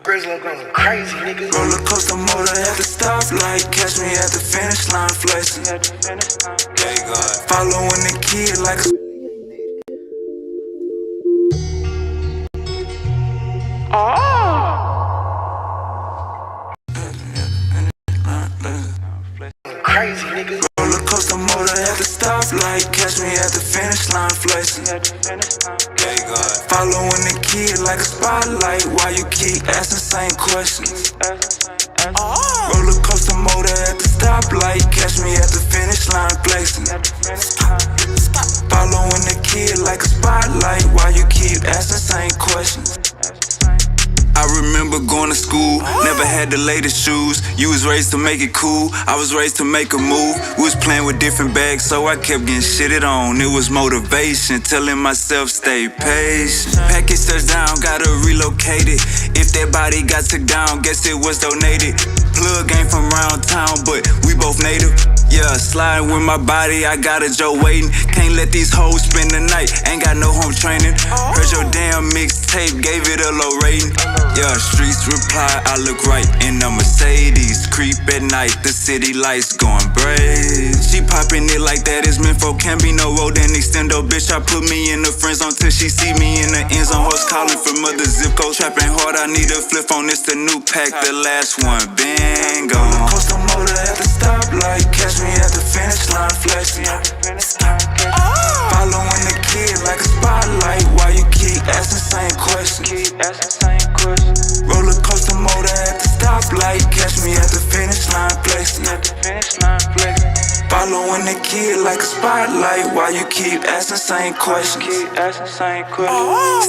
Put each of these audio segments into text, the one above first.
Grizzly going crazy, nigga. Roller coaster motor at the stoplight, catch me at the finish line flexing. Following the kid like a crazy, nigga. roller coaster motor at the stoplight, catch me at the finish line flexing. Following the kid like a spotlight, why you keep asking same questions? Roller coaster motor at the stoplight, catch me at the finish line flexing. Following the kid like a spotlight, why you keep asking same questions? I remember going to school, never had the latest shoes. You was raised to make it cool, I was raised to make a move. We was playing with different bags, so I kept getting shitted on. It was motivation, telling myself stay patient. Package touchdown, gotta relocate it. If that body got took down, guess it was donated. Plug ain't from round town, but we both native. Yeah, sliding with my body, I got a Joe waiting. Can't let these hoes spend the night, ain't got no home training. Heard your damn mixtape, gave it a low rating. Yeah, streets reply, I look right in a Mercedes. Creep at night, the city lights going brave. She popping it like that is meant for, can't be no road and extendo. Bitch, I put me in the friend zone till she see me in the end zone. Horse calling from other zip code, trapping hard, I need a flip on this, the new pack, the last one, bingo. Coaster motor at the stoplight, catch me at the finish line flexing. Following the kid like a spotlight, why you keep asking same questions? Roller coaster motor at the stoplight, catch me at the finish line flexing. Following the kid like a spotlight, why you keep asking same questions?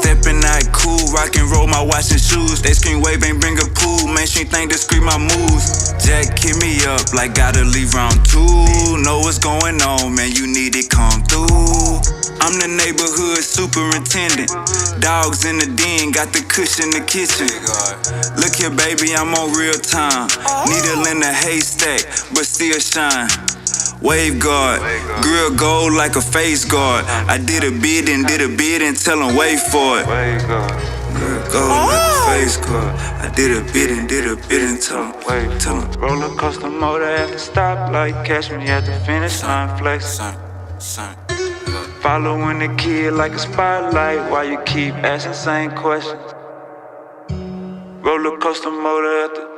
Stepping out cool, rock and roll my watch and shoes. They scream wave, ain't bring a pool. Mainstream think they scream my moves. Jack hit me up like gotta leave round 2. Know what's going on, man, you need it, come through. I'm the neighborhood superintendent. Dogs in the den, got the kush in the kitchen. Look here, baby, I'm on real time. Needle in a haystack, but still shine. Wave guard, grill gold like a face guard. I did a bid and tell him wait for it. Grill gold like a face guard. I did a bid and tell him wait for it. Roller coaster motor at the stoplight, catch me at the finish line flexing. Following the kid like a spotlight, why you keep asking same questions? Roller coaster motor at the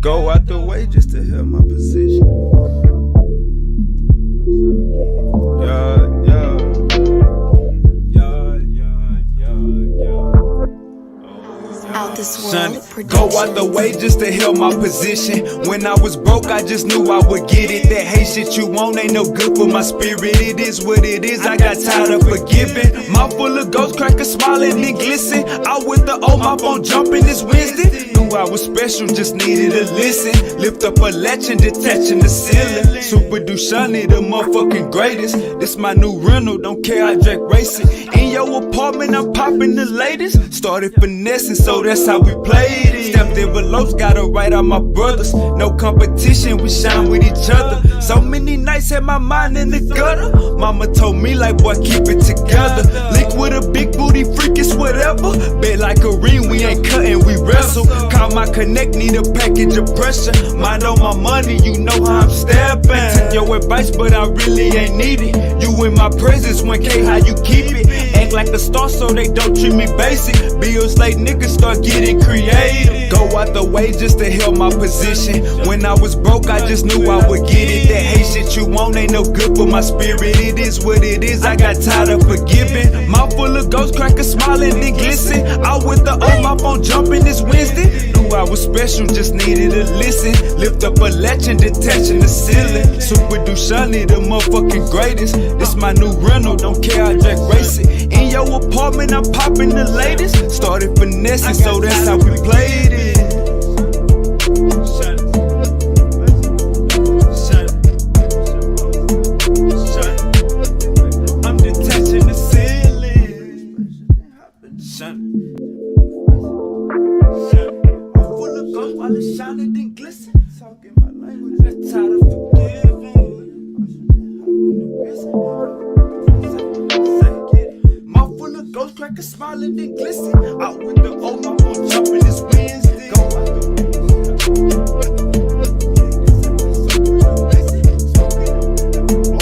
Go out the way just to help my position. Out this world, go out the way just to help my position. When I was broke, I just knew I would get it. That hate shit you want ain't no good for my spirit. It is what it is, I got tired of forgiving. Mouth full of ghost crackers smiling and glisten. Out with the old, my phone jumping this Wednesday. Knew I was special, just needed a listen. Lift up a latch and detaching the ceiling. Super Dushani, the motherfucking greatest. This my new rental, don't care, I drag racing. In your apartment, I'm popping the latest. Started finessing, so that's how we played it. Stepped envelopes, got it right on my brothers. No competition, we shine with each other. So many nights had my mind in the gutter. Mama told me like, boy, keep it together. Link with a big booty freak, it's whatever. Bet like a ring, we ain't cutting, we wrestle. Call my connect, need a package of pressure. Mind on my money, you know how I'm stepping. Take your advice, but I really ain't need it. You in my presence, 1K, how you keep it? Act like a star so they don't treat me basic. Bills late, niggas start getting creative. Go out the way just to help my position. When I was broke, I just knew I would get it. That hate shit you want ain't no good for my spirit. It is what it is, I got tired of forgiving. Mouth full of ghost crackers smiling and glisten. Out with the old, my phone jumping this Wednesday. Knew I was special, just needed a listen. Lift up a latch and detaching the ceiling. Super Dushani, the motherfucking greatest. This my new rental, don't care, I drag racing. In your apartment, I'm popping the latest. Started finessing, so that's how we played it. I'm detaching the ceiling. I'm full of gold while it's shining and glisten. Talking my language, that's tired of forgiving. Mouth full of ghost crackers smiling and glisten. Out with the old, my phone jumping this Wednesday. Go out the way.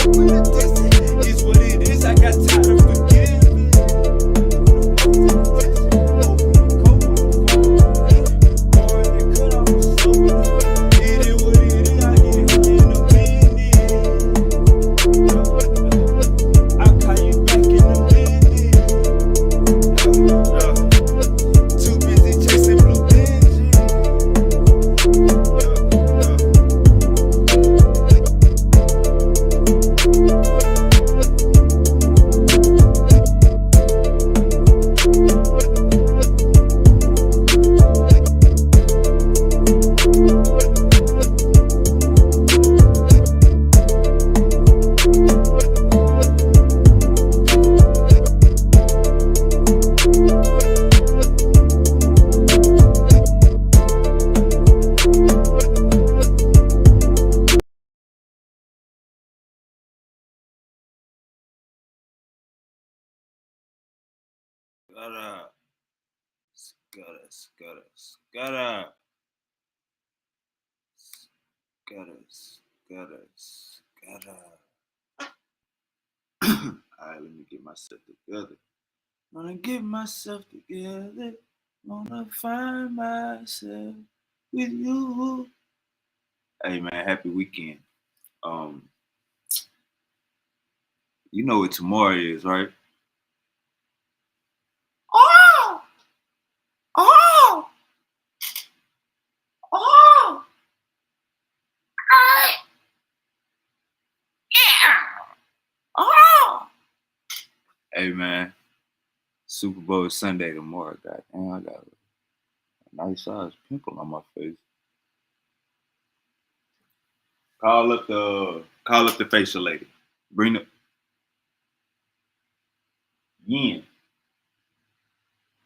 Open the distance, is what it is. I got tired of forgiving. It is what it is. I get it in a minute. I'll call you back in a minute. Too busy chasing blue pigeons. Alright, let me get myself together. Wanna get myself together. Wanna find myself with you. Hey man, happy weekend. You know what tomorrow is, right? Oh! Oh! Oh! Oh! Hey man, Super Bowl is Sunday tomorrow. Goddamn, I got a nice size pimple on my face. Call up the facial lady. Bring the yin.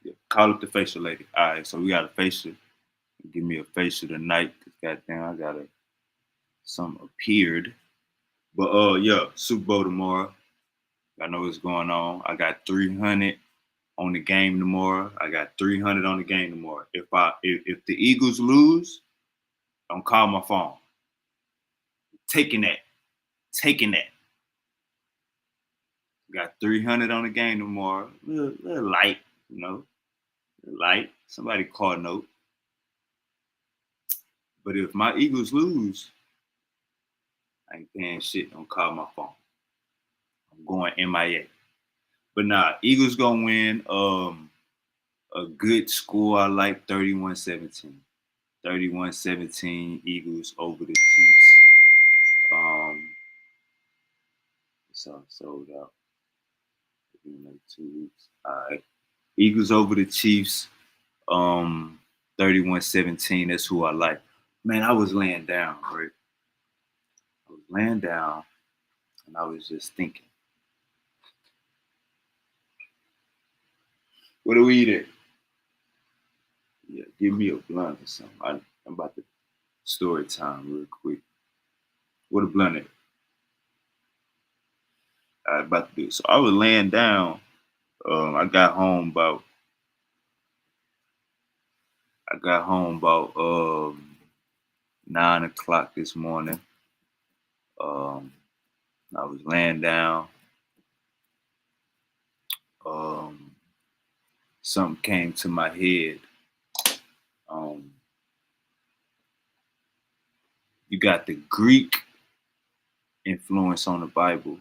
Yeah, call up the facial lady. All right, so we got a facial. Give me a facial tonight. Cause goddamn, I got something appeared. But yeah, Super Bowl tomorrow. I know what's going on. I got 300 on the game tomorrow. I got 300 on the game tomorrow. If the Eagles lose, don't call my phone. Taking that. Got 300 on the game tomorrow. Little light, you know. Light. Somebody call a note. But if my Eagles lose, I ain't paying shit. Don't call my phone. I'm going MIA. But nah, Eagles gonna win. A good score. I like 31-17. 31-17 Eagles over the Chiefs. It's all sold out. In like 2 weeks. All right. Eagles over the Chiefs. 31-17. That's who I like. Man, I was laying down, right? I was laying down and I was just thinking. What do we eat at? Yeah, give me a blunt or something. I'm about to story time real quick. What a blunt at? I was about to do it. So I was laying down. I got home about 9 o'clock this morning. I was laying down. Something came to my head. You got the Greek influence on the Bible,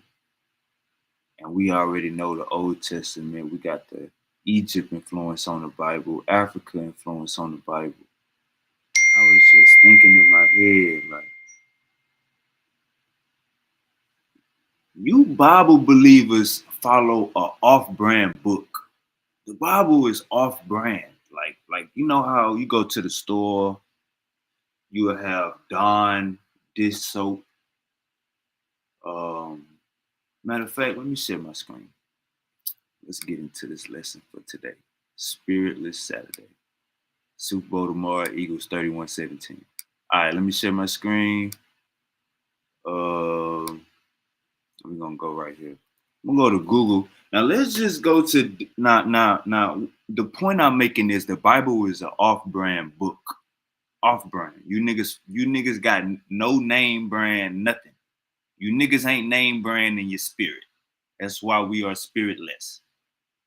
and we already know the Old Testament. We got the Egypt influence on the Bible, Africa influence on the Bible. I was just thinking in my head, like, you Bible believers follow a off-brand book. The Bible is off-brand. Like you know how you go to the store, you will have Dawn dish soap. Matter of fact, let me share my screen. Let's get into this lesson for today. Spiritless Saturday. Super Bowl tomorrow, Eagles 31-17. All right, let me share my screen. We're gonna go right here. I'm gonna go to Google. Now let's just go to now. The point I'm making is the Bible is an off-brand book. Off-brand. You niggas got no name brand, nothing. You niggas ain't name brand in your spirit. That's why we are spiritless.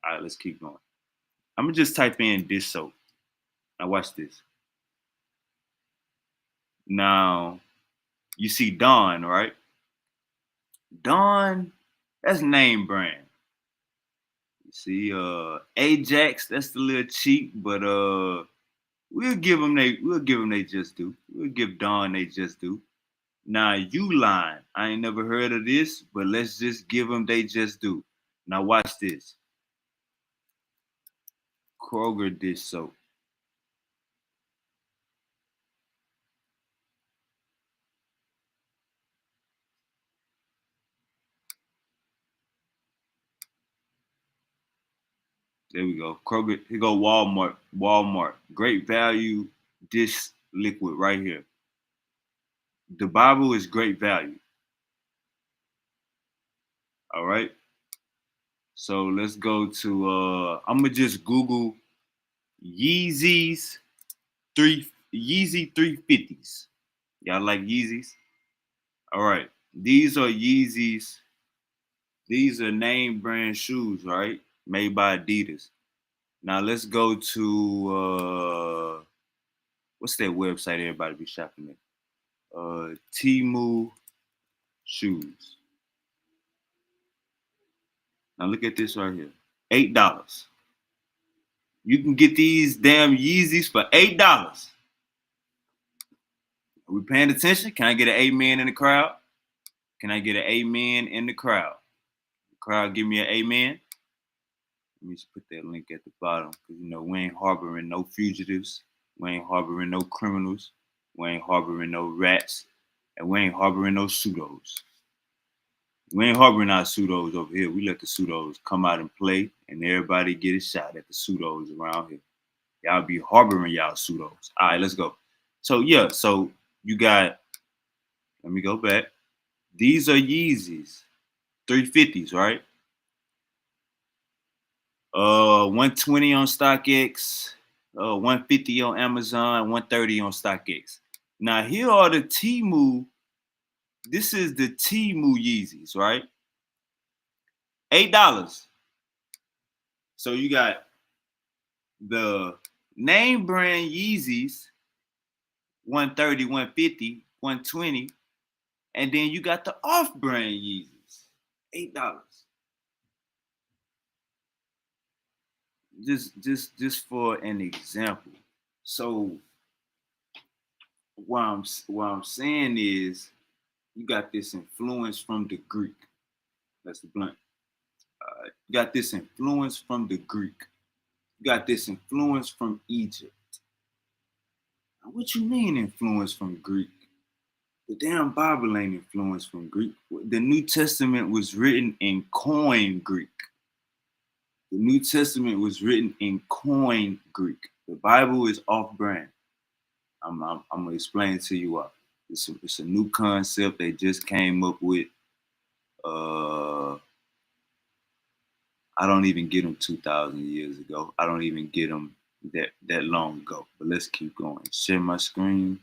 All right, let's keep going. I'm gonna just type in dish soap. Now watch this. Now you see Dawn, right? Dawn, that's name brand. You see, Ajax, that's the little cheap, but we'll give them they just do. We'll give Dawn they just do. Now Uline, I ain't never heard of this, but let's just give them they just do. Now watch this. Kroger dish soap. There we go. Kroger, here go Walmart. Walmart. Great value dish liquid right here. The Bible is great value. All right. So let's go to I'm gonna just Google Yeezy 350s. Y'all like Yeezys? All right. These are Yeezys. These are name brand shoes, right? Made by Adidas. Now let's go to what's that website everybody be shopping at? Temu shoes. Now look at this right here. $8. You can get these damn Yeezys for $8. Are we paying attention? Can I get an amen in the crowd? Can I get an amen in the crowd? The crowd give me an amen. Let me just put that link at the bottom because you know we ain't harboring no fugitives, we ain't harboring no criminals, we ain't harboring no rats, and we ain't harboring no pseudos. We ain't harboring our pseudos over here. We let the pseudos come out and play, and everybody get a shot at the pseudos around here. Y'all be harboring y'all pseudos. All right, let's go. So yeah, so you got. Let me go back. These are Yeezys, 350s, right? 120 on StockX, 150 on Amazon, 130 on StockX. Now here are the Temu. This is the Temu Yeezys, right? $8. So you got the name brand Yeezys, 130, 150, 120, and then you got the off-brand Yeezys, $8. Just for an example. So what I'm saying is you got this influence from the Greek. That's the blunt. You got this influence from the Greek. You got this influence from Egypt. Now, what you mean influence from Greek? The damn Bible ain't influenced from Greek. The New Testament was written in Koine Greek. The New Testament was written in Koine Greek. The Bible is off-brand. I'm gonna explain to you why. It's a new concept they just came up with. I don't even get them 2,000 years ago. I don't even get them that long ago. But let's keep going. Share my screen.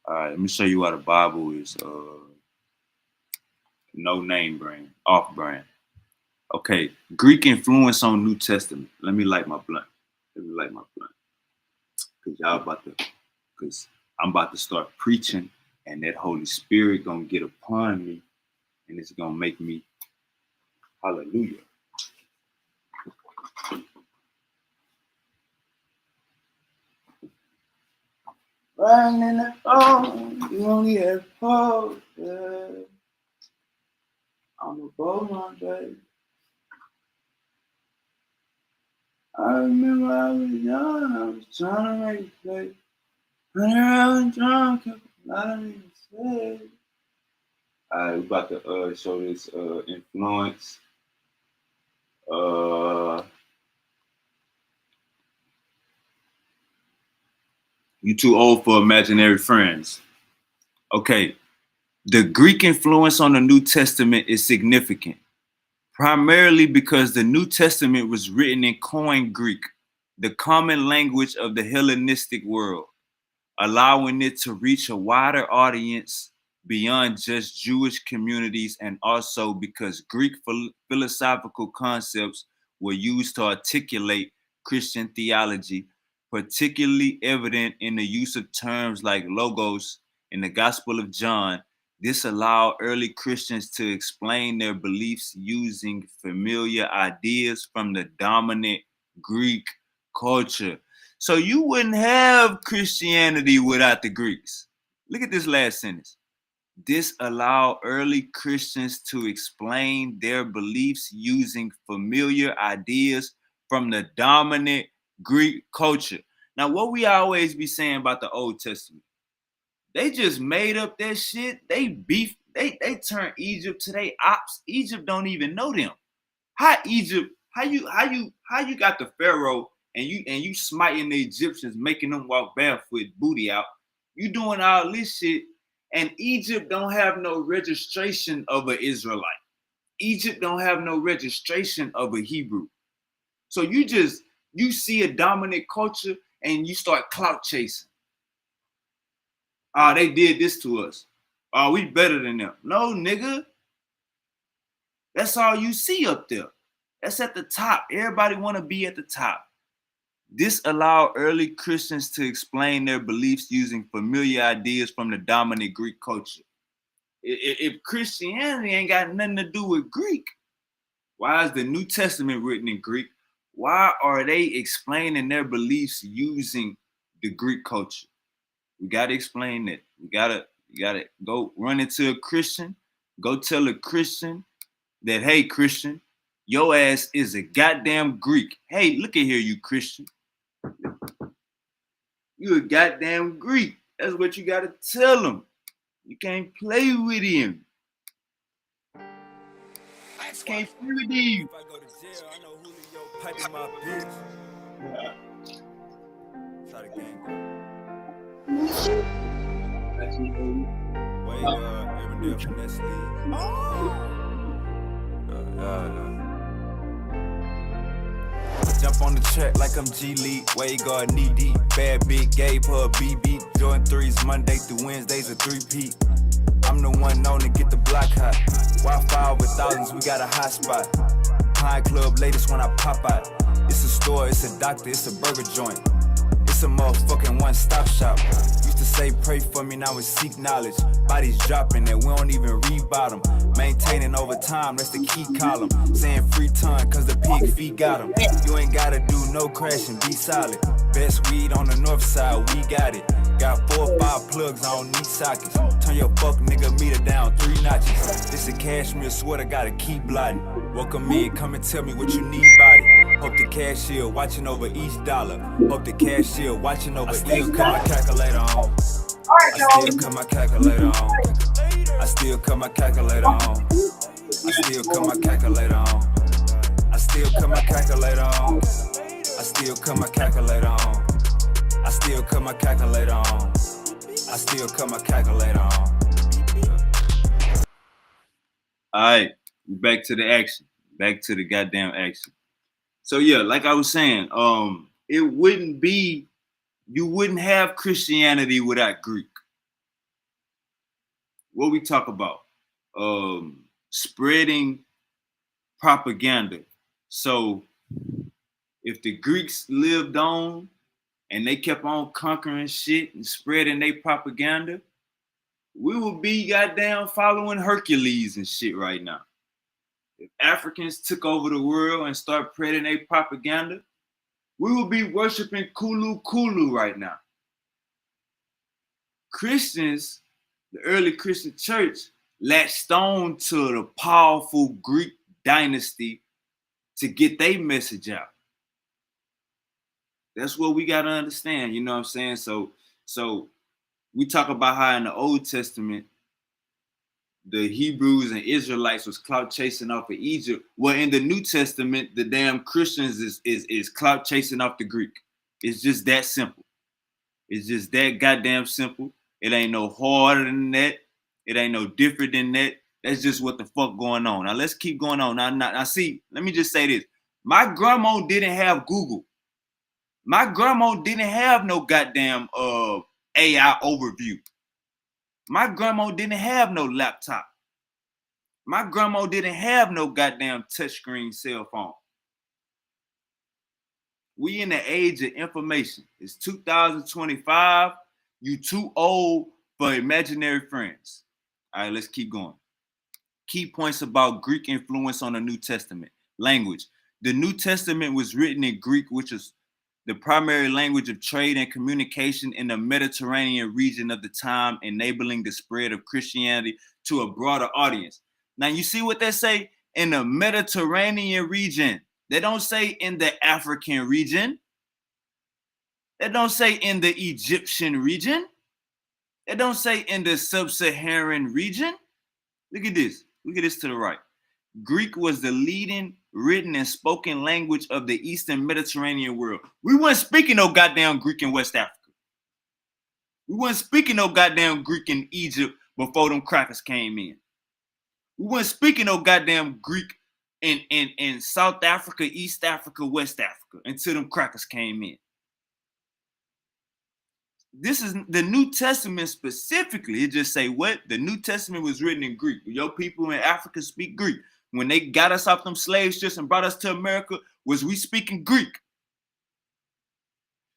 All right, let me show you why the Bible is no name brand, off brand. Okay, Greek influence on New Testament. Let me light my blunt. Cause I'm about to start preaching, and that Holy Spirit gonna get upon me, and it's gonna make me hallelujah. Running home, you only have hope. I'm a Beaumont, baby. I remember I was young, I was trying to make it play. When I was drunk, kept a lot of niggas say. Alright, we about to show this influence. You too old for imaginary friends. Okay, the Greek influence on the New Testament is significant, primarily because the New Testament was written in Koine Greek, the common language of the Hellenistic world, allowing it to reach a wider audience beyond just Jewish communities, and also because Greek philosophical concepts were used to articulate Christian theology, particularly evident in the use of terms like logos in the Gospel of John. This allowed early Christians to explain their beliefs using familiar ideas from the dominant Greek culture. So you wouldn't have Christianity without the Greeks. Look at this last sentence. This allowed early Christians to explain their beliefs using familiar ideas from the dominant Greek culture. Now, what we always be saying about the Old Testament, they just made up that shit. They beef. They turned Egypt to their ops. Egypt don't even know them. How Egypt? How you got the Pharaoh and you smiting the Egyptians, making them walk barefoot, booty out. You doing all this shit, and Egypt don't have no registration of an Israelite. Egypt don't have no registration of a Hebrew. So you see a dominant culture and you start clout chasing. They did this to us. We better than them. No, nigga. That's all you see up there. That's at the top. Everybody want to be at the top. This allowed early Christians to explain their beliefs using familiar ideas from the dominant Greek culture. If Christianity ain't got nothing to do with Greek, why is the New Testament written in Greek? Why are they explaining their beliefs using the Greek culture? We got to explain that. You gotta go run into a Christian, go tell a Christian that, hey, Christian, your ass is a goddamn Greek. Hey, look at here, you Christian. You a goddamn Greek. That's what you gotta tell them. You can't play with him. I just can't play with him. If I go to jail, I know Julio piping my bitch. Try to gang go. Wait, Erday from Nestle. Jump on the track like I'm G League, way guard knee deep. Bad bitch gave her a BB. Jordan 3s Monday through Wednesdays a 3-peat. I'm the one known to get the block hot. Wi-Fi over thousands, we got a hot spot. Pine Club latest when I pop out. It's a store, it's a doctor, it's a burger joint. It's a motherfucking one-stop shop. Used to say pray for me, now it's seek knowledge. Bodies dropping and we don't even read about them. Maintaining over time, that's the key column. Saying free ton, cause the pig feet got them. You ain't gotta do no crashing, be solid. Best weed on the north side, we got it. Got 4 or 5 plugs, I don't need sockets. Turn your fuck nigga meter down 3 notches. This a cashmere sweater, gotta keep blotting. Welcome in, come and tell me what you need, body. Hope the cashier watching over each dollar. Hope the cashier watching over. I still cut my calculator on. I still cut my calculator on. I still cut my calculator on. I still cut my calculator on. I still cut my calculator on. I still cut my calculator on. I still cut my calculator on. I still cut my calculator on. Alright, back to the action. Back to the goddamn action. So yeah, like I was saying, you wouldn't have Christianity without Greek. What we talk about? Spreading propaganda. So if the Greeks lived on and they kept on conquering shit and spreading their propaganda, we would be goddamn following Hercules and shit right now. If Africans took over the world and started spreading their propaganda, we would be worshiping Kulu Kulu right now. Christians, the early Christian church, latched on to the powerful Greek dynasty to get their message out. That's what we got to understand. You know what I'm saying? So we talk about how in the Old Testament, the Hebrews and Israelites was clout chasing off of Egypt. Well, in the New Testament, the damn Christians is clout chasing off the Greek. It's just that simple. It's just that goddamn simple. It ain't no harder than that. It ain't no different than that. That's just what the fuck going on. Now let's keep going on. Now see, let me just say this. My grandma didn't have Google. My grandma didn't have no goddamn AI overview. My grandma didn't have no laptop. My grandma didn't have no goddamn touchscreen cell phone. We in the age of information. It's 2025. You too old for imaginary friends. All right, let's keep going. Key points about Greek influence on the New Testament. Language. The New Testament was written in Greek, which is the primary language of trade and communication in the Mediterranean region of the time, enabling the spread of Christianity to a broader audience. Now, you see what they say? In the Mediterranean region. They don't say in the African region. They don't say in the Egyptian region. They don't say in the sub-Saharan region. Look at this. Look at this to the right. Greek was the leading written and spoken language of the Eastern Mediterranean world. We weren't speaking no goddamn Greek in West Africa. We weren't speaking no goddamn Greek in Egypt before them crackers came in. We weren't speaking no goddamn Greek in South Africa, East Africa, West Africa until them crackers came in. This is the New Testament specifically. It just say what? The New Testament was written in Greek. Your people in Africa speak Greek. When they got us off them slave ships and brought us to America, was we speaking Greek?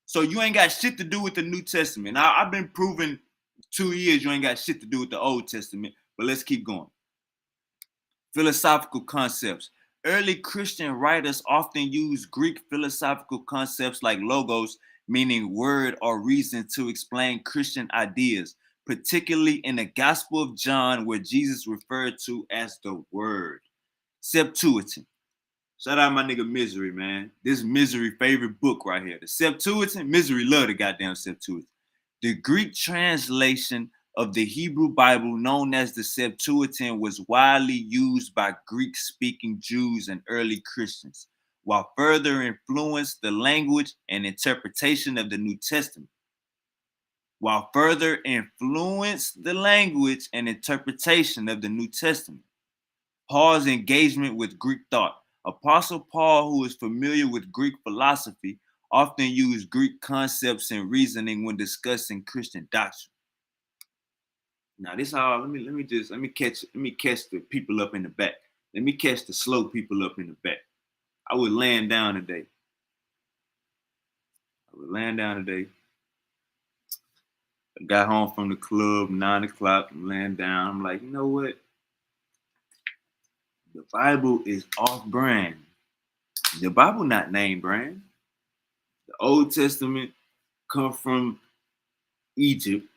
So you ain't got shit to do with the New Testament. Now, I've been proving 2 years you ain't got shit to do with the Old Testament, but let's keep going. Philosophical concepts. Early Christian writers often used Greek philosophical concepts like logos, meaning word or reason, to explain Christian ideas, particularly in the Gospel of John, where Jesus referred to as the Word. Septuagint. Shout out my nigga Misery, man. This Misery favorite book right here. The Septuagint, Misery love the goddamn Septuagint. The Greek translation of the Hebrew Bible, known as the Septuagint, was widely used by Greek-speaking Jews and early Christians, while further influenced the language and interpretation of the New Testament. Paul's engagement with Greek thought. Apostle Paul, who is familiar with Greek philosophy, often used Greek concepts and reasoning when discussing Christian doctrine. Now, this all let me catch the people up in the back. Let me catch the slow people up in the back. I was laying down today. I got home from the club, 9 o'clock. I'm laying down. I'm like, you know what? The Bible is off brand. The Bible not name brand. The Old Testament come from Egypt,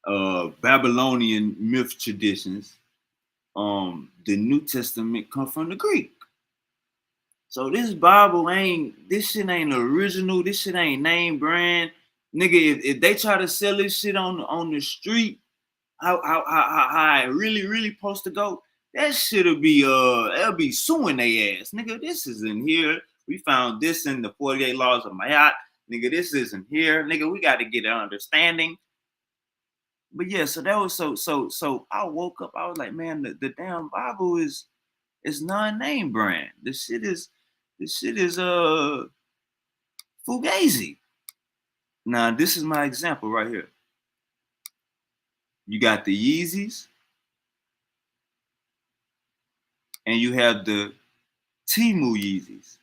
Babylonian myth traditions. The New Testament come from the Greek. So this shit ain't original. This shit ain't name brand. Nigga, if they try to sell this shit on the street, how it really supposed to go, that shit'll be they'll be suing their ass. Nigga, this isn't here. We found this in the 48 laws of Mayat. Nigga, this isn't here. Nigga, we got to get an understanding. But yeah, so that was so I woke up, I was like, man, the damn Bible is non-name brand. This shit is fugazi. Now, this is my example right here. You got the Yeezys, and you have the Temu Yeezys.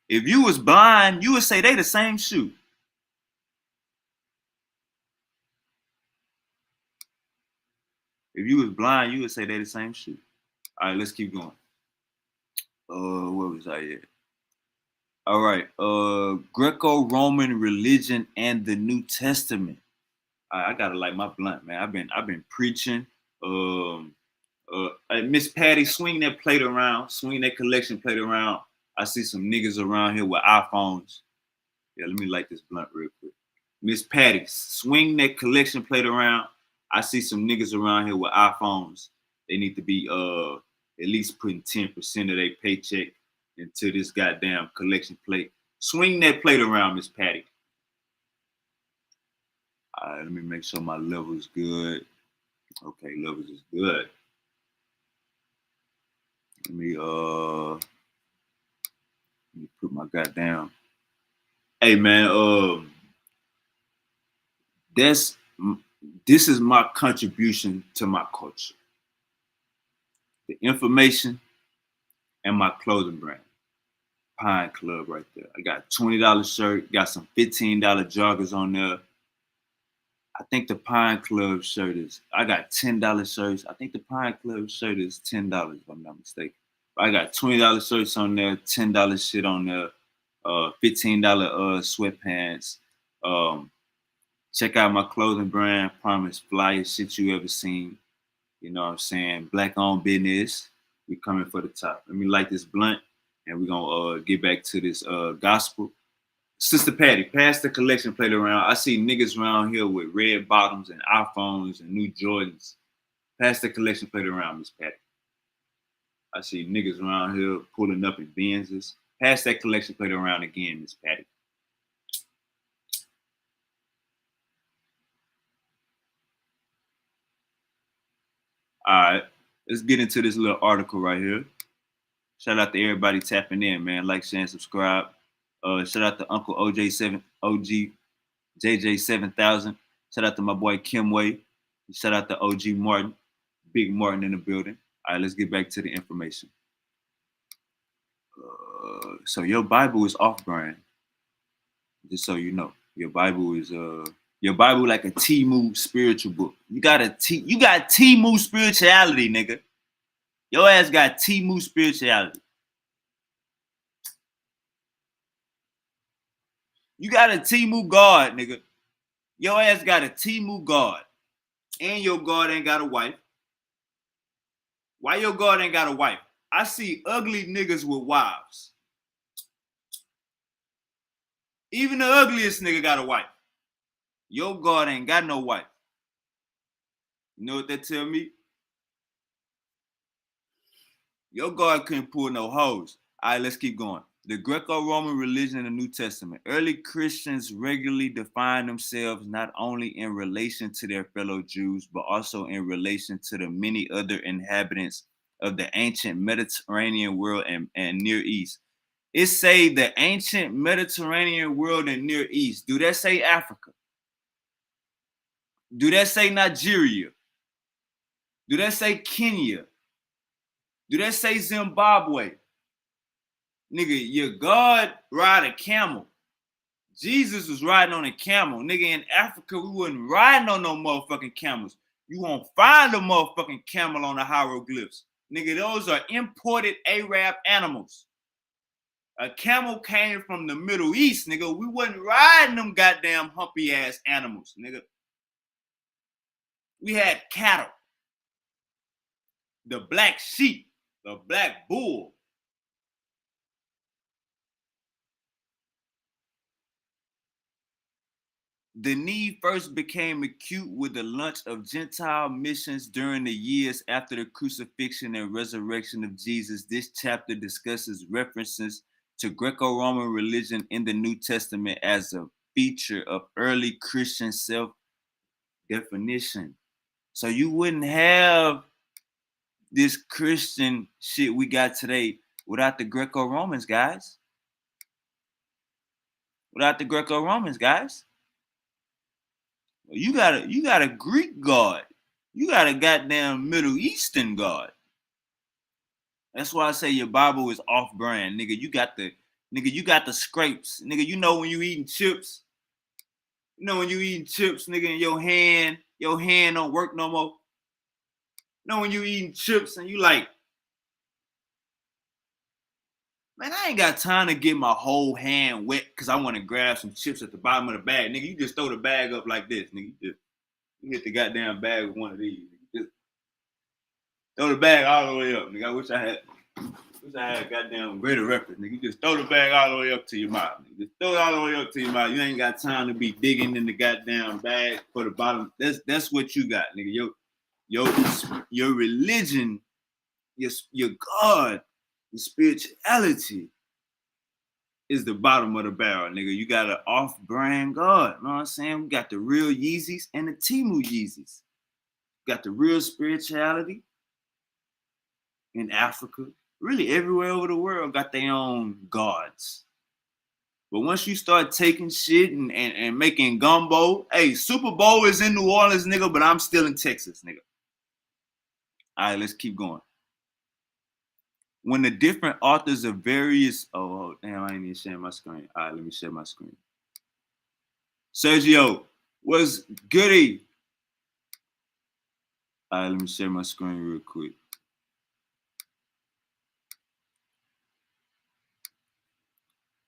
If you was blind, you would say they the same shoe. If you was blind, you would say they the same shoe. All right, let's keep going. Where was I at? All right, Greco-Roman religion and the New Testament. I gotta light my blunt, man. I've been preaching. Miss Patty, swing that plate around, swing that collection plate around. I see some niggas around here with iPhones. Yeah, let me light this blunt real quick. Miss Patty, swing that collection plate around. I see some niggas around here with iPhones. They need to be at least putting 10% of their paycheck into this goddamn collection plate. Swing that plate around, Miss Patty. All right, let me make sure my level is good. Okay, levels is good. Let me put my goddamn. Hey man, this is my contribution to my culture. The information and my clothing brand. Pine Club right there. I got $20 shirt, got some $15 joggers on there. I think the Pine Club shirt is, I got $10 shirts. I think the Pine Club shirt is $10 if I'm not mistaken. I got $20 shirts on there, $10 shit on there, $15 sweatpants. Check out my clothing brand, Promise, flyest shit you ever seen. You know what I'm saying? Black owned business. We coming for the top. Let me light this blunt and we're gonna get back to this gospel. Sister Patty, pass the collection plate around. I see niggas around here with red bottoms and iPhones and new Jordans. Pass the collection plate around, Miss Patty. I see niggas around here pulling up in Benzes. Pass that collection plate around again, Miss Patty. All right, let's get into this little article right here. Shout out to everybody tapping in, man. Like, share, and subscribe. Shout out to Uncle OG JJ 7000. Shout out to my boy Kim Way. Shout out to OG Martin, Big Martin in the building. All right, let's get back to the information. So your Bible is off-brand. Just so you know, your Bible like a Temu spiritual book. You got Temu spirituality, nigga. Your ass got Temu spirituality. You got a Temu God, nigga. Your ass got a Temu God. And your God ain't got a wife. Why your God ain't got a wife? I see ugly niggas with wives. Even the ugliest nigga got a wife. Your God ain't got no wife. You know what that tell me? Your God couldn't pull no hoes. All right, let's keep going. The Greco-Roman religion in the New Testament. Early Christians regularly defined themselves not only in relation to their fellow Jews, but also in relation to the many other inhabitants of the ancient Mediterranean world and Near East. It say the ancient Mediterranean world and Near East. Do that say Africa? Do that say Nigeria? Do that say Kenya? Do that say Zimbabwe? Nigga, your God ride a camel. Jesus was riding on a camel. Nigga, in Africa, we wasn't riding on no motherfucking camels. You won't find a motherfucking camel on the hieroglyphs. Nigga, those are imported Arab animals. A camel came from the Middle East, nigga. We wasn't riding them goddamn humpy ass animals, nigga. We had cattle. The black sheep, the black bull. The need first became acute with the launch of Gentile missions during the years after the crucifixion and resurrection of Jesus. This chapter discusses references to Greco-Roman religion in the New Testament as a feature of early Christian self-definition. So you wouldn't have this Christian shit we got today without the Greco-Romans, guys. Without the Greco-Romans, guys. You got a Greek God. You got a goddamn Middle Eastern God. That's why I say your Bible is off-brand, nigga. You got the scrapes, nigga. You know when you eating chips. You know when you eating chips, nigga, and your hand don't work no more. You know when you eating chips and you like, man, I ain't got time to get my whole hand wet because I want to grab some chips at the bottom of the bag, nigga. You just throw the bag up like this, nigga. You hit the goddamn bag with one of these. Just throw the bag all the way up, nigga. I wish I had goddamn greater reference, nigga. You just throw the bag all the way up to your mouth, nigga. Just throw it all the way up to your mouth. You ain't got time to be digging in the goddamn bag for the bottom. That's what you got, nigga. Your religion, your God, your spirituality is the bottom of the barrel, nigga. You got an off-brand God. You know what I'm saying? We got the real Yeezys and the Timu Yeezys. Got the real spirituality in Africa. Really, everywhere over the world got their own gods. But once you start taking shit and making gumbo, hey, Super Bowl is in New Orleans, nigga, but I'm still in Texas, nigga. All right, let's keep going. When the different authors of various, oh damn, I ain't even sharing my screen. All right, let me share my screen. Sergio, what's goody? All right, let me share my screen real quick.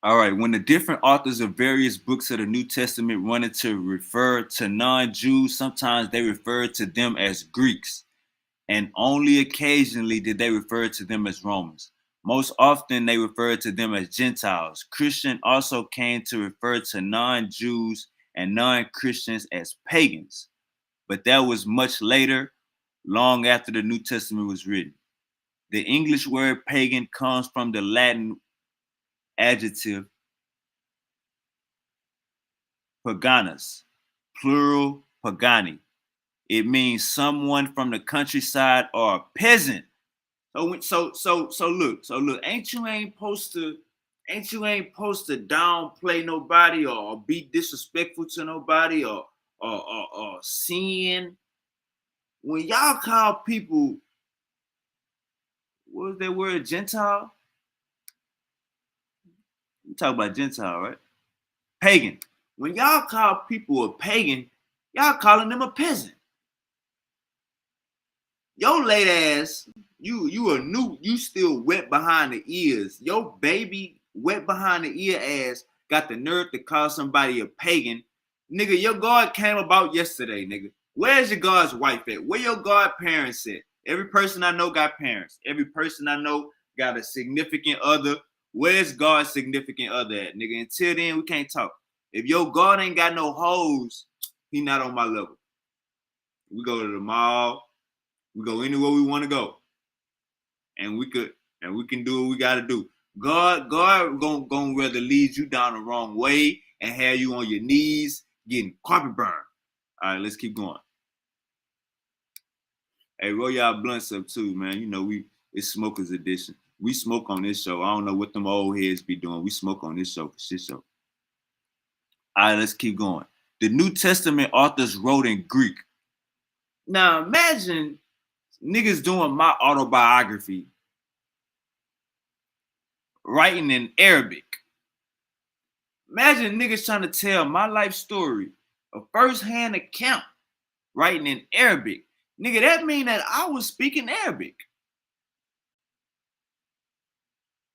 All right, when the different authors of various books of the New Testament wanted to refer to non-Jews, sometimes they referred to them as Greeks, and only occasionally did they refer to them as Romans. Most often, they referred to them as Gentiles. Christian also came to refer to non-Jews and non-Christians as pagans, but that was much later, long after the New Testament was written. The English word pagan comes from the Latin adjective paganus, plural pagani. It means someone from the countryside or a peasant. So look, ain't you supposed to downplay nobody or be disrespectful to nobody or sin. When y'all call people, what was that word, Gentile? We talk about Gentile, right? Pagan. When y'all call people a pagan, y'all calling them a peasant. Your late ass, you still wet behind the ears. Your baby wet behind the ear ass got the nerve to call somebody a pagan. Nigga, your God came about yesterday, nigga. Where's your God's wife at? Where your God parents at? Every person I know got parents. Every person I know got a significant other. Where's God's significant other at, nigga? Until then, we can't talk. If your God ain't got no hoes, he not on my level. We go to the mall. We go anywhere we want to go, and we can do what we got to do. God gonna rather lead you down the wrong way and have you on your knees getting carpet burned. All right, let's keep going. Hey, roll y'all blunts up too, man. You know it's smokers edition. We smoke on this show. I don't know what them old heads be doing. We smoke on this show for shit show. All right, let's keep going. The New Testament authors wrote in Greek. Now imagine niggas doing my autobiography, writing in Arabic. Imagine niggas trying to tell my life story, a first-hand account, writing in Arabic. Nigga, that mean that I was speaking Arabic.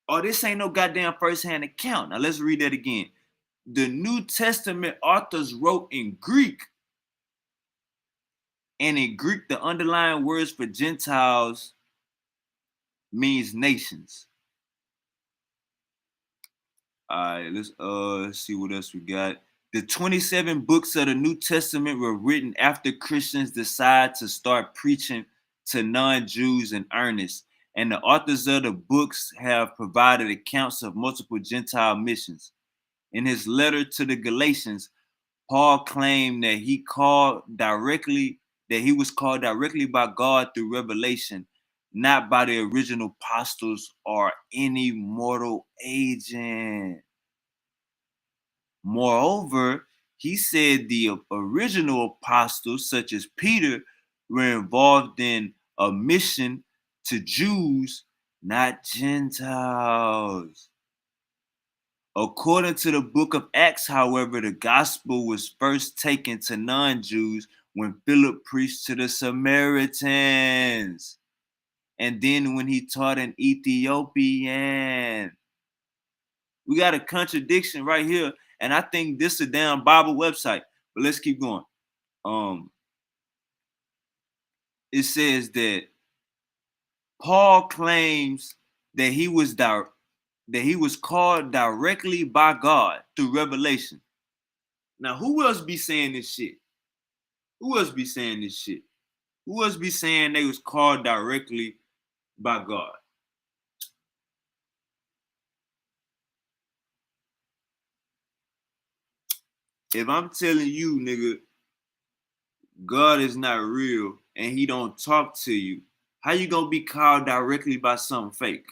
Oh, this ain't no goddamn first-hand account. Now let's read that again. The New Testament authors wrote in Greek. And in Greek, the underlying words for Gentiles means nations. All right, let's see what else we got. The 27 books of the New Testament were written after Christians decided to start preaching to non-Jews in earnest, and the authors of the books have provided accounts of multiple Gentile missions. In his letter to the Galatians, Paul claimed that he was called directly by God through revelation, not by the original apostles or any mortal agent. Moreover, he said the original apostles, such as Peter, were involved in a mission to Jews, not Gentiles. According to the book of Acts, however, the gospel was first taken to non-Jews when Philip preached to the Samaritans, and then when he taught an Ethiopian. We got a contradiction right here, and I think this is a damn Bible website. But let's keep going. it says that Paul claims that he was called directly by God through revelation. Now, who else be saying this shit? Who else be saying this shit? Who else be saying they was called directly by God? If I'm telling you, nigga, God is not real and he don't talk to you, how you gonna be called directly by something fake?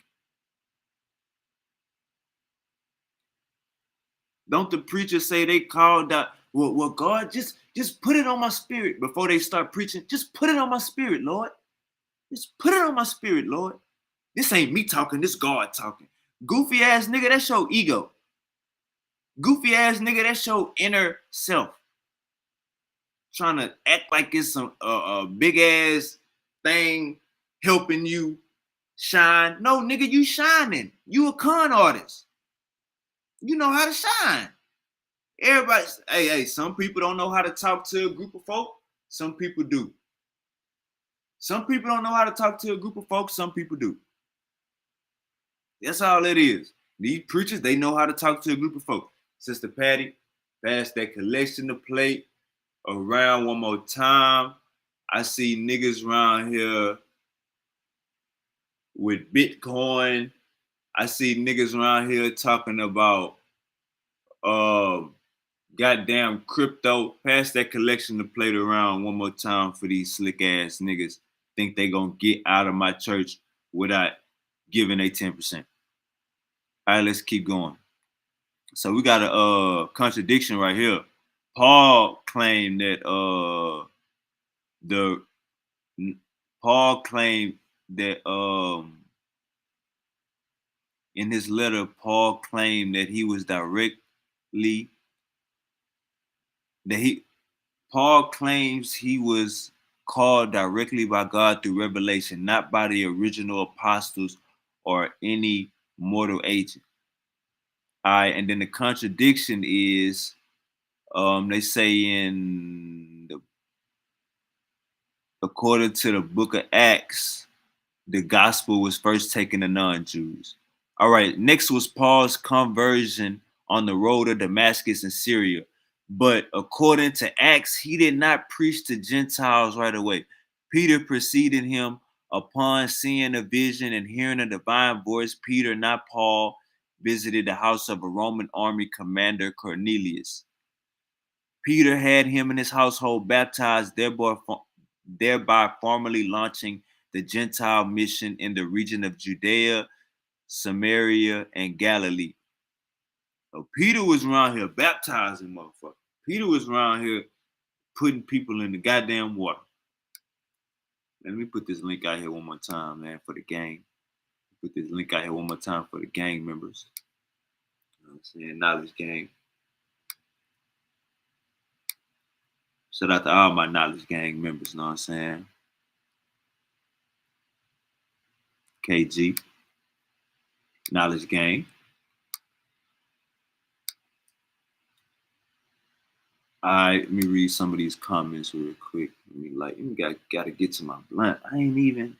Don't the preachers say they called that? Well, God, just put it on my spirit before they start preaching. Just put it on my spirit, Lord. Just put it on my spirit, Lord. This ain't me talking, this God talking. Goofy ass nigga, that's your ego. Goofy ass nigga, that's your inner self. Trying to act like it's some big ass thing helping you shine. No, nigga, you shining. You a con artist. You know how to shine. Everybody's, hey, some people don't know how to talk to a group of folk. Some people do. Some people don't know how to talk to a group of folks. Some people do. That's all it is. These preachers, they know how to talk to a group of folks. Sister Patty, pass that collection of plate around one more time. I see niggas around here with Bitcoin. I see niggas around here talking about goddamn crypto. Pass that collection of plate around one more time for these slick ass niggas. Think they gonna get out of my church without giving a 10%. All right, let's keep going. So we got a contradiction right here. Paul claimed that in his letter, Paul claimed that he was Paul claims he was called directly by God through revelation, not by the original apostles or any mortal agent. All right, and then the contradiction is, they say according to the book of Acts, the gospel was first taken to non-Jews. All right, next was Paul's conversion on the road to Damascus in Syria. But according to Acts, he did not preach to Gentiles right away. Peter preceded him. Upon seeing a vision and hearing a divine voice, Peter, not Paul, visited the house of a Roman army commander, Cornelius. Peter had him and his household baptized, thereby formally launching the Gentile mission in the region of Judea, Samaria, and Galilee. So Peter was around here baptizing motherfuckers. Peter was around here putting people in the goddamn water. Let me put this link out here one more time, man, for the gang. Put this link out here one more time for the gang members. You know what I'm saying? Knowledge gang. Shout out to all my knowledge gang members, you know what I'm saying? KG. Knowledge gang. All right, let me read some of these comments real quick. Gotta get to my blunt. I ain't even, you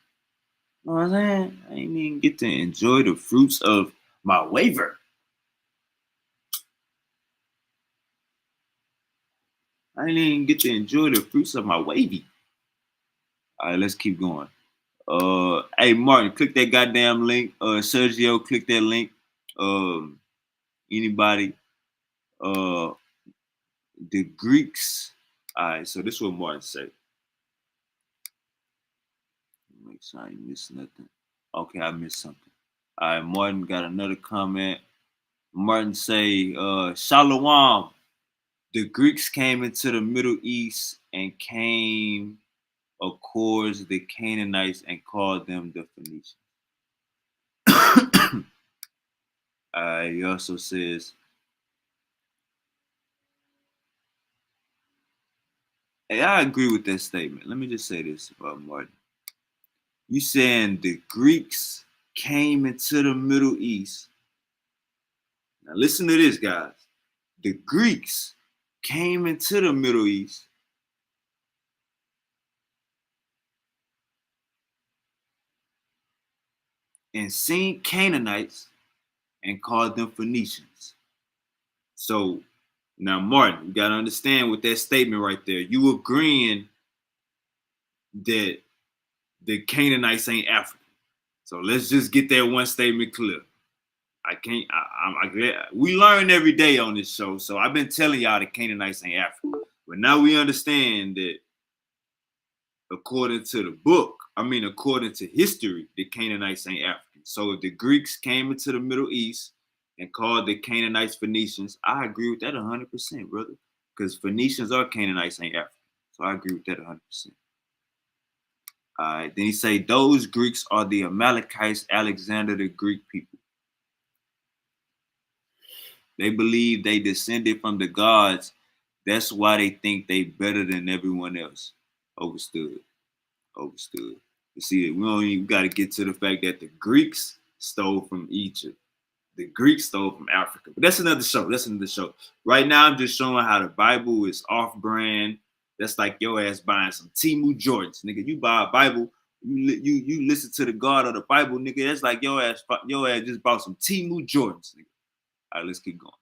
know what I'm saying? I ain't even get to enjoy the fruits of my waver. I ain't even get to enjoy the fruits of my wavy. All right, let's keep going. Hey Martin, click that goddamn link. Sergio, click that link. Anybody? The Greeks. All right, so this is what Martin said. Make sure I ain't missed nothing. Okay, I missed something. All right, Martin got another comment. Martin say, Shalom. The Greeks came into the Middle East and came across the Canaanites and called them the Phoenicians. He also says, hey, I agree with that statement. Let me just say this about Martin. You saying the Greeks came into the Middle East. Now listen to this, guys. The Greeks came into the Middle East and seen Canaanites and called them Phoenicians. So now, Martin, you got to understand with that statement right there. You agreeing that the Canaanites ain't African. So let's just get that one statement clear. I'm glad we learn every day on this show. So I've been telling y'all the Canaanites ain't African. But now we understand that according to the book, according to history, the Canaanites ain't African. So if the Greeks came into the Middle East and called the Canaanites Phoenicians, I agree with that 100%, brother. Because Phoenicians are Canaanites ain't African. So I agree with that 100%. All right. Then he say those Greeks are the Amalekites, Alexander the Greek people. They believe they descended from the gods. That's why they think they better than everyone else. Overstood. You see, we got to get to the fact that the Greeks stole from Egypt. The Greeks stole from Africa. But that's another show. Right now, I'm just showing how the Bible is off-brand. That's like your ass buying some Temu Jordans, nigga. You buy a Bible, you listen to the God of the Bible, nigga. That's like your ass just bought some Temu Jordans, nigga. All right, let's keep going.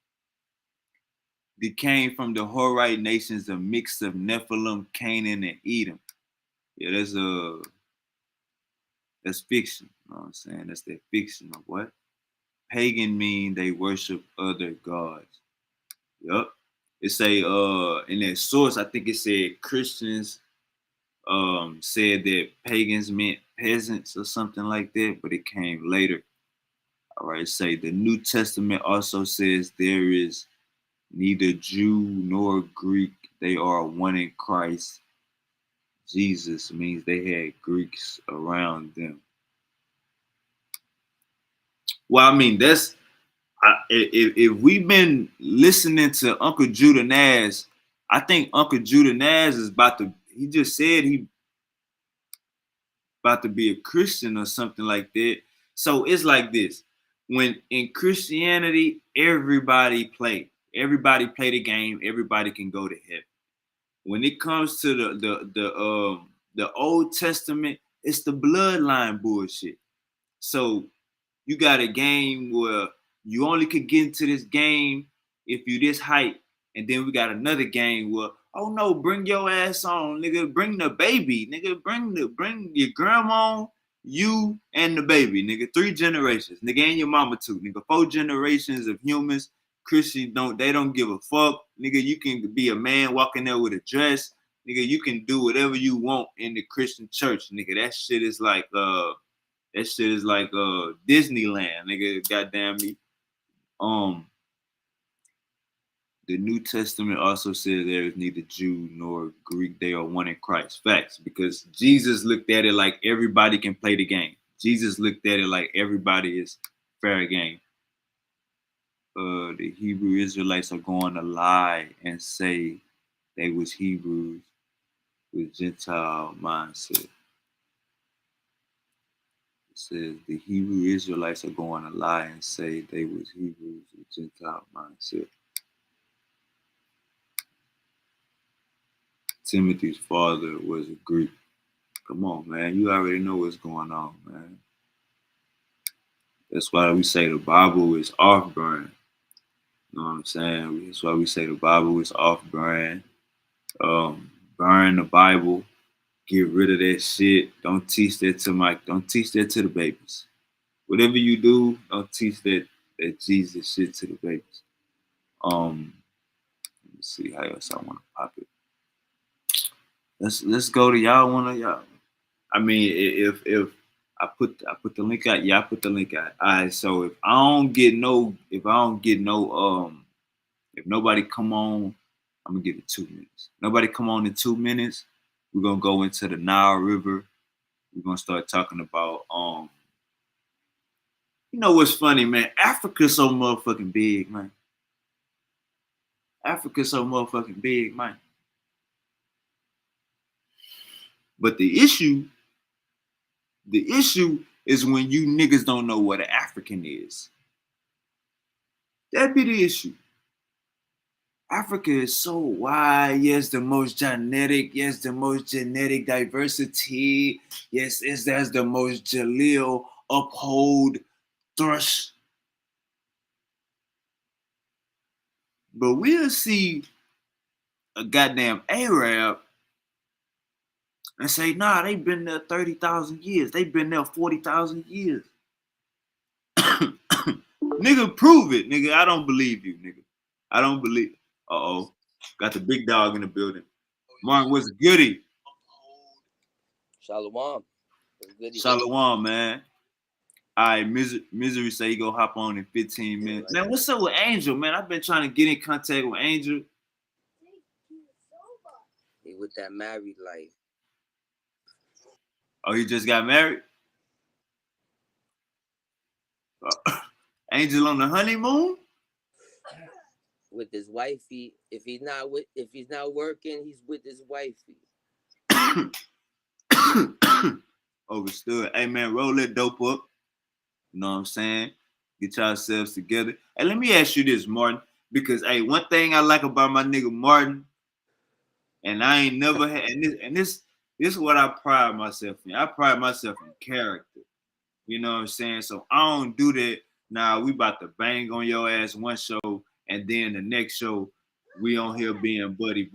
They came from the Horite nations, a mix of Nephilim, Canaan, and Edom. Yeah, that's fiction. You know what I'm saying? That's that fiction of what? Pagan mean they worship other gods. Yup. It say in that source, I think it said Christians said that pagans meant peasants or something like that, but it came later. All right, say the New Testament also says there is neither Jew nor Greek. They are one in Christ. Jesus means they had Greeks around them. Well, if we've been listening to Uncle Judah Nash, I think Uncle Judah Nash is he just said he about to be a Christian or something like that. So it's like this. When in Christianity, everybody play the game, everybody can go to heaven. When it comes to the Old Testament, it's the bloodline bullshit. So you got a game where you only could get into this game if you this height, and then we got another game where, oh no, bring your ass on, nigga, bring the baby, nigga, bring your grandma, you and the baby, nigga, 3 generations, nigga, and your mama too, nigga, 4 generations of humans. Christians don't give a fuck, nigga. You can be a man walking there with a dress, nigga. You can do whatever you want in the Christian church, nigga. That shit is like Disneyland, nigga. Goddamn me. The New Testament also says there is neither Jew nor Greek. They are one in Christ. Facts, because Jesus looked at it like everybody can play the game. Jesus looked at it like everybody is fair game. The Hebrew Israelites are going to lie and say they was Hebrews with Gentile mindset. It says the Hebrew Israelites are going to lie and say they was Hebrews with Gentile mindset. Timothy's father was a Greek. Come on, man. You already know what's going on, man. That's why we say the Bible is off-brand. You know what I'm saying? That's why we say the Bible is off-brand. Burn the Bible. Get rid of that shit. Don't teach that to the babies. Whatever you do, don't teach that Jesus shit to the babies. Let me see how else I want to pop it. Let's go to y'all. I mean, if I put the link out, yeah, I put the link out. All right, so if nobody come on, I'm gonna give it 2 minutes. Nobody come on in 2 minutes, we're gonna go into the Nile River. We're gonna start talking about you know what's funny, man? Africa's so motherfucking big, man. But the issue is when you niggas don't know what an African is. That'd be the issue. Africa is so wide. Yes, the most genetic. Yes, the most genetic diversity. Yes, there's the most Jaleel. uphold, thrust. But we'll see a goddamn Arab and say, nah, they been there 30,000 years. They been there 40,000 years. Nigga, prove it, nigga. I don't believe you, nigga. I don't believe. Uh-oh. Got the big dog in the building. Martin, what's goody? Shalom. Shalom, man. All right, Misery say he go hop on in 15 minutes. Man, what's up with Angel, man? I've been trying to get in contact with Angel. He with that married life. Oh, he just got married? Angel on the honeymoon? With his wifey. If he's not working, he's with his wifey. Overstood. Hey man, roll that dope up. You know what I'm saying? Get yourselves together. Hey, let me ask you this, Martin. Because hey, one thing I like about my nigga Martin, and I ain't never had, and this is what I pride myself in. I pride myself in character. You know what I'm saying? So I don't do that. Nah, we about to bang on your ass one show, and then the next show we on here being buddy.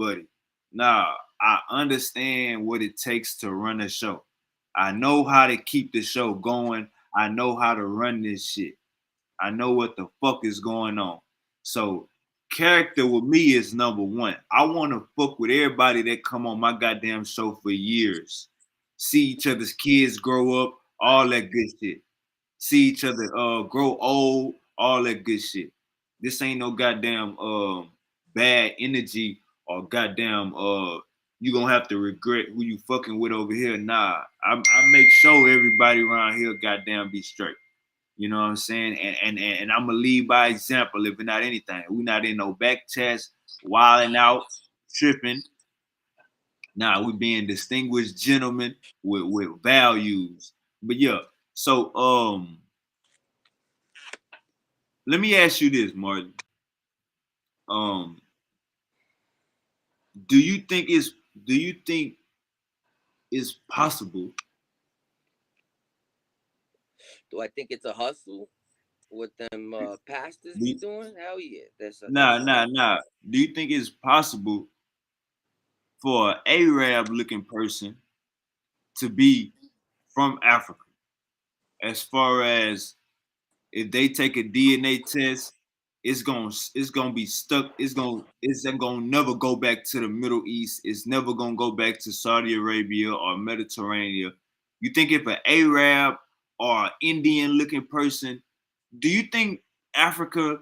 Nah, I understand what it takes to run a show. I know how to keep the show going. I know how to run this shit. I know what the fuck is going on. So character with me is number one. I want to fuck with everybody that come on my goddamn show for years. See each other's kids grow up, all that good shit. See each other grow old, all that good shit. This ain't no goddamn bad energy or goddamn you gonna have to regret who you fucking with over here. Nah, I make sure everybody around here goddamn be straight. You know what I'm saying? And I'm gonna lead by example if not anything. We not in no back chats, wilding out, tripping. Nah, we being distinguished gentlemen with values. But yeah, so let me ask you this, Martin. Do you think it's possible? Do I think it's a hustle? What them pastors be doing? Hell yeah. Nah. Do you think it's possible for an Arab looking person to be from Africa? As far as if they take a DNA test, it's gonna be stuck. It's gonna never go back to the Middle East. It's never gonna go back to Saudi Arabia or Mediterranean. You think if an Arab or an Indian looking person, do you think Africa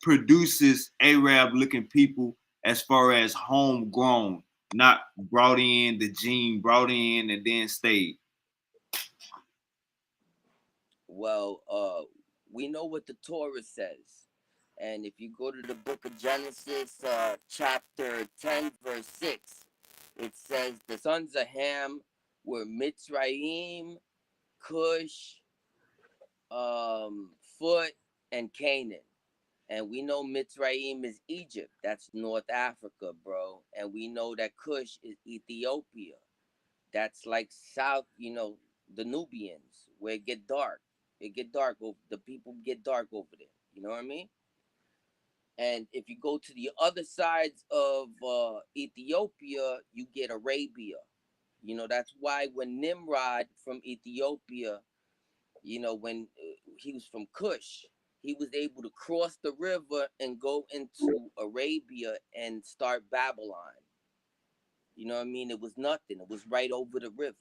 produces Arab looking people as far as homegrown, not brought in, the gene brought in and then stayed? Well, we know what the Torah says. And if you go to the book of Genesis, chapter 10, verse 6, it says the sons of Ham were Mitzrayim, Cush, Foot, and Canaan. And we know Mitzrayim is Egypt. That's North Africa, bro. And we know that Cush is Ethiopia. That's like South, the Nubians, where it get dark. It get dark. The people get dark over there. You know what I mean? And if you go to the other sides of Ethiopia, you get Arabia. That's why when Nimrod from Ethiopia, when he was from Cush, he was able to cross the river and go into Arabia and start Babylon. You know what I mean? It was nothing. It was right over the river.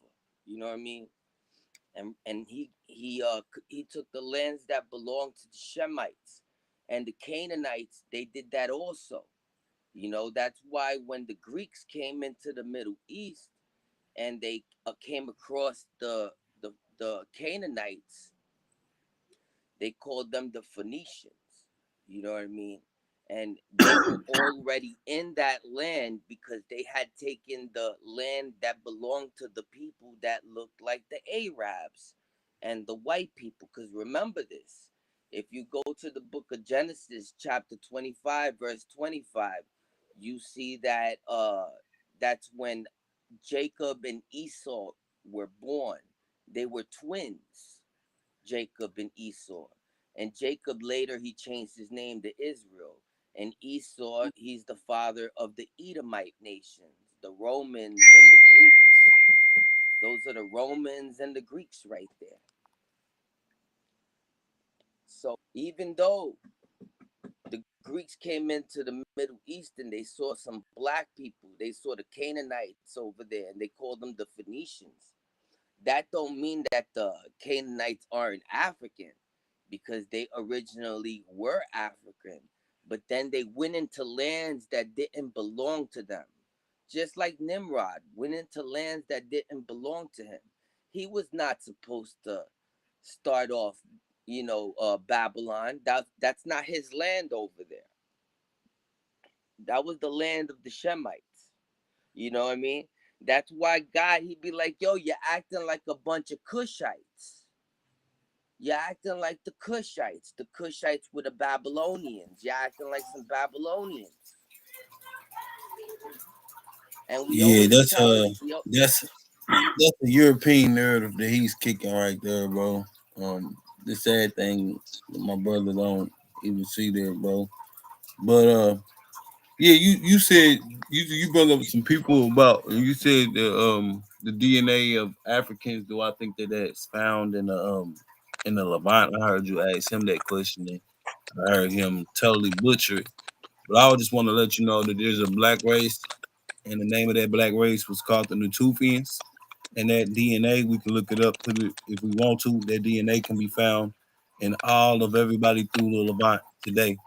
You know what I mean? And he took the lands that belonged to the Shemites and the Canaanites. They did that also. That's why when the Greeks came into the Middle East and they came across the Canaanites, they called them the Phoenicians. You know what I mean? And they were already in that land because they had taken the land that belonged to the people that looked like the Arabs and the white people. Because remember this, if you go to the book of Genesis, chapter 25, verse 25, you see that that's when Jacob and Esau were born. They were twins. Jacob and Esau. And Jacob later he changed his name to Israel. And Esau, he's the father of the Edomite nations, the Romans and the Greeks. Those are the Romans and the Greeks right there. So even though the Greeks came into the Middle East and they saw some black people, they saw the Canaanites over there, and they called them the Phoenicians. That don't mean that the Canaanites aren't African, because they originally were African, but then they went into lands that didn't belong to them. Just like Nimrod went into lands that didn't belong to him. He was not supposed to start off, Babylon. That's not his land over there. That was the land of the Shemites. You know what I mean? That's why God, he'd be like, yo, you're acting like a bunch of Cushites. You're acting like the Cushites. The Cushites were the Babylonians. You're acting like some Babylonians. And we Yeah, always tell it. that's the European narrative that he's kicking right there, bro. The sad thing, my brother don't even see that, bro. But yeah, you said you brought up some people about, you said the DNA of Africans. Do I think that that's found in the Levant? I heard you ask him that question, and I heard him totally butcher it. But I would just want to let you know that there's a black race, and the name of that black race was called the Natufians. And that DNA, we can look it up, put it if we want to. That DNA can be found in all of everybody through the Levant today,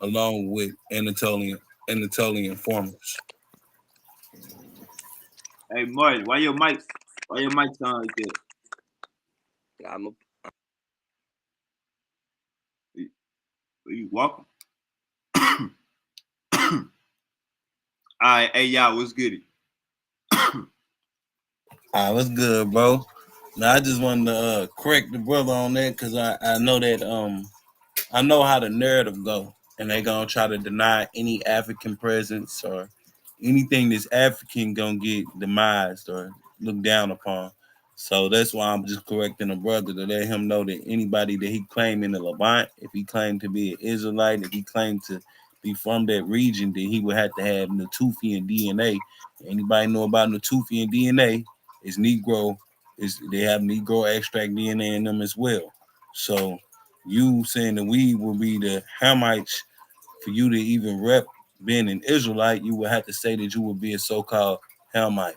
along with Anatolian farmers. Hey, Martin, why your mic sound like that? I'm a, Are you walking? All right, hey, y'all, what's good? What's good, bro? Now I just wanted to correct the brother on that because I know that I know how the narrative go, and they gonna try to deny any African presence or anything that's African gonna get demised or looked down upon. So that's why I'm just correcting the brother to let him know that anybody that he claimed in the Levant, if he claimed to be an Israelite, if he claimed to be from that region, then he would have to have Natufian DNA. Anybody know about Natufian DNA? Is Negro, is they have Negro extract DNA in them as well. So you saying that we will be the Hamites, for you to even rep being an Israelite, you would have to say that you would be a so-called Hamite.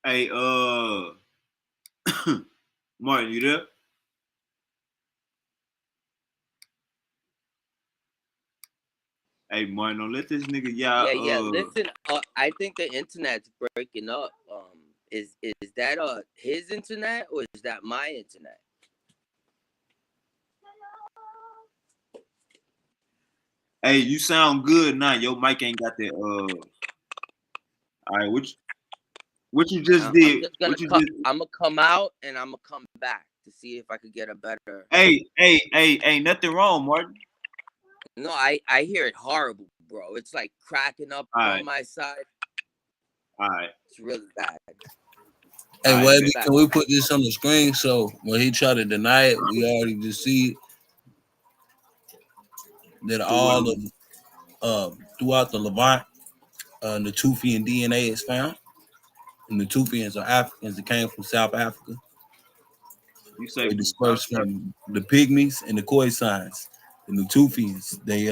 Hey, Martin, you there? Hey, Martin, don't let this nigga yeah. y'all. Listen, I think the internet's breaking up. Is that his internet or is that my internet? Hey, you sound good now. Your mic ain't got that. All right, what you just I'm did? just gonna What you come. just? I'm gonna come out and I'm gonna come back to see if I could get a better. Hey, nothing wrong, Martin. No, I hear it horrible, bro. It's like cracking up All on right, my side. all right, It's really bad. all Hey, right, Webby, bet. Back. can we put this on the screen so when he try to deny it, we already just see that So what? all of throughout the Levant, Natufian DNA is found. And the Natufians are Africans that came from South Africa. You say They from South dispersed Africa? from the Pygmies and the Khoisan. The Natufians, they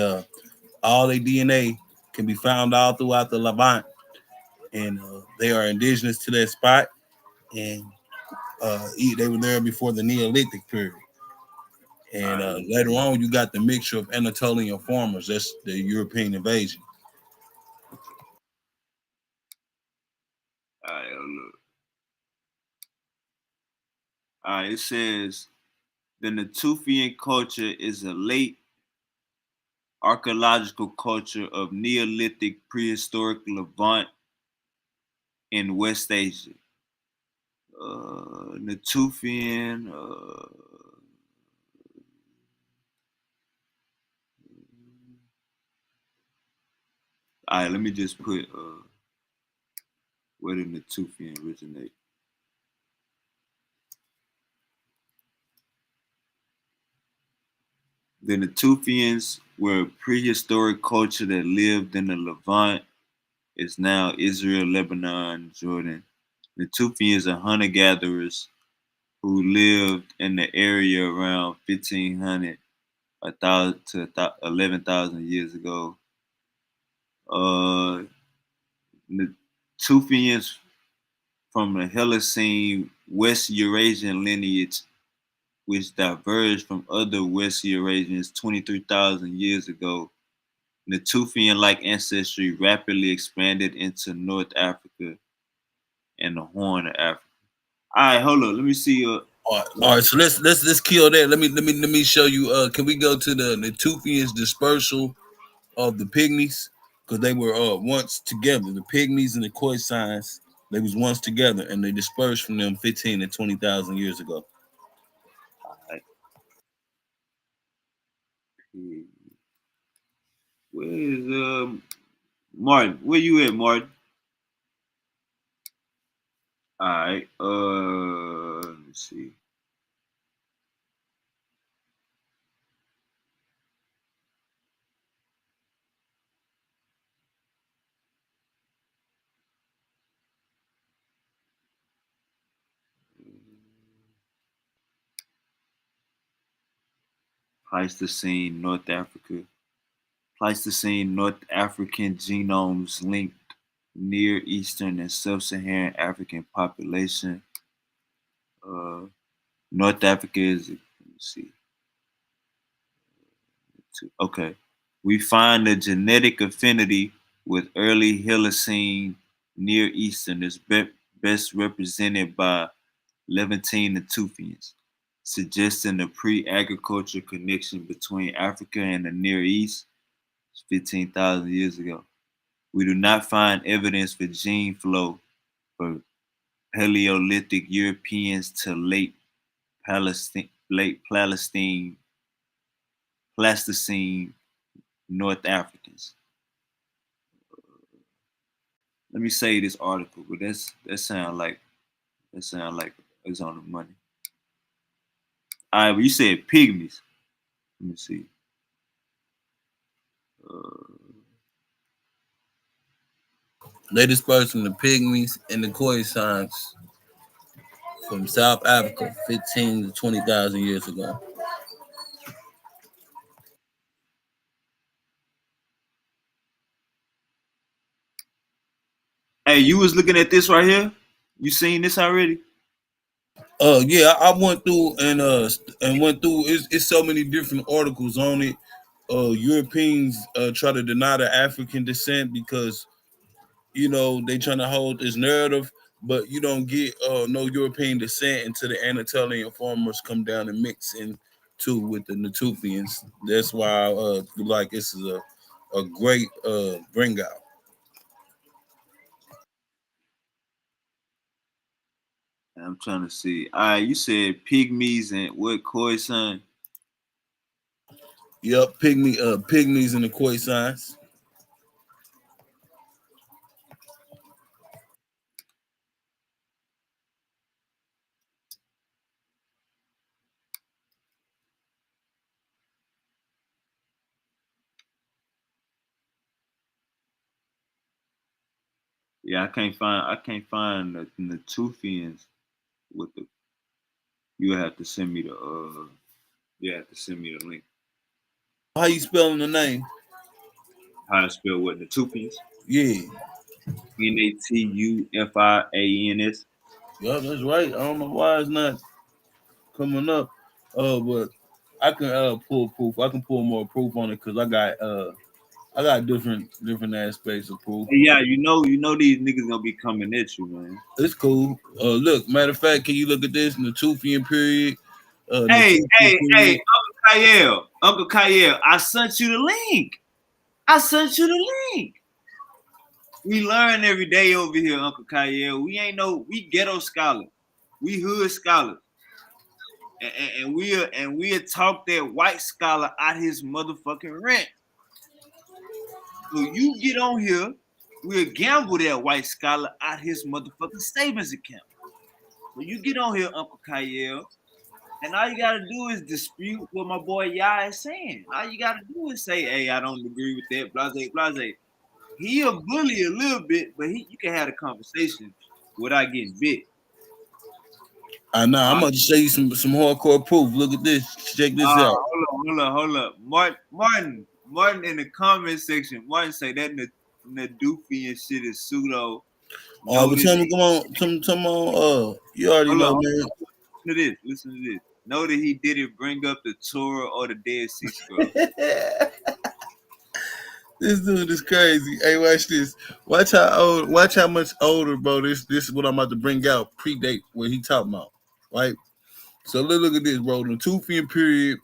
all their DNA can be found all throughout the Levant, and they are indigenous to that spot. And they were there before the Neolithic period. All And right, later on, you got the mixture of Anatolian farmers. That's the European invasion. all right, look. All right, it says the Natufian culture is a late archaeological culture of Neolithic prehistoric Levant in West Asia. Natufian. All right, let me just put where did Natufian originate? The Natufians were a prehistoric culture that lived in the Levant. It's now Israel, Lebanon, Jordan. Natufians are hunter-gatherers who lived in the area around 1500 1,000 to 11,000 years ago. Natufians from the Hellenes West Eurasian lineage, which diverged from other West Eurasians 23,000 years ago. Natufian-like ancestry rapidly expanded into North Africa and the Horn of Africa. All right, hold on. Let me see. All right. So let's kill that. Let me show you. Can we go to the Natufians dispersal of the pygmies? Because they were once together. The pygmies and the Khoisan, they was once together, and they dispersed from them 15 to 20,000 years ago. All right. Where is Martin? Where you at, Martin? All right. Let me see. Pleistocene, North Africa. Pleistocene North African genomes linked Near Eastern and Sub-Saharan African population. North Africa is, let me see. Okay. We find a genetic affinity with early Holocene Near Eastern is best represented by Levantine Natufians, suggesting a pre-agriculture connection between Africa and the Near East 15,000 years ago. We do not find evidence for gene flow for Paleolithic Europeans to late Pleistocene North Africans. Let me say this article, but that sound like it's on the money. All right, but you said pygmies. Let me see. They dispersed from the pygmies and the Khoisan from South Africa 15 to 20,000 years ago. Hey, you was looking at this right here? You seen this already? Yeah, I went through and went through. It's so many different articles on it. Europeans try to deny the African descent because they trying to hold this narrative, but you don't get no European descent until the Anatolian farmers come down and mix in too with the Natufians. That's why like this is a great bring out. I'm trying to see. All right, you said pygmies and what Khoisan? Yep, pygmies and the Khoisans. Yeah, I can't find the Natufians with the. You have to send me the you have to send me the link. How you spelling the name? How to spell what Natufians? Yeah. Natufians. Yeah, that's right. I don't know why it's not coming up. But I can pull proof. I can pull more proof on it because I got different aspects of proof. Yeah, you know these niggas gonna be coming at you, man. It's cool. Look, matter of fact, can you look at this in the Natufian period? Hey, Natufian period. Uncle Kyle, I sent you the link. I sent you the link. We learn every day over here, Uncle Kyle. We ghetto scholars. We hood scholars. And we'll talk that white scholar out his motherfucking rent. So you get on here, we'll gamble that white scholar out his motherfucking savings account. So you get on here, Uncle Kyle, and all you gotta do is dispute what my boy Yah is saying. All you gotta do is say, "Hey, I don't agree with that." Blase, blase. He a bully a little bit, but you can have a conversation without getting bit. I know. I'm gonna show you some hardcore proof. Look at this. Check this out. Hold up. Martin in the comment section. Martin say that Natufian shit is pseudo. But tell me, come on, come on. You already know, man. Listen to this. Know that he didn't bring up the Torah or the Dead Sea Scrolls. This dude is crazy. Hey, watch this. Watch how much older, bro. This is what I'm about to bring out. Predate what he talking about, right? So let's look at this, bro. The Natufian period.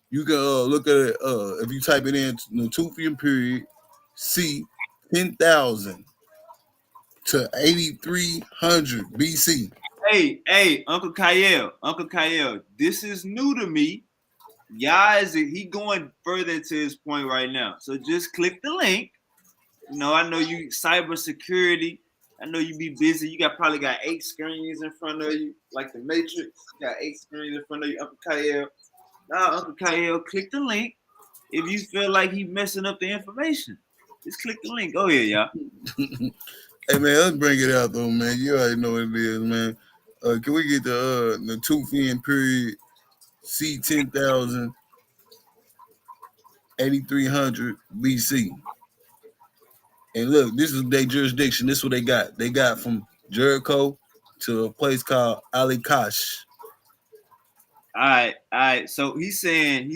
You can look at it. If you type it in, the Natufian period, C 10,000 to 8,300 BC. Hey, Uncle Kyle, this is new to me. He going further into his point right now. So just click the link. You know, I know you cybersecurity. I know you be busy. You probably got 8 screens in front of you, like the Matrix. You got 8 screens in front of you, Uncle Kyle. Now, Uncle Kyle, click the link. If you feel like he messing up the information, just click the link. Go ahead, y'all. Hey man, let's bring it out though, man. You already know what it is, man. Can we get the Natufian period C 10,000 8,300 BC? And look, this is their jurisdiction. This is what they got. They got from Jericho to a place called Ali Kash. All right. So he's saying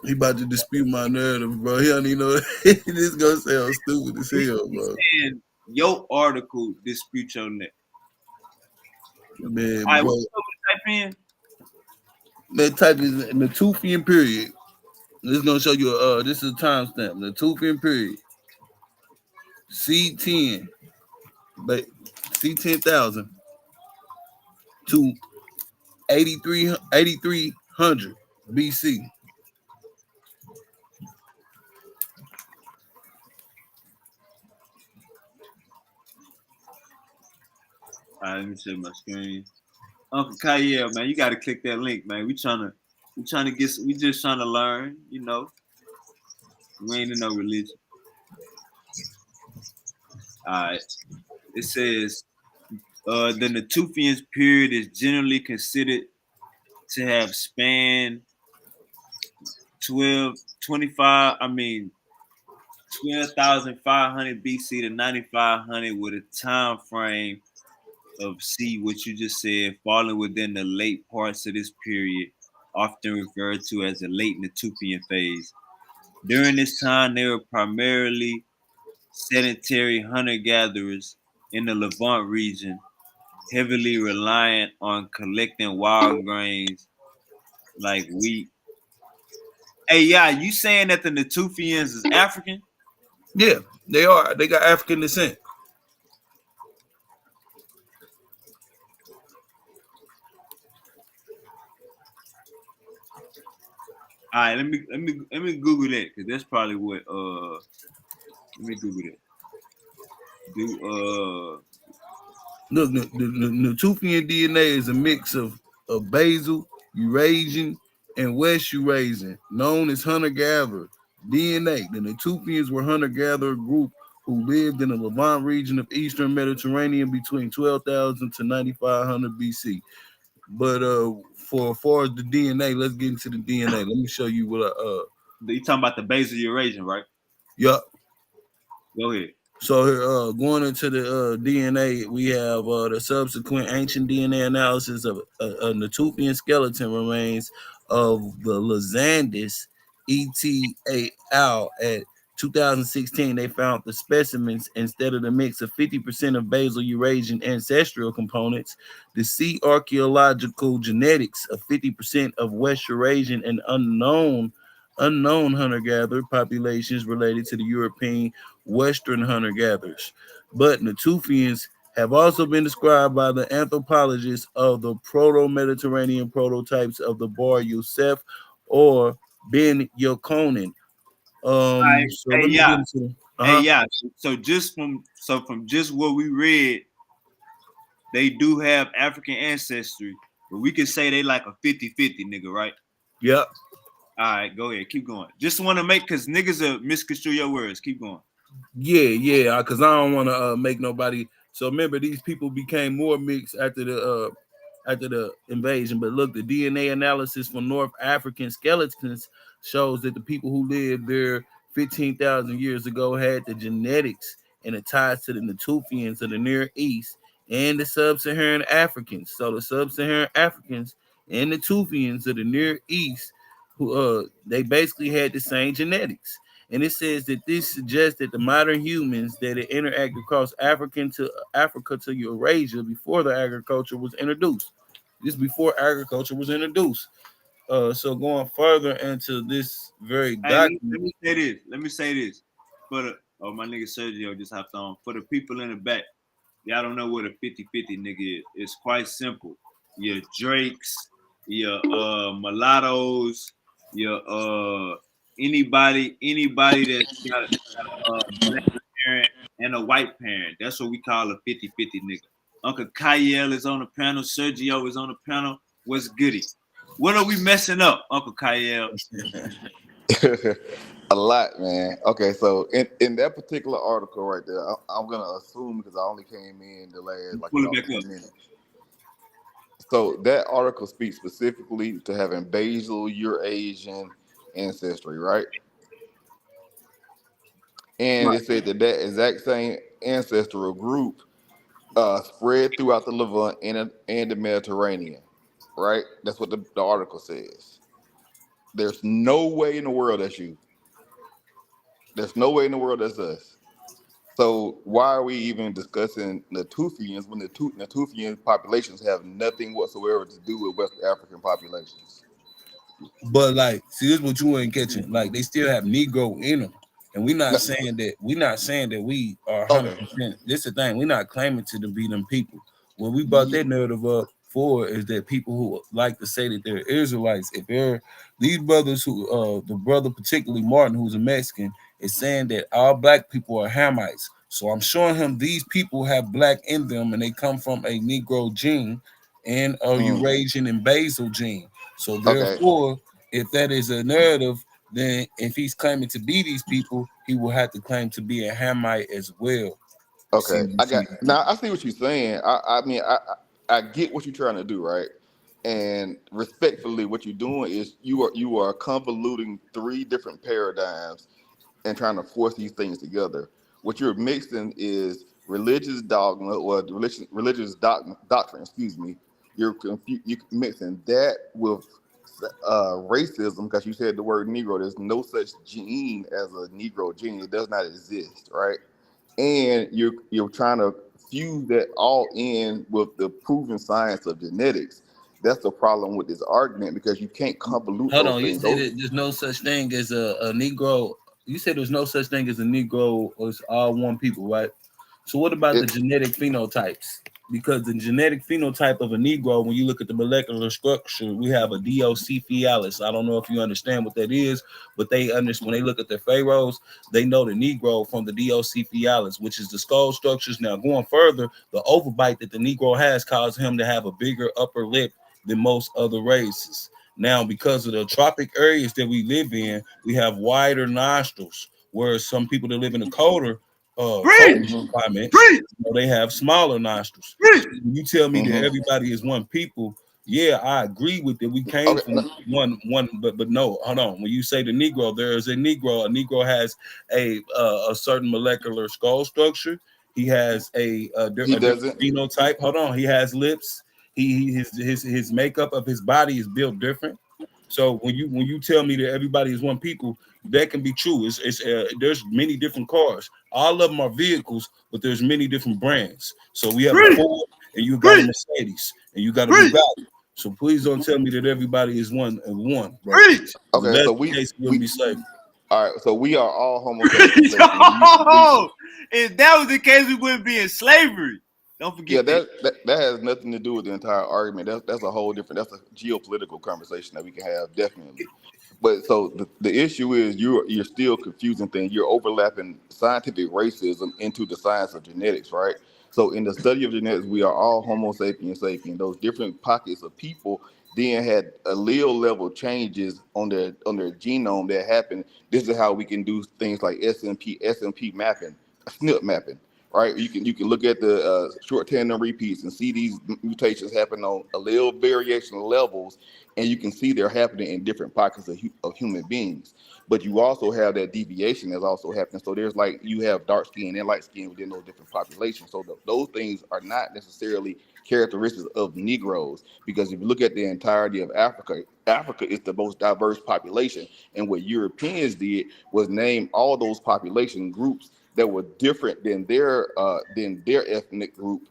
he about to dispute my narrative, bro. He don't even know. This gonna sound stupid as hell, bro. Saying your article dispute your neck. Man, all right, bro. what's up with type in? Man, type is in the Natufian period. This is gonna show you. This is a timestamp. The Natufian period. C10, but C10,000 to 8,300 BC. All right, let me check my screen. Uncle Kyle, man, you got to click that link, man. We just trying to learn, you know. We ain't in no religion. All right. It says the Natufian period is generally considered to have spanned 12,500 BC to 9,500 with a time frame of what you just said, falling within the late parts of this period, often referred to as the late Natufian phase. During this time, they were primarily sedentary hunter-gatherers in the Levant region, heavily reliant on collecting wild grains like wheat. Hey, yeah, you saying that the Natufians is African? Yeah, they are. They got African descent. All right, let me Google that because that's probably what. Let me Google that. Look, the Natufian DNA is a mix of basal, Eurasian, and West Eurasian, known as hunter-gatherer DNA. The Natufians were hunter-gatherer group who lived in the Levant region of Eastern Mediterranean between 12,000 to 9,500 BC. But for as far as the DNA, let's get into the DNA. Let me show you what you talking about the basal Eurasian, right? Yup. Go ahead. So going into the DNA, we have the subsequent ancient DNA analysis of a Natufian skeleton remains of the Lizandis et al. At 2016, they found the specimens instead of the mix of 50% of basal Eurasian ancestral components, the C archaeological genetics of 50% of West Eurasian and unknown hunter-gatherer populations related to the European Western hunter-gatherers. But Natufians have also been described by the anthropologists of the proto-Mediterranean prototypes of the Bar Yosef or Ben Yokonin. Right. So Hey, let me yeah. get into Hey, yeah. So from just what we read, they do have African ancestry, but we could say they like a 50-50 nigga, right? Yep. All right, go ahead, keep going. Just want to make because niggas are misconstrue your words. Keep going. Yeah, because I don't want to make nobody. So remember, these people became more mixed after the invasion. But look, the DNA analysis for North African skeletons shows that the people who lived there 15,000 years ago had the genetics and it ties to the Natufians of the Near East and the Sub-Saharan Africans. So the Sub-Saharan Africans and the Tufians of the Near East, who they basically had the same genetics. And it says that this suggests that the modern humans that had interacted across Africa to Eurasia before the agriculture was introduced. This before agriculture was introduced. So going further into this very Hey, document. let me say this. Let me say this. For the my nigga Sergio just hopped on. For the people in the back, y'all don't know what a 50-50 nigga is. It's quite simple. Your Drakes, your mulattoes, your anybody that's got a black parent and a white parent. That's what we call a 50-50 nigga. Uncle Kyle is on the panel. Sergio is on the panel. What's goody? What are we messing up, Uncle Kyle? A lot, man. Okay, so in that particular article right there, I'm gonna assume because I only came in the last like Pull it about back 10 up. minutes. So that article speaks specifically to having basal Eurasian ancestry, right? And Right. it said that that exact same ancestral group spread throughout the Levant and the Mediterranean, right? That's what the article says. There's no way in the world that's you. There's no way in the world that's us. So why are we even discussing Natufians when the Natufian populations have nothing whatsoever to do with West African populations? But like, see, this is what you ain't catching. Like, they still have Negro in them, and No, we're not saying that we are okay. 100%. This is the thing. We're not claiming to be them people. What we brought that narrative up for is that people who like to say that they're Israelites, if they're these brothers who, the brother particularly Martin, who's a Mexican, is saying that all black people are Hamites. So I'm showing him these people have black in them, and they come from a Negro gene and a Mm, Eurasian and Basal gene. So okay. therefore, if that is a narrative, then if he's claiming to be these people, he will have to claim to be a Hamite as well. You see Okay. what I'm I got saying? now I see what you're saying. I get what you're trying to do, right? And respectfully, what you're doing is you are convoluting three different paradigms and trying to force these things together. What you're mixing is religious dogma or religious doctrine. Excuse me. You're mixing that with racism because you said the word Negro. There's no such gene as a Negro gene. It does not exist, right? And you're trying to fuse that all in with the proven science of genetics. That's the problem with this argument because you can't convolute Hold those on, you things. said Those that there's no such thing as a Negro. You said there's no such thing as a Negro or it's all one people, right? So what about the it, genetic phenotypes? Because the genetic phenotype of a Negro, when you look at the molecular structure, we have a Drocephalus. I don't know if you understand what that is, but they understand when they look at their pharaohs, they know the Negro from the Drocephalus, which is the skull structures. Now going further, the overbite that the Negro has causes him to have a bigger upper lip than most other races. Now, because of the tropic areas that we live in, we have wider nostrils, whereas some people that live in the colder Preach, mhm, climates, preach, they have smaller nostrils. preach. So when you tell me that mhm. everybody is one people, yeah, I agree with that. We came Okay, from one, but no, hold on. When you say the Negro, there is a Negro. A Negro has a certain molecular skull structure. He has he a different doesn't. phenotype. Hold on, he has lips. His makeup of his body is built different. So when you tell me that everybody is one people, that can be true. It's there's many different cars. All of them are vehicles, but there's many different brands. So we have a Preach, Ford, and you got a preach, Mercedes, and you got a preach, Bugatti. So please don't tell me that everybody is one, bro. preach, Because if Okay, that's so the case, it wouldn't we be safe. all right. So we are all Homo sapiens, preach. basically. Oh, if that was the case, we wouldn't be in slavery. Don't Yeah, forget that. that has nothing to do with the entire argument. That's a whole different. That's a geopolitical conversation that we can have definitely. But so the issue is you're still confusing things. You're overlapping scientific racism into the science of genetics, right? So in the study of genetics, we are all Homo sapiens sapien. Those different pockets of people then had allele level changes on their genome that happened. This is how we can do things like SNP mapping, SNP mapping, right? You can look at the short tandem repeats and see these mutations happen on allele variation levels, and you can see they're happening in different pockets of human beings. But you also have that deviation that's also happening. So there's like you have dark skin and light skin within those different populations. So those things are not necessarily characteristics of Negroes, because if you look at the entirety of Africa, Africa is the most diverse population. And what Europeans did was name all those population groups that were different than their ethnic group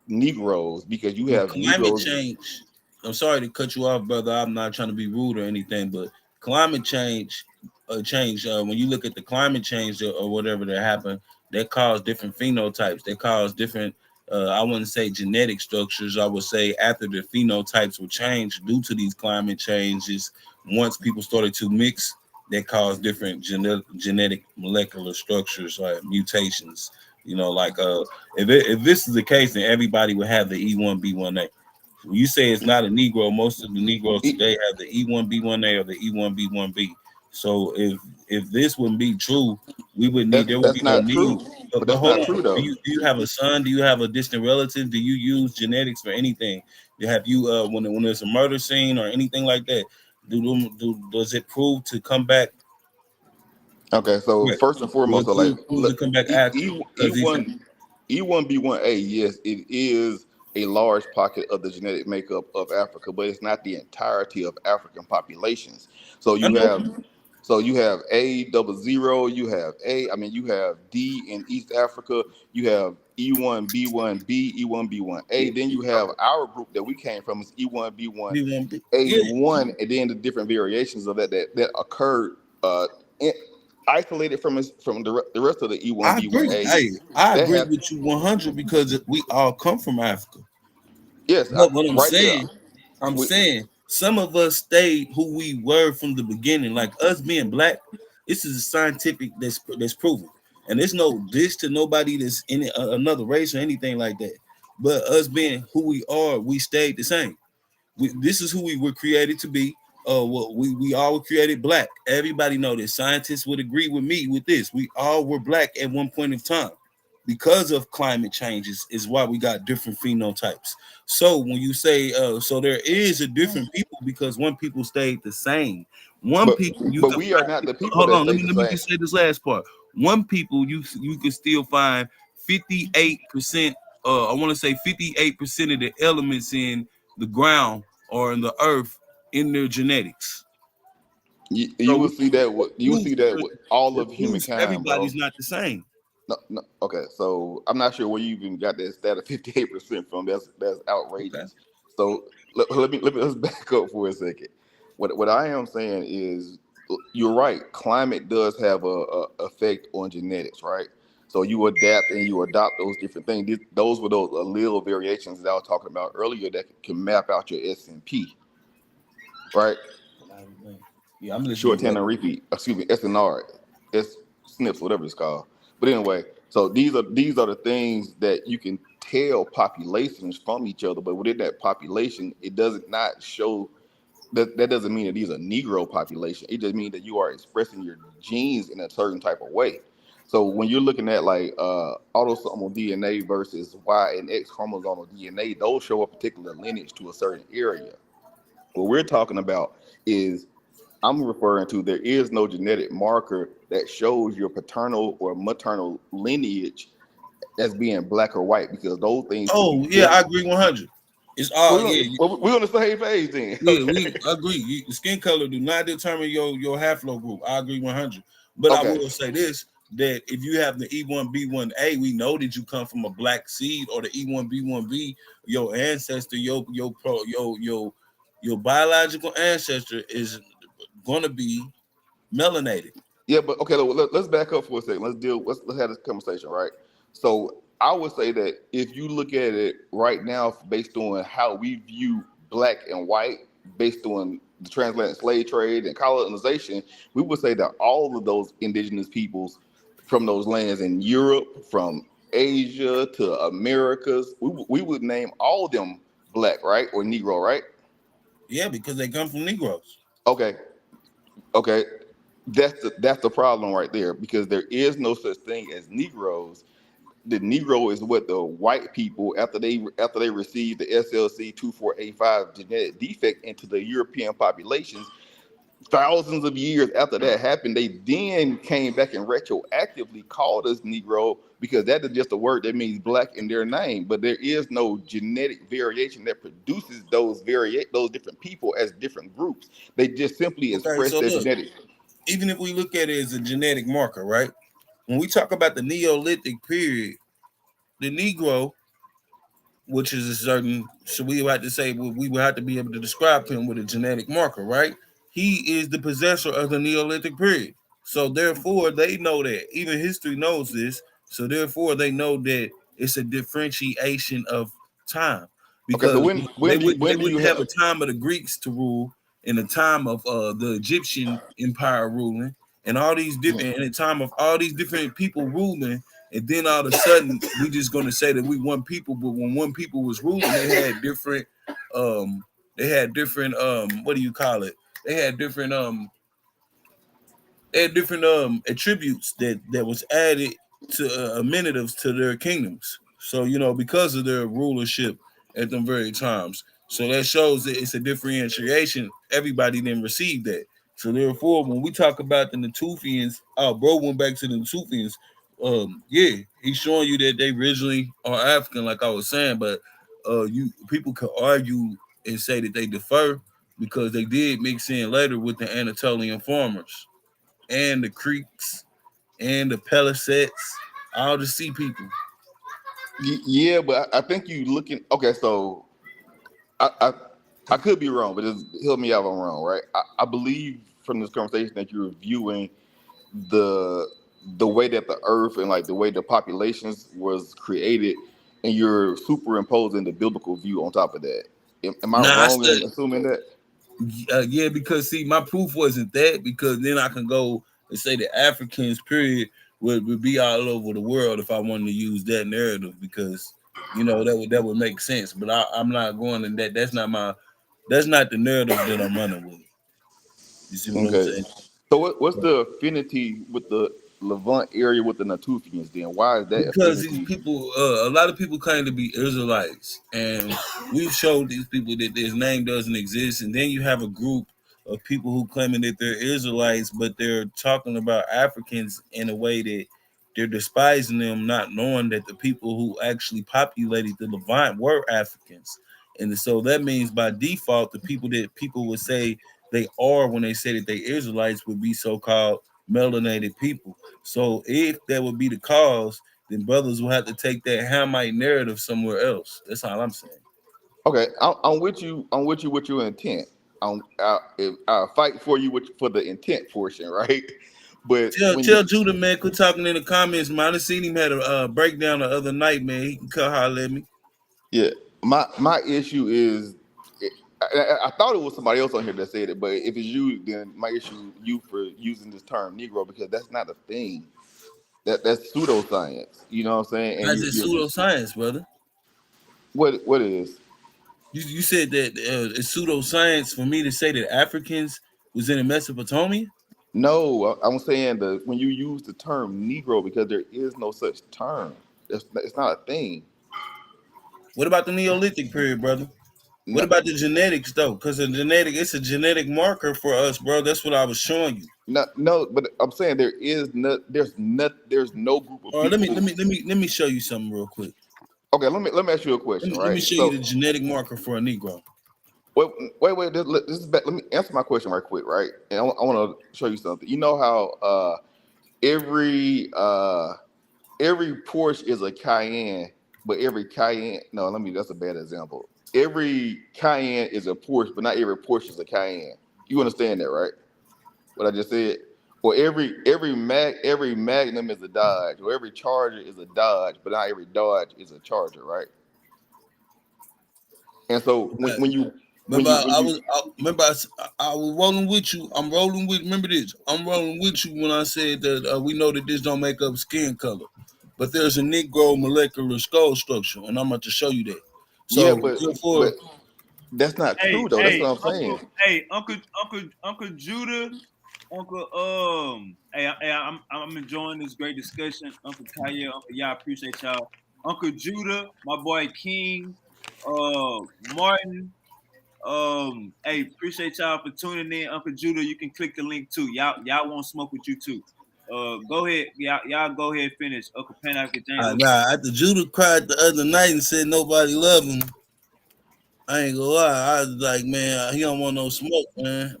Negroes, because you But have climate Negroes. change, I'm sorry to cut you off, brother. I'm not trying to be rude or anything, but climate change. When you look at the climate change or whatever that happened, that caused different phenotypes. That caused different. I wouldn't say genetic structures. I would say after the phenotypes were changed due to these climate changes, once people started to mix, that caused different genetic molecular structures like mutations. You know, like if this is the case, then everybody would have the E1B1A. When you say it's not a Negro, most of the Negroes E- today have the E1B1A or the E1B1B. So if this wouldn't be true, we would need there would that's be no not need. true. But But that's hold not on, true though. do you have a son? Do you have a distant relative? Do you use genetics for anything? Have you when there's a murder scene or anything like that? Does it prove to come back? Okay, so Correct. first and Will foremost, it so like prove to come back accurate? Because if E1B1A, yes, it is a large pocket of the genetic makeup of Africa, but it's not the entirety of African populations. So I you know. have you have A00, you have D in East Africa, you have E1B1B, E1B1A, then you have our group that we came from is Yeah, E1B1A1, and then the different variations of that occurred in, isolated from the rest of the I agree. E1B1A. Hey, I That agree have with you 100 because we all come from Africa. yes, But what right there. I'm We, saying, some of us stayed who we were from the beginning. Like us being black, this is scientific that's proven, and there's no dish to nobody that's in another race or anything like that. But us being who we are, we stayed the same. This is who we were created to be. Well, we all were created black. Everybody know this. Scientists would agree with me with this. We all were black at one point in time. Because of climate changes, is why we got different phenotypes. So when you say, so there is a different people because one people stayed the same. One but people you but can we are not the people hold that on. stay the Let me same. just say this last part. One people you can still find 58%. I want to say 58% of the elements in the ground or in the earth in their genetics. You So will see that with all it of proves humankind, everybody's bro. not the same. No, no, okay, so I'm not sure where you even got that stat of 58% from. That's Okay. outrageous. So let's back up for a second. What I am saying is you're right. Climate does have a effect on genetics, right? So you adapt and you adopt those different things. Those were those allele variations that I was talking about earlier that can map out your SNP, right? Yeah, I'm listening, Short brother. tandem repeat, excuse me, SNR, S SNPs, whatever it's called. But anyway, so these are the things that you can tell populations from each other. But within that population, it doesn't not show that doesn't mean that these are Negro population. It just means that you are expressing your genes in a certain type of way. So when you're looking at like autosomal DNA versus Y and X chromosomal DNA, those show a particular lineage to a certain area. What we're talking about is I'm referring to there is no genetic marker that shows your paternal or maternal lineage as being black or white, because those things can be Oh yeah, I different. agree 100. It's all yeah. We're on the same page then. Yeah, we agree. Skin color do not determine your haplo group. I agree 100. But I Okay. will say this: that if you have the E1B1A, we know that you come from a black seed, or the E1B1B, your ancestor, your biological ancestor is gonna be melanated. Yeah, but okay, let's back up for a second. Let's have this conversation, right? So I would say that if you look at it right now, based on how we view black and white, based on the transatlantic slave trade and colonization, we would say that all of those indigenous peoples from those lands in Europe, from Asia to Americas, we would name all of them black, right? Or Negro, right? Yeah, because they come from Negroes. Okay, okay. That's the problem right there, because there is no such thing as Negroes. The Negro is what the white people, after they receive the SLC 2485 genetic defect into the European populations, thousands of years after that happened, they then came back and retroactively called us Negro, because that is just a word that means black in their name. But there is no genetic variation that produces those different people as different groups. They just simply Okay, express so their look, genetic. even if we look at it as a genetic marker, right? When we talk about the Neolithic period, the Negro, which is a certain, so we would have to say, well, we would have to be able to describe him with a genetic marker, right? He is the possessor of the Neolithic period. So therefore, they know that. Even history knows this. So therefore, they know that it's a differentiation of time, Okay, so because when they when do you, wouldn't they when do you wouldn't have have? a time of the Greeks to rule, in the time of the Egyptian empire ruling, and all these different, in the time of all these different people ruling, and then all of a sudden we just going to say that we one people. But when one people was ruling, um they had different what do you call it, they had different attributes that was added to amenities to their kingdoms. So because of their rulership at them very times, so that shows that it's a differentiation. Everybody didn't receive that. So therefore, when we talk about the Natufians, bro went back to the Natufians. Yeah, he's showing you that they originally are African, like I was saying, but you people could argue and say that they defer, because they did mix in later with the Anatolian farmers and the Creeks and the Pelicets, all the sea people. Yeah, but I think you looking. Okay, so I, I I could be wrong, but just help me out if I'm wrong, right? I believe from this conversation that you're viewing the the way that the earth and like the way the populations was created, and you're superimposing the biblical view on top of that. Am I Nah, I wrong said, in assuming that? yeah, because see, my proof wasn't that, because then I can go and say the Africans, period, would be all over the world if I wanted to use that narrative, because that would make sense. But I'm not going in that. That's not the narrative that I'm running with. You see what I'm Okay. saying? So what's the affinity with the Levant area with the Natufians then? Why is that Because these affinity? people, a lot of people claim to be Israelites, and we've showed these people that this name doesn't exist. And then you have a group of people who claiming that they're Israelites, but they're talking about Africans in a way that they're despising them, not knowing that the people who actually populated the Levant were Africans. And so that means by default, the people that people would say they are when they say that they Israelites would be so-called melanated people. So if that would be the cause, then brothers will have to take that Hamite narrative somewhere else. That's all I'm saying. Okay, I'm with you. I'm with you with your intent. I'll fight for you for the intent portion, right? But Tell Judah, man, quit talking in the comments, man. I seen him had a breakdown the other night, man. He can cut holler at me. yeah, my issue is, I thought it was somebody else on here that said it, but if it's you, then my issue you for using this term Negro, because that's not a thing. That's pseudoscience. You know what I'm saying? And How's it pseudoscience, brother? what it is? You said that it's pseudoscience for me to say that Africans was in Mesopotamia? No, I'm saying that when you use the term Negro, because there is no such term. It's not a thing. What about the Neolithic period, brother? What No, about the genetics though? Because it's a genetic marker for us, bro. That's what I was showing you. no, but I'm saying there's no group of All right, let me people. let me let me let me show you something real quick. Okay, let me ask you a Let question, me let me right? show you So the genetic marker for a Negro. wait, wait. This is let me answer my question right quick, right? And I want to show you something. You know how every every Porsche is a Cayenne, but every Cayenne, no, that's a bad example. Every Cayenne is a Porsche, but not every Porsche is a Cayenne. You understand that, right? What I just said? Or every Magnum is a Dodge, or every Charger is a Dodge, but not every Dodge is a Charger, right? And so Okay. Remember, I was rolling with you. I'm rolling with. Remember this. I'm rolling with you when I said that we know that this don't make up skin color, but there's a Negro molecular skull structure, and I'm about to show you that. Yeah, So therefore, but that's not true though. That's what I'm saying. Uncle Judah, I'm enjoying this great discussion. Uncle Kaya, Uncle, I appreciate y'all. Uncle Judah, my boy King, Martin, hey, appreciate y'all for tuning in. Uncle Judah, you can click the link too. Y'all want smoke with you too. Go ahead, y'all go ahead, finish. Uncle Panafrican James. after Judah cried the other night and said nobody loved him, I ain't gonna lie. I was like, man, he don't want no smoke, man.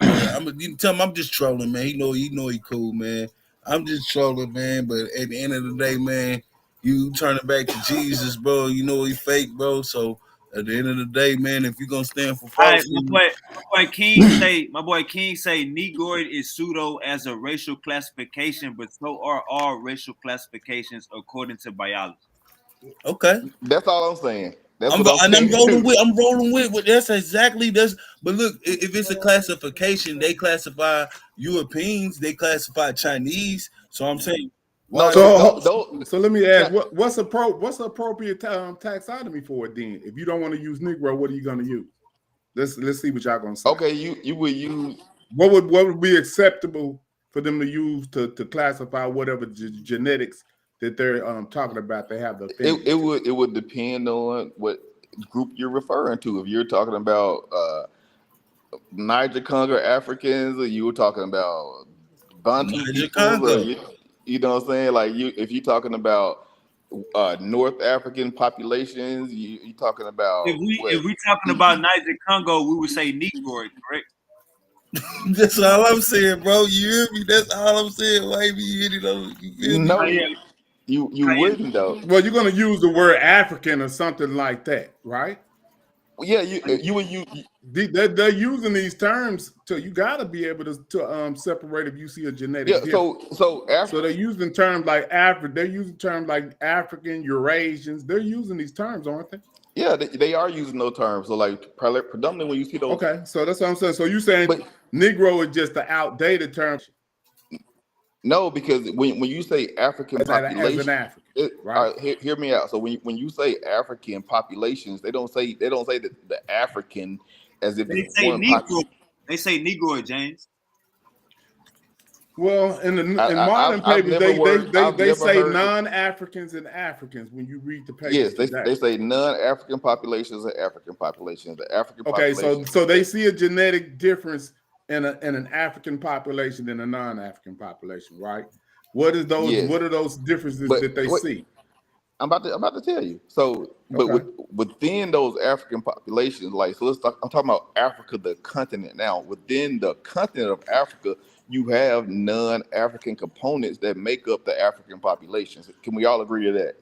You tell him I'm just trolling, man. He know he cool, man. I'm just trolling, man. But at the end of the day, man, you turn it back to Jesus, bro. You know he fake, bro. So at the end of the day, man, if you're gonna stand for All right, falsehood, my boy King say Negroid is pseudo as a racial classification, but so are all racial classifications according to biology. okay. That's all I'm saying. That's I'm what I'm saying. rolling with that's exactly this. But look, if it's a classification, they classify Europeans, they classify Chinese. So I'm saying, No, so let me ask, what's appropriate taxonomy for it then? If you don't want to use Negro, what are you going to use? Let's see what y'all going to say. Okay, you would use what would be acceptable for them to use to classify whatever genetics that they're talking about. They have the it would depend on what group you're referring to. If you're talking about Niger Congo Africans, or you were talking about Bantu Niger people, Congo. you know what I'm saying? Like if you're talking about North African populations, you talking about if we talking about Niger Congo, we would say Negroid, correct? That's all I'm saying, bro. You hear me? That's all I'm saying. Why you hit it on? No, you wouldn't though. Well, you're going to use the word African or something like that, right? Yeah, you would use. They're using these terms to. You got to be able to separate if you see a genetic difference. So they're using terms like African. They're using terms like African, Eurasians. They're using these terms, aren't they? Yeah, they are using those terms. So like predominantly when you see those. Okay, so that's what I'm saying. So you saying Negro is just the outdated term? No, because when you say African population, as an African, right? Hear me out. So when you say African populations, they don't say that the African as if they say Negro. They say Negroid, James. Well, in modern papers, they say non-Africans and Africans when you read the papers. Yes, they say non-African populations and African populations. The African population. So they see a genetic difference in an African population than a non-African population, right? What are those differences that they see? I'm about to tell you. So, but within those African populations, like I'm talking about Africa, the continent now. Within the continent of Africa, you have non-African components that make up the African populations. Can we all agree to that?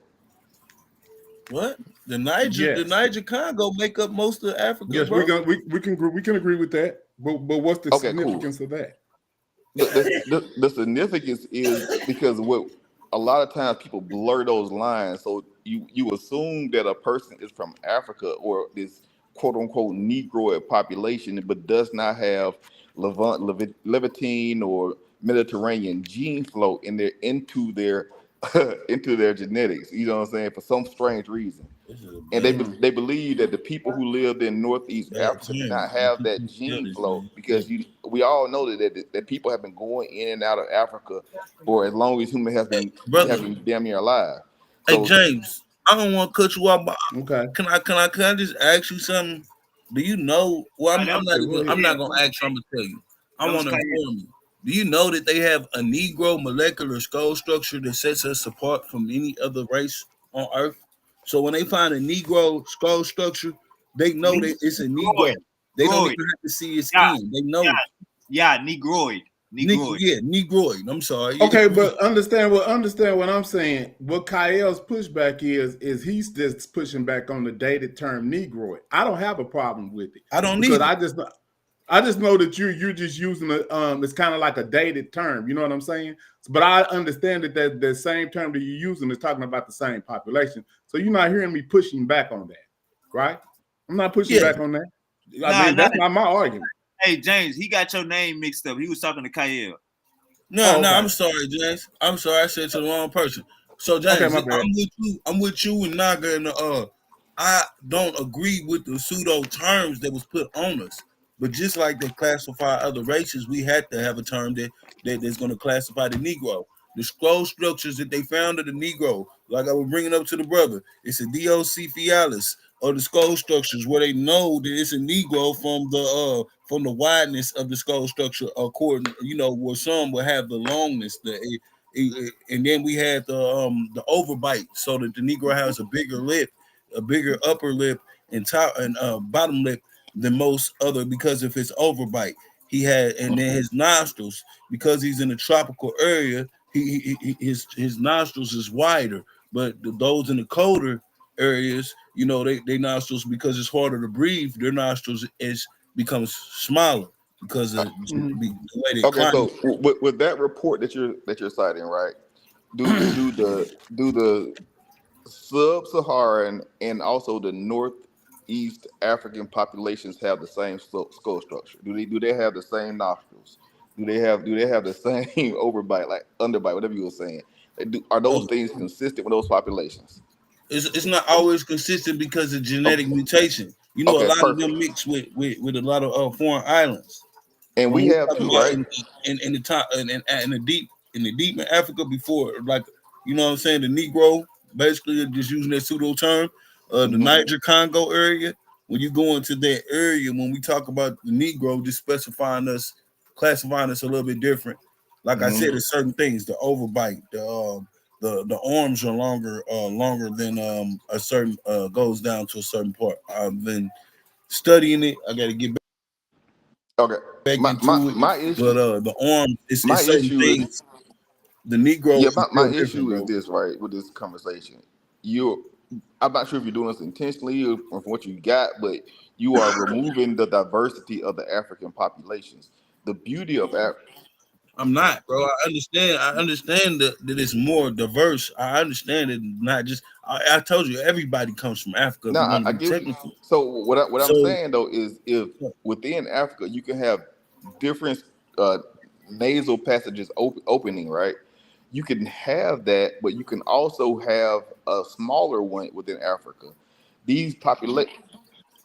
What? The Niger Congo make up most of Africa. Yes, bro. we can agree with that. But what's the significance of that? The significance is because a lot of times people blur those lines. So you assume that a person is from Africa or this quote unquote Negroid population, but does not have Levantine or Mediterranean gene flow into their genetics. You know what I'm saying? For some strange reason. And they believe that the people who lived in Northeast Africa did not have that gene flow because we all know that people have been going in and out of Africa for as long as human has been damn near alive. So, hey James, I don't want to cut you off, but okay. Can I just ask you something? Do you know? Well, I'm not gonna ask you. I'm gonna tell you. I want to inform you. Do you know that they have a Negro molecular skull structure that sets us apart from any other race on Earth? So when they find a Negro skull structure, they know that it's a Negro. They don't even have to see his skin. They know. Yeah, Negroid. Negroid. I'm sorry. Okay, but understand what I'm saying. What Kael's pushback is he's just pushing back on the dated term Negroid. I don't have a problem with it. I don't because need I just know that you're just using it's kind of like a dated term. You know what I'm saying? But I understand that the same term that you're using is talking about the same population. So you're not hearing me pushing back on that, right? I'm not pushing back on that. Nah, That's not my argument. Hey, James, he got your name mixed up. He was talking to Kyle. No, Okay. I'm sorry, James. I'm sorry, I said to the wrong person. So, Okay, James, my bad. I'm with you and Naga and I don't agree with the pseudo terms that was put on us. But just like they classify other races, we had to have a term that's going to classify the Negro. The scroll structures that they found of the Negro, like I was bringing up to the brother, it's a Diocephalis, or the skull structures where they know that it's a Negro from the wideness of the skull structure, according, where some will have the longness, and then we had the overbite, so that the Negro has a bigger lip, a bigger upper lip and top and bottom lip than most other because of his overbite. He had, and then his nostrils, because he's in a tropical area, his nostrils is wider, but those in the colder areas, they nostrils, because it's harder to breathe, their nostrils becomes smaller because of the way they Okay, climb. so with that report that you're citing, right? Do the sub-Saharan and also the Northeast African populations have the same skull structure? Do they have the same nostrils? Do they have the same overbite, like underbite, whatever you were saying? Are those things consistent with those populations? It's not always consistent because of genetic Okay, mutation. A okay, lot of them perfect. mix with a lot of foreign islands. And When we we have talk too, about right? in the top in the deep in Africa before, like, what I'm saying, the Negro, basically just using that pseudo term, the Niger Congo area. When you go into that area, when we talk about the Negro, just classifying us a little bit different. Like I said, there's certain things, the overbite, the arms are longer than a certain goes down to a certain part. I've been studying it. I got to get Okay. back My my into it, my issue but the arm is my certain issue is things. The Negro yeah, is my real different, issue is bro. this, right, with this conversation. I'm not sure if you're doing this intentionally or from what you got, but you are removing the diversity of the African populations. The beauty of I'm not, bro. I understand that it's more diverse. I understand it, not just. I told you, everybody comes from Africa. If No, we want I to be get. technical, So what I'm so saying though is, if within Africa you can have different uh, nasal passages opening, right? You can have that, but you can also have a smaller one within Africa. These populate.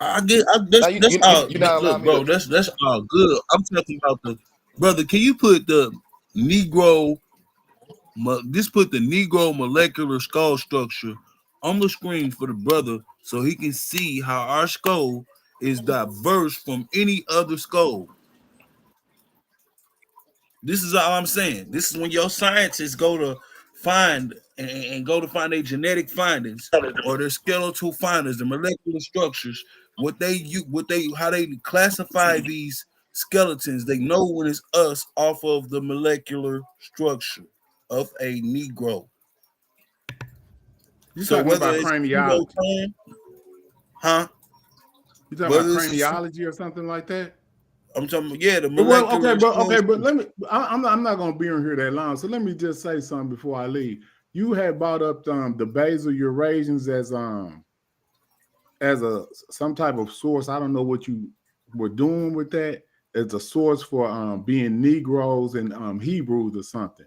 I get. Now That's all. you're not Look, allowing me bro. to. That's all good. I'm talking about the brother. Can you put the Negro? Just put the Negro molecular skull structure on the screen for the brother, so he can see how our skull is diverse from any other skull. This is all I'm saying. This is when your scientists go to find and go to find their genetic findings or their skeletal findings, the molecular structures, how they classify these skeletons. They know when it's us off of the molecular structure of a Negro. You So talking whether about it's pseudo craniology? term, huh? You talking about Whether it's a, craniology or something like that? I'm talking about, yeah, the Well, molecular skull but structure. let me. I'm not going to be in here that long, so let me just say something before I leave. You had brought up the basal Eurasians as some type of source. I don't know what you were doing with that as a source for being Negroes and Hebrews or something.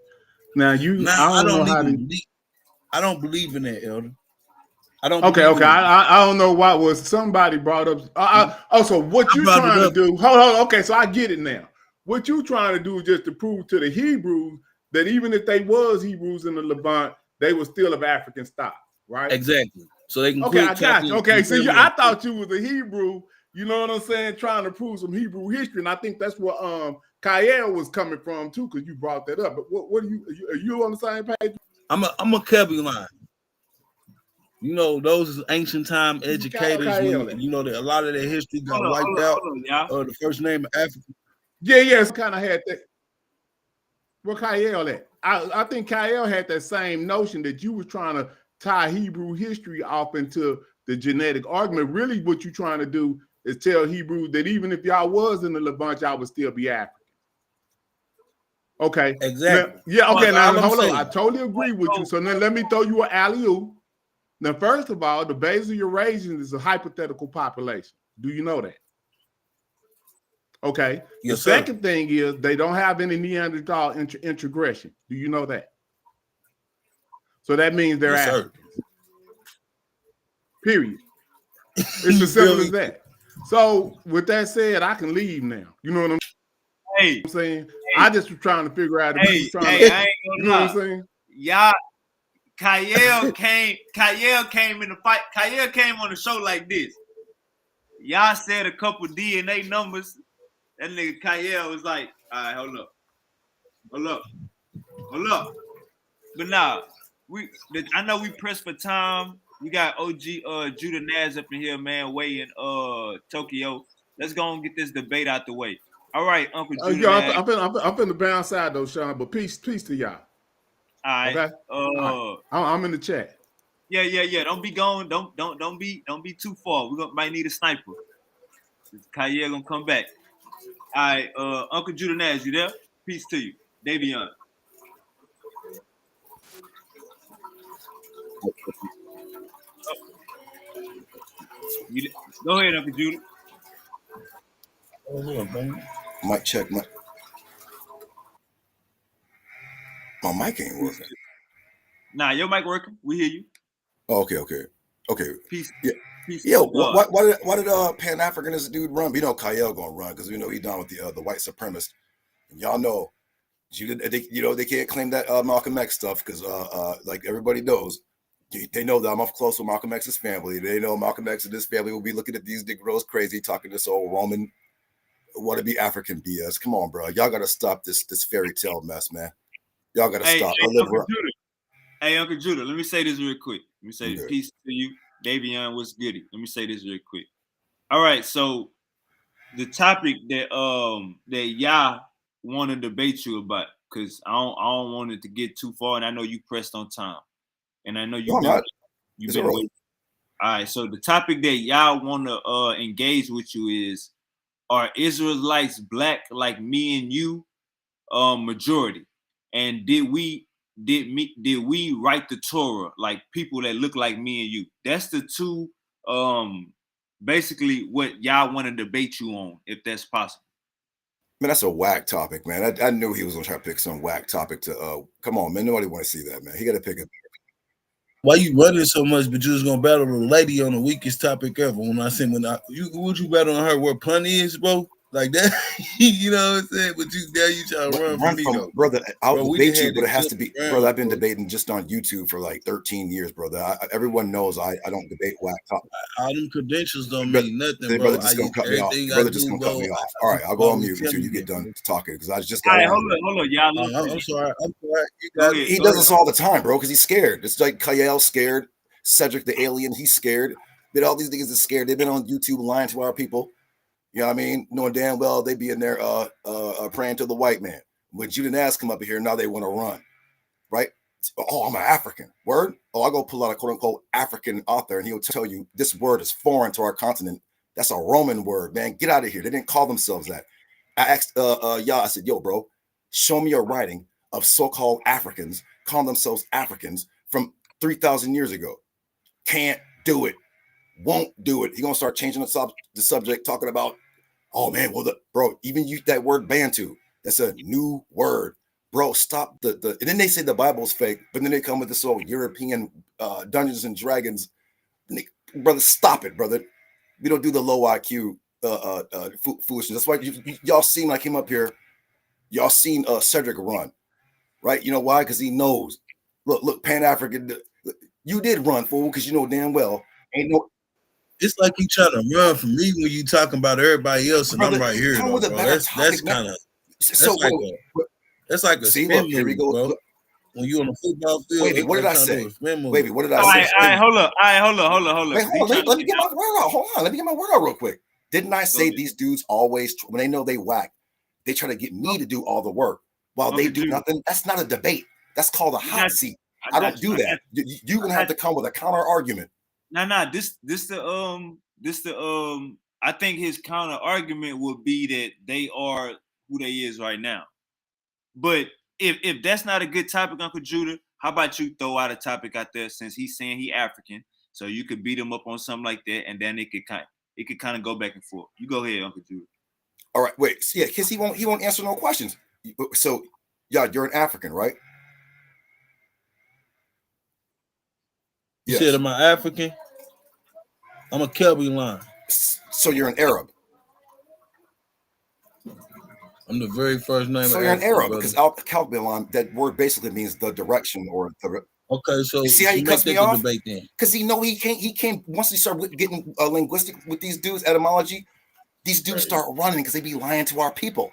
Now Now I don't know how to. I don't believe in that, Elder. I don't Okay, believe okay. in it. I don't know why was somebody brought up. So what I you brought it trying to up. do? Hold on. Okay, so I get it now. What you trying to do is just to prove to the Hebrews that even if they was Hebrews in the Levant, they were still of African stock, right? Exactly. So they can Okay, quit I got you. talking. Okay, so I incriminating people. thought you was a Hebrew. You know what I'm saying? Trying to prove some Hebrew history, and I think that's what Kyle was coming from too, because you brought that up. But what are you on the same page? I'm a Kebulon. Those ancient time educators, when Kyle at? that a lot of their history got Hold wiped out. on, y'all. The first name of Africa. Yeah. So kind of had that. Where Kyle at? I think Kyle had that same notion that you was trying to tie Hebrew history off into the genetic argument. Really, what you're trying to do is tell Hebrew that even if y'all was in the Levant, y'all would still be African. Okay. Exactly. Now, yeah, okay. Now, All I'm hold on. saying. I totally agree with you. So then let me throw you an alley-oop. Now, first of all, the basal Eurasians is a hypothetical population. Do you know that? Okay. The Yes, sir. second thing is they don't have any Neanderthal integration. Do you know that? So that means they're Yes, sir. Africans. Period. It's as simple as that. So with that said, I can leave now. You know what I'm Hey, saying? I just was trying to figure out if you was trying I to, ain't you gonna know lie. what I'm saying? Y'all, Kyle came in the fight. Kyle came on the show like this. Y'all said a couple DNA numbers. That nigga Kyle was like, all right, hold up. But nah, I know we pressed for time. We got OG Judah Naz up in here, man, way in Tokyo. Let's go and get this debate out the way. All right, Uncle Judah Naz. I'm in the bound side though, Sean. But peace to y'all. All right. Okay. All right. I'm in the chat. Yeah. Don't be going. Don't be too far. Might need a sniper. Kaya gonna come back. All right, Uncle Judah Naz, you there? Peace to you, Davion. Go ahead, Uncle Judah. Mic check. My mic ain't working. Nah, your mic working. We hear you. Oh, okay. Peace. Yeah. Peace. Yo, why did Pan Africanist dude run? We know Kyle gonna run because we know he down with the white supremacist. And y'all know, they can't claim that Malcolm X stuff because like everybody knows, they know that I'm up close with Malcolm X's family. They know Malcolm X and his family will be looking at these Negroes crazy, talking this old Roman wannabe African BS. Come on, bro, y'all gotta stop this fairy tale mess, man. Y'all gotta stop. Hey, Uncle Judah, let me say this real quick. Let me say Okay. Peace to you, Davion. What's goody? Let me say this real quick. All right, so the topic that y'all want to debate you about, because I don't want it to get too far, and I know you pressed on time, and I know you've been waiting. All right, so the topic that y'all want to engage with you is: are Israelites black like me and you, majority? And did we write the Torah like people that look like me and you? That's the two basically what y'all want to debate you on, if that's possible. Man, that's a whack topic, man. I knew he was gonna try to pick some whack topic to come on, man. Nobody want to see that, man. He gotta pick it. Why you running so much, but you was gonna battle a lady on the weakest topic ever? Would you battle on her where pun is, bro? Like that, you know what I'm saying? But you trying to run from me, though. Brother, I'll debate you, but it has to be, brother. I've been debating just on YouTube for like 13 years, brother. Everyone knows I don't debate whack topics. All them credentials don't mean nothing, bro. Brother just gonna cut me off. Brother just gonna cut me off. All right, I'll go on mute until you get done talking because I just got. All right, hold on, y'all. I'm sorry. He does this all the time, bro, because he's scared. It's like Kyle scared, Cedric the alien, he's scared. But all these niggas are scared. They've been on YouTube lying to our people. You know what I mean? Knowing damn well they be in there praying to the white man. When Judah Naz come up here, now they want to run, right? Oh, I'm an African. Word? Oh, I'll go pull out a quote-unquote African author, and he'll tell you this word is foreign to our continent. That's a Roman word, man. Get out of here. They didn't call themselves that. I asked I said, yo, bro, show me a writing of so-called Africans calling themselves Africans from 3,000 years ago. Can't do it. Won't do it. He's gonna start changing the subject, talking about, oh man, well, bro, even use that word Bantu. That's a new word, bro. Stop and then they say the Bible's fake, but then they come with this old European Dungeons and Dragons. Brother, stop it, brother. We don't do the low IQ foolishness. That's why y'all seen when I came up here. Y'all seen Cedric run, right? You know why? Because he knows. Look, Pan African. You did run, fool, because you know damn well ain't no. It's like you trying to run from me when you talking about everybody else, and brother, I'm right here. Though, bro. That's kind of that's like a spin move, here we go. Bro. When you on the football field, wait, what did I say? Wait, what did I say? All right, hold up. Wait, hold on. Let me get my word out. Hold on, let me get my word out real quick. Didn't I say these dudes always, when they know they whack, they try to get me to do all the work while they do nothing? That's not a debate. That's called a hot seat. I don't do that. You're gonna have to come with a counter argument. Nah. This I think his counter argument would be that they are who they is right now. But if that's not a good topic, Uncle Judah, how about you throw out a topic out there since he's saying he African, so you could beat him up on something like that, and then it could kind of go back and forth. You go ahead, Uncle Judah. All right, wait. Yeah, because he won't answer no questions. So, yeah, you're an African, right? You said, am I African? I'm a Kelby line. So you're an Arab. I'm the very first name. So of you're an Arab, brother. because Kalbilan, that word basically means the direction or the. Okay, so you see how he cuts me off? Because he know he can't. Once he start getting linguistic with these dudes, etymology, these dudes start running because they be lying to our people.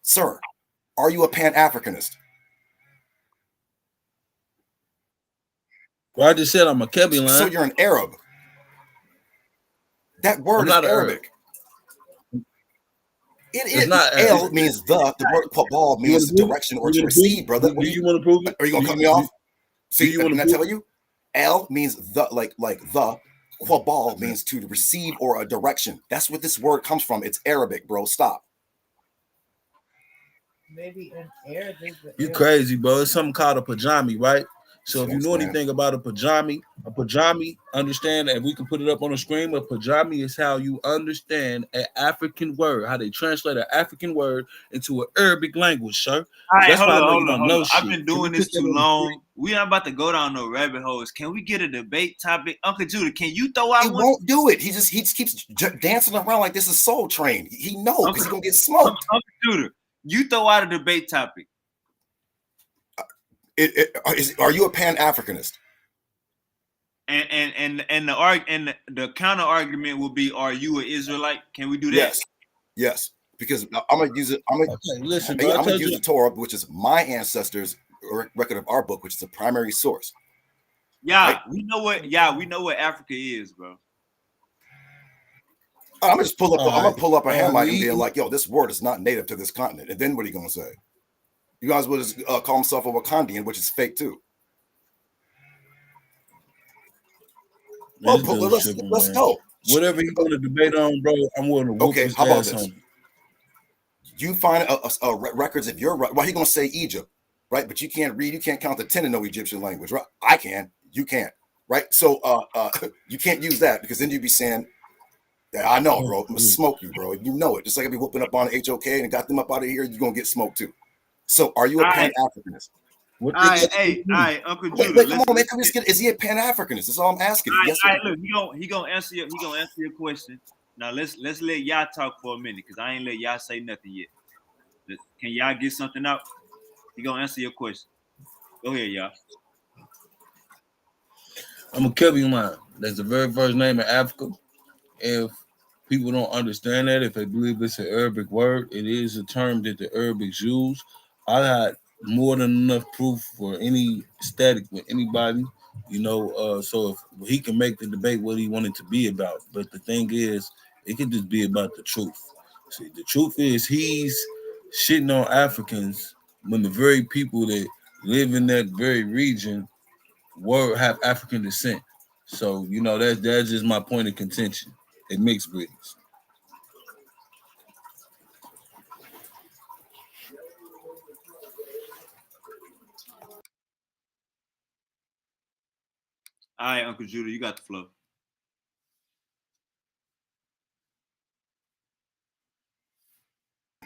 Sir, are you a Pan-Africanist? Well, I just said I'm a Kelby line. So you're an Arab. That word is Arabic. It not El means the word qabal means direction or to receive, brother. Do you want to prove it? Are you gonna cut me off? See, didn't I tell you? El means the like the. Qabal means to receive or a direction. That's what this word comes from. It's Arabic, bro. Stop. Maybe in Arabic. You crazy, bro. It's something called a pajami, right? So if you know anything about a pajami, understand that if we can put it up on the screen, a pajami is how you understand an African word, how they translate an African word into an Arabic language, sir. All right, That's hold why I know on, you don't hold know on. shit. I've been doing this too long. We not about to go down no rabbit holes. Can we get a debate topic? Uncle Judah, can you throw out He one? won't do it. He just keeps dancing around like this is Soul Train. He knows because he's gonna get smoked. Uncle Judah, you throw out a debate topic. Are you a Pan-Africanist? And the counter argument will be, are you an Israelite? Can we do that? Yes. Because I'm gonna use it. I'm gonna use the Torah, which is my ancestors' record of our book, which is a primary source. Yeah, right? we know what Africa is, bro. I'm gonna just pull up. I'm gonna pull up a Hamite and be like, "Yo, this word is not native to this continent." And then what are you gonna say? You guys would just call himself a Wakandian, which is fake too. Well, let's go. Whatever you want to debate on, bro, I'm willing to whoop his how about ass this? on you. You find records of your right. Why are you gonna say Egypt, right? But you can't read. You can't count to 10 in no Egyptian language, right? I can. You can't, right? So you can't use that because then you'd be saying, "Yeah, I know, bro. I'm gonna smoke you, bro. You know it. Just like I be whooping up on HOK and got them up out of here, you're gonna get smoked too." So, are you a Pan-Africanist? All right, Uncle Judah. Wait, come on, man. Is he a Pan-Africanist? That's all I'm asking. Yes, look, he gonna answer your question. Now let's let y'all talk for a minute because I ain't let y'all say nothing yet. Can y'all get something out? He gonna answer your question. Go ahead, y'all. I'm a Kelby line. That's the very first name in Africa. If people don't understand that, if they believe it's an Arabic word, it is a term that the Arabics use. I had more than enough proof for any static with anybody, so if he can make the debate what he wanted to be about. But the thing is, it could just be about the truth. See, the truth is he's shitting on Africans when the very people that live in that very region have African descent. So, that's just my point of contention. It mixed breeds. All right, Uncle Judah, you got the flow.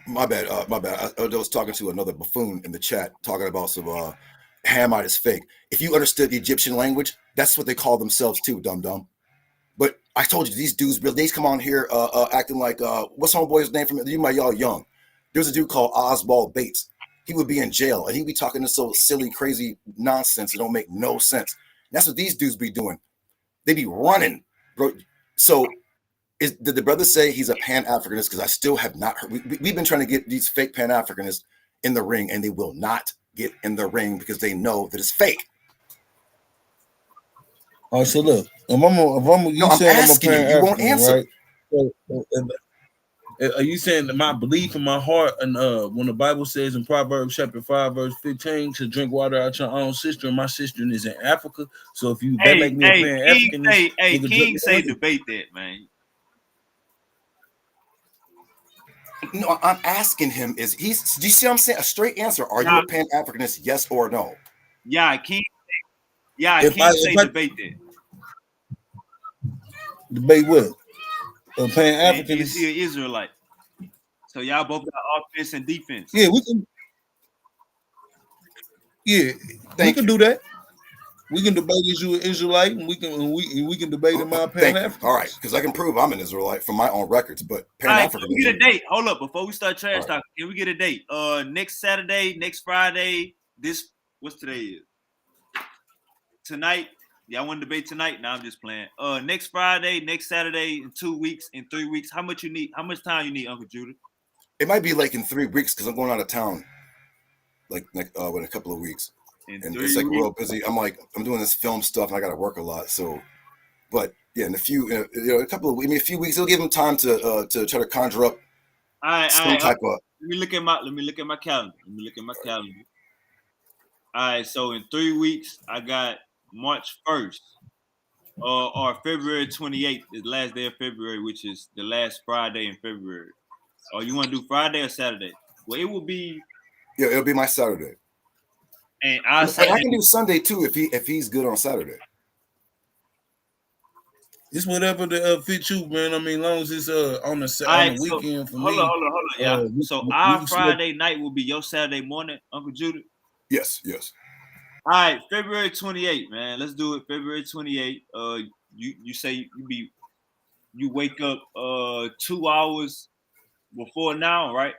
My bad. I was talking to another buffoon in the chat talking about some Hamite is fake. If you understood the Egyptian language, that's what they call themselves too, dum. But I told you these dudes, they come on here acting like what's homeboy's name from you? Y'all young. There's a dude called Oswald Bates. He would be in jail and he'd be talking this so silly, crazy nonsense. It don't make no sense. That's what these dudes be doing. They be running, bro. So did the brother say he's a Pan-Africanist? Because I still have not heard. We've been trying to get these fake Pan-Africanists in the ring, and they will not get in the ring because they know that it's fake. Oh, so look, if I'm asking you, you won't answer. Right? So, are you saying that my belief in my heart, and when the Bible says in Proverbs chapter 5, verse 15, to drink water out your own cistern, my cistern is in Africa. So if you make me a Pan-Africanist, King say debate that, man. No, I'm asking him, do you see what I'm saying? A straight answer. Are you a Pan-Africanist, yes or no? Yeah, King say debate that. Debate what? A Pan-Africanist? Is he an Israelite? So y'all both got offense and defense. Yeah, we can. Yeah, we can do that. We can debate Israelite, and we can debate in my Pan African. All right, because I can prove I'm an Israelite from my own records, but Pan African. Can we get a date? Hold up, before we start trash talking, can we get a date? Next Saturday, next Friday. What's today is? Tonight. Y'all want to debate tonight? No, I'm just playing. Next Friday, next Saturday, in 2 weeks, in 3 weeks. How much you need? How much time you need, Uncle Judah? It might be like in 3 weeks because I'm going out of town, like in a couple of weeks, and it's like real busy. I'm doing this film stuff and I got to work a lot. So, but yeah, in a few weeks, it'll give them time to try to conjure up some type of. Let me look at my calendar. All right, so in 3 weeks, I got March 1st or February 28th, the last day of February, which is the last Friday in February. Or you want to do Friday or Saturday? Well, it will be. Yeah, it'll be my Saturday. And I can do Sunday too if he's good on Saturday. It's whatever that fit you, man. I mean, long as it's on the weekend for me. Hold on, yeah. So our Friday night will be your Saturday morning, Uncle Judah? Yes. All right, February 28th, man. Let's do it. February 28th. You say you wake up 2 hours before now, right?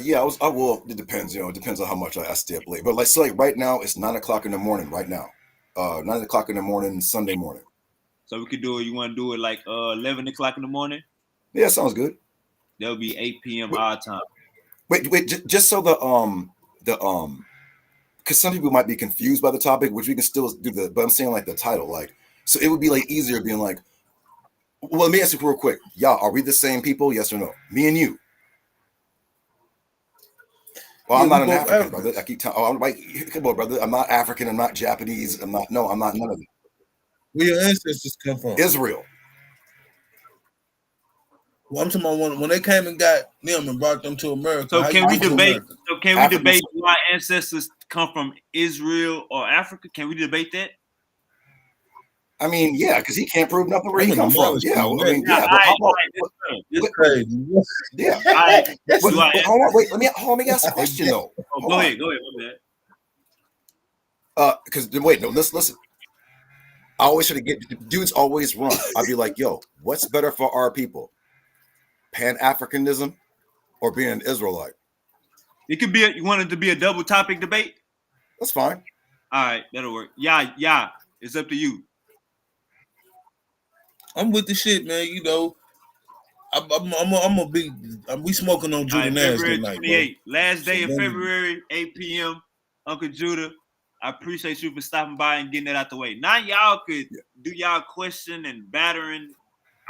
Yeah, I will. It depends. It depends on how much I stay up late. But like right now, it's 9:00 in the morning. Right now, 9:00 in the morning, Sunday morning. So we could do it. You want to do it like 11 o'clock in the morning? Yeah, sounds good. That'll be 8 p.m. our time. Wait, just so because some people might be confused by the topic, which we can still do but I'm saying like the title, like, so it would be like easier being like, well, let me ask you real quick. Y'all, are we the same people? Yes or no? Me and you. Well, I'm not an African, brother. I keep telling. I'm like, come on, brother. I'm not African. I'm not Japanese. I'm not none of them. Where your ancestors come from? Israel. Well, I'm talking about when they came and got them and brought them to America. So can we debate? So can we debate why ancestors come from Israel or Africa? Can we debate that? I mean, yeah, because he can't prove nothing where he come from. Yeah, It's crazy. Yeah. Hold on, wait. Let me ask a question though. Go ahead. Because listen. I always try to get dudes always run. I'd be like, yo, what's better for our people? Pan-Africanism or being an Israelite? It could be you want it to be a double topic debate? That's fine. All right, that'll work. Yeah. It's up to you. I'm with the shit, man. We smoking on Judah February night, 28th, last day of February, 8 p.m. Uncle Judah, I appreciate you for stopping by and getting that out the way. Now y'all could do y'all question and battering.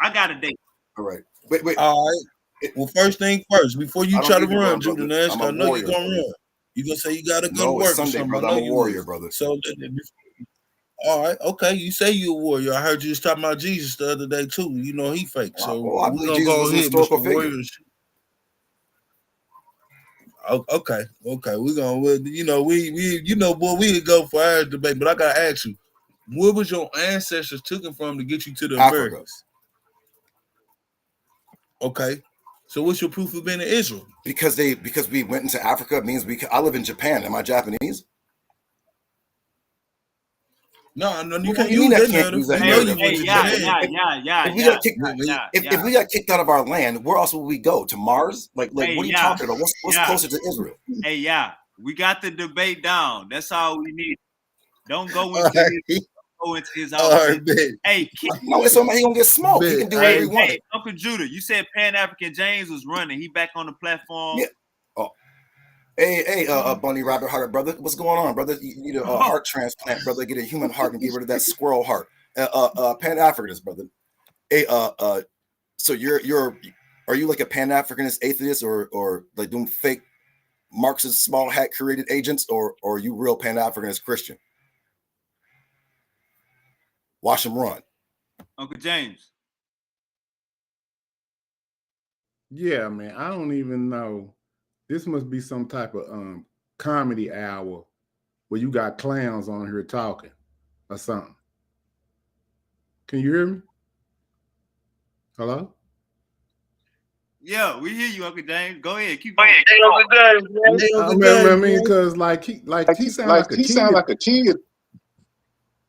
I got a date. All right. Wait. All right. Well, first thing first, before you try to run, Judah Nash, I know you're gonna run. You're gonna say you gotta go to work. It's Sunday, brother. I'm a warrior, brother. So all right, okay. You say you're a warrior. I heard you was talking about Jesus the other day too. You know he fake. So I we're believe gonna Jesus go was a ahead, Mr. historical Warrior. Okay. We're gonna, we go for our debate, but I gotta ask you, where was your ancestors taken from to get you to the Africa. Americas? Okay. So what's your proof of being in Israel? Because we went into Africa means I live in Japan. Am I Japanese? No, you can't use that narrative. If we got kicked out of our land, where else will we go? To Mars? Like what are you talking about? What's closer to Israel? We got the debate down. That's all we need. Don't go into his outfit. No, it's on. He gonna get smoked. He can do whatever he wants. Uncle Judah, you said Pan-African James was running. He back on the platform. Yeah. Oh. Hey, Bunny Rabbit Heart, brother. What's going on, brother? You need a heart transplant, brother. Get a human heart and get rid of that squirrel heart. Pan-Africanist, brother. Hey, so are you like a Pan-Africanist atheist or like doing fake Marxist small hat created agents, or are you real Pan-Africanist Christian? Watch him run. Uncle James. Yeah, man. I don't even know. This must be some type of comedy hour where you got clowns on here talking or something. Can you hear me? Hello? Yeah, we hear you, Uncle James. Go ahead, keep Go going. ahead. I mean, because like he sound like a kid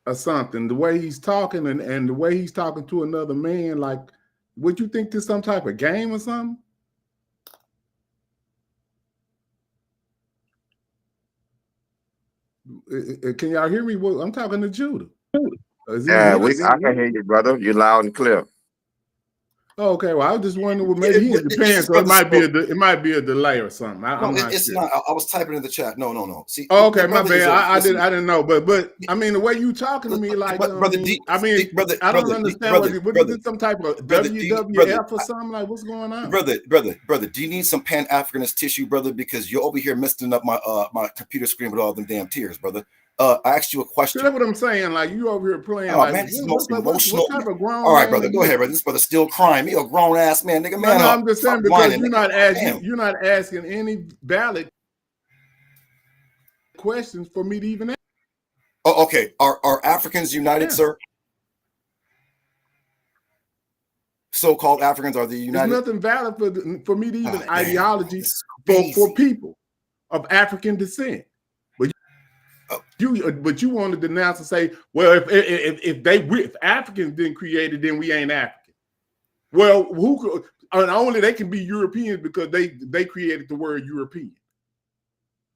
or something. The way he's talking and the way he's talking to another man, like, would you think this some type of game or something? Can y'all hear me? Well, I'm talking to Judah. Yeah, I can hear you, brother. You're loud and clear. Oh, okay, well, I was just wondering, well, maybe he in Japan, so it might be a delay or something. I'm not it's sure. not. I was typing in the chat. No. See, oh, okay, my bad. I didn't know, but I mean, the way you talking to me, like, brother, I don't understand what is this some type of WWF or something? Like, what's going on, brother? Do you need some Pan-Africanist tissue, brother? Because you're over here messing up my my computer screen with all them damn tears, brother. I asked you a question. That's what I'm saying. Like, you over here playing. Oh, like, man, this is the most emotional. What type of grown? All right, brother, go ahead, brother. This brother still crying. Me a grown ass man, nigga. Man, no, I'm just saying because you're not asking any valid questions for me to even ask. Oh, okay. Are Africans united, sir? So-called Africans, are they united? There's nothing valid for me to even ideology for people of African descent. But you want to denounce and say, well, if Africans didn't create it, then we ain't African. Well, only they can be Europeans because they created the word European.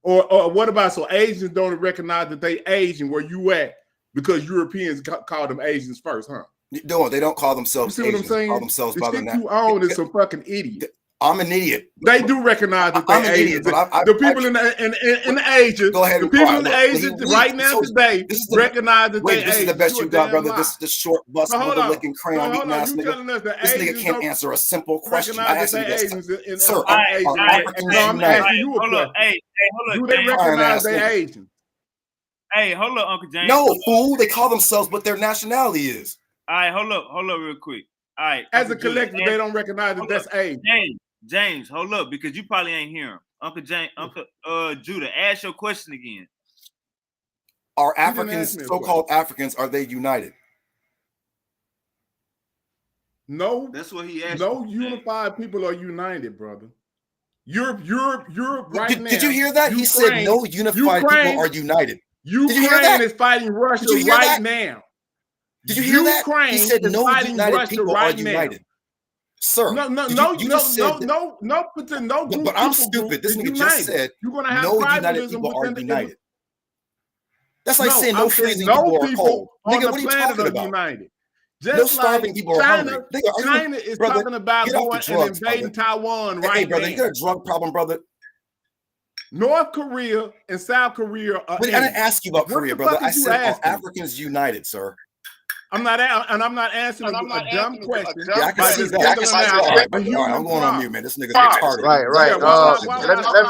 Or what about so Asians don't recognize that they Asian where you at because Europeans call them Asians first, huh? No, they don't call themselves Asians. Asians. They call themselves by the name. You own is some fucking idiot. I'm an idiot. They do recognize that they're Asians. The people in Asia, go ahead the people in Asia right now today recognize that they're Asian. This is the best you got, brother. This short bus with a licking crayon eating ass nigga. This nigga can't answer a simple question. I asked you this, sir. Are Africans united? Hold up. Hey, hold up. Do they recognize they're Asian? Hey, hold up, Uncle James. No, fool. They call themselves what their nationality is. All right, hold up real quick. All right. As a collective, they don't recognize that that's Asian. James, hold up, because you probably ain't hear him. Uncle Judah, ask your question again. Are Africans, so-called Africans, are they united? No. That's what he asked. No unified people are united, brother. Europe right now. Did you hear that? He said no unified people are united. Ukraine is fighting Russia right now. Did you hear that? He said no united people are united. Sir, no group. But I'm stupid. This nigga just said you're gonna have no united people are united. That's like saying no freezing people are cold. Nigga, what are you talking about? United. No starving people are hungry. China is talking about going and invading Taiwan right now. Hey, brother, you got a drug problem, brother? North Korea and South Korea are. I didn't ask you about Korea, brother. I said are Africans united, sir. I'm not answering a dumb question. Yeah, I can see that. All right, I'm going on mute, man. This nigga's retarded. Right.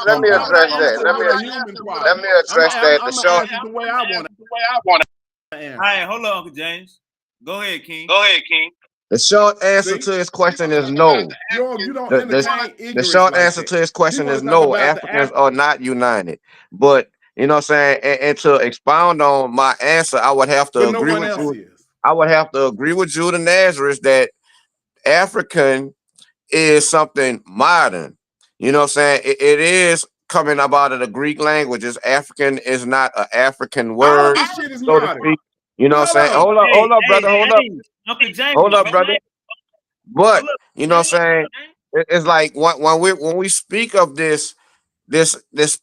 Let me address that. Let me address that. The way I want it. All right, hold on, Uncle James. Go ahead, King. The short answer to his question is no. The short answer to his question is no. Africans are not united. But you know what I'm saying? And to expound on my answer, I would have to agree with you. I would have to agree with Judah Nazareth that African is something modern. You know what I'm saying? It is coming about of the Greek languages. African is not an African word, so to speak. You know what I'm saying? Hold up, brother. Hold up, brother. But you know what I'm saying? It's like when we speak of this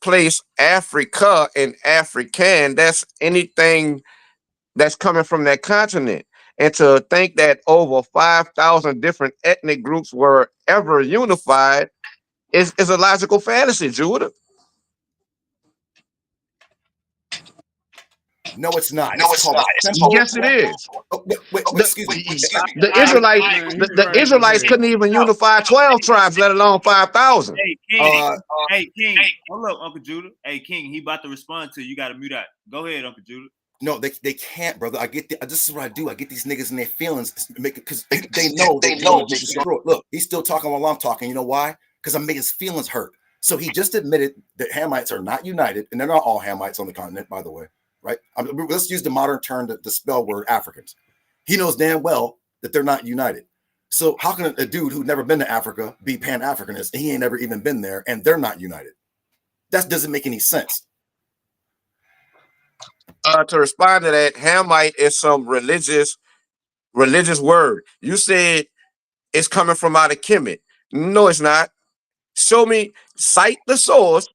place, Africa and African, that's anything that's coming from that continent. And to think that over 5,000 different ethnic groups were ever unified is a logical fantasy, Judah. No, it's not. Yes, it is. Wait, excuse me. The Israelites couldn't even unify 12 tribes, let alone 5,000. Hey, King. Hold up, Uncle Judah. Hey, King, he about to respond to you. You got to mute out. Go ahead, Uncle Judah. No, they can't, brother. This is what I do. I get these niggas in their feelings because they know they know. Look, he's still talking while I'm talking. You know why? Because I'm making his feelings hurt. So he just admitted that Hamites are not united, and they're not all Hamites on the continent, by the way. Right? Let's use the modern term to spell word Africans. He knows damn well that they're not united. So how can a dude who's never been to Africa be Pan-Africanist and he ain't never even been there and they're not united? That doesn't make any sense. To respond to that, Hamite is some religious word. You said it's coming from out of Kemet. No, it's not. Show me, cite the source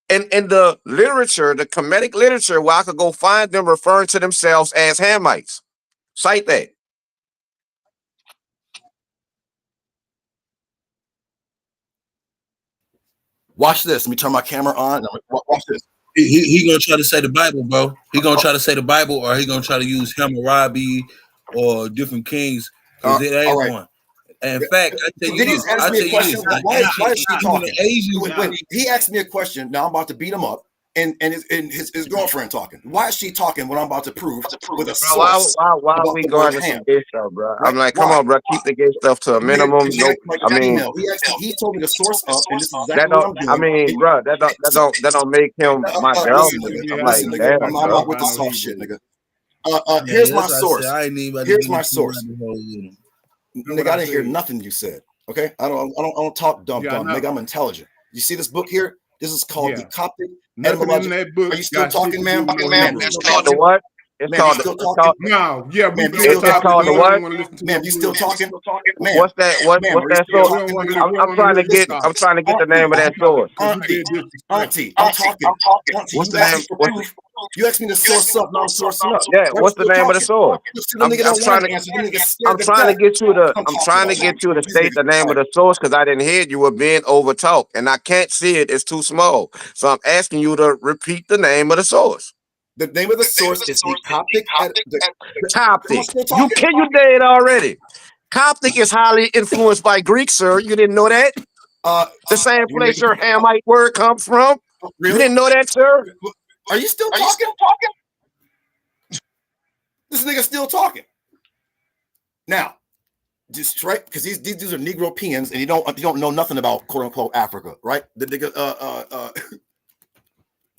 in the literature, the Kemetic literature, where I could go find them referring to themselves as Hamites. Cite that. Watch this. Let me turn my camera on. Watch this. He gonna try to say the Bible, bro. He gonna try to say the Bible, or he gonna try to use Hammurabi or different kings, because it ain't one. And in fact, I tell you this. I tell you this. Why is she talking? When he asked me a question, now I'm about to beat him up, and his girlfriend talking. Why is she talking when I'm about to prove with a source? Why are we going to some gay stuff, bro? Right? I'm like, come on, bro, keep the gay stuff to a minimum. No, I mean, he told me to source up, and this is exactly what I'm doing. I mean, bro, that don't make him my girl. I'm like, damn, I'm not with the soft shit, nigga. Here's my source. Here's my source. Nigga, I didn't hear nothing you said. Okay, I don't talk dumb. Nigga, I'm intelligent. You see this book here? This is called the Coptic Etymological. Are you still talking, ma'am? It's called the what? It's called no, yeah, man, it's called the what? Ma'am, you still talking? What's that? What's that source? I'm trying to get the name of that source. Auntie, I'm talking. What's the name? You asked me to source up, now I'm sourcing up. Yeah, what's the name of the source? I'm trying to get you to state the name of the source because I didn't hear it. You were being over talked, and I can't see it. It's too small. So I'm asking you to repeat the name of the source. The name of the source is the Coptic. Coptic. You did already. Coptic is highly influenced by Greek, sir. You didn't know that? The same place your Hamite word comes from. Really? You didn't know that, sir? Are you still talking? This nigga still talking. Now, just right, because these dudes are Negro-peans and you don't know nothing about quote unquote Africa, right? The nigga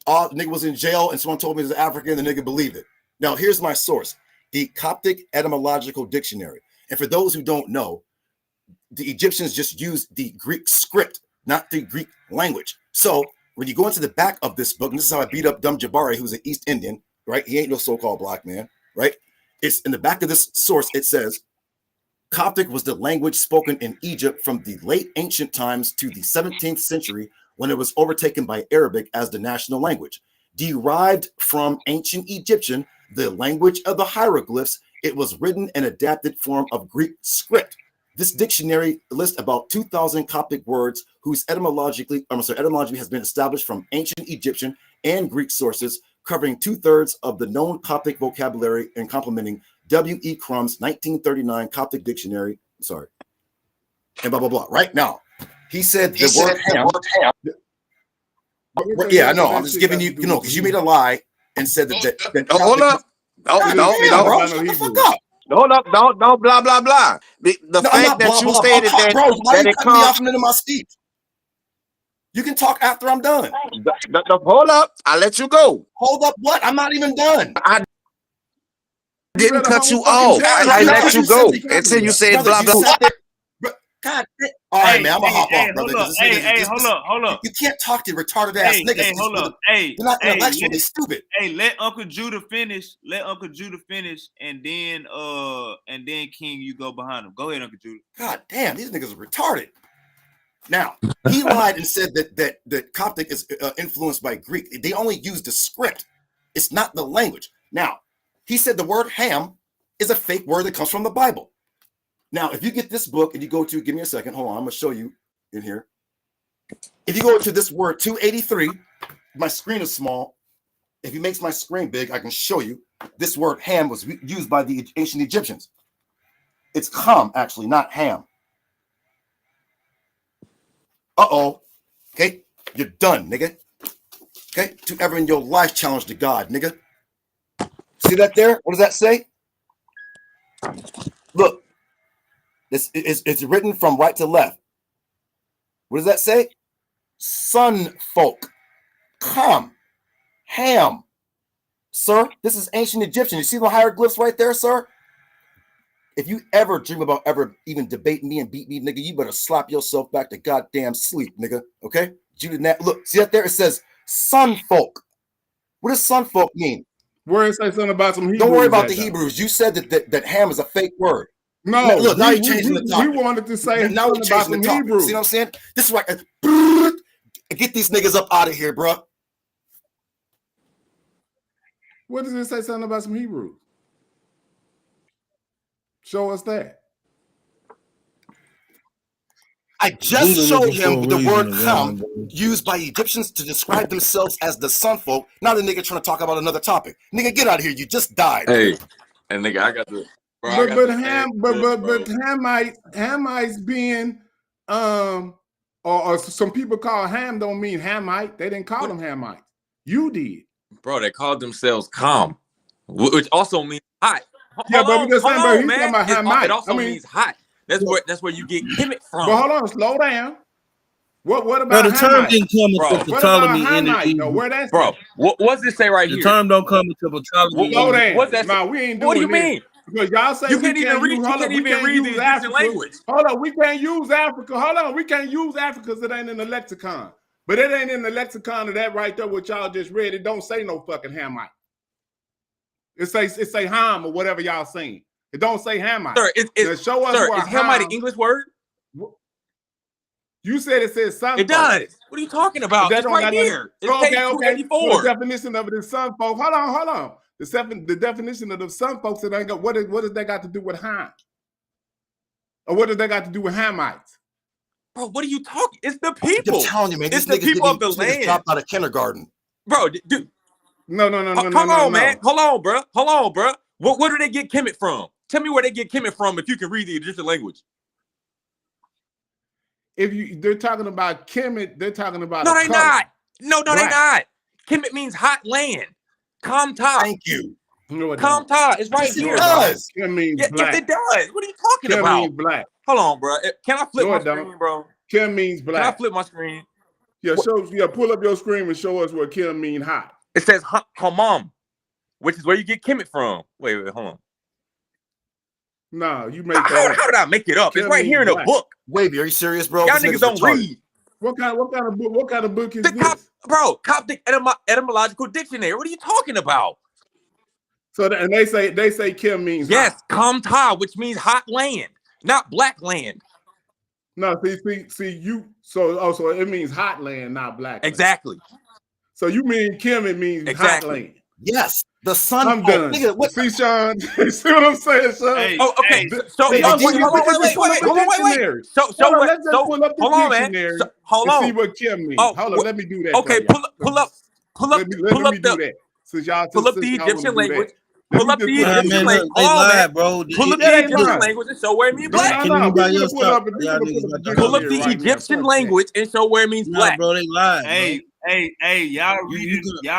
nigga was in jail and someone told me he's African, the nigga believed it. Now, here's my source, the Coptic Etymological Dictionary. And for those who don't know, the Egyptians just used the Greek script, not the Greek language. So when you go into the back of this book, and this is how I beat up Dumb Jabari, who's an East Indian, right? He ain't no so-called black man, right? It's in the back of this source, it says, Coptic was the language spoken in Egypt from the late ancient times to the 17th century when it was overtaken by Arabic as the national language. Derived from ancient Egyptian, the language of the hieroglyphs, it was written and adapted form of Greek script. This dictionary lists about 2,000 Coptic words whose etymology has been established from ancient Egyptian and Greek sources, covering 2/3 of the known Coptic vocabulary and complementing W.E. Crumb's 1939 Coptic dictionary. Sorry. And blah, blah, blah. Right now, he said the word ham. Yeah, I know. I'm just giving you, because you made a lie and said that hold up. Shut the fuck up. Hold up, don't blah blah blah. The fact that you stated that, bro, why you cutting me off in the middle of my speech? You can talk after I'm done. Hold up, I'll let you go. Hold up, what? I'm not even done. I didn't cut you off. I let you go until you said blah blah. God, all right, man, I'm gonna hop off, brother. Hold up. You can't talk to retarded ass niggas. Hold up. They're not intellectual. They're stupid. Hey, let Uncle Judah finish. And then King, you go behind him. Go ahead, Uncle Judah. God damn, these niggas are retarded. Now, he lied and said that Coptic is influenced by Greek. They only use the script. It's not the language. Now, he said the word ham is a fake word that comes from the Bible. Now, if you get this book and you go to, give me a second, hold on, I'm gonna show you in here. If you go to this word 283, my screen is small. If he makes my screen big, I can show you. This word ham was used by the ancient Egyptians. It's ham, actually, not ham. Uh-oh. Okay, you're done, nigga. Okay, to ever in your life challenge to God, nigga. See that there? What does that say? Look. It's written from right to left. What does that say? Sun folk. Come. Ham. Sir, this is ancient Egyptian. You see the hieroglyphs right there, sir? if you ever dream about ever even debate me and beat me, nigga, you better slap yourself back to goddamn sleep, nigga. Okay? You did not look. See that there? It says sun folk. What does sun folk mean? Where it say something about some Hebrews? Don't worry about the Hebrews. You said that Ham is a fake word. No, look, now you're changing the topic. We wanted to say now we're changing the topic. Hebrews. See what I'm saying? This is like get these niggas up out of here, bro. What does it say something about some Hebrews? Show us that. I just showed him the word Ham used by Egyptians to describe themselves as the sun folk. Now the nigga trying to talk about another topic. Nigga, get out of here. You just died. Hey, and nigga, I got the. Bro, but Hamites being or some people call Ham don't mean Hamite. They didn't call them Hamites. You did. Bro, they called themselves calm, which also means hot. Yeah, but we just saying, bro, he's man. talking about Hamite. It also means hot. That's where you get Kemet from. But hold on, slow down. What about bro, the term didn't come into Ptolemy in it. Where that's bro, what's it say right the here? The term don't come into Ptolemy. Slow down. What's that? No, we ain't doing What do you this. Mean? Because y'all say you can't even read. You can't even read the Egyptian language. Hold on, we can't use Africa. Hold on, we can't use Africa because it ain't in the lexicon. But it ain't in the lexicon of that right there. What y'all just read, it don't say no fucking Hamite. It say Ham or whatever y'all saying. It don't say Hamite. Sir, is Hamite an English word? You said it says sun. It does. What are you talking about? It's right here. It's page 284. So the definition of it is sun folk. Hold on. The definition of the sun folks that ain't got what does that got to do with Ham? Or what does that got to do with Hamites? Bro, what are you talking? It's the people. I'm telling you, man. It's the people of the land. Dropped out of kindergarten. Bro, dude. No. Hold on, man. Hold on, bro. Where do they get Kemet from? Tell me where they get Kemet from if you can read the Egyptian language. They're talking about Kemet, they're talking about No, they're not. No, they're not. Kemet means hot land. Kamta. Thank you. Kamta is right here. It does. Kemet means black. Yes, it does. What are you talking Kemet about? means black. Hold on, bro. Can I flip my screen, bro? Kemet means black. Can I flip my screen? Yeah, pull up your screen and show us what Kemet means hot. It says Hamam, which is where you get Kemet from. Wait, hold on. No, you make that how did I make it up? It's right here in the book. Wavy, are you serious, bro? Y'all niggas don't read. What kind of book is this? Coptic Etymological Dictionary. What are you talking about? So and they say Kemet means yes, Kamta, which means hot land, not black land. No, see you. So it means hot land, not black land. Exactly. So you mean Kemet means hot land? Yes. The sun. I'm done. Nigga, what? See, Sean? See what I'm saying, Sean? Hey, okay. hey, so wait. Hold on, man. Hold on. See what Kemet means. Hold on, let me do that. Okay, pull up the Egyptian language. Pull up the Egyptian language. Pull up the Egyptian language and show where it means black. Pull up the Egyptian language and show where it means black. Bro, they lied. Hey, y'all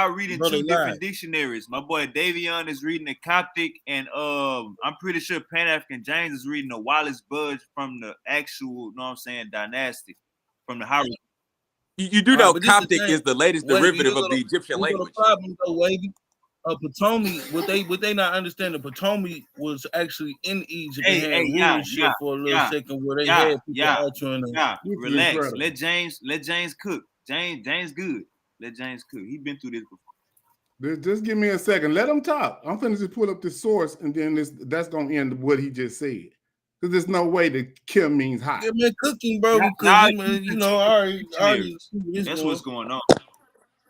reading two different dictionaries. My boy Davion is reading the Coptic, and I'm pretty sure Pan-African James is reading the Wallace Budge from the actual, dynasty, from the hieroglyphs. You do know Coptic is the latest derivative of the Egyptian language. The problem though, Wavy. Ptolemy, what they not understanding, Ptolemy was actually in Egypt and had rulership for a little second where they had people altering them. Relax. Let James cook. James good. Let James cook. He been through this before. Just give me a second. Let him talk. I'm finna just pull up the source, and then that's gonna end what he just said. Because there's no way that Kim means hot. Yeah, man, cooking, bro. Because that's what's going on.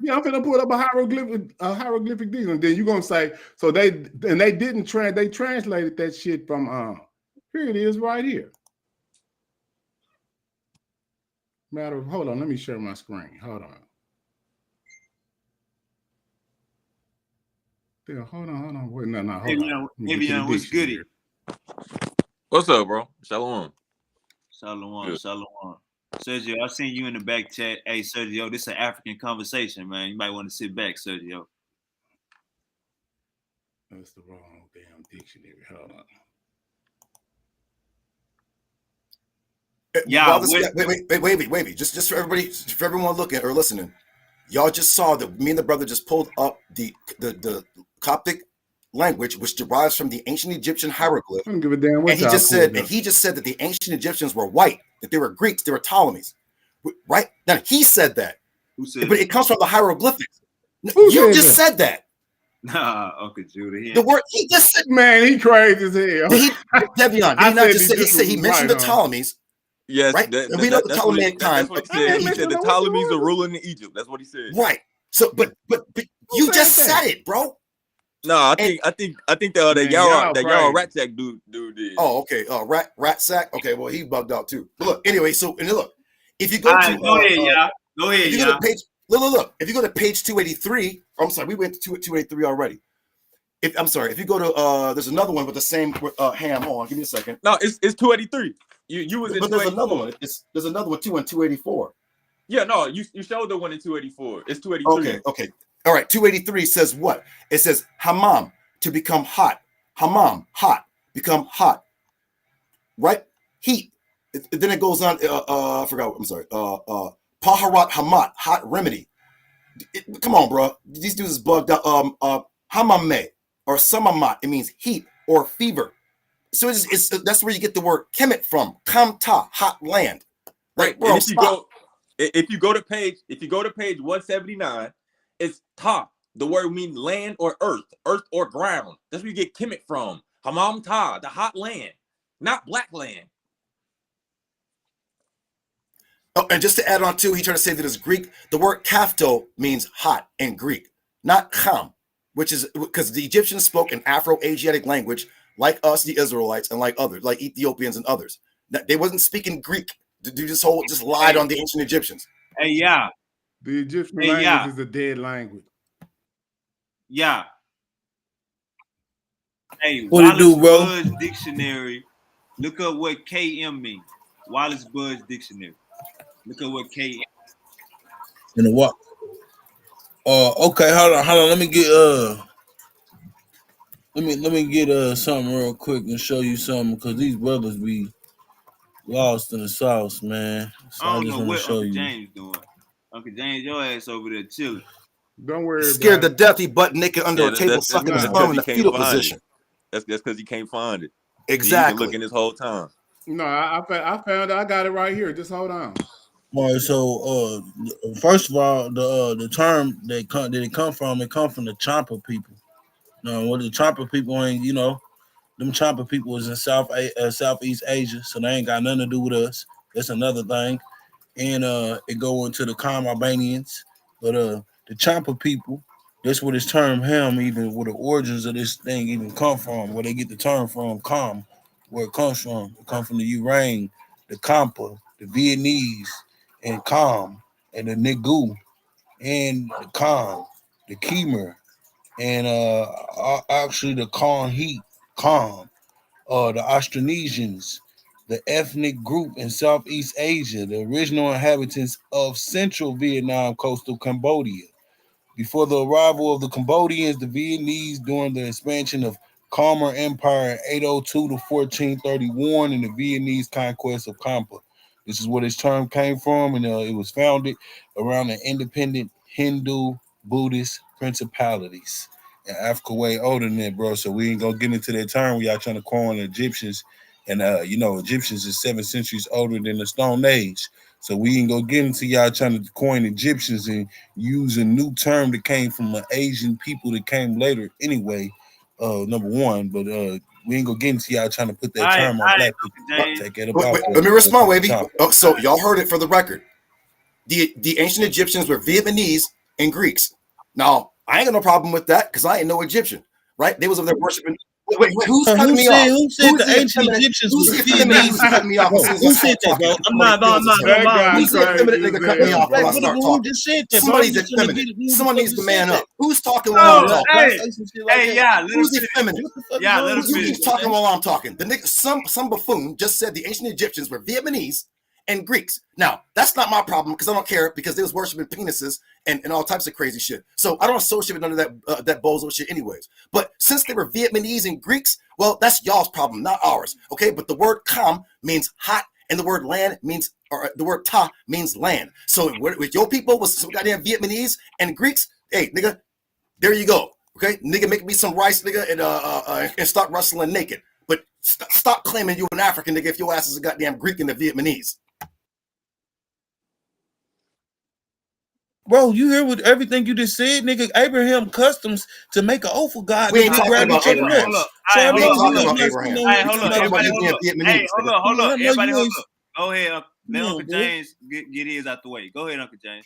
Yeah, I'm gonna put up a hieroglyphic deal, and then you're gonna say so they didn't they translated that shit from here it is right here. Hold on, let me share my screen. Hold on. Hold on. Wait, no, hold on. Davion, what's goody? What's up, bro? Shalom. Sergio, I seen you in the back chat. Hey, Sergio, this is an African conversation, man. You might want to sit back, Sergio. That's the wrong damn dictionary. Hold on. Yeah, wait. Just for everybody, for everyone looking or listening, y'all just saw that me and the brother just pulled up the Coptic language, which derives from the ancient Egyptian hieroglyph. I don't give a damn what And he just said that the ancient Egyptians were white, that they were Greeks, they were Ptolemies. Right? Now he said that. Who said but that? It comes from the hieroglyphics. Who you just said that. Nah, Uncle Judah. The word he just said, man, he crazy as hell. Devion, did he not just say he mentioned the Ptolemies? Yes, right. And we know the Ptolemaic time. That's what he said. He said the Ptolemies are ruling in Egypt. That's what he said. Right. So, but you just said it, bro. No, I think that y'all rat sack dude did. Oh, okay. Rat sack. Okay, well he bugged out too. But look, anyway, so and look, if you go to go ahead, y'all. Go ahead, if you go to page, look. If you go to page 283, I'm sorry, we went to 283 already. If you go to there's another one with the same ham on. Give me a second. No, it's 283. You was in. But there's another one. There's another one too in 284. Yeah, no, you showed the one in 284. It's 283. Okay. All right, 283 says what? It says hammam, to become hot. Hammam, hot, become hot. Right? Heat. Then it goes on. I forgot. I'm sorry. Paharat hamat, hot remedy. Come on, bro. These dudes is bugged out. Hamame or samamat. It means heat or fever. So it's that's where you get the word kemet from. Kamta, hot land. Right, bro. And if you go to page 179, it's ta. The word means land or earth or ground. That's where you get kemet from. Hamam ta, the hot land, not black land. Oh, and just to add on too, he tried to say that it's Greek. The word kafto means hot in Greek, not kham, which is because the Egyptians spoke an Afro-Asiatic language like us, the Israelites, and like others, like Ethiopians and others. They wasn't speaking Greek. Just lied on the ancient Egyptians. Hey, yeah. The Egyptian language is a dead language. Yeah. Hey, what it do, bro? Budge Dictionary. Look up what KM means. Wallace Budge Dictionary. Look at what KM. In the what? Okay, hold on. Let me get something real quick and show you something because these brothers be lost in the sauce, man. So I don't know what show Uncle James doing. Uncle James, your ass over there chilling. Don't worry. Scared to death, he butt naked under a table, sucking his thumb in the fetal position. That's because he can't find it. Exactly. He's been looking this whole time. No, I found it. I got it right here. Just hold on. All right. So, first of all, the term it come from the Champa people. Now, what the Champa people ain't, them Champa people is in Southeast Asia, so they ain't got nothing to do with us. That's another thing. And it go into the Kham Albanians, but the Champa people, that's where this term ham, even where the origins of this thing even come from, where they get the term from, Kham, where it comes from. It comes from the Urang, the Kampa, the Vietnamese, and Kham, and the Nigu, and the Kham, the Khmer, and actually the Khan Heat, Kham, the Austronesians, the ethnic group in Southeast Asia, the original inhabitants of central Vietnam, coastal Cambodia. Before the arrival of the Cambodians, the Vietnamese during the expansion of Khmer Empire in 802 to 1431 and the Vietnamese conquest of Kampa. This is where this term came from, and it was founded around the independent Hindu Buddhist principalities. And Africa way older than that, bro. So we ain't gonna get into that term. We are trying to call on the Egyptians, and Egyptians is 7 centuries older than the Stone Age. So we ain't gonna get into y'all trying to coin Egyptians and use a new term that came from an Asian people that came later anyway. Number one, but we ain't gonna get into y'all trying to put that term on black people. Take it about. Let me respond, Wavy. So y'all heard it for the record. The ancient Egyptians were Vietnamese and Greeks. Now I ain't got no problem with that because I ain't no Egyptian, right? They was over there worshiping. Wait, who's cutting me off? Who said the ancient Egyptians was Vietnamese? Cutting me off. Who said that, bro? I'm not. Who's the effeminate nigga cut me off when I start talking? Just said that, somebody's effeminate. Someone needs to man up. Who's talking while I'm talking? Who's effeminate? Who keeps talking while I'm talking? The nigga, some buffoon just said the ancient Egyptians were Vietnamese and Greeks. Now, that's not my problem because I don't care because they was worshiping penises and all types of crazy shit. So I don't associate with none of that bozo shit anyways. But since they were Vietnamese and Greeks, well, that's y'all's problem, not ours. Okay, but the word Kham means hot and the word land means, or the word ta means land. So with your people was some goddamn Vietnamese and Greeks, hey, nigga, there you go. Okay, nigga, make me some rice, nigga, and start wrestling naked. But stop claiming you an African, nigga, if your ass is a goddamn Greek and a Vietnamese. Bro, you hear what everything you just said, nigga? Abraham customs to make an oath of God. We ain't talking about Abraham. So I we know ain't talking you about ain't Abraham. Hey, we talking about you being Vietnamese. Hey, hold up. Everybody hold ain't- up. Go ahead. Let Yeah, Uncle bro. James get his out the way. Go ahead, Uncle James.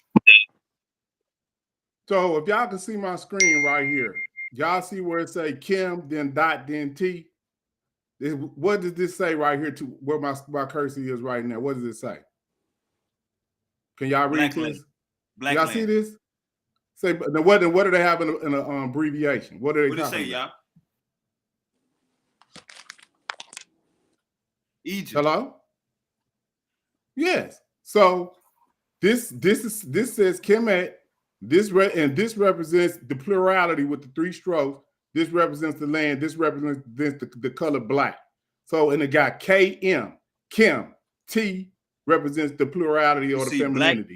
So if y'all can see my screen right here, y'all see where it say Kim, then dot, then T. What does this say right here to where my cursor is right now? What does it say? Can y'all read this? Y'all see this? Say what do they have in an abbreviation? What are they talking say, about? y'all? Egypt. Hello? Yes. So this says Kemet. This represents the plurality with the three strokes. This represents the land. This represents the color black. So and it got KM, Kim, T represents the plurality or the femininity.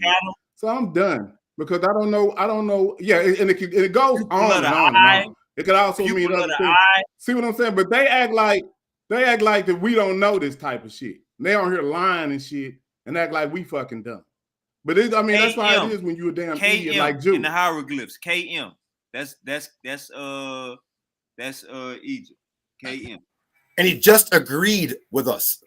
So I'm done because I don't know. Yeah, and it goes on and on and on. It could also mean other things. See what I'm saying? But they act like that we don't know this type of shit. They on here lying and shit and act like we fucking dumb. But that's why it is when you a damn idiot like Jew. In the hieroglyphs, KM. That's Egypt. KM. And he just agreed with us.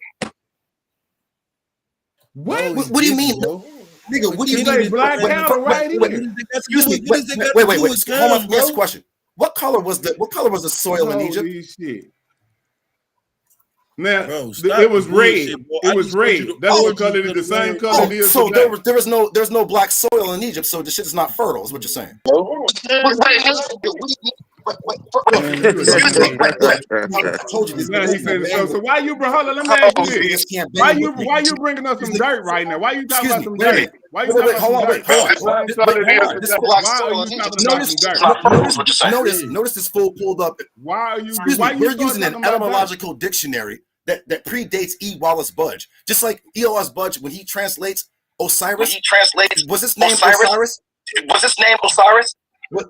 What? What do you mean, nigga? What do you mean? Black cattle right here. Excuse me. Wait. Hold on. Let me ask a question. What color was the soil in Egypt? Shit. Now Bro, it was red. It was red. That's what color it is. The same color it is. So there's no black soil in Egypt. So the shit is not fertile. Is what you're saying? I told you this. So why you, bro? Hold on, let me ask you this. Why you bringing us some dirt right now? Why you talking about some dirt? Why you talking about some dirt? Notice this fool pulled up. Why are you? We're using an etymological dictionary that predates E. Wallace Budge. Just like E. Wallace Budge, when he translates Osiris, was his name Osiris? Was his name Osiris? What?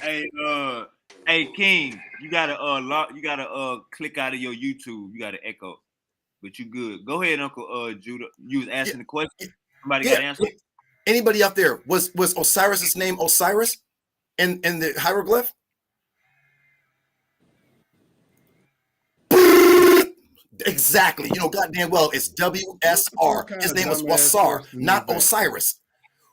Hey, King, you gotta click out of your YouTube. You gotta echo, but you good. Go ahead, Uncle Judah. You was asking the question. Somebody got to answer. Anybody out there was Osiris's name Osiris in the hieroglyph? Exactly. You know, goddamn well, it's WSR. His name was Wasar, not Osiris.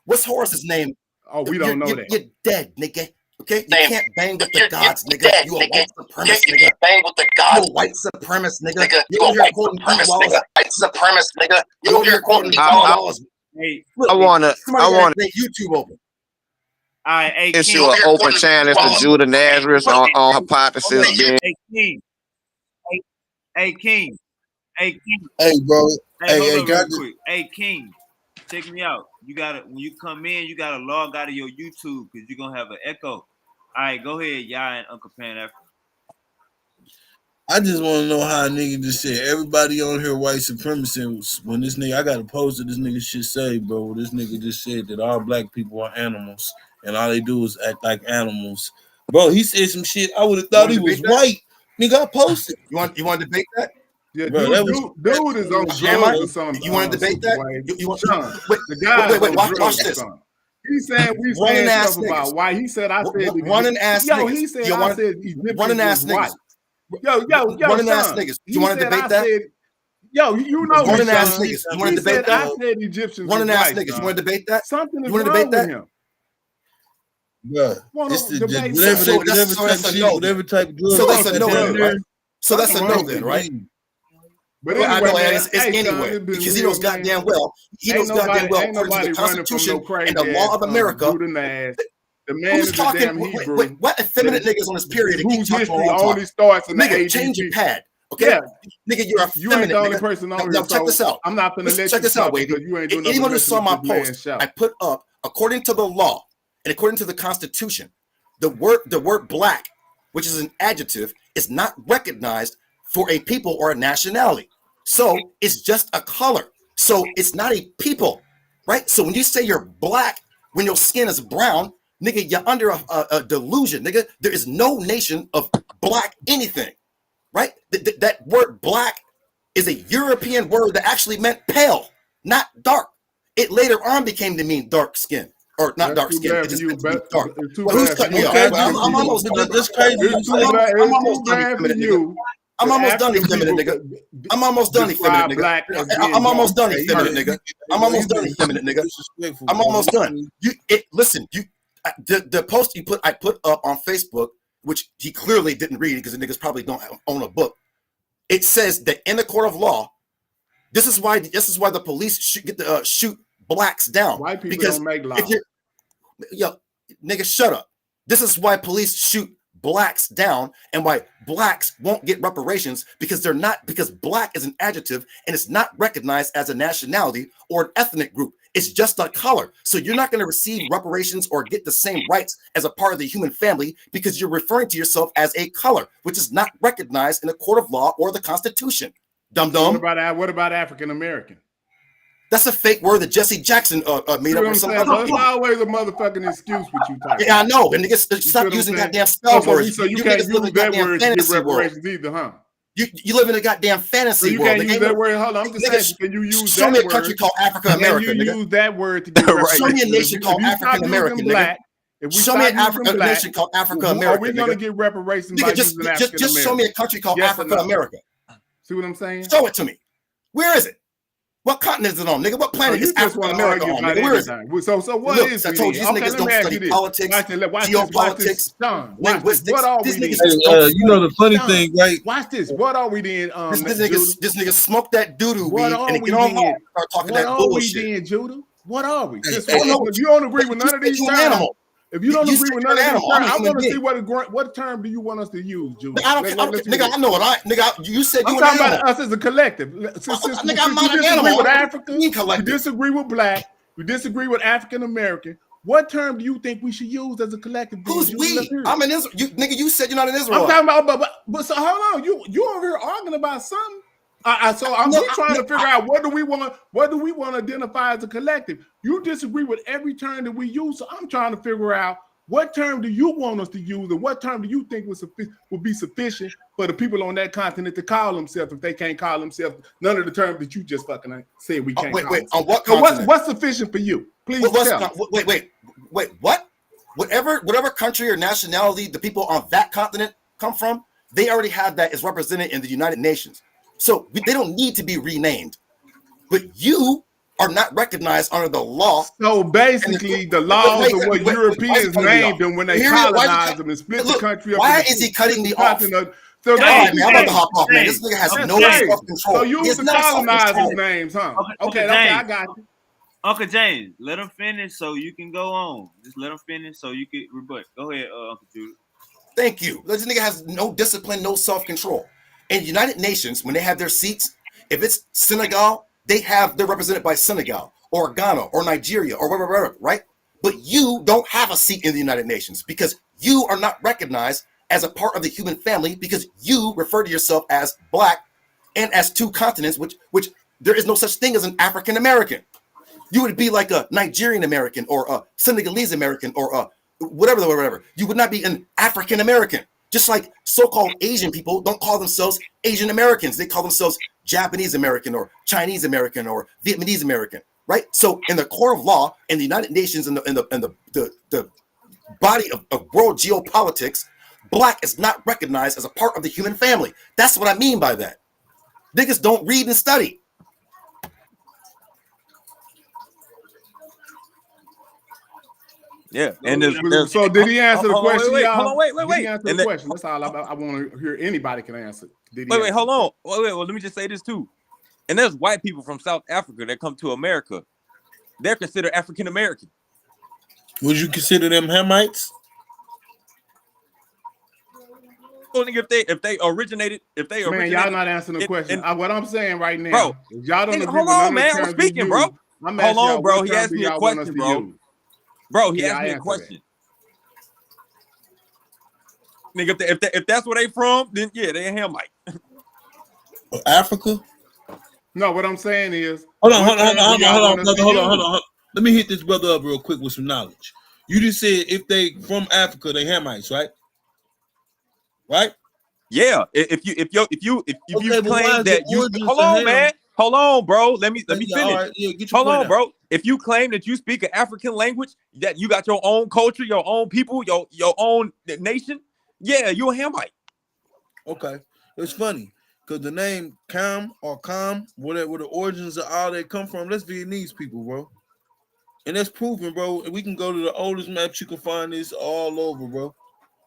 What's Horus's name? Oh, we don't know that. You're dead, nigga. Okay, you can't bang with the gods, nigga. You a white supremacist, nigga. You bang with the gods. You a white supremacist, nigga. You a white supremacist, nigga. White supremacist, nigga. You over here quoting Wallace. I want YouTube open. All right, hey, issue an open challenge to Judah Nazareth on hypothesis being. Hey, King. Hey, bro. Hey, quick. Hey, King. Check me out. When you come in, you gotta log out of your YouTube because you're gonna have an echo. All right, go ahead, y'all and Uncle Pan after. I just want to know how a nigga just said everybody on here white supremacists. When this nigga, I got a post that this nigga shit say, bro. This nigga just said that all black people are animals and all they do is act like animals. Bro, he said some shit. I would have thought he was white. Nigga, I posted. You want to debate that? Yeah, bro, dude is on drugs or something. You want to debate that? You want wait, watch this. He said we saying stuff about white. He said I said running ass yo, niggas. he said I said Egyptians running ass niggas. Yo, running ass niggas. You want to debate that? Yo, you know running ass niggas. You want to debate that? I said Egyptians. Running ass niggas. You want to debate that? Something is wrong with him. Yeah, it's the whatever type of drug. So that's a no then, right? So that's a no then, right? But well, anyway, I know it's anywhere because he knows goddamn well. He knows goddamn well according to the Constitution and the law of America. The man who's talking? Wait, what effeminate niggas on this period? Whose history only starts in the nigga, change your pad. Okay, nigga, you're a you ain't the only person on here. Now check this out. I'm not gonna let check you this out, baby. Anyone who saw my post, I put up according to the law and according to the Constitution, the word black, which is an adjective, is not recognized for a people or a nationality. So it's just a color. So it's not a people, right? So when you say you're black, when your skin is brown, Nigga, you're under a delusion, nigga. There is no nation of black anything, right? That word black is a European word that actually meant pale, not dark. It later on became to mean dark skin. Or not dark skin. It just meant to be dark. Well, who's cutting me off? I'm almost done. It's too bad for you. I'm almost done, effeminate nigga. I'm almost done, effeminate nigga. I'm almost done, effeminate nigga. I'm almost done, effeminate nigga. I'm almost done. Listen. The post I put up on Facebook, which he clearly didn't read because the niggas probably don't own a book. It says that in the court of law, this is why the police shoot blacks down. White people don't make law. Yo, nigga, shut up. This is why police shoot blacks down and why blacks won't get reparations because black is an adjective and it's not recognized as a nationality or an ethnic group. It's just a color. So you're not going to receive reparations or get the same rights as a part of the human family because you're referring to yourself as a color, which is not recognized in the court of law or the Constitution. Dum-dum. What about African American? That's a fake word that Jesse Jackson made up. It's always a motherfucking excuse with you. Yeah, I know. And niggas stop using goddamn spell words. So you can't use that word to get reparations either, huh? You live in a goddamn fantasy world. You can't use that word. Hold on, I'm just saying. Can you use show me a country called Africa America? Can you use that word to get reparations? Show me a nation called African American. Show me a nation called Africa America. Are we going to get reparations by using African American? Just show me a country called Africa America. See what I'm saying? Show it to me. Where is it? What continent is it on, nigga? What planet is Africa America on, nigga? Where is it? So what is it? I told you, these niggas don't study politics, geopolitics, linguistics. What are we then? You know the funny thing, right? Watch this. What are we then? This nigga smoked that doo-doo weed and get on home and start talking that bullshit. What are we then, Judah? What are we? If you don't agree with none of these terms, if you don't agree with none of these terms, I want to see what term do you want us to use, Judah? Nigga, I know what you said. I'm talking about us as a collective. Since you disagree with Africa, you disagree with black, you disagree with African American. What term do you think we should use as a collective? Who's we? I'm in Israel. Nigga, you said you're not in Israel. I'm talking about, but so hold on. You over here arguing about something. So I'm trying to figure out what do we want to identify as a collective. You disagree with every term that we use, so I'm trying to figure out what term do you want us to use, and what term do you think would be sufficient for the people on that continent to call themselves if they can't call themselves none of the terms that you just fucking said we can't. Wait. On what continent? What's sufficient for you? Please tell. Wait. What? Whatever country or nationality the people on that continent come from, they already have that is represented in the United Nations. So they don't need to be renamed, but you are not recognized under the law. So basically, the laws of what Europeans named them when they colonized them and split the country up. Why is he cutting me off? So man, I'm about to hop off, man. This nigga has no self-control. So use the colonizers' names, huh? Okay, I got you. Uncle James, let him finish so you can go on. Just let him finish so you can rebut. Go ahead, Uncle Judah. Thank you. This nigga has no discipline, no self-control. In United Nations, when they have their seats, if it's Senegal, they're represented by Senegal or Ghana or Nigeria or whatever, right? But you don't have a seat in the United Nations because you are not recognized as a part of the human family because you refer to yourself as black and as two continents, which there is no such thing as an African American. You would be like a Nigerian American or a Senegalese American or a whatever. You would not be an African American. Just like so-called Asian people don't call themselves Asian Americans. They call themselves Japanese American or Chinese American or Vietnamese American, right? So in the court of law, in the United Nations, and the body of world geopolitics, black is not recognized as a part of the human family. That's what I mean by that. Niggas don't read and study. Yeah, and so did he answer the question? Wait. Did he answer the question? That's all I want to hear. Anybody can answer. Wait, hold on. Wait, well, let me just say this too. And there's white people from South Africa that come to America. They're considered African American. Would you consider them Hamites? Only if they originated. Man, y'all not answering the question. What I'm saying right now, bro, if y'all don't agree hold on, man. I'm speaking, bro. Hold on, bro. He asked me a question, bro. Bro, he asked me a question. Nigga, if that's where they from, then yeah, they a Hamite. Africa? No, what I'm saying is hold on. Let me hit this brother up real quick with some knowledge. You just said if they from Africa, they Hamites, right? Right? Yeah. If you Okay, but why claim is that the you origins hold of on, Ham? man. Hold on, bro. Let me Yeah, finish. all right, yeah, get your Hold point on, out. bro. If you claim that you speak an African language, that you got your own culture, your own people, your own nation, yeah, you a Hamite. Okay, it's funny because the name Kham or Kham, whatever the origins of all that come from, that's Vietnamese people, bro. And that's proven, bro. And we can go to the oldest maps you can find this all over, bro.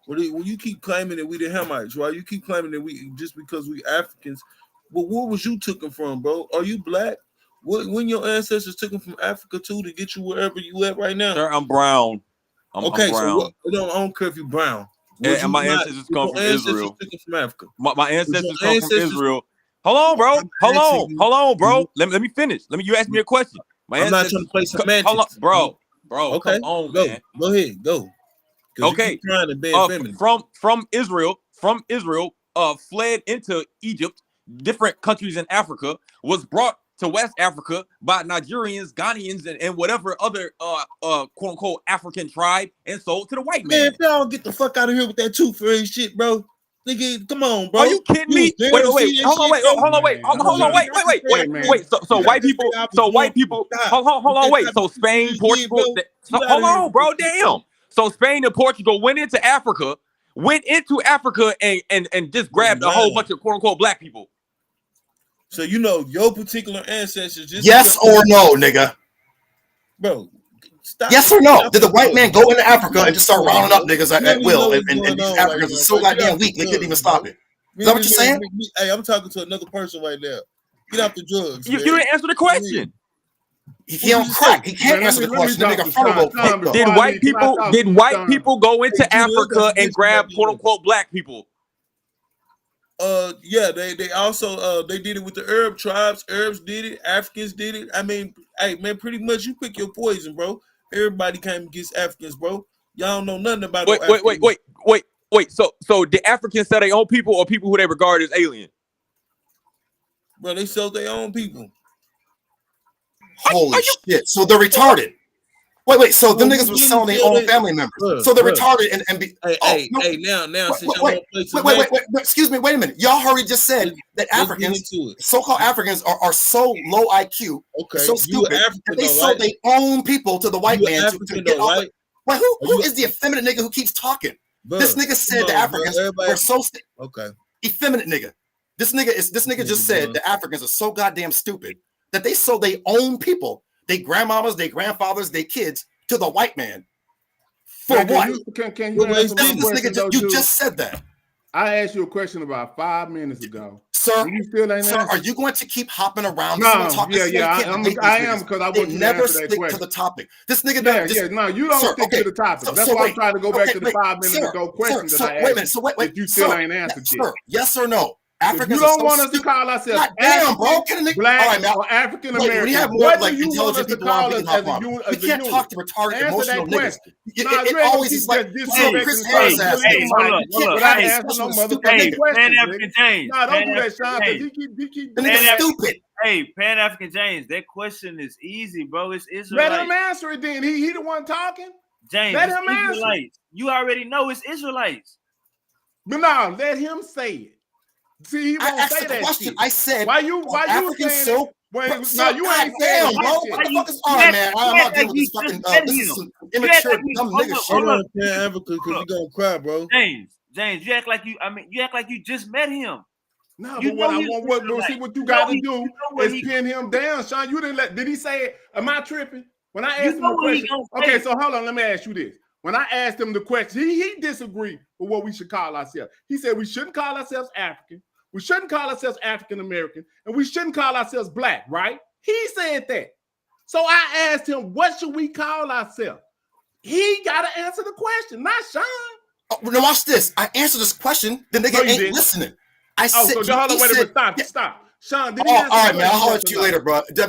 When you keep claiming that we the Hamites, right? You keep claiming that we just because we Africans. But where was you taken from, bro? Are you black? When your ancestors took them from Africa too to get you wherever you at right now? Sir, I'm brown. I'm Okay, brown. so what? I don't care if you brown. And my ancestors come from Israel. Took from Africa. My ancestors come from Israel. Hold on, bro. Hold on, bro. Let me finish. You ask me a question. I'm not trying to play semantics. Hold on, bro. Okay, come on, go. man. Go ahead, go. Okay. From Israel, fled into Egypt, different countries in Africa, was brought to West Africa by Nigerians, Ghanaians, and whatever other quote unquote African tribe, and sold to the white man. Man, if y'all get the fuck out of here with that tooth fairy shit, bro. Nigga, come on, bro. Are you kidding me? Wait. Hold on, wait. So white people. Hold on, wait. So Spain, Portugal. Hold on, bro. Damn. So Spain and Portugal went into Africa and just grabbed a whole bunch of quote unquote black people. So you know your particular ancestors. Just yes or no, nigga? Bro. Stop. Yes or no? Did the white man go into Africa and just start rounding up niggas at will? And these Africans are so goddamn weak, they couldn't even stop it. Is that what you're saying? Hey, I'm talking to another person right now. Get off the drugs. You didn't answer the question. He on crack. He can't answer the question. Did white people go into Africa and grab quote unquote black people? Yeah, they also they did it with the Arab tribes. Arabs did it. Africans did it. I mean, hey man, pretty much you pick your poison, bro. Everybody came against Africans, bro. Y'all don't know nothing about Wait. So the Africans sell their own people or people who they regard as alien? Bro, they sell their own people. Holy shit! So they're retarded. Wait. So the niggas was selling their own family members. So they're retarded and be. Hey, now. Wait. Excuse me. Wait a minute. Y'all already just said that Africans, so-called Africans, are so low IQ, so stupid that they sold their own people to the white man to get off. Wait, who is the effeminate nigga who keeps talking? This nigga said the Africans were so effeminate nigga. This nigga just said the Africans are so goddamn stupid that they sold their own people, their grandmamas, their grandfathers, their kids to the white man. For what? Can you answer my question? You just said that. I asked you a question about 5 minutes ago. Sir, you still ain't are you going to keep hopping around? No, I am because I want you to never answer that stick question. to the topic. This nigga, no, you don't stick to the topic. That's why I'm trying to go back to the 5 minutes ago question that I asked. Wait a minute. Wait. You still ain't answered yet. Yes or no? Africans you don't want us to call ourselves damn, bro. Black or African American. We have more like intelligent people on being hot. We can't talk to retarded emotional niggas. It always is like Chris Harris ass. Pan-African James. No, don't do that, Sean. Because he keep stupid. Hey, Pan-African James, that question is easy, bro. It's Israelites. Let him answer it then. He the one talking. James, let him answer. You already know it's Israelites. But no, let him say it. See, he won't say that question. shit. I said, why you saying so? Now you ain't saying bro. What the fuck is all right, man? I'm not dealing with this fucking this is some immature dumb nigga shit. Hold on, because you gonna cry, bro. James, you act like you just met him. No, but what I want, see what you got to do is pin him down, Sean. You didn't let. Did he say it? Am I tripping? When I asked him a question. Okay, so hold on. Let me ask you this. When I asked him the question, he disagreed with what we should call ourselves. He said we shouldn't call ourselves African. We shouldn't call ourselves African American, and we shouldn't call ourselves black, right? He said that. So I asked him, what should we call ourselves? He got to answer the question, not Sean. Oh, now watch this. I answered this question, the nigga ain't listening. I said, so hold on, wait a minute, stop. Sean, did he all right, man. I'll holler at you later, bro. I can't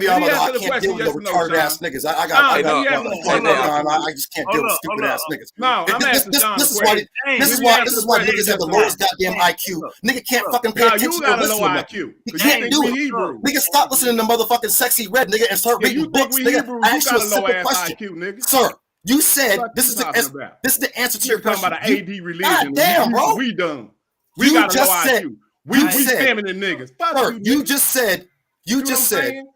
deal with retarded ass niggas. I just can't deal with stupid ass niggas. No, I'm asking Sean. This is why niggas have the lowest goddamn IQ. Nigga can't fucking pay attention to listen to IQ. He can't do it. Nigga, stop listening to motherfucking sexy red nigga and start reading books, nigga. I asked you a simple question, sir. You said What this you is the talking about? this is the answer to You your talking question. about an AD religion? God damn, bro. We done. We You got a low just said. IQ. We said, feminine niggas. Fuck sir, you, you just said. You know just what I'm said. saying?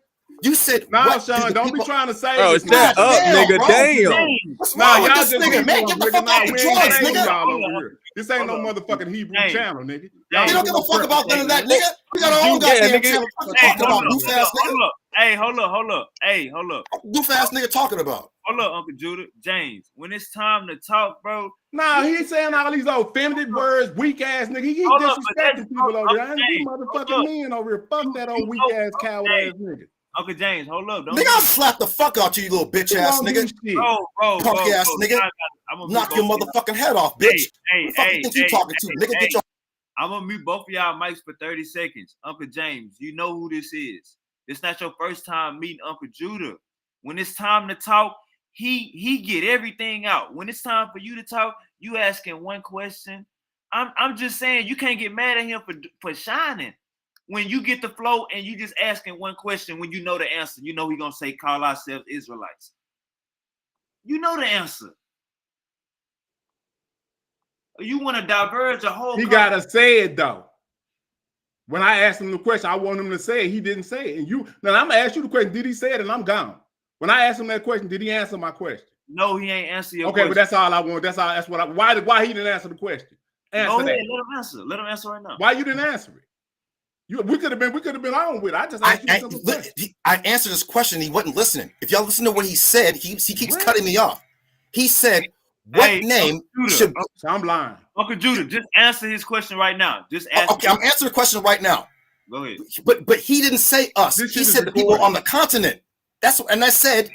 You said. Nah, what Sean, do the don't people, be trying to say Bro, this. shut God up, damn, nigga. bro. Damn. What's Nah, wrong with y'all this just nigga, man? Hebrews, Get the nigga. fuck Nah, off the we ain't drugs, saving nigga. y'all over here. This ain't no motherfucking Hebrew channel, nigga. You don't give a fuck about none of that, nigga. We got our own Yeah, goddamn nigga. channel. What you talking about, goof ass nigga? Hold up. Hey, hold up. Hey, hold up. Goof ass nigga talking about. Hold up, Uncle Judah. James, when it's time to talk, bro. Nah, he's saying all these old feminine words, weak ass nigga. He disrespecting people over there. We motherfucking men over here. Fuck that old weak ass, coward ass nigga. Uncle James, hold up. Nigga, I'll slap the fuck out you little bitch ass nigga. Bro, punk ass nigga. Knock your motherfucking head off, bitch. Who the fuck you think you talking to? Nigga, get your. I'm gonna mute both of y'all mics for 30 seconds. Uncle James, you know who this is. It's not your first time meeting Uncle Judah. When it's time to talk, he get everything out. When it's time for you to talk, you asking one question. I'm just saying you can't get mad at him for shining. When you get the flow and you just asking one question, when you know the answer, you know he gonna say, call ourselves Israelites. You know the answer. You want to diverge a whole. He gotta say it though. When I asked him the question, I want him to say it. He didn't say it. And you now I'm gonna ask you the question. Did he say it? And I'm gone. When I asked him that question, did he answer my question? No, he ain't answer your question. Okay, but that's all I want. Why he didn't answer the question? Answer that. Let him answer. Let him answer right now. Why you didn't answer it? We could have been on with it. I just asked you a simple question. I answered his question. He wasn't listening. If y'all listen to what he said, he keeps cutting me off. He said, "What name should?" I'm blind. Uncle Judah, just answer his question right now. Just ask. Okay, I'm answering the question right now. Go ahead. But he didn't say us. He said the people on the continent. And I said.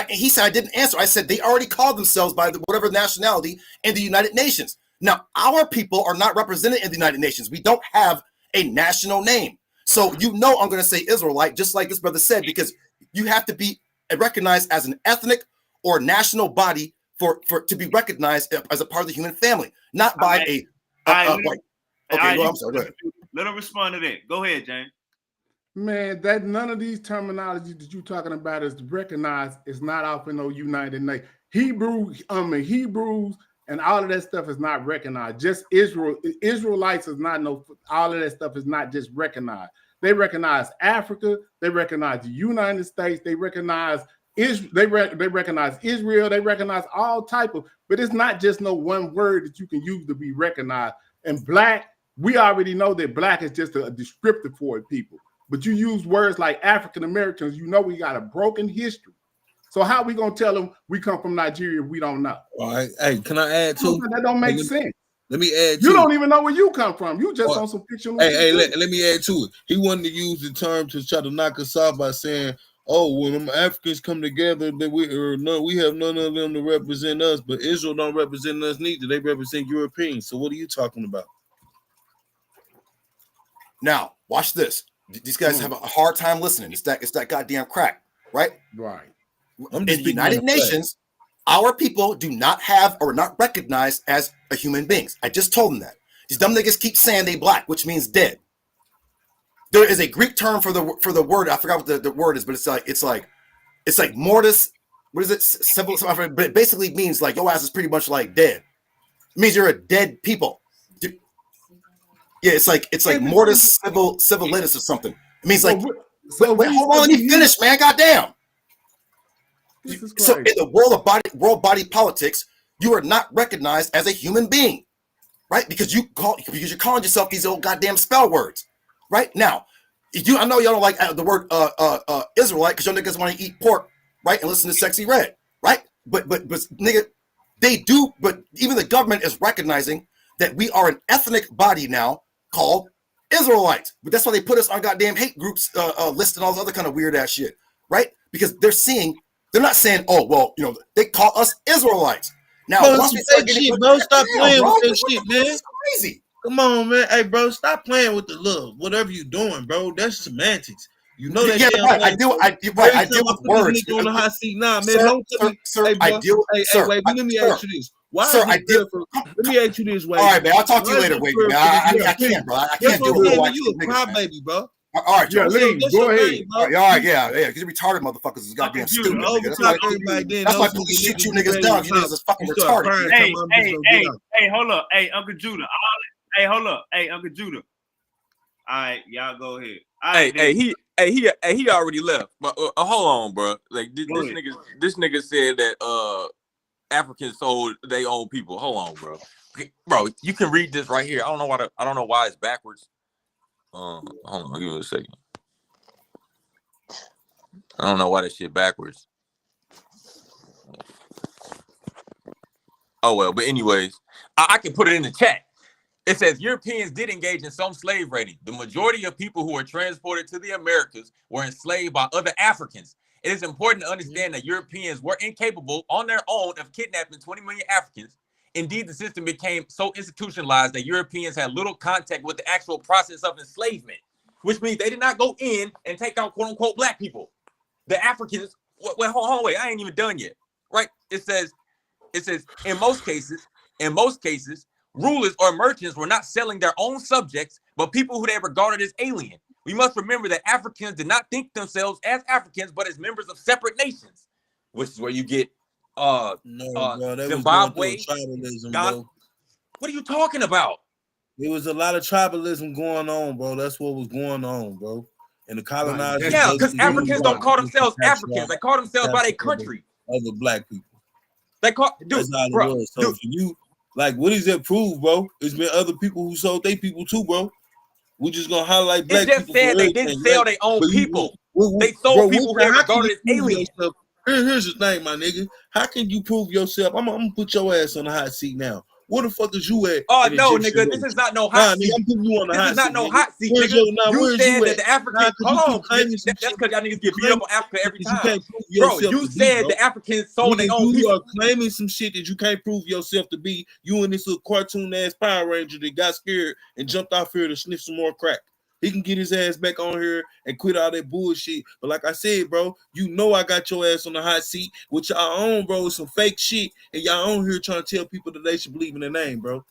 He said I didn't answer. I said they already called themselves by whatever nationality in the United Nations. Now, our people are not represented in the United Nations. We don't have a national name. So you know I'm going to say Israelite, just like this brother said, because you have to be recognized as an ethnic or national body for to be recognized as a part of the human family, not by okay, I'm sorry. Go ahead. Let him respond to that. Go ahead, James. Man, that none of these terminologies that you're talking about is recognized. Is not off in no United Nations. Hebrews and all of that stuff is not recognized. Just Israelites is not all of that stuff is not just recognized. They recognize Africa. They recognize the United States. They recognize they recognize Israel. They recognize all type of. But it's not just no one word that you can use to be recognized. And black, we already know that black is just a descriptor for people. But you use words like African Americans, you know we got a broken history. So how we gonna tell them we come from Nigeria if we don't know? All right. Hey, can I add to? That don't make sense. Let me add to. You don't even know where you come from. You just on some fictional. Let me add to it. He wanted to use the term to try to knock us off by saying, "Oh, when them Africans come together, that we have none of them to represent us, but Israel don't represent us neither. They represent Europeans. So what are you talking about?" Now, watch this. These guys have a hard time listening. It's that goddamn crack, right? Right. In the United Nations, our people do not have or not recognized as a human beings. I just told them that. These dumb niggas keep saying they black, which means dead. There is a Greek term for the word. I forgot what the word is, but it's like mortis. What is it? Simple, but it basically means like your ass is pretty much like dead. It means you're a dead people. Yeah, it's like mortis civilis or something. It means like. Wait, hold on, let me finish, man. Goddamn. So in the world body politics, you are not recognized as a human being, right? Because you're calling yourself these old goddamn spell words, right? Now, I know y'all don't like the word Israelite because y'all niggas want to eat pork, right? And listen to Sexy Red, right? But nigga, they do. But even the government is recognizing that we are an ethnic body now called Israelites. But that's why they put us on goddamn hate groups list and all this other kind of weird ass shit, right? Because they're not saying, oh, well, they call us Israelites. Now, once we start getting shit, bro, stop playing with this shit, man. It's crazy. Come on, man. Hey, bro, stop playing with the love. Whatever you doing, bro, that's semantics. You know that. Yeah, right. I deal with words. On the hot seat now, man. Sir, Don't tell me. Sir, hey, bro, I deal. Hey, sir, wait. Let me ask you this. Why? Sir, let me ask you this, Wade. All right, man. I'll talk to you later, Wade. I can't, bro. I can't deal with you a crybaby, bro. All right, yeah, Joe. Lee, go ahead. All right, yeah. Because you retarded motherfuckers is goddamn stupid. Nigga. That's why people shit you niggas down. You niggas is fucking retarded. Hey, hold up. Hey, Uncle Judah. Hey, hold up. Hey, Uncle Judah. All right, y'all go ahead. He already left. But hold on, bro. Like this nigga said that Africans sold their own people. Hold on, bro. Okay, bro, you can read this right here. I don't know why it's backwards. Hold on, give me a second. I don't know why that shit backwards. Oh well, but anyways, I can put it in the chat. It says Europeans did engage in some slave raiding. The majority of people who were transported to the Americas were enslaved by other Africans. It is important to understand that Europeans were incapable on their own of kidnapping 20 million Africans. Indeed, the system became so institutionalized that Europeans had little contact with the actual process of enslavement, which means they did not go in and take out quote unquote black people. The Africans, wait, hold on, wait, I ain't even done yet. Right? It says in most cases, rulers or merchants were not selling their own subjects, but people who they regarded as alien. We must remember that Africans did not think themselves as Africans, but as members of separate nations, which is where you get Zimbabwe, Ghana. What are you talking about? There was a lot of tribalism going on, bro. That's what was going on, bro. And the colonizers. Yeah, because Africans don't call themselves Africans. They call themselves by their country. Other black people. They call, dude, bro. So for you, like, what does that prove, bro? It's been other people who sold their people too, bro. We just gonna highlight black people. It just said they didn't sell their own people. They sold people who they regarded as aliens. Here's the thing, my nigga. How can you prove yourself? I'm gonna put your ass on the hot seat now. Where the fuck is you at? Oh no, nigga, this is not no hot seat. I'm putting you on the hot seat. This is not no hot seat, nigga. You said that the Africans. Hold on, that's because y'all niggas get beat up on Africa every time. Bro, you said the Africans sold their own people. You are claiming some shit that you can't prove yourself to be. You and this little cartoon ass Power Ranger that got scared and jumped off here to sniff some more crack. He can get his ass back on here and quit all that bullshit. But like I said, bro, you know I got your ass on the hot seat. What y'all own, bro, is some fake shit. And y'all on here trying to tell people that they should believe in their name, bro.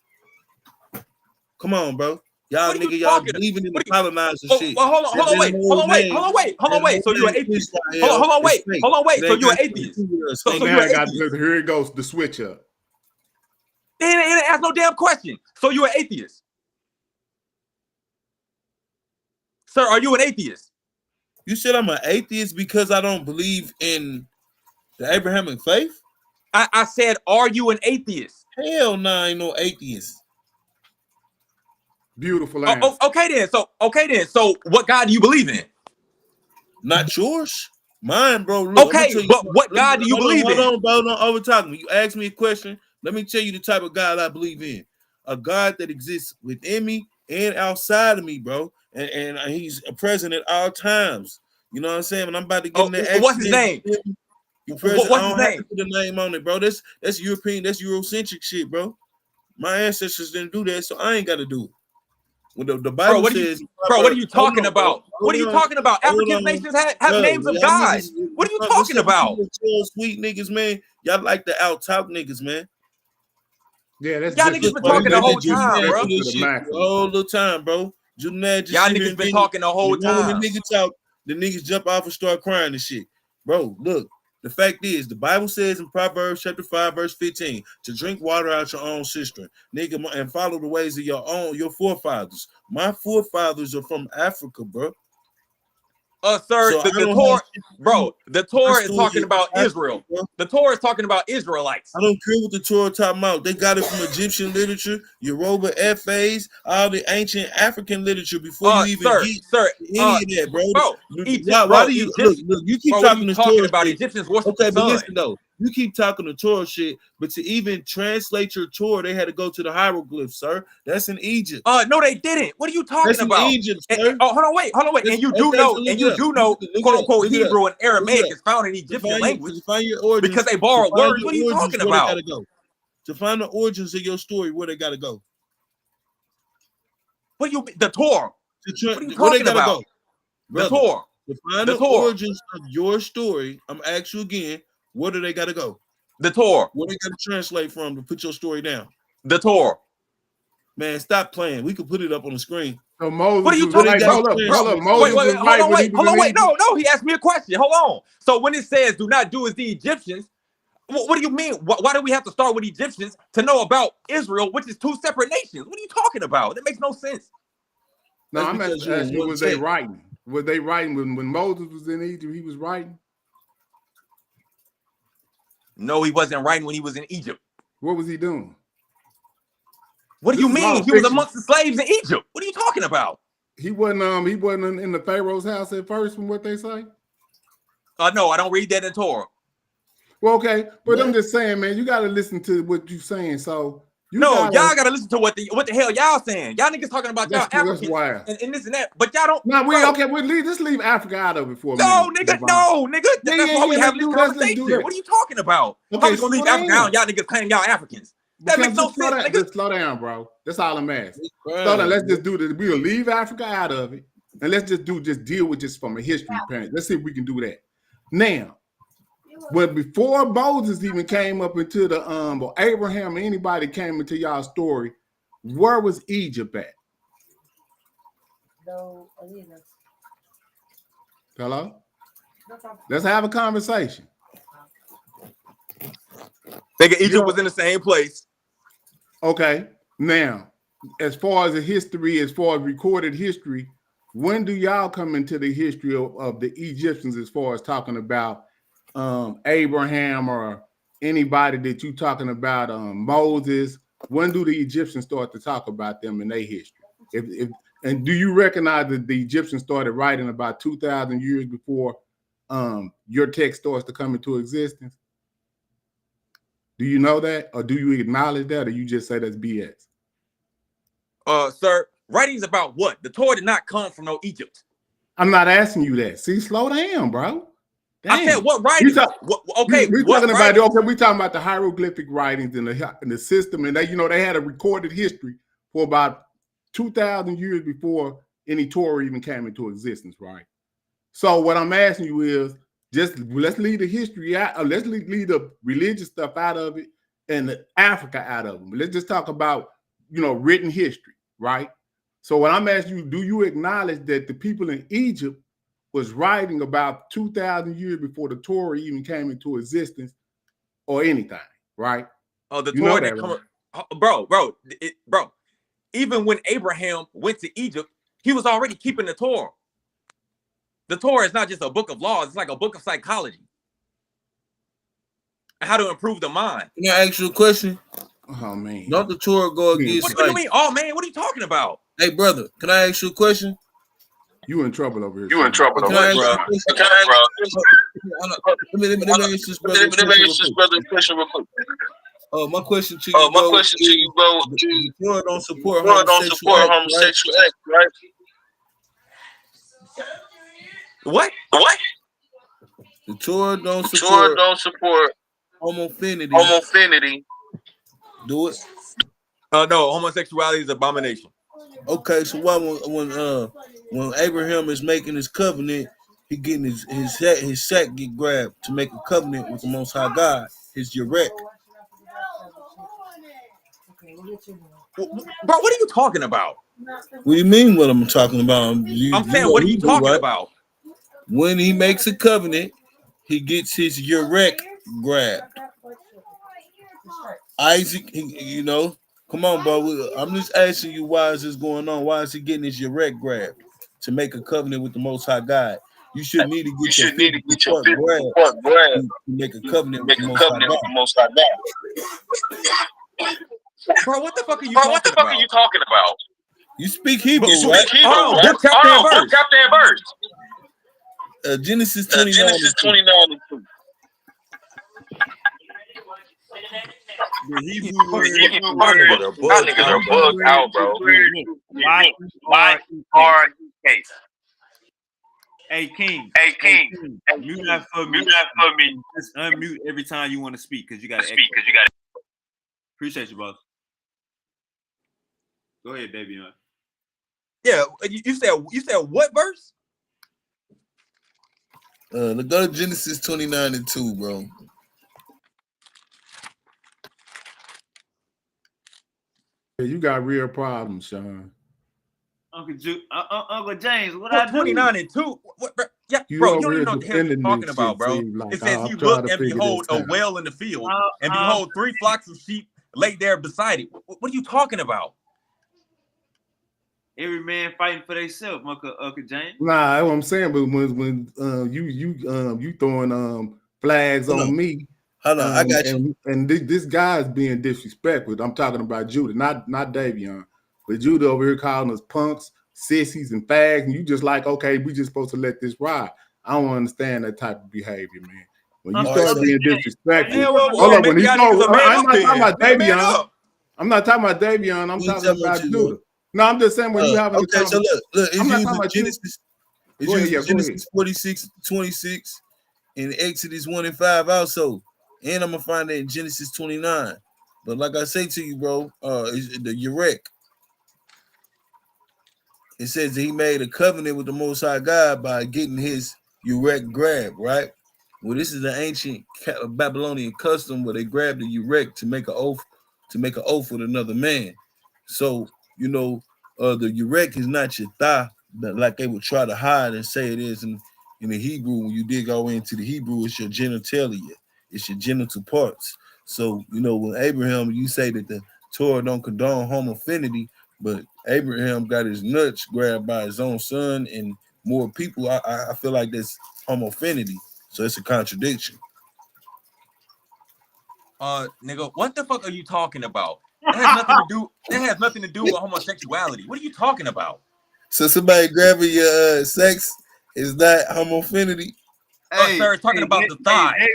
Come on, bro. Y'all nigga, y'all believing in the colonizers shit. Well, hold on, wait. So you're an atheist. Hold on, wait. So you're an atheist. So you're an atheist. Here it goes, the switch up. It ain't ask no damn question. So you're an atheist. Sir, are you an atheist? You said I'm an atheist because I don't believe in the Abrahamic faith? I said, are you an atheist? Hell no, I ain't no atheist. Beautiful answer. Okay then. So what God do you believe in? Not yours. Mine, bro. Look, okay, but what God do you believe in? Hold on, bro. Don't over talk me. You ask me a question. Let me tell you the type of God I believe in. A God that exists within me and outside of me, bro. And he's present at all times. You know what I'm saying? And I'm about to give him that. What's his name? What's his name? Have to put a name on it, bro. That's European. That's Eurocentric shit, bro. My ancestors didn't do that, so I ain't got to do it. When the Bible says, what are you talking about? What are you talking about? African nations have names of God. What are you talking about? Sweet niggas, man. Y'all like to out talk niggas, man. Yeah, that's y'all niggas been talking the whole time, bro. All the time, bro. Y'all niggas been talking the whole time. When the niggas talk, the niggas jump off and start crying and shit. Bro, look, the fact is, the Bible says in Proverbs chapter 5, verse 15, to drink water out your own cistern, nigga, and follow the ways of your forefathers. My forefathers are from Africa, bro. Sir, so the Torah, bro, the Torah is talking about Israel. The Torah is talking about Israelites. I don't care what the Torah talking about. They got it from Egyptian literature, Yoruba FAs, all the ancient African literature before you even get any of that, bro. Why do you look? You keep talking about Egyptians worship the sun. But listen though. You keep talking the Torah shit, but to even translate your Torah, they had to go to the hieroglyphs, sir. That's in Egypt. No, they didn't. What are you talking about? In Egypt, sir. Hold on, wait. And you do know, quote unquote Hebrew and Aramaic is found in Egyptian language because they borrowed words. What are you talking about? To find the origins of your story, where they gotta go. The Torah? What are you talking about? The Torah. To find the origins of your story, I'm asking you again. Where do they gotta go? The Torah. Where they gotta translate from to put your story down? The Torah. Man, stop playing. We could put it up on the screen. So Moses What are you was talking right. about? Hold up. Wait, Moses was hold right on, when he was in Egypt. No, he asked me a question. Hold on. So when it says do not do as the Egyptians, what do you mean? Why do we have to start with Egyptians to know about Israel, which is two separate nations? What are you talking about? That makes no sense. No, I'm asking you, was they writing? Were they writing when Moses was in Egypt? He was writing? No, he wasn't writing when he was in Egypt. What was he doing? What do you mean? He was amongst the slaves in Egypt. What are you talking about? He wasn't in the Pharaoh's house at first, from what they say. No, I don't read that in Torah. Well, okay, but I'm just saying, man, you got to listen to what you're saying. So y'all got to listen to what the hell y'all saying. Y'all niggas talking about y'all Africans and this and that, but y'all don't. No, let's leave Africa out of it for a minute. No, nigga. That's why we having this conversation. What are you talking about? Okay, How we gonna leave Africa out? Y'all niggas claim y'all Africans. That makes no sense, nigga. Just slow down, bro. That's all I'm asking. Slow down. Let's just do this. We'll leave Africa out of it, and let's just deal with this from a history parent. Let's see if we can do that. Now, but before Moses even came up into the or Abraham or anybody came into y'all story, where was Egypt at? Hello? Let's have a conversation. Nigga, Egypt was in the same place. Okay. Now, as far as the history, as far as recorded history, when do y'all come into the history of the Egyptians as far as talking about Abraham or anybody that you talking about, Moses? When do the Egyptians start to talk about them in their history? And do you recognize that the Egyptians started writing about 2,000 years before your text starts to come into existence? Do you know that, or do you acknowledge that, or you just say that's BS? Sir, writings about what? The Torah did not come from no Egypt. I'm not asking you that. See, slow down, bro. Damn. I said what writings? We're talking about the hieroglyphic writings in the system, and they had a recorded history for about 2,000 years before any Torah even came into existence, right? So what I'm asking you is, let's leave the history out. Let's leave the religious stuff out of it and the Africa out of them. Let's just talk about, written history, right? So what I'm asking you, do you acknowledge that the people in Egypt was writing about 2,000 years before the Torah even came into existence or anything, right? Oh, the Torah didn't come, bro. Even when Abraham went to Egypt, he was already keeping the Torah. The Torah is not just a book of laws; it's like a book of psychology, how to improve the mind. Can I ask you a question? Oh man, don't the Torah go against? What do you mean? Oh man, what are you talking about? Hey brother, can I ask you a question? You in trouble over here. You in trouble over here, bro. Let me ask this brother a question real quick. My question to you, bro. The Torah don't support homosexual acts, right? What? The Torah don't support homofinity. Do it? No, homosexuality is abomination. Okay, so why when Abraham is making his covenant, he getting his sack get grabbed to make a covenant with the Most High God, his Yerek. Bro, what are you talking about? What do you mean what I'm talking about? I'm saying, what are you talking about? When he makes a covenant, he gets his Yerek grabbed. Isaac, come on, bro. I'm just asking you, why is this going on? Why is he getting his Yerek grabbed to make a covenant with the Most High God? You should need to get your 50% grabbed to make a covenant with the Most High God. Bro, what the fuck are you talking about? You speak Hebrew, right? Book, chapter, and verse. Genesis 29 and 2. The Hebrew word, y'all niggas are bugged out, bro. Y-E-R-E-K. Hey King. Mute that for me. Just unmute every time you want to speak, because you got to speak. Appreciate you, boss. Go ahead, baby. Yeah, you said what verse? Let's go to Genesis 29 and 2, bro. You got real problems, Sean. Uncle James, what I do? 29 and 2. What, bro? Yeah, You bro, you over don't here even know what the hell you're defending talking this about, shit, bro. seems like It says he I'm trying looked to and figure behold this a out. well in the field, and behold 3 flocks of sheep laid there beside it. What are you talking about? Every man fighting for themselves, Uncle James. Nah, that's what I'm saying. But when you throwing flags on me, hold on, I got you. And this guy's being disrespectful. I'm talking about Judah, not Davion, but Judah over here calling us punks, sissies, and fags, and you just like, okay, we just supposed to let this ride. I don't understand that type of behavior, man. When you start being disrespectful, hold up. When he start, I'm not talking about Davion. I'm not talking about Davion. I'm talking about Judah. No, I'm just saying when you having okay, so look, it's using Genesis. It's using Genesis 46:26 and Exodus 1:5 also. And I'm gonna find that in Genesis 29. But like I say to you, bro, is the Urek. It says that he made a covenant with the Most High God by getting his Urek grabbed, right? Well, this is an ancient Babylonian custom where they grab the Urek to make an oath with another man. So, you know, the Urek is not your thigh, like they would try to hide and say it is in the Hebrew. When you dig all into the Hebrew, it's your genitalia, it's your genital parts. So, you know, when Abraham, you say that the Torah don't condone homofinity, but Abraham got his nuts grabbed by his own son and more people. I feel like that's homofinity. So it's a contradiction. Nigga, what the fuck are you talking about? That has nothing to do. That has nothing to do with homosexuality. What are you talking about? So somebody grabbing your sex is not homofinity. Sir, talking about the thigh.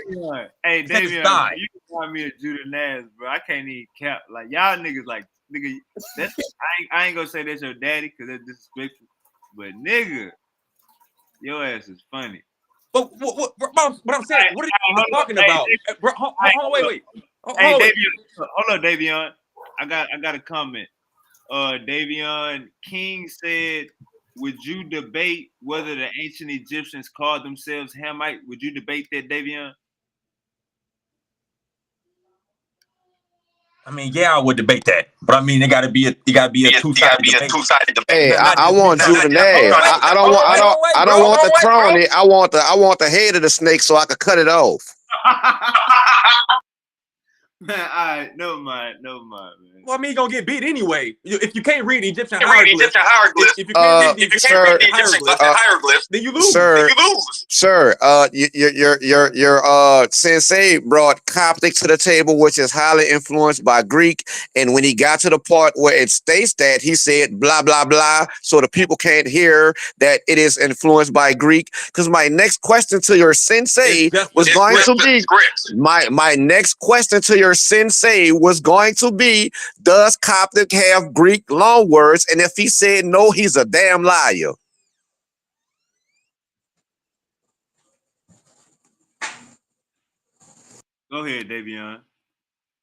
Davion, you can call me a Judah Naz, bro. I can't even cap. Like y'all niggas, like nigga. That's I ain't gonna say that's your daddy because that's disrespectful. But nigga, your ass is funny. But what I'm saying, what are you talking about? Bro, hold on, wait. Hey, Davion, hold up, Davion. I got a comment. Davion King said, would you debate whether the ancient Egyptians called themselves Hamite? Would you debate that, Davion? I mean, yeah, I would debate that, but I mean, it got to be a two-sided debate. Hey, I want Judah Naz. I don't want the throne. I want the head of the snake so I could cut it off. Man, all right, never mind, man. Well, I mean, you're gonna get beat anyway. If you can't read Egyptian hieroglyphs, if you can't read Egyptian hieroglyphs, then you lose. Sir, your sensei brought Coptic to the table, which is highly influenced by Greek. And when he got to the part where it states that, he said blah blah blah, so the people can't hear that it is influenced by Greek. Because my next question to your sensei was going to be my next question to your sensei was going to be, does Coptic have Greek loan words? And if he said no, he's a damn liar. Go ahead, Davion.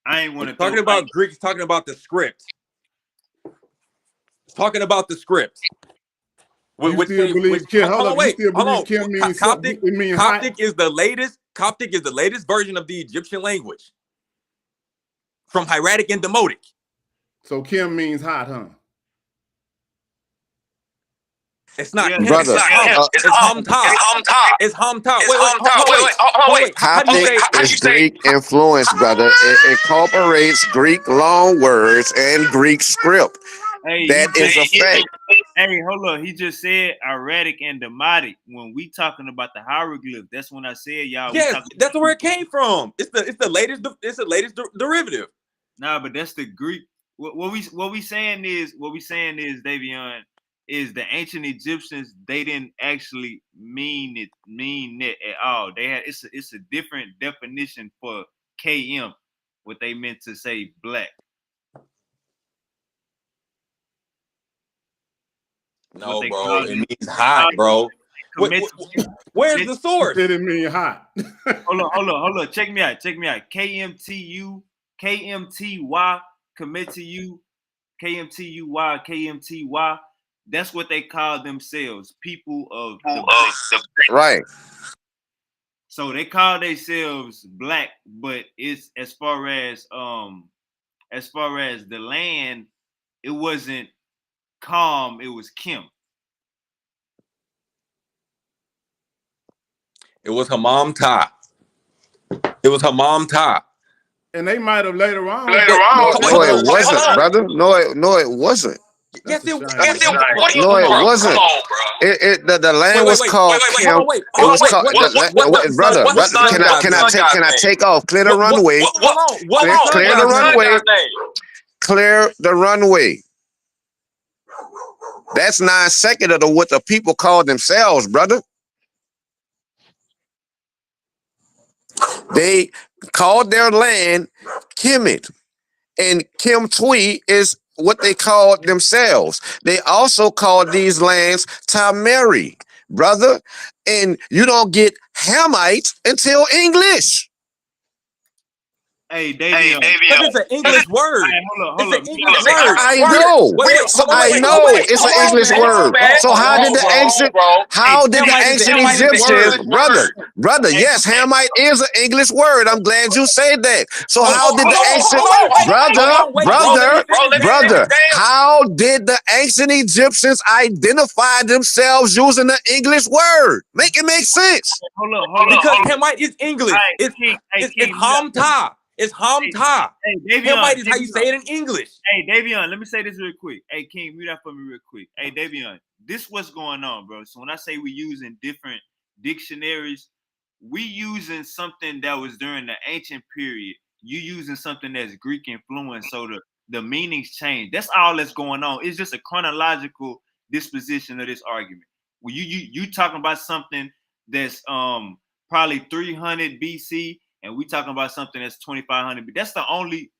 I ain't want to talking about Greek. He's talking about the script. Talking about the script. Hold on, wait. Coptic is the latest. Coptic is the latest version of the Egyptian language, from hieratic and demotic. So Kim means hot, huh? It's not brother. It's Hamta. It's Hamta. Wait. Coptic is Greek influence, brother. It incorporates Greek loan words and Greek script. That is a fact. Hey, hold on. He just said hieratic and demotic. When we talking about the hieroglyph, that's when I said y'all. Yes, that's where it came from. It's the latest derivative. Nah, but that's the Greek. What we saying is Davion, is the ancient Egyptians, they didn't actually mean it at all. They had it's a different definition for KM, what they meant to say black. No, bro, it means hot, bro. Where's the source? It didn't mean hot. Hold on. Check me out. KMTY, commit to you, KMTY. That's what they call themselves, people of the right. So they call themselves black, but it's as far as the land, it wasn't calm, it was Kim. It was her mom tie. It was her mom tie. And they might have later on. No, it wasn't, brother. No, it wasn't. Yes, it was. No, it wasn't. The land was called Kim. It was called brother. Can I take off? Clear the runway. Clear the runway. Clear the runway. That's 9 seconds of what the people call themselves, brother. They called their land Kemet, and Kim Twee is what they called themselves. They also called these lands Tamari, brother. And you don't get Hamites until English. Hey, Davion. It's an English word. Hold up. I know. It's an English word. So how did the ancient Egyptians, brother? Yes, Hamite is an English word. I'm glad you said that. So how did the ancient brother? How did the ancient Egyptians identify themselves using the English word? Make it make sense. Hold up. Because Hamite is English. It's Hamta. It's Hamta. Hey, Hamite is how you say it in English. Hey, Davion, let me say this real quick. Hey, King, mute that for me real quick. Hey, Davion, this what's going on, bro. So when I say we using different dictionaries, we using something that was during the ancient period. You using something that's Greek influence, so the meanings change. That's all that's going on. It's just a chronological disposition of this argument. When you talking about something that's probably 300 BC. And we talking about something that's 2500. But that's the only.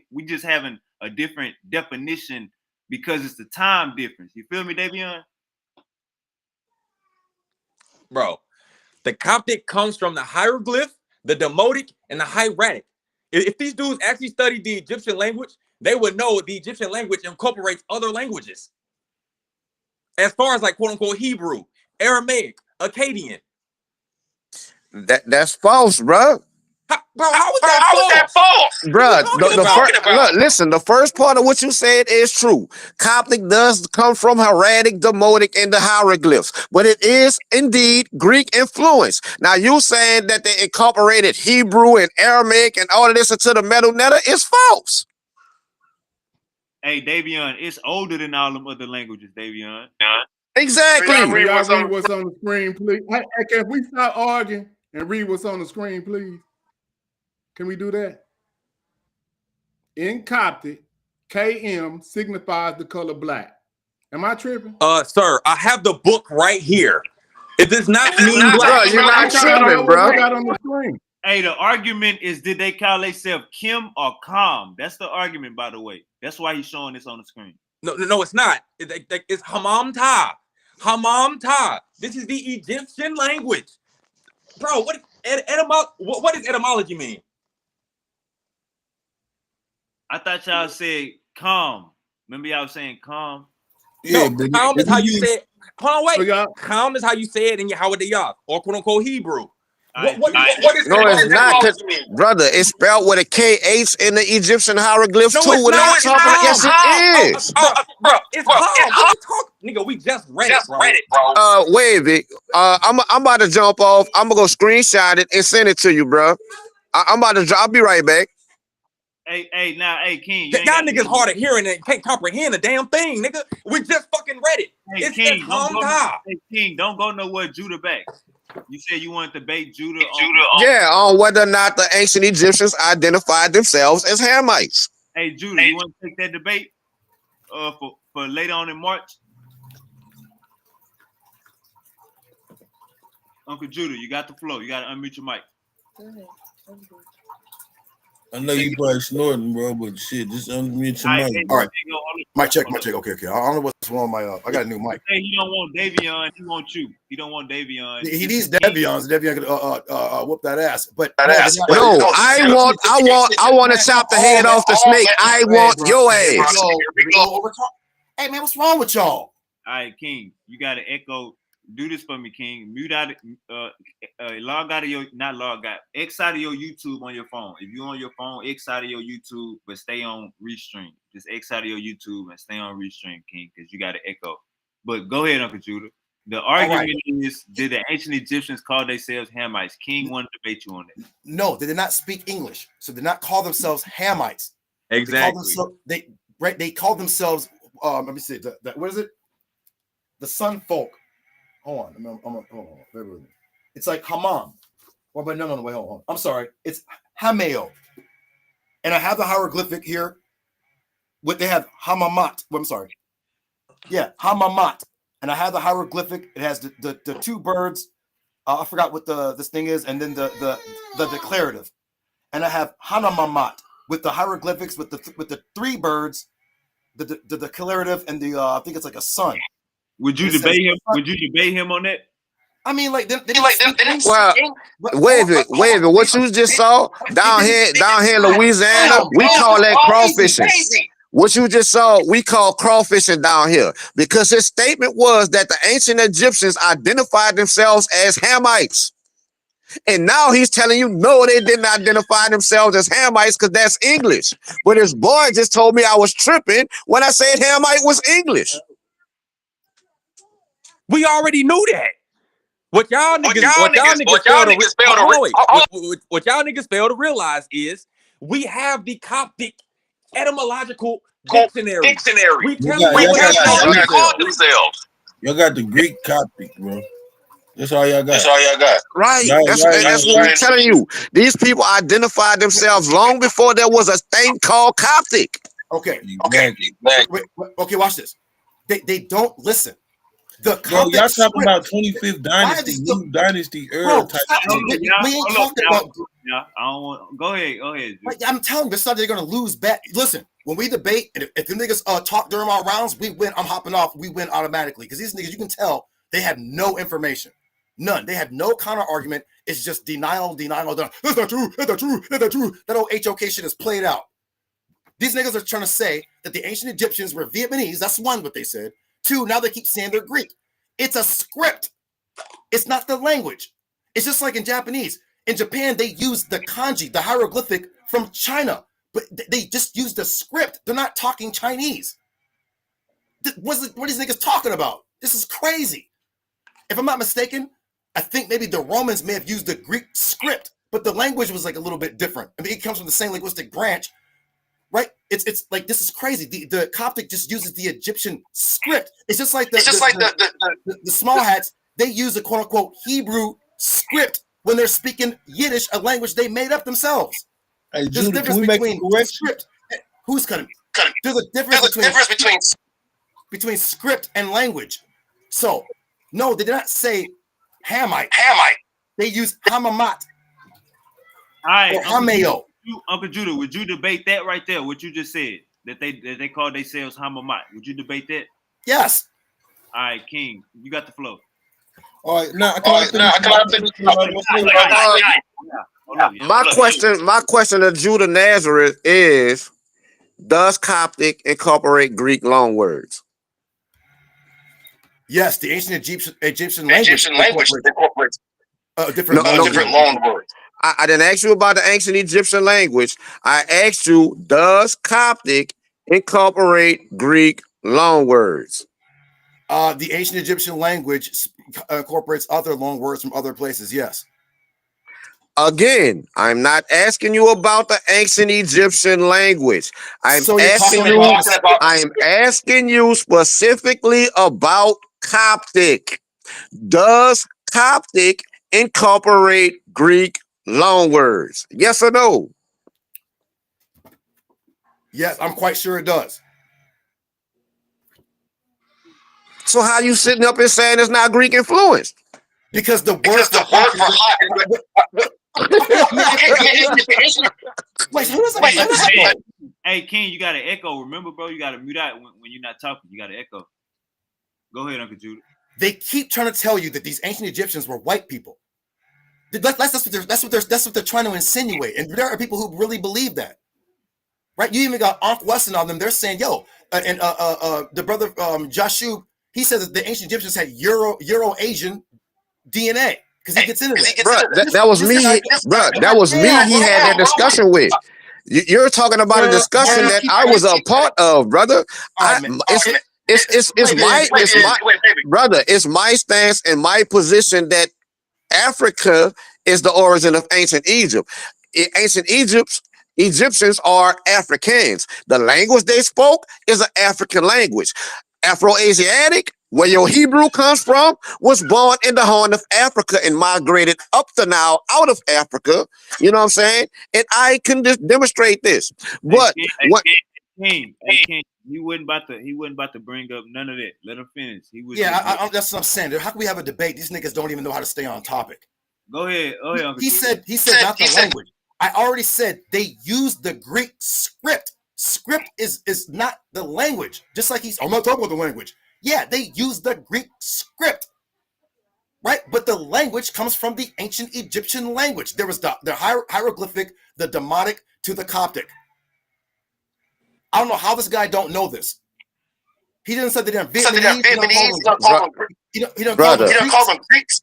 We just having a different definition because it's the time difference. You feel me, Davion? Bro, the Coptic comes from the hieroglyph, the Demotic, and the hieratic. If these dudes actually studied the Egyptian language, they would know the Egyptian language incorporates other languages. As far as like quote unquote Hebrew, Aramaic, Akkadian. That's false, bro. How was that false? Bro, the first part of what you said is true. Coptic does come from hieratic, demotic, and the hieroglyphs, but it is indeed Greek influence. Now, you saying that they incorporated Hebrew and Aramaic and all of this into the metal netta is false. Hey, Davion, it's older than all them other languages, Davion. Exactly. Read what's on the screen, please. Hey, can we stop arguing and read what's on the screen, please? Can we do that? In Coptic, KM signifies the color black. Am I tripping? Sir, I have the book right here. It does not mean black. Bro, you're not tripping, bro. Got on the screen. Hey, the argument is, did they call themselves Kim or Kam? That's the argument, by the way. That's why he's showing this on the screen. No, it's not. It's Hamamta. Hamamta. This is the Egyptian language. Bro, what does etymology mean? I thought y'all said calm. Remember y'all saying calm? Yeah, no, calm is how you say it. Hold on, wait. Calm is how you say it in Yahweh or quote unquote Hebrew. What is no, it's not, brother. It's spelled with a KH in the Egyptian hieroglyphs too. Yes, it is. Bro, it's calm. Nigga, we just read it, bro. Wavy. I'm about to jump off. I'm gonna go screenshot it and send it to you, bro. I'm about to. I'll be right back. Hey, King. Y'all niggas hard of hearing and can't comprehend a damn thing, nigga. We just fucking read it. Hey, King, don't go nowhere, Judah back. You said you wanted to debate Judah on whether or not the ancient Egyptians identified themselves as Hamites. Hey, Judah, you want to take that debate for later on in March? Uncle Judah, you got the flow. You got to unmute your mic. Go ahead. I know you probably snorting, bro, but shit, just unmute your mic. All right. Mic check. Okay. I don't know what's wrong with my, I got a new mic. Hey, he don't want Davion. He wants you. He don't want Davion. He needs Davion. Davion could whoop that ass. But no, I want to chop the head off the snake. I want your ass. Hey, man, what's wrong with y'all? All right, King, you got to echo. Do this for me, King. Mute out, log out of your, not log out, X out of your YouTube on your phone. If you're on your phone, X out of your YouTube, but stay on Restream. just X out of your YouTube and stay on Restream, King, because you got an echo. But go ahead, Uncle Judah. The argument is, did the ancient Egyptians call themselves Hamites? King wanted to debate you on that. No, they did not speak English, so they did not call themselves Hamites. Exactly. They called themselves. Let me see. What is it? The Sun Folk. Hold on. Hold on. It's like Hammam. But no, wait, hold on. I'm sorry. It's Hameo. And I have the hieroglyphic here. What they have Hamamat. Well, I'm sorry. Yeah, Hamamat. And I have the hieroglyphic. It has the two birds. I forgot what this thing is, and then the declarative. And I have Hanamamat with the hieroglyphics with the three birds, the declarative, and the I think it's like a sun. Would you debate him? Would you debate him on that? I mean, like them. Well, wait a minute. What you just saw down here in Louisiana, we call that crawfishing. What you just saw, we call crawfishing down here, because his statement was that the ancient Egyptians identified themselves as Hamites. And now he's telling you, no, they didn't identify themselves as Hamites because that's English. But his boy just told me I was tripping when I said Hamite was English. We already knew that. What y'all niggas fail to realize is we have the Coptic etymological dictionary. We tell you what they call themselves. Y'all got the Greek Coptic, bro. That's all y'all got. Right. That's what we're telling you. These people identified themselves long before there was a thing called Coptic. Okay. Exactly. Okay, watch this. They don't listen. Bro, y'all talking about 25th dynasty, new dynasty era type. We ain't talking about. Yeah, I don't want. Go ahead. I'm telling you, this stuff they're gonna lose back. Listen, when we debate, and if the niggas talk during our rounds, we win. I'm hopping off. We win automatically because these niggas, you can tell they have no information, none. They have no counter argument. It's just denial. That's not true. That old HOK shit is played out. These niggas are trying to say that the ancient Egyptians were Vietnamese. That's one, what they said. Two, now they keep saying they're Greek. It's a script. It's not the language. It's just like in Japanese. In Japan, they use the kanji, the hieroglyphic from China, but they just use the script. They're not talking Chinese. What are these niggas talking about? This is crazy. If I'm not mistaken, I think maybe the Romans may have used the Greek script, but the language was like a little bit different. I mean, it comes from the same linguistic branch, right? It's like, this is crazy. The Coptic just uses the Egyptian script. It's just like the small hats. They use a quote unquote Hebrew script when they're speaking Yiddish, a language they made up themselves. Hey, There's a difference between script. Who's cutting? There's a difference between script and language. So, no, they did not say Hamite. They use Hamamat. All right, or Hameo. Uncle Judah, would you debate that right there? What you just said, that they call themselves Hamamat? Would you debate that? Yes. All right, King, you got the flow. All right, now My question to Judah Nazareth is: does Coptic incorporate Greek loanwords? Yes, the ancient Egyptian language incorporates different loanwords. I didn't ask you about the ancient Egyptian language. I asked you, does Coptic incorporate Greek loanwords? The ancient Egyptian language incorporates other loan words from other places, yes. Again, I'm not asking you about the ancient Egyptian language. I'm asking you specifically about Coptic. Does Coptic incorporate Greek loanwords? Yes or no? Yes, I'm quite sure it does. So how you sitting up and saying it's not Greek influenced? Because the word for hot. Wait, who is that? Hey, King, you got an echo. Remember, bro, you got to mute out when you're not talking. You got an echo. Go ahead, Uncle Judah. They keep trying to tell you that these ancient Egyptians were white people. That's what they're trying to insinuate, and there are people who really believe that. Right? You even got Ankh Weston on them. They're saying, "Yo," and the brother Jashub, he says that the ancient Egyptians had Euro-Asian DNA because he gets into that. Bro, that was me. Bro, that was me. He had that discussion with. You're talking about a discussion that I was a part of, brother. It's my stance and my position that Africa is the origin of ancient Egypt. Ancient Egyptians are Africans. The language they spoke is an African language. Afro-Asiatic, where your Hebrew comes from, was born in the Horn of Africa and migrated up the Nile out of Africa. You know what I'm saying? And I can just demonstrate this. But King, he wasn't about to bring up none of that. Let him finish. That's what I'm saying. How can we have a debate? These niggas don't even know how to stay on topic. Go ahead. He said not the language. I already said they use the Greek script. Script is not the language. Just like I'm not talking about the language. Yeah, they use the Greek script, right? But the language comes from the ancient Egyptian language. There was the hieroglyphic, the Demotic to the Coptic. I don't know how this guy don't know this. He didn't say they didn't Vietnamese. He don't call them Greeks.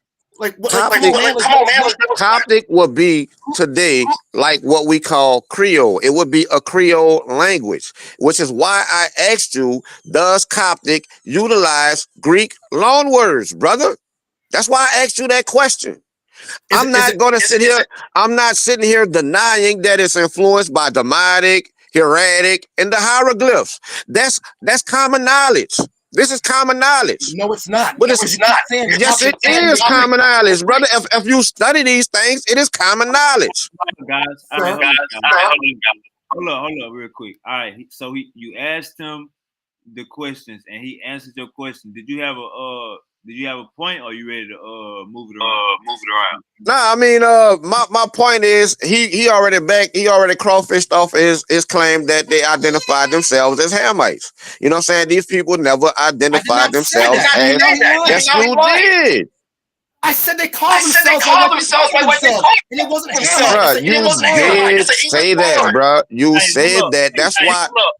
Coptic would be today like what we call Creole. It would be a Creole language, which is why I asked you, does Coptic utilize Greek loanwords, brother? That's why I asked you that question. I'm not sitting here denying that it's influenced by Demotic, hieratic, and the hieroglyphs. That's common knowledge. This is common knowledge. No, it's not. But it's not. Yes, it is common knowledge, brother. If you study these things, it is common knowledge. Guys, hold on, real quick. All right. So you asked him the questions, and he answered your question. Did you have a point, or are you ready to move it around? Nah, I mean, my point is he already crawfished off his claim that they identified themselves as Hamites. You know what I'm saying? These people never identified themselves as. Yes, you did. I said they call themselves like they call and it wasn't Hamite. You did say that, bro. You said that.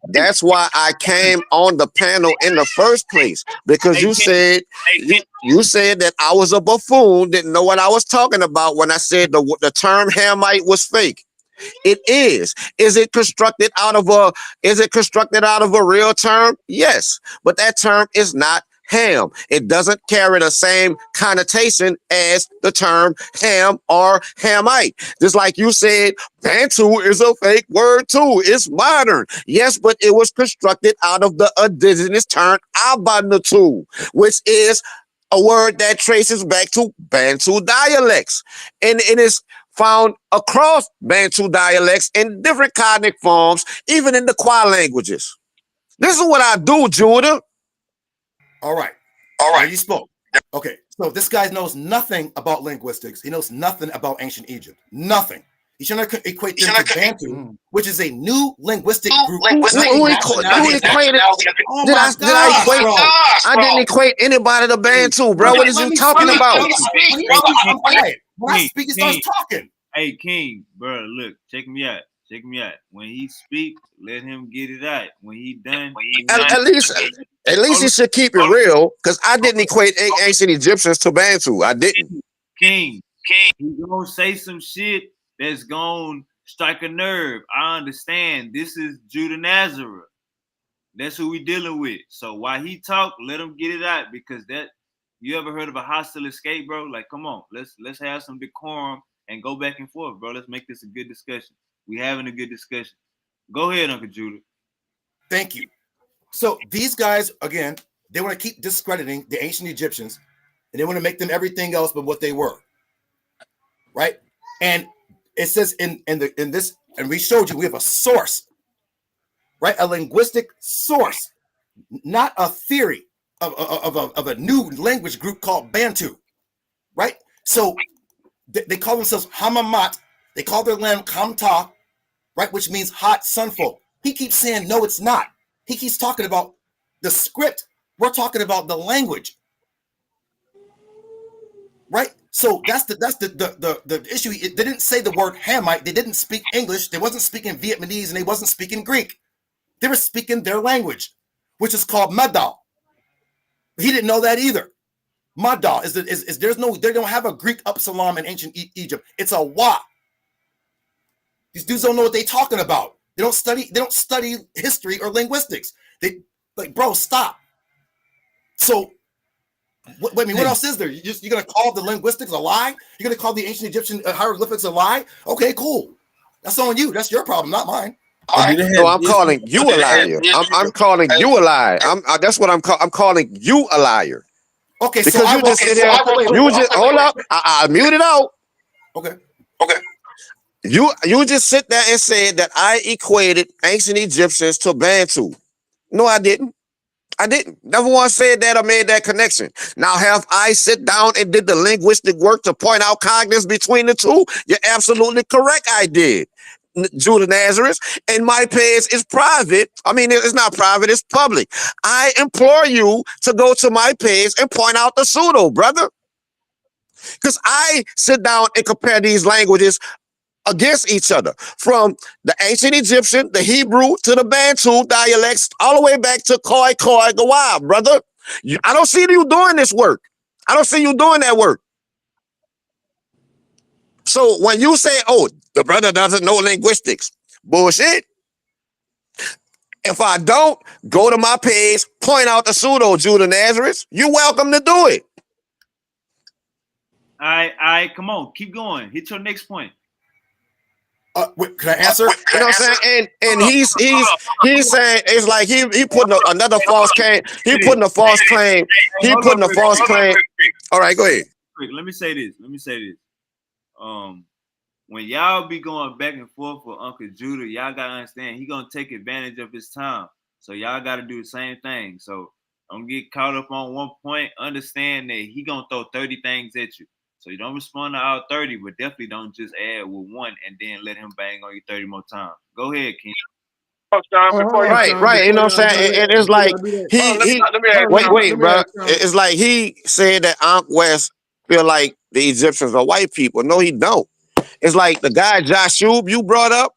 That's why I came on the panel in the first place, because you said that I was a buffoon, didn't know what I was talking about when I said the term Hamite was fake. It is. Is it constructed out of a real term? Yes, but that term is not Ham. It doesn't carry the same connotation as the term Ham or Hamite. Just like you said, Bantu is a fake word too. It's modern. Yes, but it was constructed out of the indigenous term Abanatu, which is a word that traces back to Bantu dialects. And it is found across Bantu dialects in different cognitive forms, even in the Kwa languages. This is what I do, Judah. All right. You spoke. Okay. So this guy knows nothing about linguistics. He knows nothing about ancient Egypt. Nothing. He's trying to equate them to Bantu, which is a new linguistic group. Who equated? I didn't equate anybody to Bantu, bro. What is you talking about? When I speak, he starts talking. Hey, King, bro, look, check me out. When he speaks, let him get it out. When he done, at least he should keep it real, because I didn't equate ancient Egyptians to Bantu. I didn't. King, he gonna say some shit that's gonna strike a nerve. I understand. This is Judah Nazareth. That's who we dealing with. So while he talk, let him get it out, because that. You ever heard of a hostile escape, bro? Like, come on, let's have some decorum and go back and forth, bro. Let's make this a good discussion. We having a good discussion. Go ahead, Uncle Judah. Thank you. So these guys, again, they want to keep discrediting the ancient Egyptians, and they want to make them everything else but what they were. Right? And it says in this, and we showed you, we have a source, right? A linguistic source, not a theory of a new language group called Bantu, right? So they call themselves Hamamat. They call their land Kamta, right? Which means hot sunfolk. He keeps saying, no, it's not. He keeps talking about the script. We're talking about the language, right? So that's the issue. They didn't say the word Hamite. They didn't speak English. They wasn't speaking Vietnamese, and they wasn't speaking Greek. They were speaking their language, which is called Madal. He didn't know that either. Madal is they don't have a Greek upsilon in ancient Egypt. It's a wa. These dudes don't know what they're talking about. They don't study history or linguistics. They like, bro, stop. So what else is there? You're gonna call the linguistics a lie? You're gonna call the ancient Egyptian hieroglyphics a lie? Okay, cool. That's on you. That's your problem, not mine. No, I'm calling you a liar. I'm calling you a liar. That's what I'm calling you a liar. Okay, because so you just sit there. You just hold up. I mute it out. Okay. You just sit there and said that I equated ancient Egyptians to Bantu. No, I didn't. Never once said that or made that connection. Now, have I sit down and did the linguistic work to point out cognates between the two? You're absolutely correct. I did. Judah Nazareth, and my page is private. I mean, it's not private, it's public. I implore you to go to my page and point out the pseudo, brother. Because I sit down and compare these languages against each other, from the ancient Egyptian, the Hebrew, to the Bantu dialects, all the way back to Khoi Gawa, brother. I don't see you doing this work. I don't see you doing that work. So when you say, oh, the brother doesn't know linguistics, bullshit. If I don't, go to my page, point out the pseudo, Judah Nazareth. You're welcome to do it. All right, come on, keep going. Hit your next point. Wait, can I answer? You know what I'm saying? And he's saying it's like he putting another false claim. He putting a false claim. He putting a false claim. All right, go ahead. Let me say this. When y'all be going back and forth with Uncle Judah, y'all gotta understand he gonna take advantage of his time. So y'all gotta do the same thing. So don't get caught up on one point. Understand that he gonna throw 30 things at you. So you don't respond to all 30, but definitely don't just add with one and then let him bang on you 30 more times. Go ahead, King. Right. You know what I'm saying? And it's like wait, bro. It's like he said that Ankh West feel like the Egyptians are white people. No, he don't. It's like the guy Josh Shub you brought up.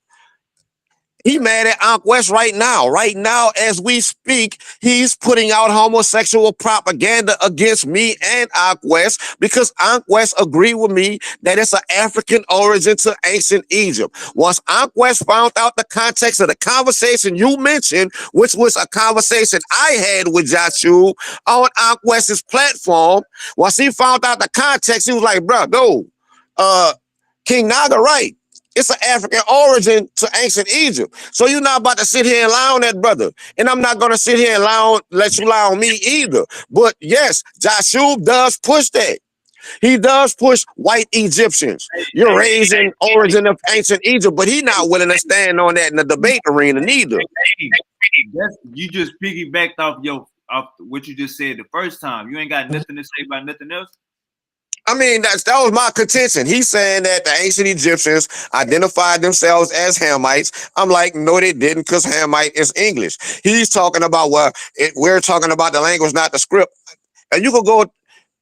He mad at Ankh West right now. Right now, as we speak, he's putting out homosexual propaganda against me and Ankh West because Ankh West agree with me that it's an African origin to ancient Egypt. Once Ankh West found out the context of the conversation you mentioned, which was a conversation I had with Jashu on Ankh West's platform, once he found out the context, he was like, bro, no, King Naga right. It's an African origin to ancient Egypt. So you're not about to sit here and lie on that, brother. And I'm not going to sit here and let you lie on me either. But yes, Joshua does push that. He does push white Egyptians. You're raising origin of ancient Egypt, but he's not willing to stand on that in the debate arena neither. You just piggybacked off what you just said the first time. You ain't got nothing to say about nothing else? I mean, that was my contention. He's saying that the ancient Egyptians identified themselves as Hamites. I'm like, no, they didn't, because Hamite is English. He's talking about, we're talking about the language, not the script. And you can go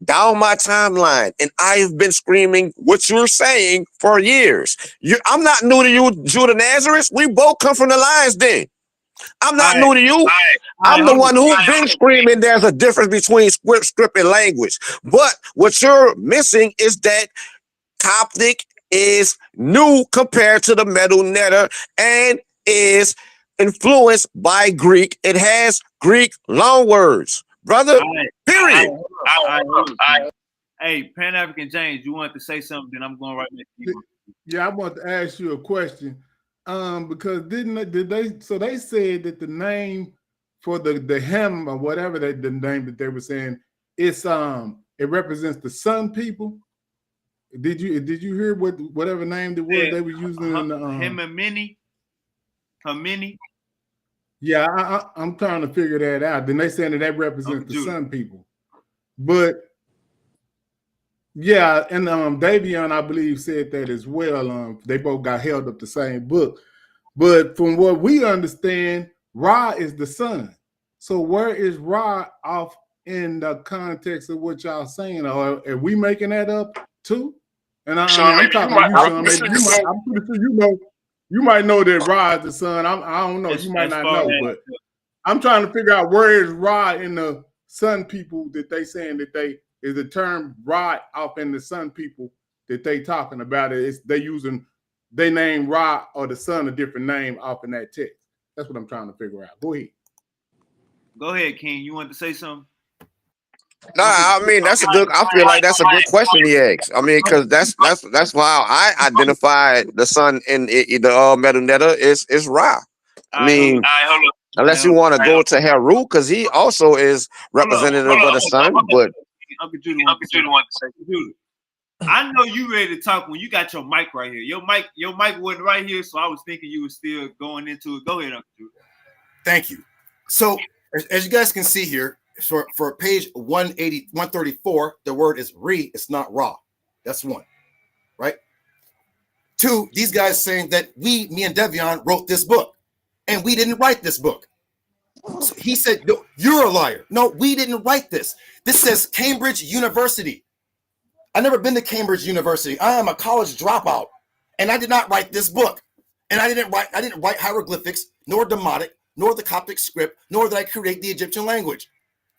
down my timeline, and I've been screaming what you're saying for years. I'm not new to you, Judah Nazareth. We both come from the Lions Den. I'm not new to you. I'm the one who's been screaming there's a difference between script and language. But what you're missing is that Coptic is new compared to the Medu Neter and is influenced by Greek. It has Greek loanwords, brother. Period. Hey, Pan-African James, you wanted to say something, then I'm going right next to you. Yeah, I want to ask you a question. Because they said that the name for the hem or whatever the name that they were saying, it's it represents the Sun people. Did you hear whatever name the word they were using in the Hemini? Yeah, I'm trying to figure that out. Then they saying that represents the Sun people. But yeah, and Davion, I believe, said that as well. They both got held up the same book. But from what we understand, Ra is the sun. So where is Ra off in the context of what y'all saying? Or are we making that up too? And I'm talking to you, son. Maybe I'm pretty sure you might know that Ra is the sun. I don't know. You might not know, but I'm trying to figure out where is Ra in the sun people that they saying that they is the term Ra off in the sun people that they talking about. They using they name Ra or the son a different name off in that text? That's what I'm trying to figure out. Go ahead. Go ahead, King. You want to say something? Nah, I mean that's a good. I feel like that's a good question he asked. I mean, because that's how I identified the son in the metal netta is Ra. I mean, unless you want to go to Heru, because he also is representative of the sun. But Uncle Judah wants to say. I know you ready to talk when you got your mic right here. Your mic wasn't right here, so I was thinking you were still going into it. Go ahead, Uncle Judah. Thank you. So as you guys can see here, for page 134, the word is re, it's not raw. That's one, right? Two, these guys saying that me and Devion wrote this book, and we didn't write this book. So he said, no, you're a liar. No, we didn't write this. This says Cambridge University. I've never been to Cambridge University. I am a college dropout, and I did not write this book. And I didn't write hieroglyphics, nor Demotic, nor the Coptic script, nor did I create the Egyptian language.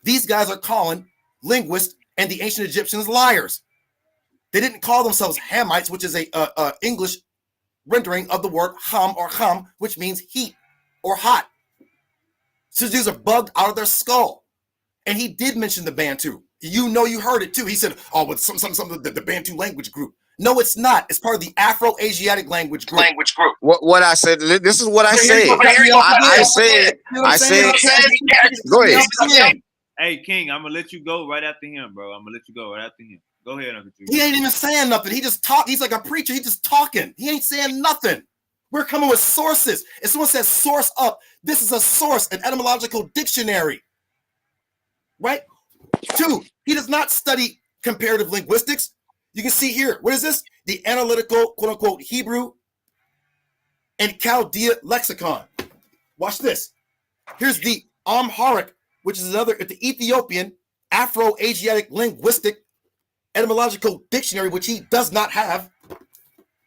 These guys are calling linguists and the ancient Egyptians liars. They didn't call themselves Hamites, which is a English rendering of the word ham or ham, which means heat or hot. So these are bugged out of their skull. And he did mention the Bantu. You know, you heard it too. He said, "Oh, with some the Bantu language group." No, it's not. It's part of the Afro-Asiatic language group. What I said. This is what I said. I said. Go ahead. Hey, King, I'm gonna let you go right after him, bro. I'm gonna let you go right after him. Go ahead, Uncle Judah. He ain't even saying nothing. He just talk. He's like a preacher. He just talking. He ain't saying nothing. We're coming with sources. If someone says source up, this is a source, an etymological dictionary, right? Two, he does not study comparative linguistics. You can see here, what is this? The analytical, quote unquote, Hebrew and Chaldea lexicon. Watch this. Here's the Amharic, which is the Ethiopian Afro-Asiatic linguistic etymological dictionary, which he does not have.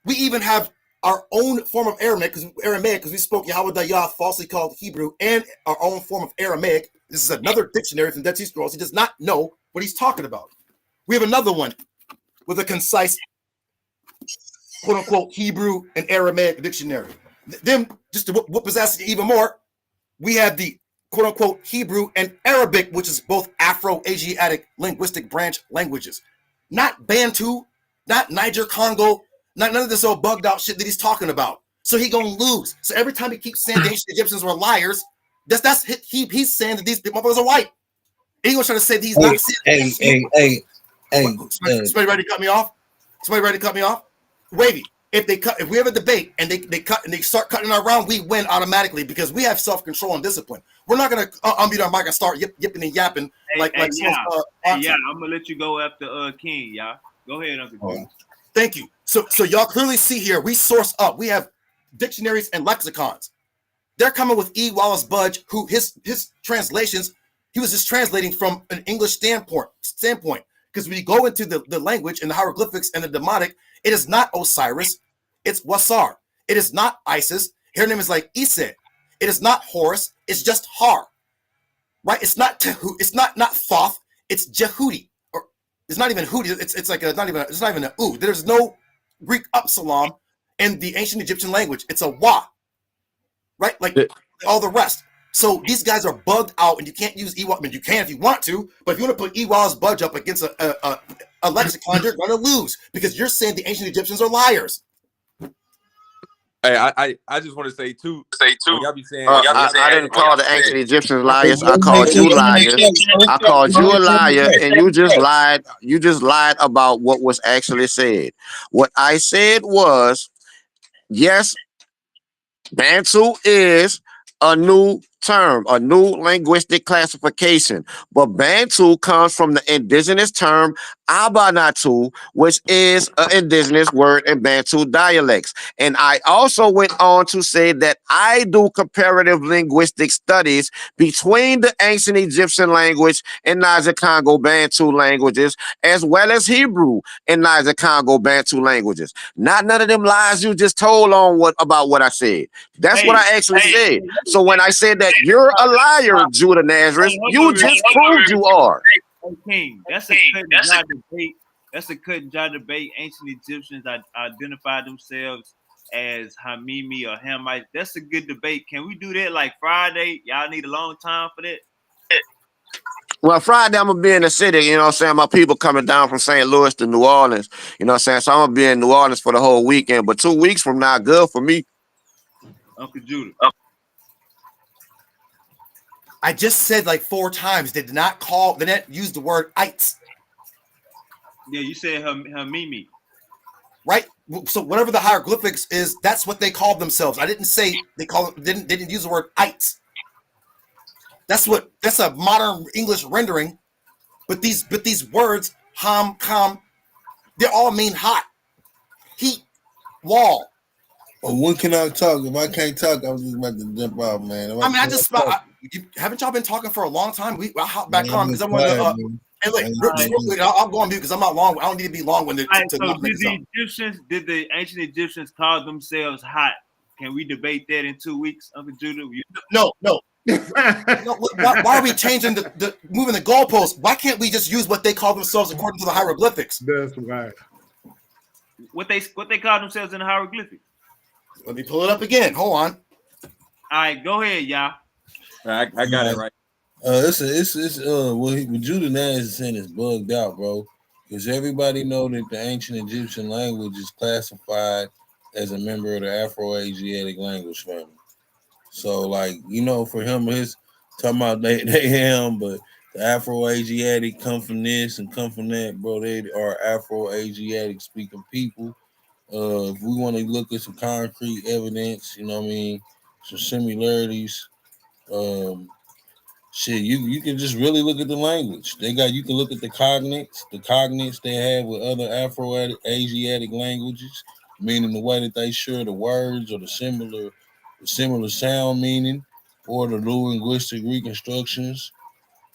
We even have our own form of Aramaic, because we spoke Yahweh Dayah, falsely called Hebrew, and our own form of Aramaic. This is another dictionary from Dead Sea Scrolls. He does not know what he's talking about. We have another one with a concise, quote unquote, Hebrew and Aramaic dictionary. Then, just to whoop his ass even more, we have the quote unquote Hebrew and Arabic, which is both Afro-Asiatic linguistic branch languages. Not Bantu, not Niger Congo, none of this old bugged out shit that he's talking about. So he gonna lose. So every time he keeps saying the ancient Egyptians were liars, he's saying that these motherfuckers are white. He gonna try to say that he's not. Hey. Somebody ready to cut me off? Somebody ready to cut me off? Wavy. If we have a debate and they cut and they start cutting our round, we win automatically because we have self-control and discipline. We're not gonna unmute our mic and start yipping and yapping like I'm gonna let you go after King, y'all. Go ahead, Uncle King. Thank you. So y'all clearly see here, we source up. We have dictionaries and lexicons. They're coming with E. Wallace Budge, who his translations, he was just translating from an English standpoint. Because when you go into the language and the hieroglyphics and the Demotic, it is not Osiris, it's Wasar. It is not Isis. Her name is like Iset. It is not Horus, it's just Har. Right? It's not Tehu, it's not Thoth, it's Jehudi. Or it's not even Hudi, it's not even an U. There's no Greek upsilon in the ancient Egyptian language. It's a Wa. Right? Like all the rest. So these guys are bugged out, and you can't use Ewa. I mean, you can if you want to, but if you want to put Ewa's Budge up against a lexicon, you're going to lose because you're saying the ancient Egyptians are liars. Hey, I just want to say too. Y'all be saying, I didn't call the ancient Egyptians liars. I called you liars. I called you a liar, and you just lied. You just lied about what was actually said. What I said was, yes, Bantu is a new term, a new linguistic classification, but Bantu comes from the indigenous term Abanatu, which is an indigenous word in Bantu dialects. And I also went on to say that I do comparative linguistic studies between the ancient Egyptian language and Niger-Congo Bantu languages, as well as Hebrew and Niger-Congo Bantu languages. Not none of them lies you just told on about what I said. That's what I actually said. So when I said that you're a liar, Judah Nazareth, you just proved you are. Hey, King, that's a cut and dry debate. That's a cut and dry debate. Ancient Egyptians identify themselves as Hamimi or Hamite. That's a good debate. Can we do that like Friday? Y'all need a long time for that? Well, Friday I'm gonna be in the city, you know what I'm saying? My people coming down from St. Louis to New Orleans, you know what I'm saying? So I'm gonna be in New Orleans for the whole weekend. But 2 weeks from now, good for me. Uncle Judah. I just said like 4 times. They did not use the word ites. Yeah, you said Hamimi. Right? So whatever the hieroglyphics is, that's what they called themselves. I didn't say they didn't use the word ites. That's a modern English rendering. But these words, ham, kam, they all mean hot, heat, wall. Well, when can I talk? If I can't talk, I'm just about to jump out, man. Haven't y'all been talking for a long time? I'll hop back on because I'm one of the. Hey, look, I'll go on mute because I'm not long. I don't need to be long when they're. So did the ancient Egyptians call themselves hot? Can we debate that in 2 weeks, Uncle Judah? No. Why are we changing moving the goalposts? Why can't we just use what they call themselves according to the hieroglyphics? That's right. What they call themselves in the hieroglyphics? Let me pull it up again. Hold on. All right, go ahead, y'all. I got it right. What Judah now is saying is bugged out, bro. Because everybody know that the ancient Egyptian language is classified as a member of the Afro-Asiatic language family. So, like, you know, for him, his talking about they him, but the Afro-Asiatic come from this and come from that, bro. They are Afro-Asiatic speaking people. If we want to look at some concrete evidence, you know what I mean, some similarities, you can just really look at the language. You can look at the cognates they have with other Afro-Asiatic languages, meaning the way that they share the words or the similar sound meaning, or the linguistic reconstructions,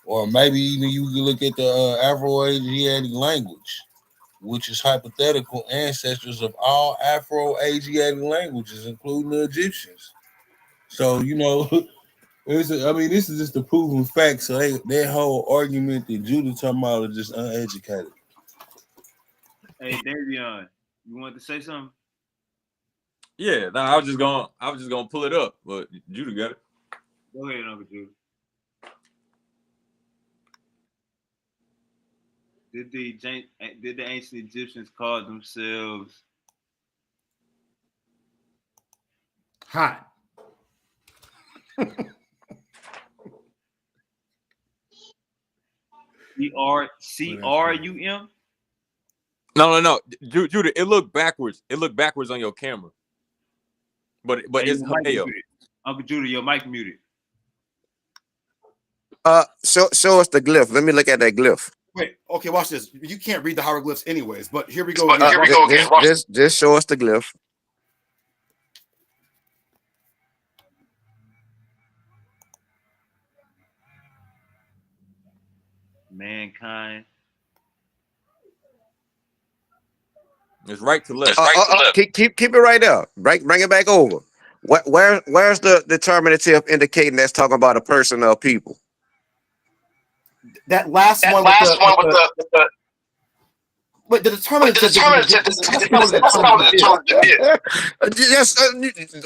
or maybe even you can look at the Afro-Asiatic language, which is hypothetical ancestors of all Afro-Asiatic languages, including the Egyptians. So, you know, this is just the proven fact. So their whole argument that Judah talking about is just uneducated. Hey, Davion, you want to say something? Yeah, no, I was just gonna pull it up, but Judah got it. Go ahead, Uncle Judah. Did the ancient Egyptians call themselves hot? CRUM? No. Judah, it looked backwards. It looked backwards on your camera. But it's Hameo. Uncle Judah, your mic muted. Show us the glyph. Let me look at that glyph. Wait, okay, watch this. You can't read the hieroglyphs anyways, but here we go. Just show us the glyph. Mankind. It's right to left. Keep it right there. Bring it back over. Where's the determinative indicating that's talking about a person or people? That last one with the but the determinative.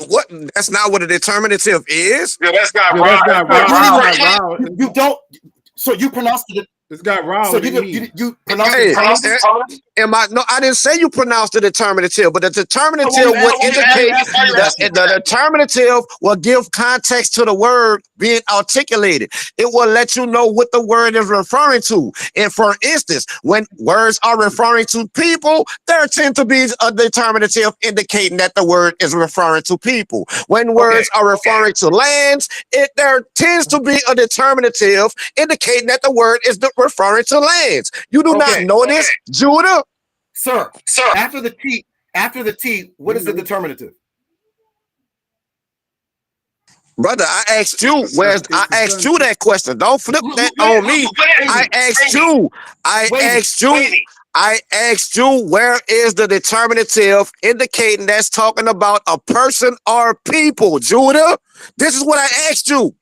What? That's not what a determinative is. Yeah, that's not right. You don't. So you pronounced it. This guy wrong. So you pronounced it. No, I didn't say you pronounced the determinative, but the determinative would indicate the determinative will give context to the word being articulated. It will let you know what the word is referring to. And for instance, when words are referring to people, there tend to be a determinative indicating that the word is referring to people. When words are referring to lands, there tends to be a determinative indicating that the word is referring to lands. You do not know this, Judah? Sir, after the T, what is the determinative? Brother, I asked you that question. Don't flip that on me. I asked you where is the determinative indicating that's talking about a person or people, Judah? This is what I asked you.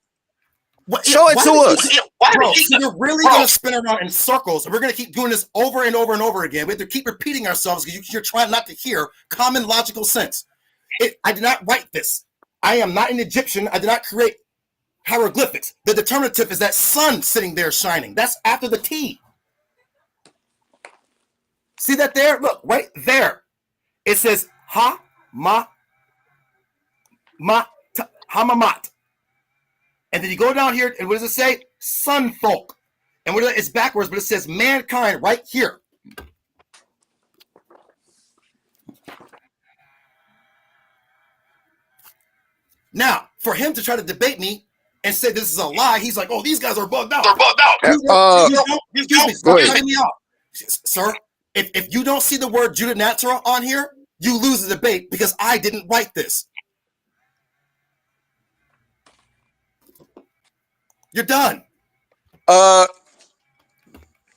Show it to us. Bro, so you're really going to spin around in circles, and we're going to keep doing this over and over and over again. We have to keep repeating ourselves because you're trying not to hear common logical sense. I did not write this. I am not an Egyptian. I did not create hieroglyphics. The determinative is that sun sitting there shining. That's after the T. See that there? Look, right there. It says hamamat. And then you go down here, and what does it say? Sun folk. And it's backwards, but it says mankind right here. Now, for him to try to debate me and say this is a lie, he's like, oh, these guys are bugged out. They're bugged out. Excuse me, stop cutting me off. Sir, if you don't see the word Judah Natural on here, you lose the debate because I didn't write this. You're done.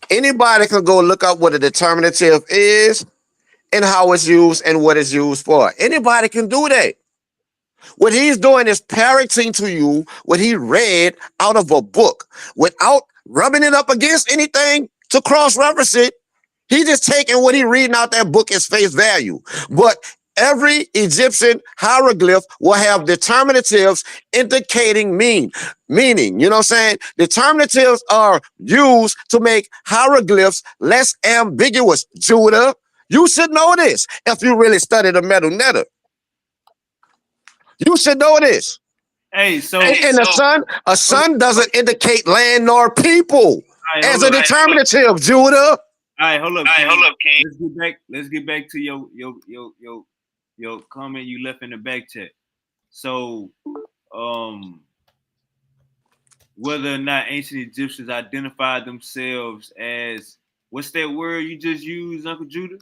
Anybody can go look up what a determinative is and how it's used and what it's used for. Anybody can do that. What he's doing is parroting to you what he read out of a book without rubbing it up against anything to cross-reference it. He's just taking what he reading out that book as face value. But every Egyptian hieroglyph will have determinatives indicating meaning. You know what I'm saying? Determinatives are used to make hieroglyphs less ambiguous. Judah, you should know this if you really study the metal netter. You should know this. Hey, so a sun doesn't indicate land nor people as a determinative, Judah. All right, hold up, King. Let's get back to your comment you left in the back chat. So, whether or not ancient Egyptians identified themselves as, what's that word you just used, Uncle Judah?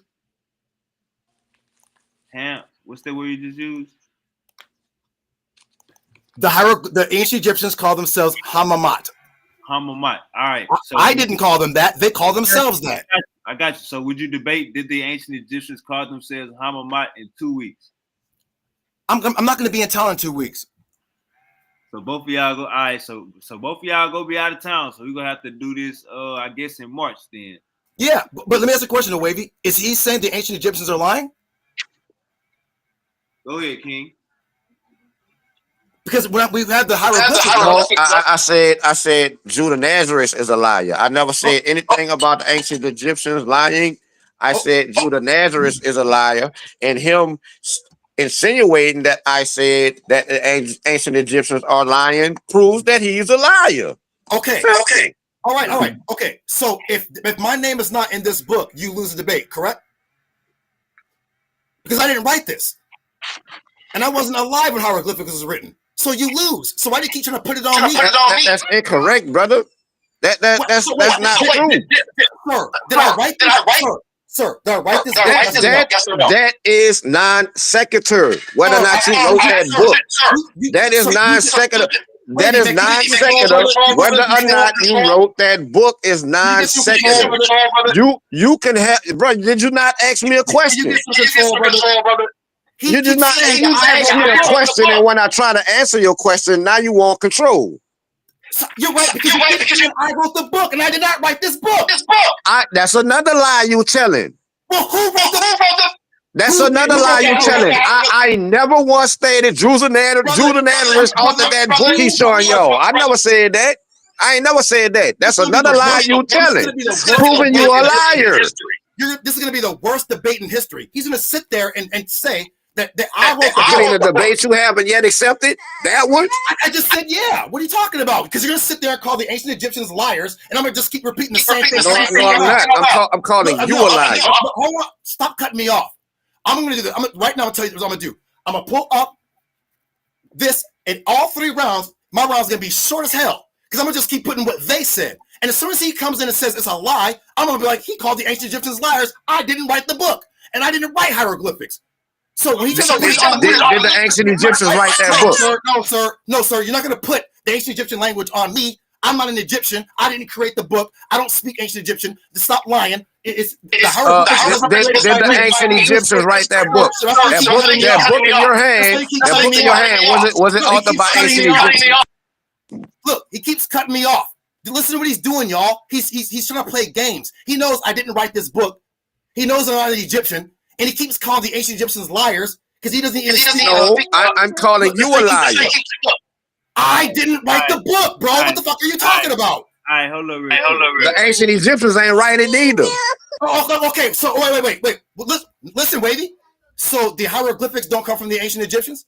What's that word you just used? The ancient Egyptians call themselves Hamamat. Hamamat. All right. So I didn't call them that. They call themselves that. I got you. So would you debate, did the ancient Egyptians call themselves Hamamat in 2 weeks? I'm not going to be in town in 2 weeks. So both of y'all go. All right. So both of y'all go be out of town. So we're going to have to do this, I guess, in March then. Yeah. But let me ask a question to Wavy. Is he saying the ancient Egyptians are lying? Go ahead, King. Because when we've had the hieroglyphics. I said Judah Nazareth is a liar. I never said anything about the ancient Egyptians lying. I said Judah Nazareth is a liar, and him insinuating that I said that the ancient Egyptians are lying proves that he's a liar. Okay. All right. Okay. So if my name is not in this book, you lose the debate, correct? Because I didn't write this. And I wasn't alive when hieroglyphics was written. So you lose. So why do you keep trying to put it on me? That's incorrect, brother. That's not true. Sir, did I write this? Sir, did I write this? That is non sequitur. Whether or not you wrote that book, that is non sequitur. That is non sequitur. Whether or not you wrote that book is non sequitur. You can have, bro. Did you not ask me a question? You did not ask me a question, and when I try to answer your question, now you want control. So you're right, because I wrote the book, and I did not write this book. That's another lie you telling. Well, who wrote the? That's another lie you telling. I never once stated Judah Nazareth authored that book he's showing y'all. I never said that. I ain't never said that. That's another lie you telling, proving you a liar. This is going to be the worst debate in history. He's going to sit there and say that I wrote the debate you haven't yet accepted. That one? I just said, yeah. What are you talking about? Because you're going to sit there and call the ancient Egyptians liars, and I'm going to just keep repeating the same thing. No, I'm not. I'm calling you a liar. Hold on. Stop cutting me off. I'm going to do this. Right now, I'm going to tell you what I'm going to do. I'm going to pull up this in all 3 rounds. My round's going to be short as hell because I'm going to just keep putting what they said. And as soon as he comes in and says it's a lie, I'm going to be like, he called the ancient Egyptians liars. I didn't write the book, and I didn't write hieroglyphics. So when he did the ancient Egyptians write that book? No, sir. You're not going to put the ancient Egyptian language on me. I'm not an Egyptian. I didn't create the book. I don't speak ancient Egyptian. Stop lying. Did the ancient Egyptians write that book? That book in your hand, was it authored by ancient Egyptians? Look, he keeps cutting me off. Listen to what he's doing, y'all. He's trying to play games. He knows I didn't write this book. He knows I'm not an Egyptian, and he keeps calling the ancient Egyptians liars. Because he doesn't even No, I'm calling you a liar. I didn't write the book, bro. What the fuck are you talking about? All right, hold on. The ancient Egyptians ain't writing either. Oh, okay. So wait. Listen, Wavy. So the hieroglyphics don't come from the ancient Egyptians?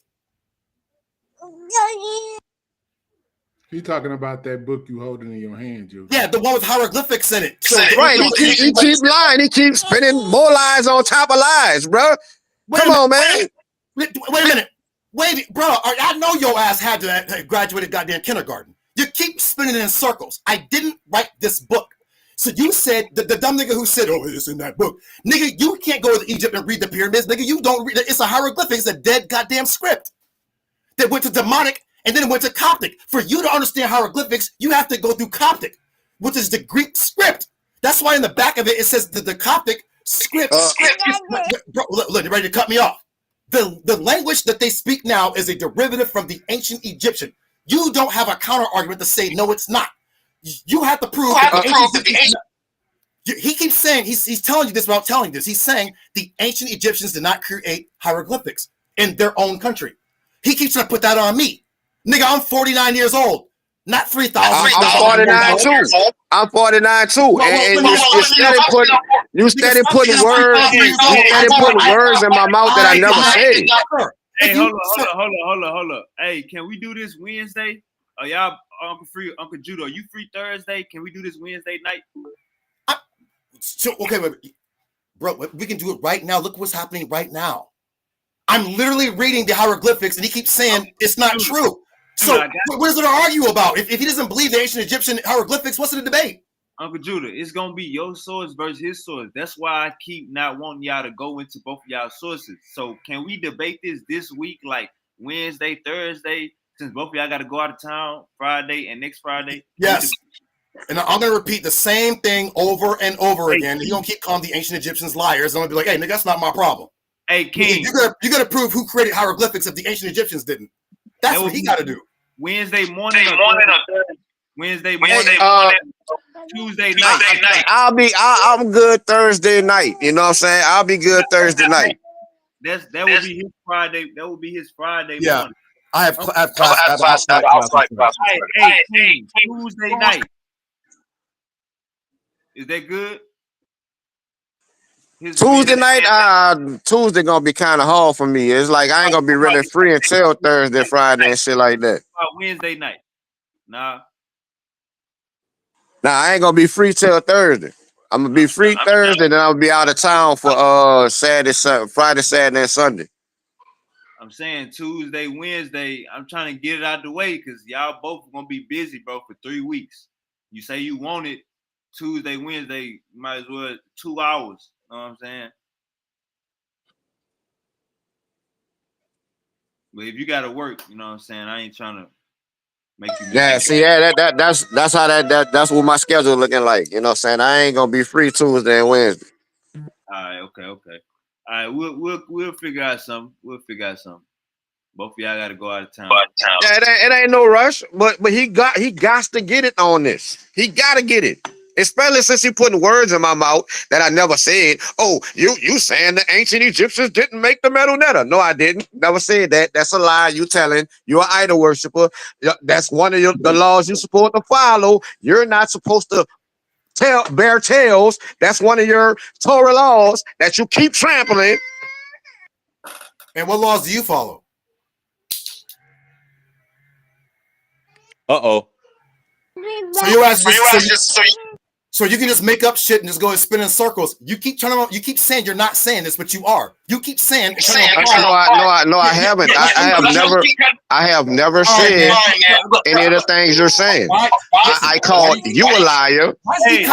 He's talking about that book you holding in your hand, Joe. Yeah, the one with hieroglyphics in it. So right, he keeps lying. He keeps spinning more lies on top of lies, bro. Come on, man. Wait a minute. Wait, bro. I know your ass had to graduated goddamn kindergarten. You keep spinning it in circles. I didn't write this book. So you said, the dumb nigga who said, oh, it's in that book. Nigga, you can't go to Egypt and read the pyramids. Nigga, you don't read it. It's a hieroglyphic. It's a dead goddamn script that went to Demonic and then it went to Coptic. For you to understand hieroglyphics, you have to go through Coptic, which is the Greek script. That's why in the back of it, it says the Coptic script. Bro, look, you're ready to cut me off. The language that they speak now is a derivative from the ancient Egyptian. You don't have a counter argument to say, no, it's not. You have to prove that the ancient he keeps saying, he's telling you this without telling this. He's saying the ancient Egyptians did not create hieroglyphics in their own country. He keeps trying to put that on me. Nigga, I'm 49 years old. Not 3,000. I'm 49 too. I'm 49 too. And you steady putting words in my mouth that I never said. Hey, hold on. Hey, can we do this Wednesday? Are y'all Uncle Judo? Are you free Thursday? Can we do this Wednesday night? Okay, bro, we can do it right now. Look what's happening right now. I'm literally reading the hieroglyphics, and he keeps saying it's not true. So what is there to argue about? If he doesn't believe the ancient Egyptian hieroglyphics, what's the debate? Uncle Judah, it's gonna be your source versus his source. That's why I keep not wanting y'all to go into both of y'all sources. So can we debate this week, like Wednesday, Thursday, since both of y'all got to go out of town Friday and next Friday? Yes. And I'm going to repeat the same thing over and over again. You're going to keep calling the ancient Egyptians liars. I'm going to be like, hey, nigga, that's not my problem. Hey, King. You're going to prove who created hieroglyphics if the ancient Egyptians didn't. That's what he got to do. Wednesday morning Wednesday morning, Tuesday night. I'm good Thursday night. You know what I'm saying? I'll be good Thursday night. That would be his Friday. That would be his Friday morning. I have class. Hey, Tuesday night. Is that good? Tuesday night, Tuesday gonna be kind of hard for me. It's like I ain't gonna be really free until Thursday, Friday, and shit like that. Wednesday night. Nah, I ain't gonna be free till Thursday. I'm gonna be free Thursday, then I'll be out of town for Friday, Saturday, and Sunday. I'm saying Tuesday, Wednesday. I'm trying to get it out the way because y'all both gonna be busy, bro, for 3 weeks. You say you want it Tuesday, Wednesday, might as well 2 hours. You know what I'm saying? But if you gotta work, you know what I'm saying? I ain't trying to make you. That's how that's what my schedule looking like. You know what I'm saying? I ain't gonna be free Tuesday and Wednesday. All right, okay. All right, we'll figure out something. Both of y'all gotta go out of town. Yeah, it ain't no rush, but he got to get it on this. He gotta get it. Especially since he putting words in my mouth that I never said. Oh, you saying the ancient Egyptians didn't make the metal netter. No, I didn't. Never said that. That's a lie you telling. You're an idol worshiper. That's one of the laws you're supposed to follow. You're not supposed to bear tails. That's one of your Torah laws that you keep trampling. And what laws do you follow? Uh-oh. So you can just make up shit and just go and spin in circles. You keep saying you're not saying this, but you are. You keep saying. I haven't. I have never said any of the things you're saying. I called you a liar. Hey,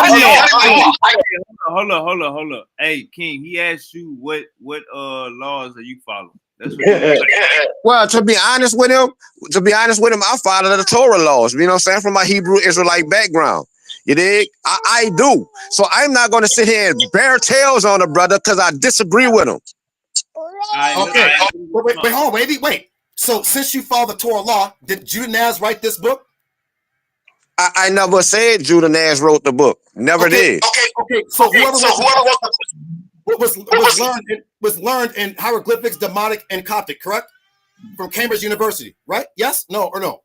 hold on. Hey, King, he asked you what laws are you following? That's what well, to be honest with him, I follow the Torah laws. You know what I'm saying? From my Hebrew Israelite background. You dig? I do. So I'm not going to sit here and bear tails on a brother because I disagree with him. Okay. Wait, hold on, wait. So since you follow the Torah law, did Judah Naz write this book? I never said Judah Naz wrote the book. Never did. Okay. So whoever wrote the book. was learned in hieroglyphics, Demotic, and Coptic, correct? From Cambridge University, right? Yes, no, or no?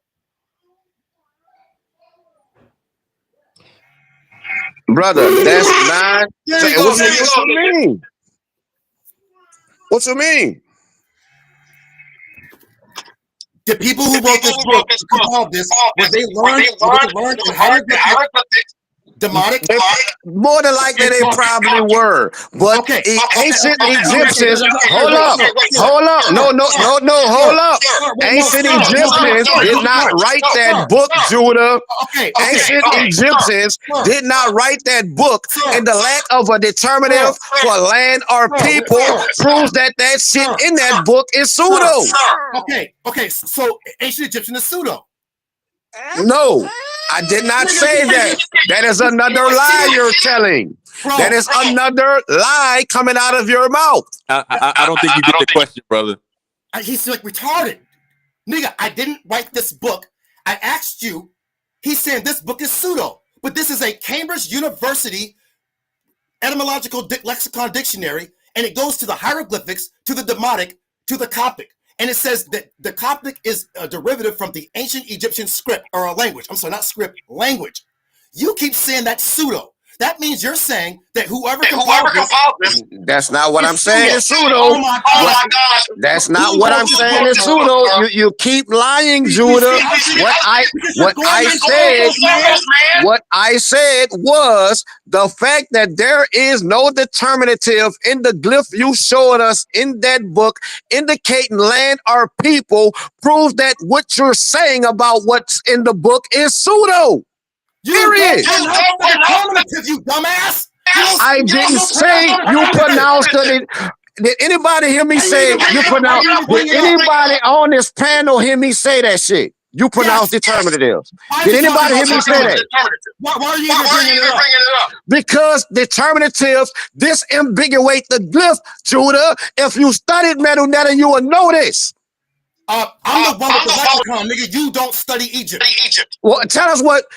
Brother, that's not. What you mean? What you mean? The people who wrote this book, were they learned in hieroglyphics, Demotic? More than likely they probably were. But ancient Egyptians, hold up. No, hold up. Ancient Egyptians did not write that book, Judah. Ancient Egyptians did not write that book, and the lack of a determinative for land or people proves that shit in that book is pseudo. Okay, so ancient Egyptian is pseudo. No, I did not say that. That is another lie you're telling. That is another lie coming out of your mouth. I don't think you get the question, brother. He's like retarded. Nigga, I didn't write this book. I asked you. He's saying this book is pseudo. But this is a Cambridge University etymological lexicon dictionary, and it goes to the hieroglyphics, to the Demotic, to the Coptic. And it says that the Coptic is a derivative from the ancient Egyptian script, or a language. I'm sorry, not script, language. You keep saying that's pseudo. That means you're saying that whoever compiled this. That's not what I'm saying. It's pseudo. Oh my God. That's not what I'm saying. It's pseudo. You keep lying, Judah. What I said was the fact that there is no determinative in the glyph you showed us in that book indicating land or people proves that what you're saying about what's in the book is pseudo. Period. You dumbass. I didn't say you pronounced it. Did anybody hear me say you pronounce? Did anybody on this panel hear me say that shit? You pronounce determinatives. Did anybody hear me say that? Why are you even bringing it up? Because determinatives disambiguate the glyph, Judah. If you studied Medu Netta, you will know this. I'm the one with the lexicon, nigga. You don't study Egypt. Well, tell us what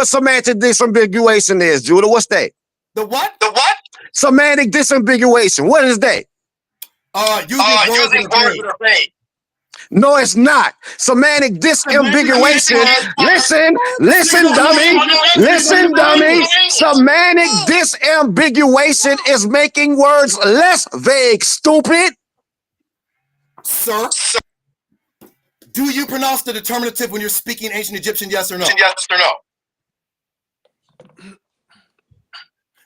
semantic disambiguation is, Judah. What's that? The what? Semantic disambiguation. What is that? Using words that are vague. No, it's not. Semantic disambiguation. Listen, dummy. Semantic disambiguation is making words less vague, stupid. Sir, do you pronounce the determinative when you're speaking ancient Egyptian, yes or no? Yes or no?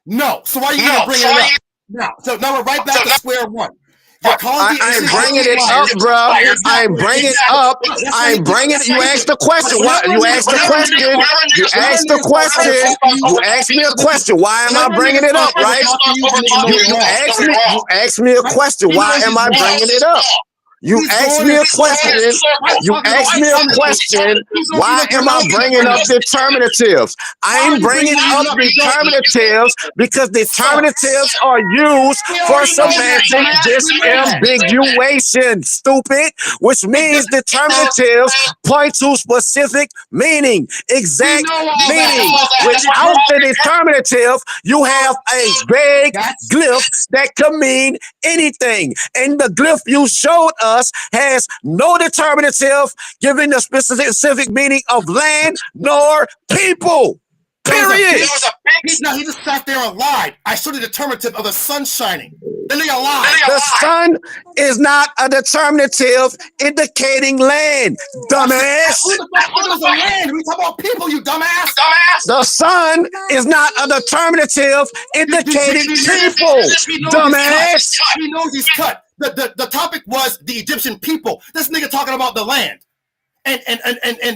No. So why are you going to bring it up? No. So now we're right back to square one. I ain't bringing it up, bro. I ain't bringing it up. I ain't bringing it. You asked the question. What? You asked the question. You asked the question. You asked me a question. Why am I bringing it up, right? You asked me a question. Why am I bringing it up? You asked me a question. Why am I bringing up determinatives? I ain't bringing up determinatives because determinatives are used for semantic disambiguation, stupid, which means determinatives point to specific meaning, exact meaning. Without the determinative, you have a vague glyph that can mean anything. And the glyph you showed us has no determinative giving the specific meaning of land nor people. Period. He just sat there and lied. I showed the determinative of the sun shining. Then they lied. The sun is not a determinative indicating land, dumbass. Who the fuck is the land? We talk about people, you dumbass. The sun is not a determinative indicating people, dumbass. He knows he's cut. The topic was the Egyptian people. This nigga talking about the land and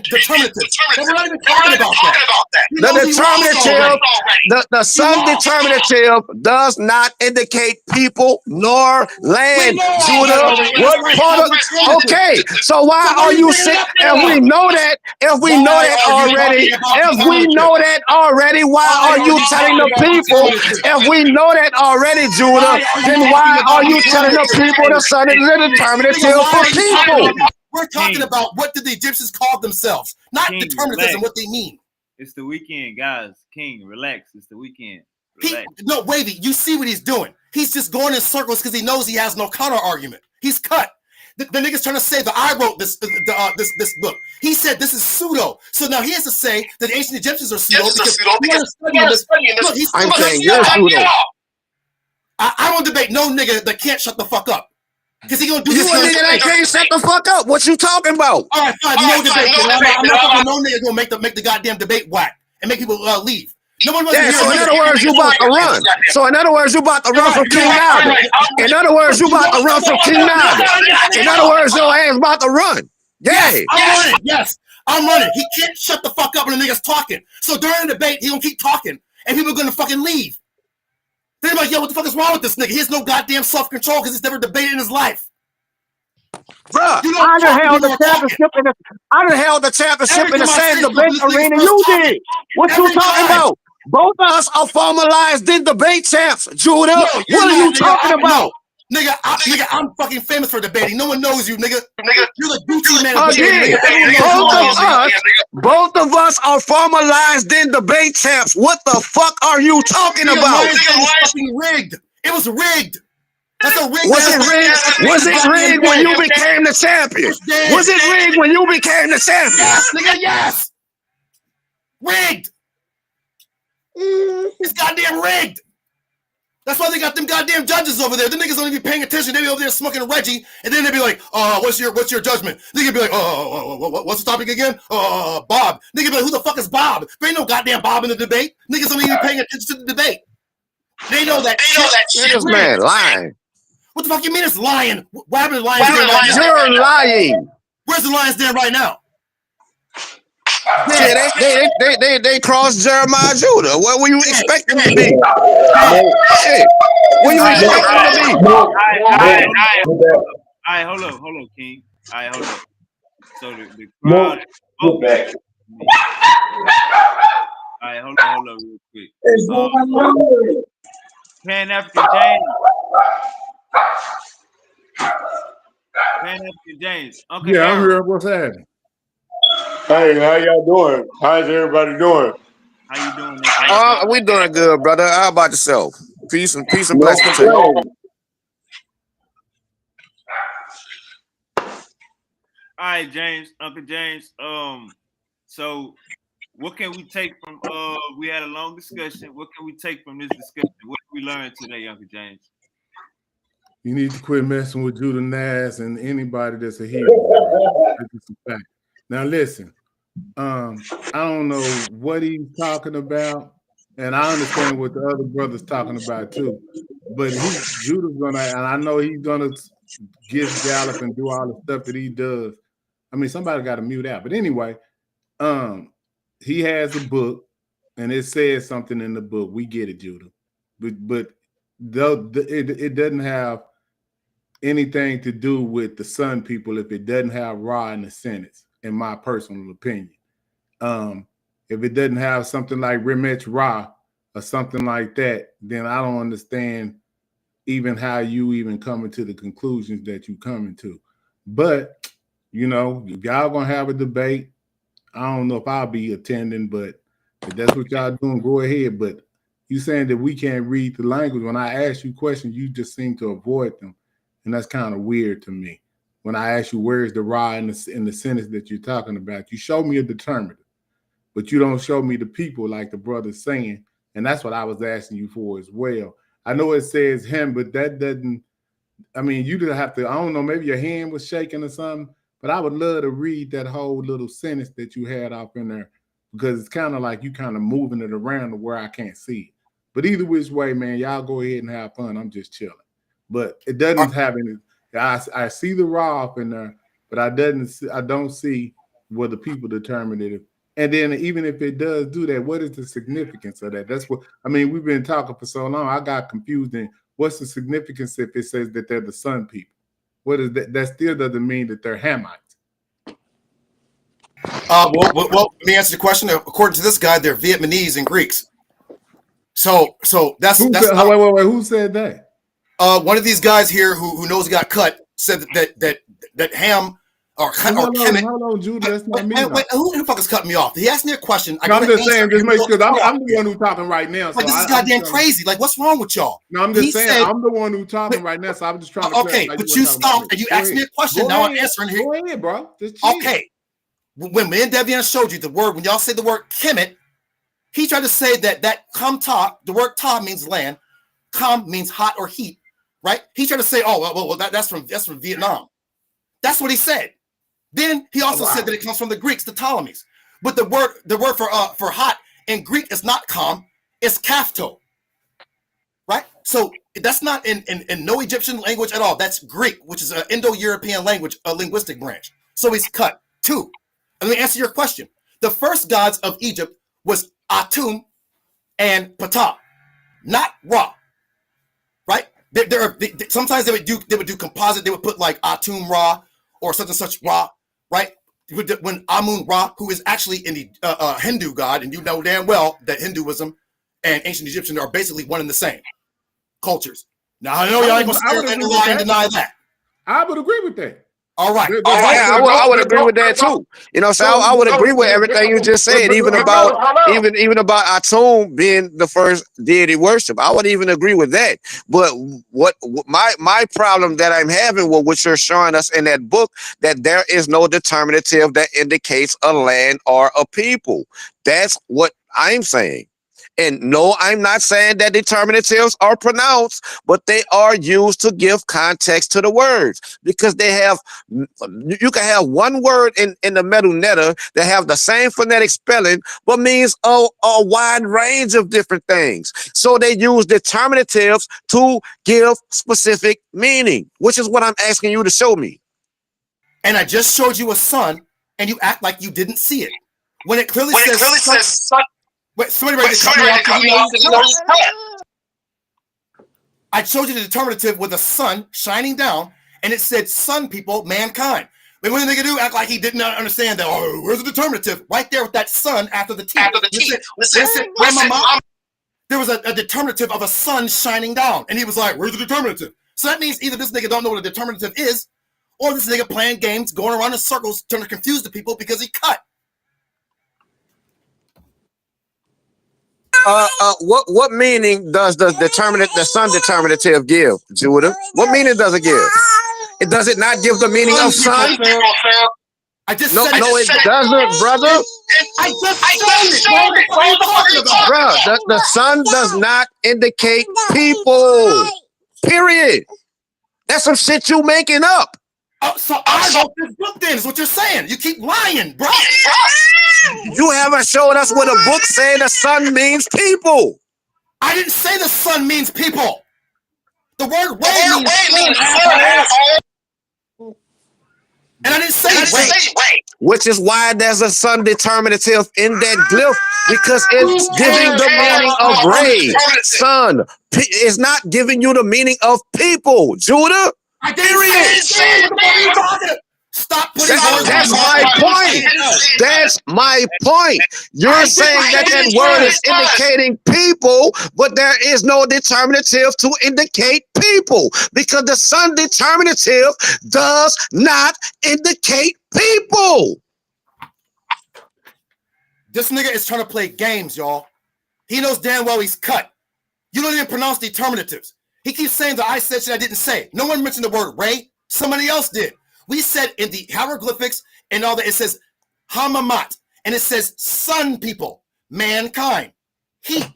determinative. But we're not even talking about that. The sun determinative does not indicate people nor land. Judah, what part of? Okay, so why are you sick? If we know that already, why are you telling the people? If we know that already, Judah, then why are you telling the people the sun is a determinative for people? We're talking about what did the Egyptians call themselves, not determinatives and what they mean. It's the weekend, guys. King, relax. It's the weekend. No, Wavy, you see what he's doing. He's just going in circles because he knows he has no counter argument. He's cut. The nigga's trying to say that I wrote this book. He said this is pseudo. So now he has to say that the ancient Egyptians are pseudo because I'm saying you're pseudo. I won't debate no nigga that can't shut the fuck up. Because he gonna do this. You a nigga that can't shut the fuck up. What you talking about? All right, fine. No debate. I'm not fucking no nigga gonna make the goddamn debate whack and make people leave. No one yeah, so in other words, you about to run. So in other words, you about to run from King Naga. In other words, you about to run from King Naga. In other words, your ass about to run. Yeah. Yes, I'm running. Yes, I'm running. He can't shut the fuck up when the nigga's talking. So during the debate, he gonna keep talking, and people are gonna fucking leave. They're like, yo, what the fuck is wrong with this nigga? He has no goddamn self-control because he's never debated in his life. Bruh, I done held the championship in the same debate arena you did. What you talking about? Both of us are formalized in debate champs, Judah. What are you talking about? Nigga, I'm fucking famous for debating. No one knows you, nigga. You're the Gucci man. Both of us are formalized in debate champs. What the fuck are you talking about? It was fucking rigged. It was rigged. That's a rigged. Was it rigged when you became the champion? Was it rigged when you became the champion? Yes, nigga, yes. Rigged. It's goddamn rigged. That's why they got them goddamn judges over there. The niggas don't even be paying attention. They be over there smoking Reggie, and then they be like, what's your judgment? Nigga be like, what's the topic again? Bob. Nigga be like, who the fuck is Bob? There ain't no goddamn Bob in the debate. Niggas don't even be paying attention to the debate. They know that shit. This man lying. What the fuck you mean it's lying? What happened to Lions Den right now? You're lying. Where's the Lions Den right now? Shit, they crossed Jeremiah Judah. What were you expecting to be? Shit. What you expecting to be? All right, hold up, King. All right, hold up. So the crowd. All right, hold up real quick. Pan-African James. Uncle yeah, Harold. I'm here. What's happening? Hey, how y'all doing? How's everybody doing? How you doing? We doing good, brother. How about yourself? Peace and blessings. All right, James, Uncle James. So what can we take from we had a long discussion. What can we take from this discussion? What did we learn today, Uncle James? You need to quit messing with Judah Nass and anybody that's a hero. This is a fact. Now listen, I don't know what he's talking about, and I understand what the other brother's talking about too. But Judah's gonna, and I know he's gonna get Gallop and do all the stuff that he does. I mean, somebody got to mute out. But anyway, he has a book, and it says something in the book. We get it, Judah, but it doesn't have anything to do with the Sun people if it doesn't have Ra in the sentence, in my personal opinion. If it doesn't have something like Remech Ra or something like that, then I don't understand even how you even coming to the conclusions that you coming to. But, you know, if y'all gonna have a debate, I don't know if I'll be attending, but if that's what y'all doing, go ahead. But you saying that we can't read the language. When I ask you questions, you just seem to avoid them. And that's kind of weird to me. When I ask you where's the Ra in the sentence that you're talking about, you show me a determinative, but you don't show me the people like the brother's saying. And that's what I was asking you for as well. I know it says him, but that doesn't, I mean, you didn't have to, I don't know, maybe your hand was shaking or something, but I would love to read that whole little sentence that you had off in there, because it's kind of like you kind of moving it around to where I can't see it. But either which way, man, y'all go ahead and have fun. I'm just chilling. But it doesn't have any, I see the Ra up in there, but I don't see what the people determine it. And then even if it does do that, what is the significance of that? That's what, I mean, we've been talking for so long, I got confused in what's the significance if it says that they're the Sun people? What is that? That still doesn't mean that they're Hamites. Well, let me answer the question. According to this guy, they're Vietnamese and Greeks. So that's wait, who said that? One of these guys here who knows he got cut said that Ham or Kemet. Hold on, Judah. That's not me. Wait, who the fuck is cutting me off? He asked me a question. I'm just saying, just make sure I'm the one who's talking right now. Like, this is goddamn crazy. Like, what's wrong with y'all? No, I'm just saying, I'm the one who's talking right now, so I'm just trying to. Okay, but you stopped and you asked me a question. Now I'm answering here. Go ahead, bro. Okay. When me and Devian showed you the word, when y'all say the word Kemet, he tried to say that kam ta, the word ta means land, kam means hot or heat, right? He tried to say, oh, well, that's from Vietnam. That's what he said. Then he also said that it comes from the Greeks, the Ptolemies. But the word for hot in Greek is not kam, it's kafto, right? So that's not in no Egyptian language at all. That's Greek, which is an Indo-European language, a linguistic branch. So he's cut. 2. And let me answer your question. The first gods of Egypt was Atum and Ptah, not Ra, right? Sometimes they would do composite. They would put like Atum Ra or such and such Ra, right? When Amun Ra, who is actually in the Hindu god, and you know damn well that Hinduism and ancient Egyptian are basically one and the same cultures. Now I know y'all ain't gonna stand and lie and deny that. I would agree with that. All right. I would agree with that too. You know, so I would agree with everything you just said, even about Atum being the first deity worship. I would even agree with that. But what my problem that I'm having with what you're showing us in that book, that there is no determinative that indicates a land or a people. That's what I'm saying. And no, I'm not saying that determinatives are pronounced, but they are used to give context to the words, because they have, you can have one word in the Meta that have the same phonetic spelling, but means a wide range of different things. So they use determinatives to give specific meaning, which is what I'm asking you to show me. And I just showed you a sun, and you act like you didn't see it. When it clearly says sun. Wait, somebody ready to cut me off? I showed you the determinative with the sun shining down, and it said sun people, mankind. But what did they do? Act like he didn't understand that. Oh, where's the determinative? Right there with that sun after the T. Listen, there was a determinative of a sun shining down, and he was like, where's the determinative? So that means either this nigga don't know what a determinative is, or this nigga playing games, going around in circles, trying to confuse the people because he cut. What meaning does the sun determinative give, Judah? What meaning does it give? Does it not give the meaning of sun? I just said it. No, it doesn't, brother. I just said it. What are you talking about? Bro, the sun does not indicate people. Period. That's some shit you making up. So I wrote this book then, is what you're saying. You keep lying, bro. You haven't showed us what a book saying the sun means people. I didn't say the sun means people. The word way means asshole. And I didn't say way. Which is why there's a sun determinative in that glyph, because it's giving the meaning of ray. Sun is not giving you the meaning of people, Judah. I didn't say it. Stop putting that's my point. That's my point. You're saying that word is indicating people, but there is no determinative to indicate people, because the sun determinative does not indicate people. This nigga is trying to play games, y'all. He knows damn well he's cut. You don't even pronounce determinatives. He keeps saying that I said shit I didn't say. No one mentioned the word ray. Somebody else did. We said in the hieroglyphics and all that, it says hamamat, and it says sun people, mankind, heat,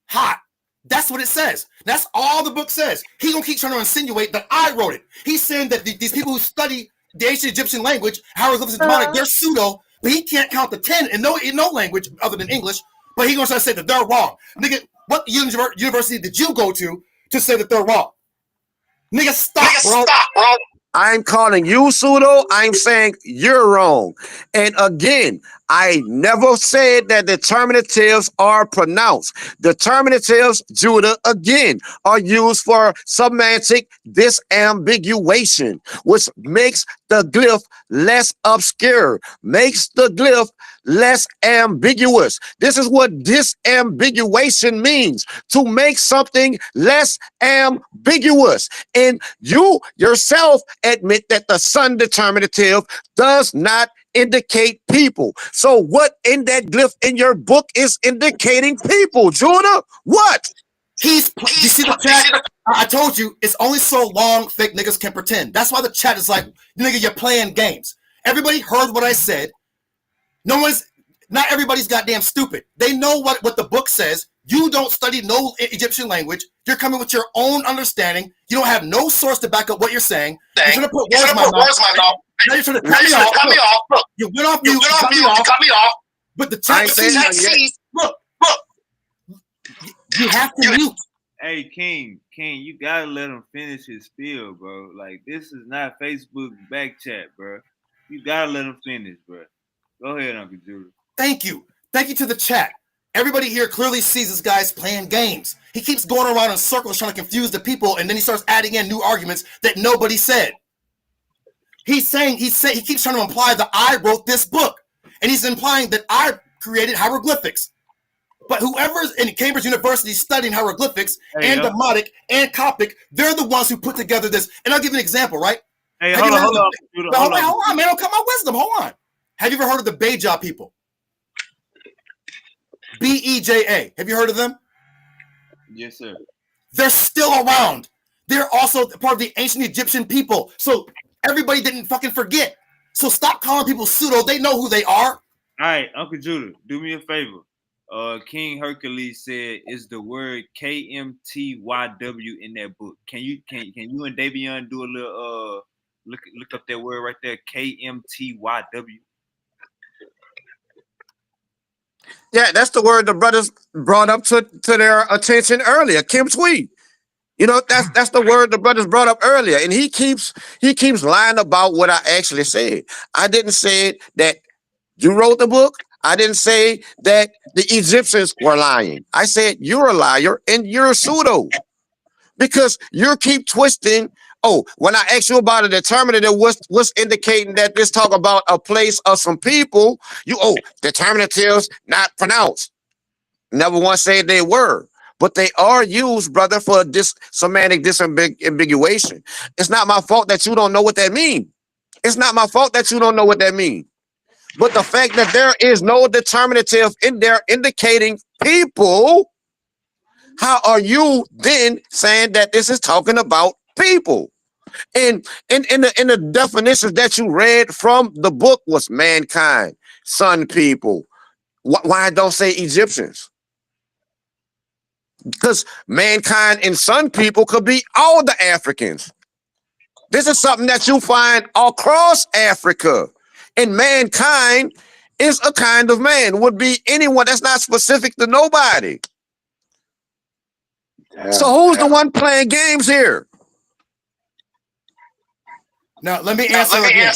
hot. That's what it says. That's all the book says. He gonna keep trying to insinuate that I wrote it. He's saying that these people who study the ancient Egyptian language, hieroglyphics and demonic, they're pseudo, but he can't count to 10 in no language other than English, but he gonna try to say that they're wrong. Nigga, what university did you go to say that they're wrong? Nigga, stop, bro. I'm calling you pseudo. I'm saying you're wrong. And again, I never said that determinatives are pronounced. Determinatives, Judah, again, are used for semantic disambiguation, which makes the glyph less obscure, makes the glyph less ambiguous. This is what disambiguation means, to make something less ambiguous. And you yourself admit that the son determinative does not indicate people. So what in that glyph in your book is indicating people, Judah? What? You see the chat? I told you, it's only so long fake niggas can pretend. That's why the chat is like, nigga, you're playing games. Everybody heard what I said. Not everybody's goddamn stupid. They know what the book says. You don't study no Egyptian language. You're coming with your own understanding. You don't have no source to back up what you're saying. You're trying to put words in my mouth. Now you're trying to cut me off. Look, you went off mute, cut me off. But the chat sees, look, you have to mute. Hey, King, you gotta let him finish his spiel, bro. Like, this is not Facebook back chat, bro. You gotta let him finish, bro. Go ahead, Uncle Judah. Thank you to the chat. Everybody here clearly sees this guy's playing games. He keeps going around in circles trying to confuse the people, and then he starts adding in new arguments that nobody said. He keeps trying to imply that I wrote this book, and he's implying that I created hieroglyphics. But whoever's in Cambridge University studying hieroglyphics and Demotic and Coptic, they're the ones who put together this. And I'll give you an example, right? Hey, hold on, man. Don't cut my wisdom. Hold on. Have you ever heard of the Beja people? Beja. Have you heard of them? Yes, sir. They're still around. They're also part of the ancient Egyptian people. So everybody didn't fucking forget. So stop calling people pseudo. They know who they are. All right, Uncle Judah, do me a favor. King Hercules said, "Is the word KMTYW in that book?" Can you and Davion do a little look up that word right there, KMTYW? Yeah, that's the word the brothers brought up to their attention earlier. Kim Tweed. You know, that's the word the brothers brought up earlier, and he keeps lying about what I actually said. I didn't say that you wrote the book. I didn't say that the Egyptians were lying. I said you're a liar and you're a pseudo, because you keep twisting. Oh, when I asked you about a determinative, what's indicating that this talk about a place or some people, determinatives not pronounced. Never once said they were, but they are used, brother, for this semantic disambiguation. It's not my fault that you don't know what that means. It's not my fault that you don't know what that means. But the fact that there is no determinative in there indicating people, how are you then saying that this is talking about people? And in the definitions that you read from the book was mankind, sun people. Why don't say Egyptians? Because mankind and sun people could be all the Africans. This is something that you find across Africa. And mankind is a kind of man, would be anyone that's not specific to nobody. So who's the one playing games here? Now, let me answer again.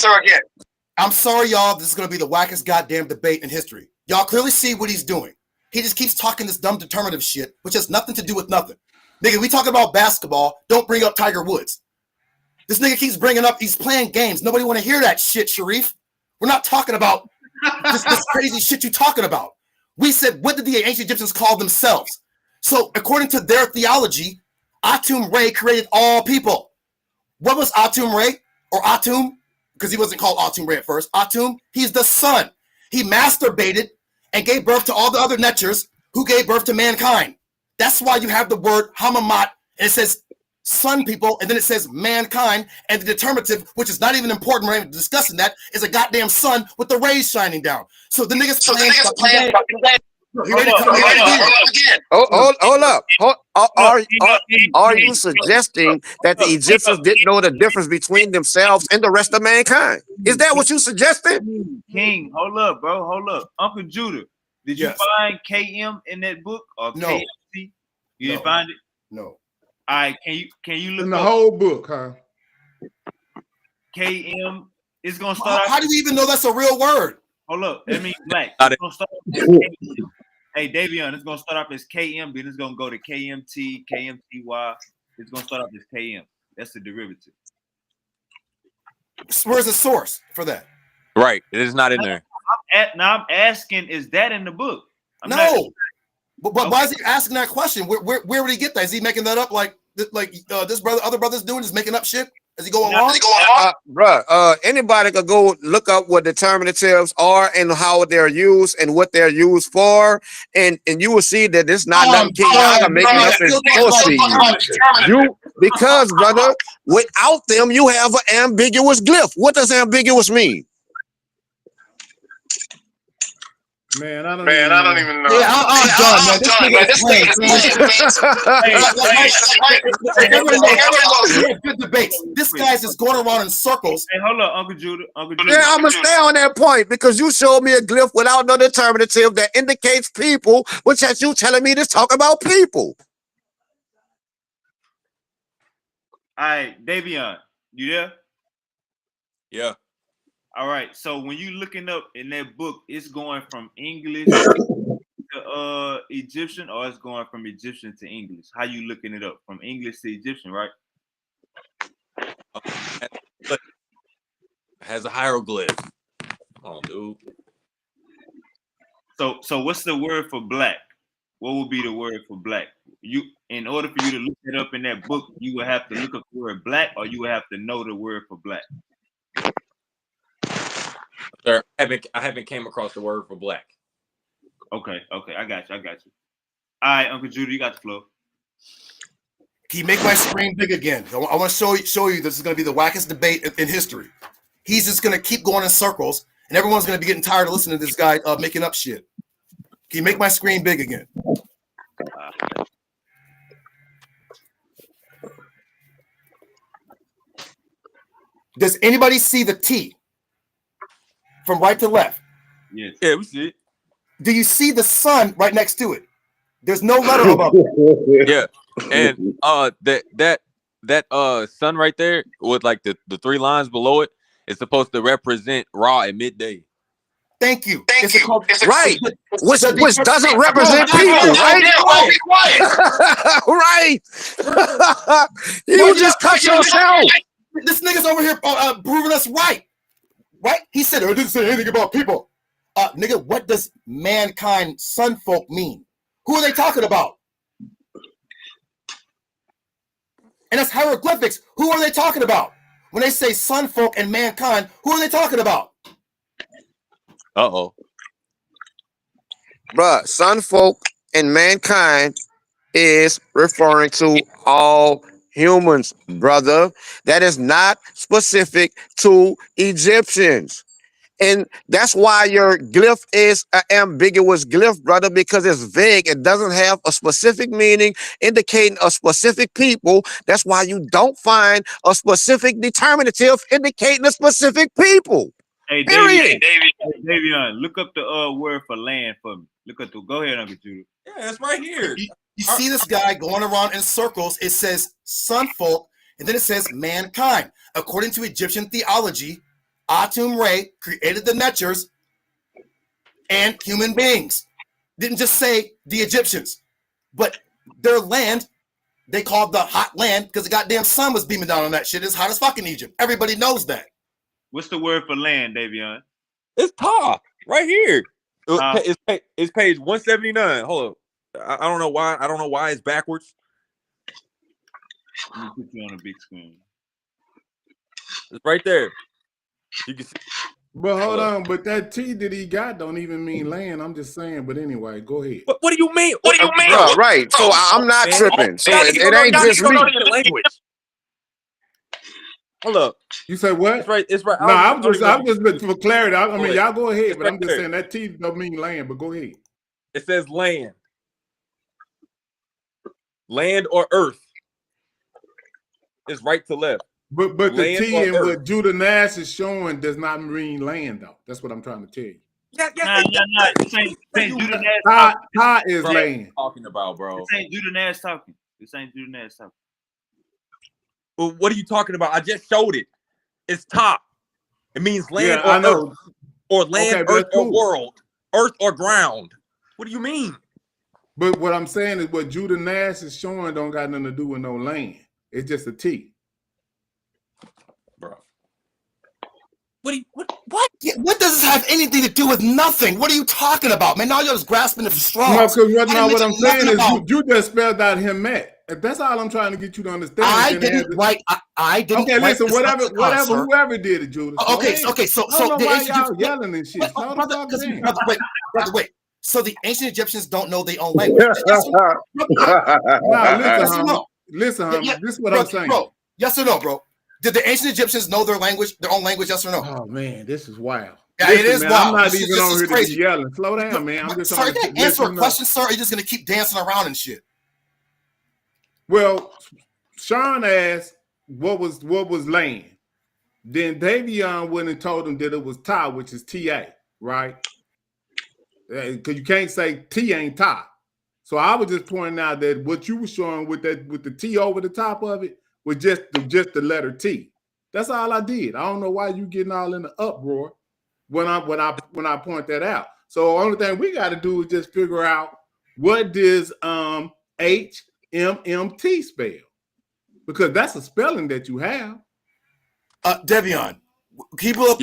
I'm sorry, y'all. This is going to be the wackest goddamn debate in history. Y'all clearly see what he's doing. He just keeps talking this dumb determinative shit, which has nothing to do with nothing. Nigga, we talking about basketball. Don't bring up Tiger Woods. This nigga keeps bringing up, he's playing games. Nobody want to hear that shit, Sharif. We're not talking about this crazy shit you're talking about. We said, what did the ancient Egyptians call themselves? So according to their theology, Atum Re created all people. What was Atum Re? Or Atum? Because he wasn't called Atum Re at first. Atum, he's the sun. He masturbated and gave birth to all the other Netchers who gave birth to mankind. That's why you have the word Hamamat, and it says sun people, and then it says mankind, and the determinative, which is not even important, we're discussing that, is a goddamn sun with the rays shining down. So the niggas playing. Hold up. Are you suggesting that the Egyptians didn't know the difference between themselves and the rest of mankind? Is that what you suggesting? King, hold up, bro. Hold up. Uncle Judah, did you find KM in that book or no. KMT? You didn't find it? No. All right, can you look in the up whole book, huh? KM is gonna start. How do you even know that's a real word? Hold up, that means black. It's gonna start off hey, Davion, it's gonna start off as KM, then it's gonna go to KMT, KMTY. It's gonna start off as KM. That's the derivative. Where's the source for that? Right, it is not in there. I'm asking, is that in the book? But why is he asking that question? Where would he get that? Is he making that up like this brother, other brothers doing, just making up shit as he go along? Bruh, anybody could go look up what determinatives are and how they're used and what they're used for, and you will see that it's not nothing King Yaga making up and bullshit you. Because, brother, without them, you have an ambiguous glyph. What does ambiguous mean? Man, I don't even know. Yeah, I'm done, man. This nigga is good debates. This guy's just going around in circles. Hey, hold on, Uncle Judah. Yeah, I'm gonna stay on that point because you showed me a glyph without no determinative that indicates people, which has you telling me to talk about people. All right, Davion, you there? Yeah. All right. So when you looking up in that book, it's going from English to Egyptian, or it's going from Egyptian to English? How you looking it up? From English to Egyptian, right? Has a hieroglyph. Oh, dude. So what's the word for black? What would be the word for black? In order for you to look it up in that book, you would have to look up the word black, or you would have to know the word for black. Sir, I haven't came across the word for black. Okay, I got you. All right, Uncle Judah, you got the floor. Can you make my screen big again? I want to show you this is going to be the wackest debate in history. He's just going to keep going in circles, and everyone's going to be getting tired of listening to this guy making up shit. Can you make my screen big again? Does anybody see the T from right to left? Yes. Yeah, we see it. Do you see the sun right next to it? There's no letter above it. Yeah, and that sun right there with like the 3 lines below it is supposed to represent Ra at midday. Thank you. Right. Which doesn't represent people, right? Be quiet. Right. You just cut yourself. This nigga's over here proving us right. Right? He said, I didn't say anything about people. Nigga, what does mankind, sun folk mean? Who are they talking about? And that's hieroglyphics. Who are they talking about? When they say sun folk and mankind, who are they talking about? Uh-oh. Bruh, sun folk and mankind is referring to all humans, brother. That is not specific to Egyptians. And that's why your glyph is an ambiguous glyph, brother, because it's vague. It doesn't have a specific meaning indicating a specific people. That's why you don't find a specific determinative indicating a specific people. Hey, period. Davion, look up the word for land for me. Go ahead, Uncle Judah. Yeah, it's right here. You see this guy going around in circles. It says sun folk, and then it says mankind. According to Egyptian theology, Atum Re created the Netchers and human beings. Didn't just say the Egyptians, but their land, they called the hot land because the goddamn sun was beaming down on that shit. It's hot as fucking Egypt. Everybody knows that. What's the word for land, Davion? It's Ta right here. It's page 179. Hold up. I don't know why. I don't know why it's backwards. Let me put you on a big screen. It's right there. You can see. But hold on, but that T that he got don't even mean land. I'm just saying. But anyway, go ahead. What do you mean? What do you mean? Bro, right. So I'm not tripping. So it ain't just me. Language. Hold up. You say what? It's right. It's right. No, I'm just for clarity. I mean, y'all go ahead, but right I'm just there. saying that T don't mean land. But go ahead. It says land. Land or earth. It's right to left. But the Land T or and earth. what Judah Nash is showing does not mean land, though. That's what I'm trying to tell you. Yeah. This ain't Judah Nash Ta is Bro, land. Talking about, bro. This ain't Judah Nash talking. Well, what are you talking about? I just showed it. It's Ta. It means land Yeah, I or know. earth. Or land, Okay, but earth, that's or cool. world. Earth or ground. What do you mean? But what I'm saying is what Judah Nash is showing don't got nothing to do with no land. It's just a T. Bro. What? Yeah, what does this have anything to do with nothing? What are you talking about, man? Now you're just grasping at No, straws. because what I'm saying is you just spelled out him Matt. That's all I'm trying to get you to understand. I didn't write. I didn't. Okay, listen. Whatever, sir. whoever did it, Judas. Okay, okay. So, I don't know the why ancient y'all yelling and shit. wait. So the ancient Egyptians don't know their own language. Yes or no? Now listen, homie. This is what I'm saying. Bro, yes or no, bro? Did the ancient Egyptians know their language, their own language? Yes or no? Oh man, this is wild. Yeah, it is man, wild. I'm not even on here to be yelling. Slow down, man. I'm just sorry, you can't answer a question, sir. Or you're just gonna keep dancing around and shit. Well, Sean asked what was land. Then Davion went and told him that it was Ta, which is TA, right? Because you can't say T ain't Ta. So I was just pointing out that what you were showing with the T over the top of it was just the letter T. That's all I did. I don't know why you getting all in the uproar when I point that out. So the only thing we got to do is just figure out what does HMMT spell, because that's a spelling that you have. Devion, people,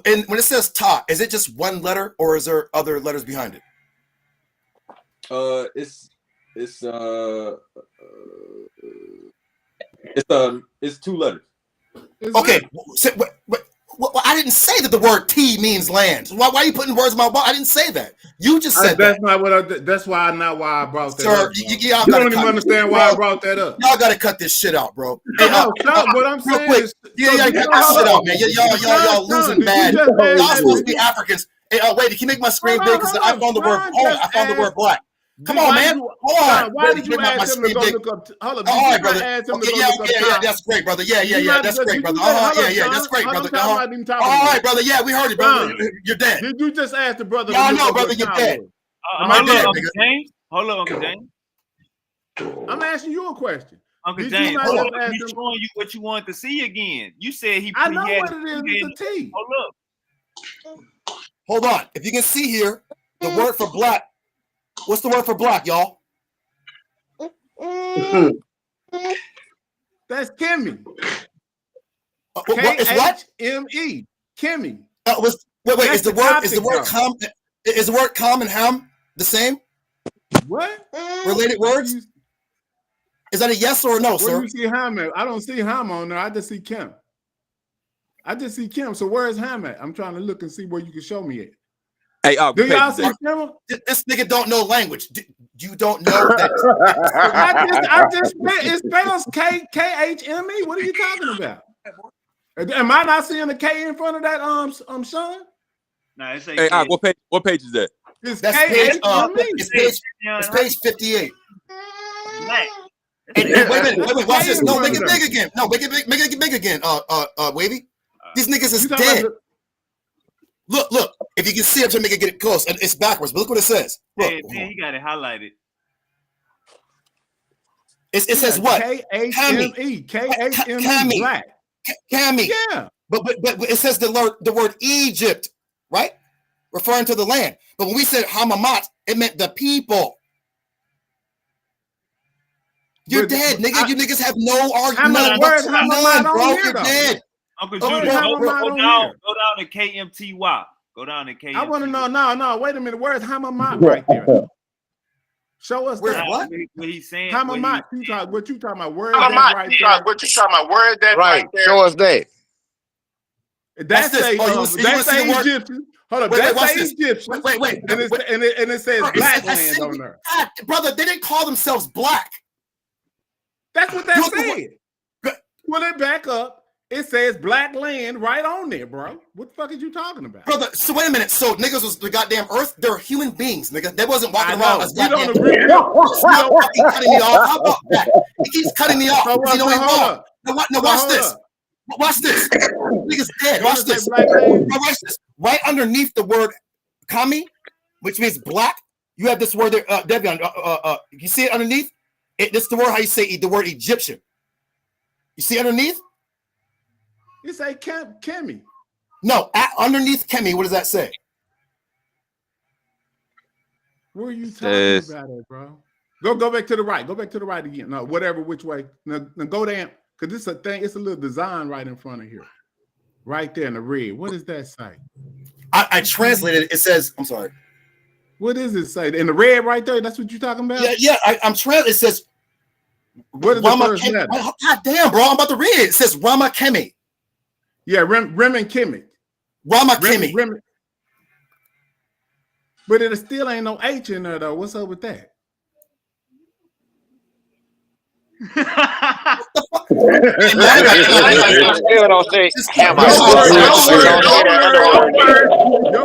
and when it says Ta, is it just one letter or is there other letters behind it? It's two letters. Okay, well, I didn't say that the word T means land. Why are you putting words in my mouth? I didn't say that. You just said that's that. not what. That's why I brought that Sir, up. you don't even understand why I brought that up. Y'all gotta cut this shit out, bro. What I'm saying is, cut this shit out, man. Y'all losing bad. Y'all supposed to be Africans. Hey, wait, can you make my screen big? Because I found the word. I found the word black. Come on, man. Hold on. Why did you ask him to go look up? Hold on. All right, brother. Yeah, that's great, brother. Yeah, that's great, brother. That's great, brother. All right, brother. Yeah, we heard it, brother. You're dead. Did you just ask the brother? No, no, brother, you're dead. Hold on, Uncle James. Hold on, Uncle James. I'm asking you a question. Uncle James, he's showing you what you wanted to see again. You said he. I know what it is. It's a T. Hold up. Hold on. If you can see here, the word for black. What's the word for black, y'all? That's Kimmy. K-H-M-E. Kimmy. Wait. Is the word com and ham the same? What? Related words? Is that a yes or a no, sir? Where do you see ham at? I don't see ham on there. I just see Kim. So where is ham at? I'm trying to look and see where you can show me it. Hey, do y'all see Kim? This nigga don't know language. You don't know that. It spells K-H-M-E. What are you talking about? Am I not seeing the K in front of that Sean? No, it's hey, what page is that? It's page 58. Wait, watch this. No, make it big again. No, make it big again. Wavy. These niggas is dead. Look. If you can see, I'm trying to make it get close, and it's backwards. But look what it says. Look. He got it highlighted. It says what? K-H-M-E. K-H-M-E. Black. Cammy. Yeah. But it says the word Egypt, right? Referring to the land. But when we said Hamamat, it meant the people. You're dead, nigga. You niggas have no argument. None, bro. You're dead. Uncle Judas, go down to KMTY. Go down to KMTY. I want to know. No. Wait a minute. Where's Hamamat right there? Show us that. What? What he's saying. Hamamat. What you talking about? Where is that right there? What you talking about? Where is that right there? Show us that. That's Egyptian. Hold up. That's Egyptian. Wait. And it says black land on there. God, brother, they didn't call themselves black. That's what that said. Pull it back up. It says black land right on there, bro. What the fuck is you talking about? Brother, so wait a minute. So niggas was the goddamn earth? They're human beings, nigga. They wasn't walking around as goddamn. You don't agree. Keep cutting me off. How about that? He keeps cutting me off. Now watch this. Watch this. Nigga's dead. Watch this. Watch this. Right underneath the word kami, which means black, you have this word there, Devion. You see it underneath? This is the word how you say the word Egyptian. You see underneath? You say Kemi. No, underneath Kemi, what does that say? What are you talking about it, bro? Go back to the right. Go back to the right again. No, whatever, which way. Now go down, because this is a thing. It's a little design right in front of here. Right there in the red. What does that say? I translated it. It says, I'm sorry. What does it say? In the red right there? That's what you're talking about? Yeah. I'm translating. It says, what is the first letter? God damn, bro. I'm about to read it. It says Rama Kemi. Yeah, Remen Kemi. Rama Kemi. But it still ain't no H in there, though. What's up with that? Your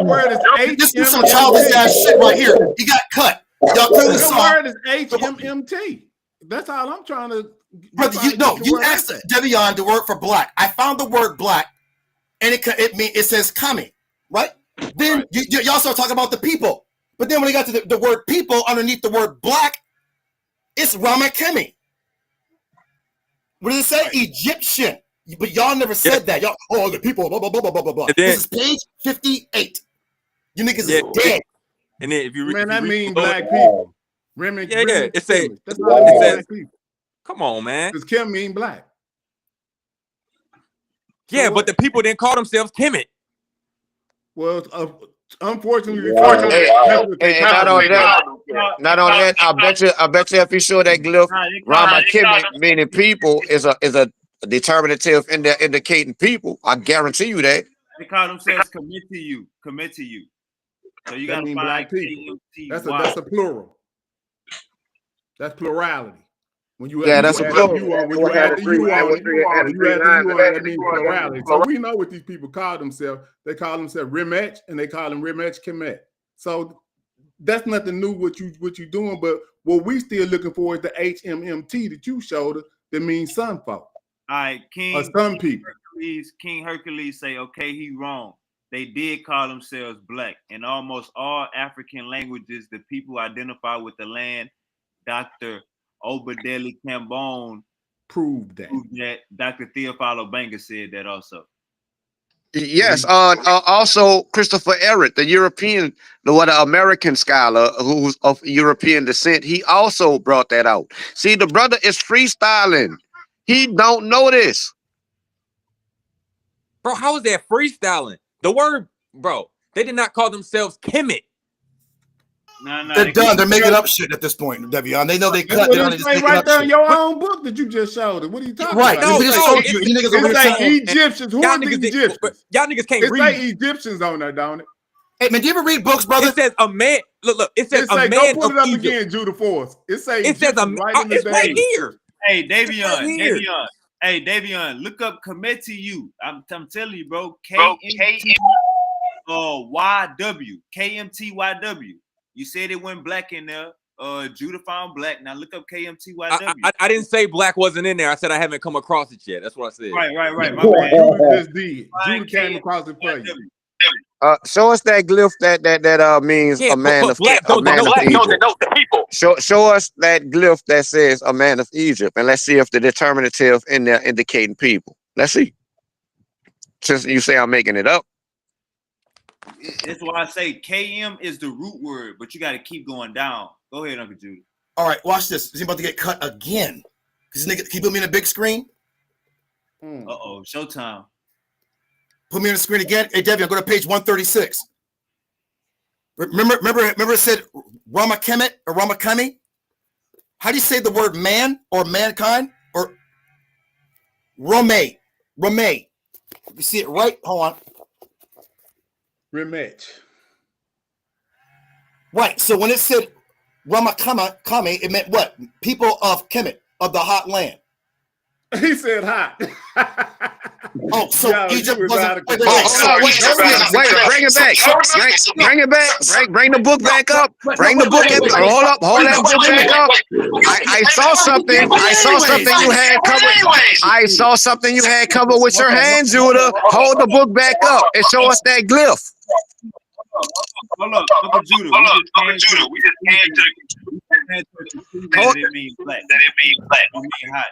word is H. This is some childish ass shit right here. You got cut. Y'all clearly saw. Your word is HMMT. That's all I'm trying to. Brother, you asked Devion the word for black. I found the word black, and it says kami, right? Then y'all start talking about the people, but then when you got to the word people underneath the word black, it's Rama Kemi. What does it say? Right. Egyptian. But y'all never said that. Y'all, the people, blah, blah, blah, blah, blah, blah. This is page 58. You niggas is dead. And then if you read, that means black people. It says, that's all it means, black people. Come on, man. Because Kim mean black. Yeah, but the people didn't call themselves Kemet. Well, unfortunately, not only that, I bet you if you show that glyph, Rama Kemet, meaning people, is a determinative indicating people. I guarantee you that. They call themselves commit to you. So you gotta find black people. That's a plural. That's plurality. When you that's a plural. When you add the you on that means plurality. So we know what these people call themselves. They call themselves Remech, and they call them Remech Kemet. So that's nothing new what you doing, but what we still looking for is the HMMT that you showed us that means sun folk. All right, some people. King Hercules say, okay, he wrong. They did call themselves black. In almost all African languages, the people identify with the land. Dr. Obadeli Cambone proved that. Dr. Theophilo Banga said that also. Yes. Also, Christopher Ehret, the American scholar who's of European descent, he also brought that out. See, the brother is freestyling. He don't know this. Bro, how is that freestyling? The word, bro, they did not call themselves Kemet. They're done. They're making up shit at this point, Devion. They know they cut. They're just making right up there shit. in your own book that you just showed us. What are you talking about? No, it's like Egyptians. Who are the Egyptians? Y'all niggas can't read. It's like Egyptians on there, don't it? Hey, man, do you ever read books, brother? It says a man. Look. It says a man go put it up Egypt. again, Judah Force. It says a man. It's right here. Hey, Davion. Hey, Davion, look up commit to you. I'm telling you, bro. KMTYW. You said it went black in there. Judah found black. Now look up KMTYW. I didn't say black wasn't in there. I said I haven't come across it yet. That's what I said. Right. My bad. Judah just did. Judah came across it for you. Show us that glyph that means a man of Egypt. Show us that glyph that says a man of Egypt, and let's see if the determinative in there indicating people. Let's see. Since you say I'm making it up. That's why I say KM is the root word, but you got to keep going down. Go ahead, Uncle Judah. All right, watch this. Is he about to get cut again? Because nigga, can you put me in a big screen? Showtime. Put me on the screen again. Hey, Devion, go to page 136. Remember it said Rama Kemet or Rama Kemi? How do you say the word man or mankind? Or Rome. You see it right? Hold on. Remech. Right. So when it said Rama Kami, it meant what? People of Kemet, of the hot land. He said hot. Oh, so Egypt wasn't. Wait, bring it back. Bring it back. Bring the book back up. Bring the book up. Hold that book back up. I saw something. You had covered. I saw something you had covered with your hand, Judah. Hold the book back up and show us that glyph. Hold up, Uncle Judah. We just came to that it means black. Don't mean hot.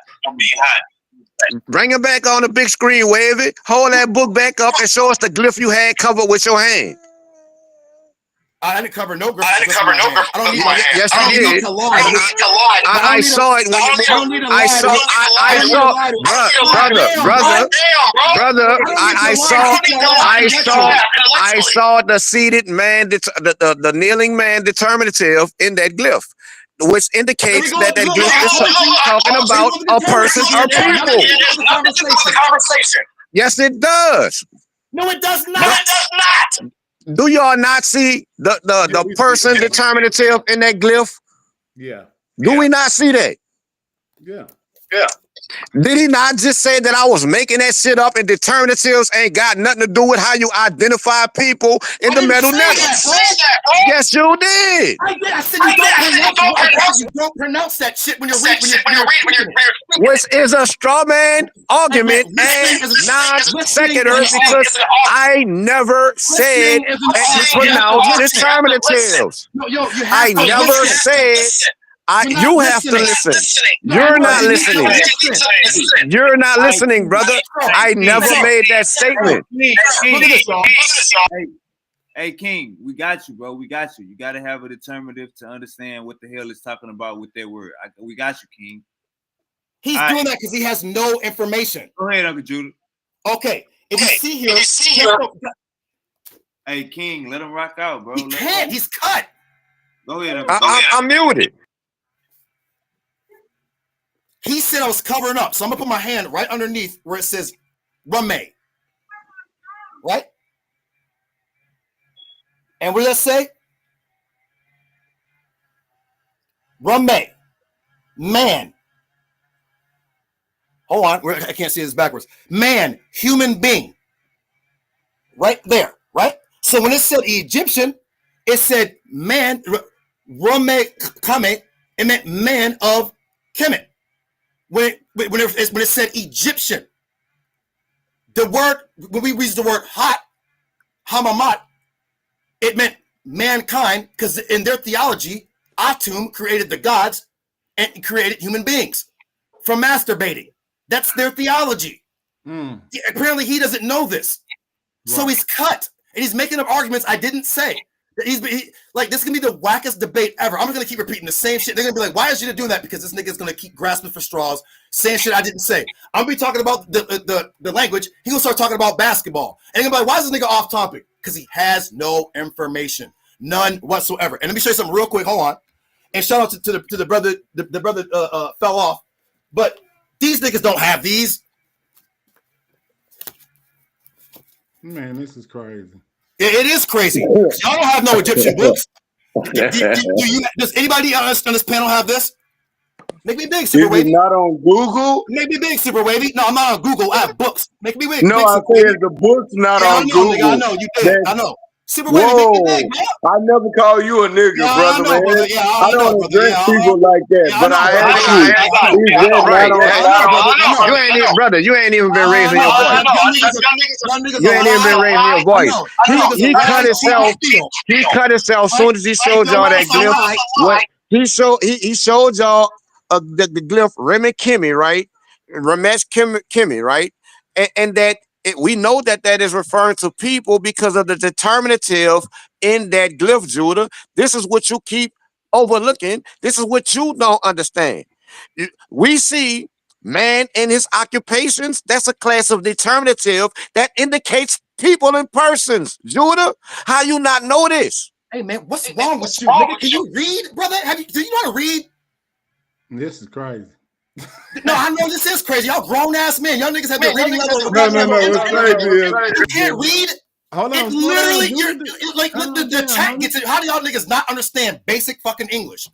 Bring it back on the big screen, wave it. Hold that book back up and show us the glyph you had covered with your hand. I didn't cover no grip. Yes, you did. I saw it when I saw the seated man, the kneeling man determinative in that glyph, which indicates that glyph is talking about a person or people. Yes, it does. No, it does not. Do y'all not see the person determinative in that glyph? Yeah. Do we not see that? Yeah. Did he not just say that I was making that shit up and determinatives ain't got nothing to do with how you identify people in the Middle East? Yes, you did. I said you don't pronounce that shit when you're reading. Which is a straw man argument and non-sequitur because I never said that you pronounce determinatives. I never said. You have to listen. You're not listening. You're not listening, brother. I never made that statement. Hey, King, we got you, bro. We got you. You got to have a determinative to understand what the hell it's talking about with that word. We got you, King. He's doing that because he has no information. Go ahead, Uncle Judah. Okay. If you see here. Hey, King, let him rock out, bro. He can't. He's cut. Go ahead. I'm muted. He said I was covering up. So I'm going to put my hand right underneath where it says Rame. Right? And what does that say? Rame. Man. Hold on. I can't see this backwards. Man. Human being. Right there. Right? So when it said Egyptian, it said man. Rame Kame. It meant man of Kemet. When it said Egyptian, the word, when we use the word hot, hamamat, it meant mankind, because in their theology, Atum created the gods and created human beings from masturbating. That's their theology. Apparently he doesn't know this. Right. So he's cut, and he's making up arguments I didn't say. Like, this is gonna be the wackest debate ever. I'm gonna keep repeating the same shit. They're gonna be like, why is you doing that? Because this nigga's gonna keep grasping for straws, saying shit I didn't say. I'm gonna be talking about the language. He gonna start talking about basketball. And they're gonna be like, why is this nigga off topic? Because he has no information. None whatsoever. And let me show you something real quick. Hold on. And shout out to the brother, the brother fell off. But these niggas don't have these. Man, this is crazy. It is crazy. Y'all don't have no Egyptian books. Does anybody on this panel have this? Make me big, Super Wavy. Not on Google? Make me big, Super Wavy. No, I'm not on Google. I have books. Make me big. No, I said the book's not on Google. Nigga, I know, you did. I know. Super Wavy, make me big, man. I never call you a nigga, brother, man. Brother. I don't address people like that, but I ask you. You ain't even, brother, you ain't even been raising your voice. You ain't even been raising your voice. He cut himself. He cut himself as soon as he showed y'all that glyph. What he showed y'all the glyph Remek Kimi, right? Ramesh Kimi, right? And that we know that is referring to people because of the determinative in that glyph, Judah. This is what you keep overlooking. This is what you don't understand. We see man in his occupations. That's a class of determinative that indicates people and persons. Judah, how you not know this? Hey man, what's wrong with you? Nigga, can you read, brother? Do you know how to read? This is crazy. No, I know this is crazy. Y'all grown ass men. Y'all niggas have the reading level. No. What's crazy is you can't read. Hold on. It literally, you're like the chat gets it. How do y'all niggas not understand basic fucking English?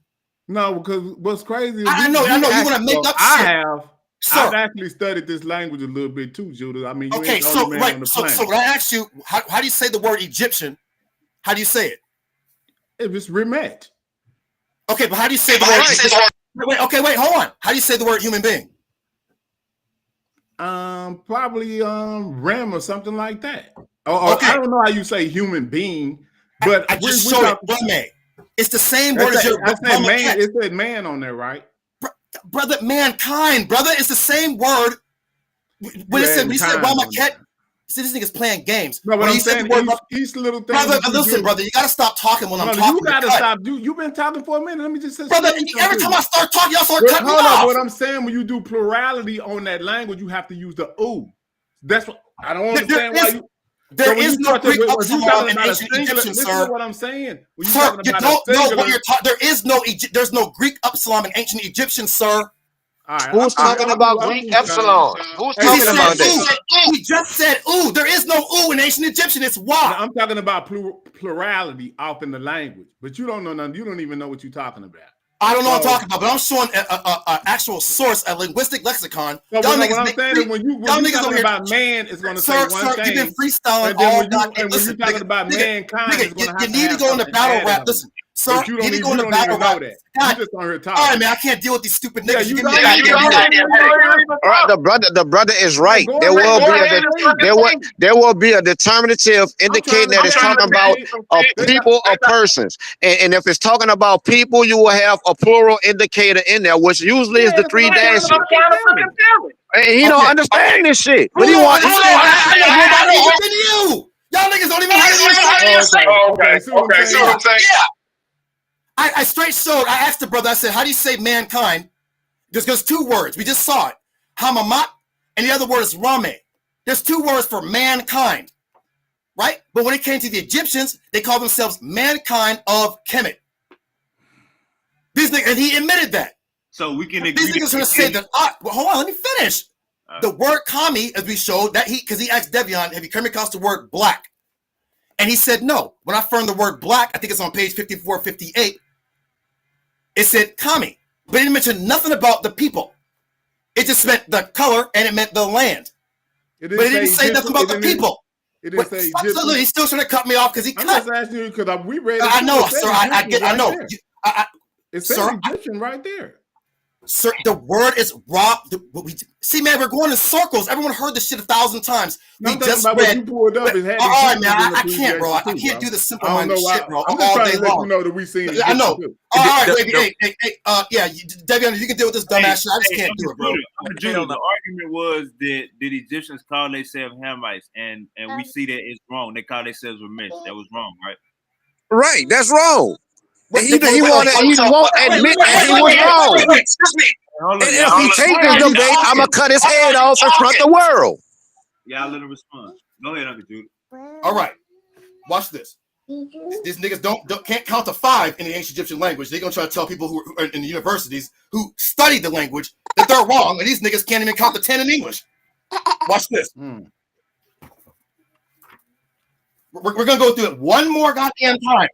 No, because what's crazy is I know. You want to make up shit. I've actually studied this language a little bit too, Judah. I mean, you ain't the only man on the planet. So when I ask you, how do you say the word Egyptian? How do you say it? It was rematch. Okay, but how do you say the word? Wait, hold on. How do you say the word human being? Probably Ram or something like that. Okay. I don't know how you say human being, but I just showed it. Rame. It's the same word as your. I said man. It said man on there, right? Brother, mankind, brother. It's the same word. When it said Ramaket, See, this nigga's playing games. No, but when I'm you said saying the word, each little thing. brother, listen, brother, you gotta stop talking when I'm talking. You gotta stop. You've been talking for a minute. Let me just say, brother. Every time I start talking, y'all start cutting me off. off. What I'm saying, when you do plurality on that language, you have to use the ooh. That's what I don't understand why you. There is no Greek upsilon in ancient Egyptian, listen sir. to what I'm saying. Sir, you don't know what you're talking. There's no Greek upsilon in ancient Egyptian, sir. Right, who's talking about Greek epsilon? Who's talking about that? He just said ooh. There is no ooh in ancient Egyptian. It's why. I'm talking about plurality off in the language, but you don't know nothing. You don't even know what you're talking about. I don't know what I'm talking about, but I'm showing an actual source, a linguistic lexicon. Y'all niggas, when you talking about man, it's going to say one thing. You've been freestyling all that. And when you're talking about mankind, you need to go into battle rap. Listen, sir, you need to go into battle rap. God, you just on here talking. All right, man, I can't deal with these stupid niggas. All right, the brother is right. There will be a determinative indicating that it's talking about people or persons, and if it's talking about people, you will have a plural indicator in there, which usually is the three dashes. And he don't understand this shit, but he wants. You. Y'all niggas don't even know how to use it. Okay, see what I'm saying? Yeah. I straight showed. I asked the brother. I said, "How do you say mankind?" There's two words. We just saw it. Hamamat, and the other word is rame. There's two words for mankind, right? But when it came to the Egyptians, they called themselves mankind of Kemet. These niggas, and he admitted that. So we can agree. These niggas gonna say that. Well, hold on, let me finish. The word kami, as we showed, that because he asked Devion, have you come across the word black? And he said no. When I found the word black, I think it's on page 54, 58. It said kami, but it didn't mention nothing about the people. It just meant the color and it meant the land. But it didn't say nothing about the people. It didn't say he's still trying to cut me off because he cut. I'm just asking you because we read it. I know, sir. I know. It says Egyptian right there. Sir, the word is raw. See, man, we're going in circles. Everyone heard this shit 1,000 times. We just read. What you pulled up is all right, man. I can't, bro. I can't do the simple-minded shit, bro. I'm just trying to let you know that we seen it. I know. All right, baby. Hey, yeah, Devion, you can deal with this dumbass shit. I just can't do it, bro. The argument was that the Egyptians call themselves Hamites, and we see that it's wrong. They call themselves Remish. That was wrong, right? Right, that's wrong. He won't admit that he was wrong. And if he takes this debate, I'm gonna cut his head off in front of the world. Y'all let him respond. Go ahead, Uncle Judy. All right, watch this. These niggas can't count to 5 in the ancient Egyptian language. They're gonna try to tell people who are in the universities who studied the language that they're wrong, and these niggas can't even count to 10 in English. Watch this. We're gonna go through it one more goddamn time.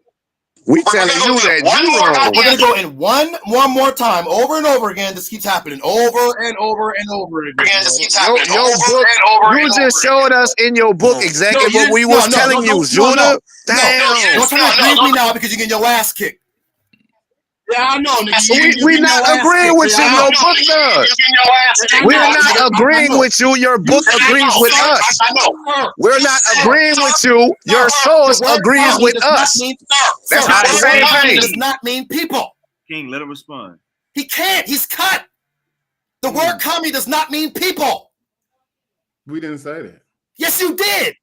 We telling you that you wrong. We're gonna go in one more time, over and over again. This keeps happening over and over and over again. You just showed us in your book exactly what we was telling you, Judah. Damn. Don't try to agree with me now because you're getting your ass kicked. Yeah, I know. We're not agreeing with you. Your book does. We're not agreeing with you. Your book agrees with us. We're not agreeing with you. Your source agrees with us. That's not the same thing. It does not mean people. King, let him respond. He can't. He's cut. The word kami does not mean people. We didn't say that. Yes, you did.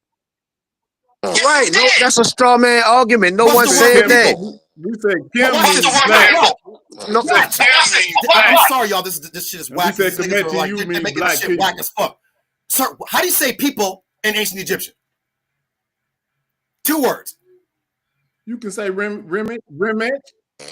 Right. No, that's a straw man argument. No one said that. We said Kim means black. No, I'm sorry, y'all. This shit is whack. We said Comanche, you mean black shit whack as fuck. Sir, how do you say people in ancient Egyptian? 2 words. You can say rim.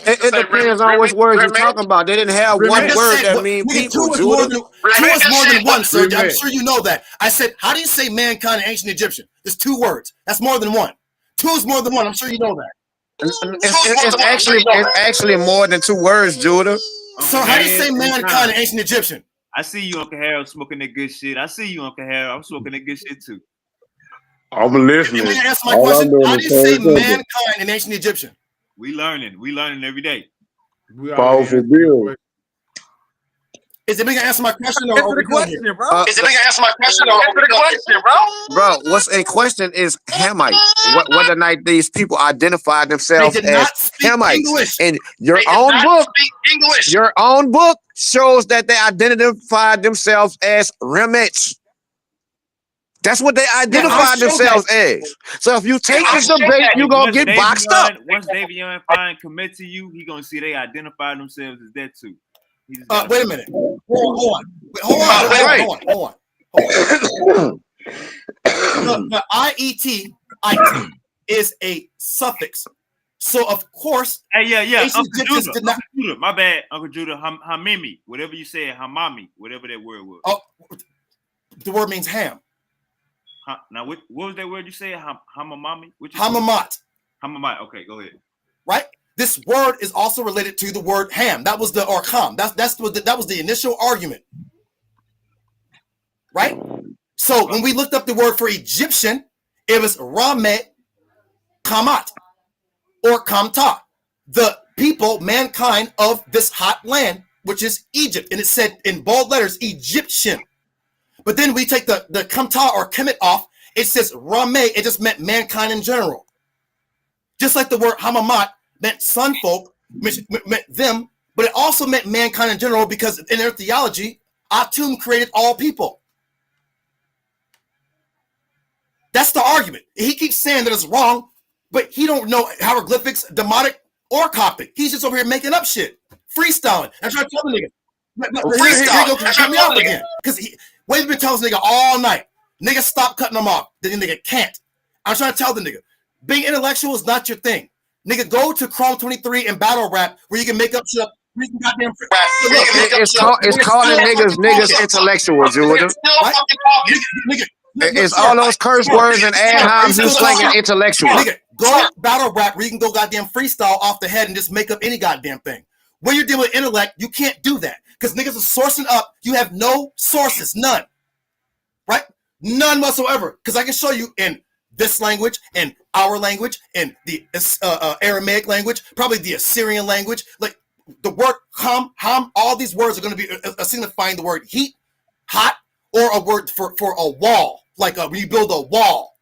It depends on which words you're talking about. They didn't have one word that means people. 2 is more than 1, sir. I'm sure you know that. I said, how do you say mankind in ancient Egyptian? There's 2 words. That's more than 1. 2 is more than 1. I'm sure you know that. It's actually more than 2 words, Judah. So how do you say mankind in ancient Egyptian? I see you, Uncle Harold, smoking that good shit. I see you, Uncle Harold. I'm smoking that good shit too. I'm listening. Let me ask my question. How do you say mankind in ancient Egyptian? We learning every day. Powerful bill. Is it going to answer my question or Answer the question, bro? Is it going to answer my question or answer the question, bro? Bro, what's in question is Hamites. Whether or not these people identify themselves as Hamites. And your own book shows that they identify themselves as Remich. That's what they identify themselves as. So if you take this debate, you're gonna get boxed up. Once Davion Fine commit to you, he gonna see they identify themselves as that too. Wait a minute. Hold on. The IET is a suffix. So of course, yeah. Uncle Judah, my bad, Uncle Judah. Hamimi, whatever you said, hamami, whatever that word was. Oh, the word means ham. Now, what was that word you said? Hamamami? Hamamat. Hamamat. Okay, go ahead. Right. This word is also related to the word ham. That was the or kham. That was the initial argument. Right. So when we looked up the word for Egyptian, it was Rame Kamat or Kamta, the people, mankind of this hot land, which is Egypt, and it said in bold letters Egyptian. But then we take the Kamta or Kemet off. It says Rame. It just meant mankind in general. Just like the word Hamamat meant sun folk, meant them, but it also meant mankind in general because in their theology, Atum created all people. That's the argument. He keeps saying that it's wrong, but he don't know hieroglyphics, Demotic, or Coptic. He's just over here making up shit, freestyling. I'm trying to tell the nigga. Here you go, cut me off again. Because Wade's been telling this nigga all night. Nigga, stop cutting him off. Then the nigga can't. I'm trying to tell the nigga, being intellectual is not your thing. Nigga, go to Chrome 23 and battle rap where you can make up shit up. It's calling niggas intellectuals, Judah. Nigga, it's all those curse words and ad homs you slinging intellectual. Nigga, go battle rap where you can go goddamn freestyle off the head and just make up any goddamn thing. When you're dealing with intellect, you can't do that because niggas are sourcing up. You have no sources, none, right? None whatsoever. Because I can show you in this language, in our language, in the Aramaic language, probably the Assyrian language. Like the word ham, all these words are going to be signifying the word heat, hot, or a word for a wall, like when you build a wall.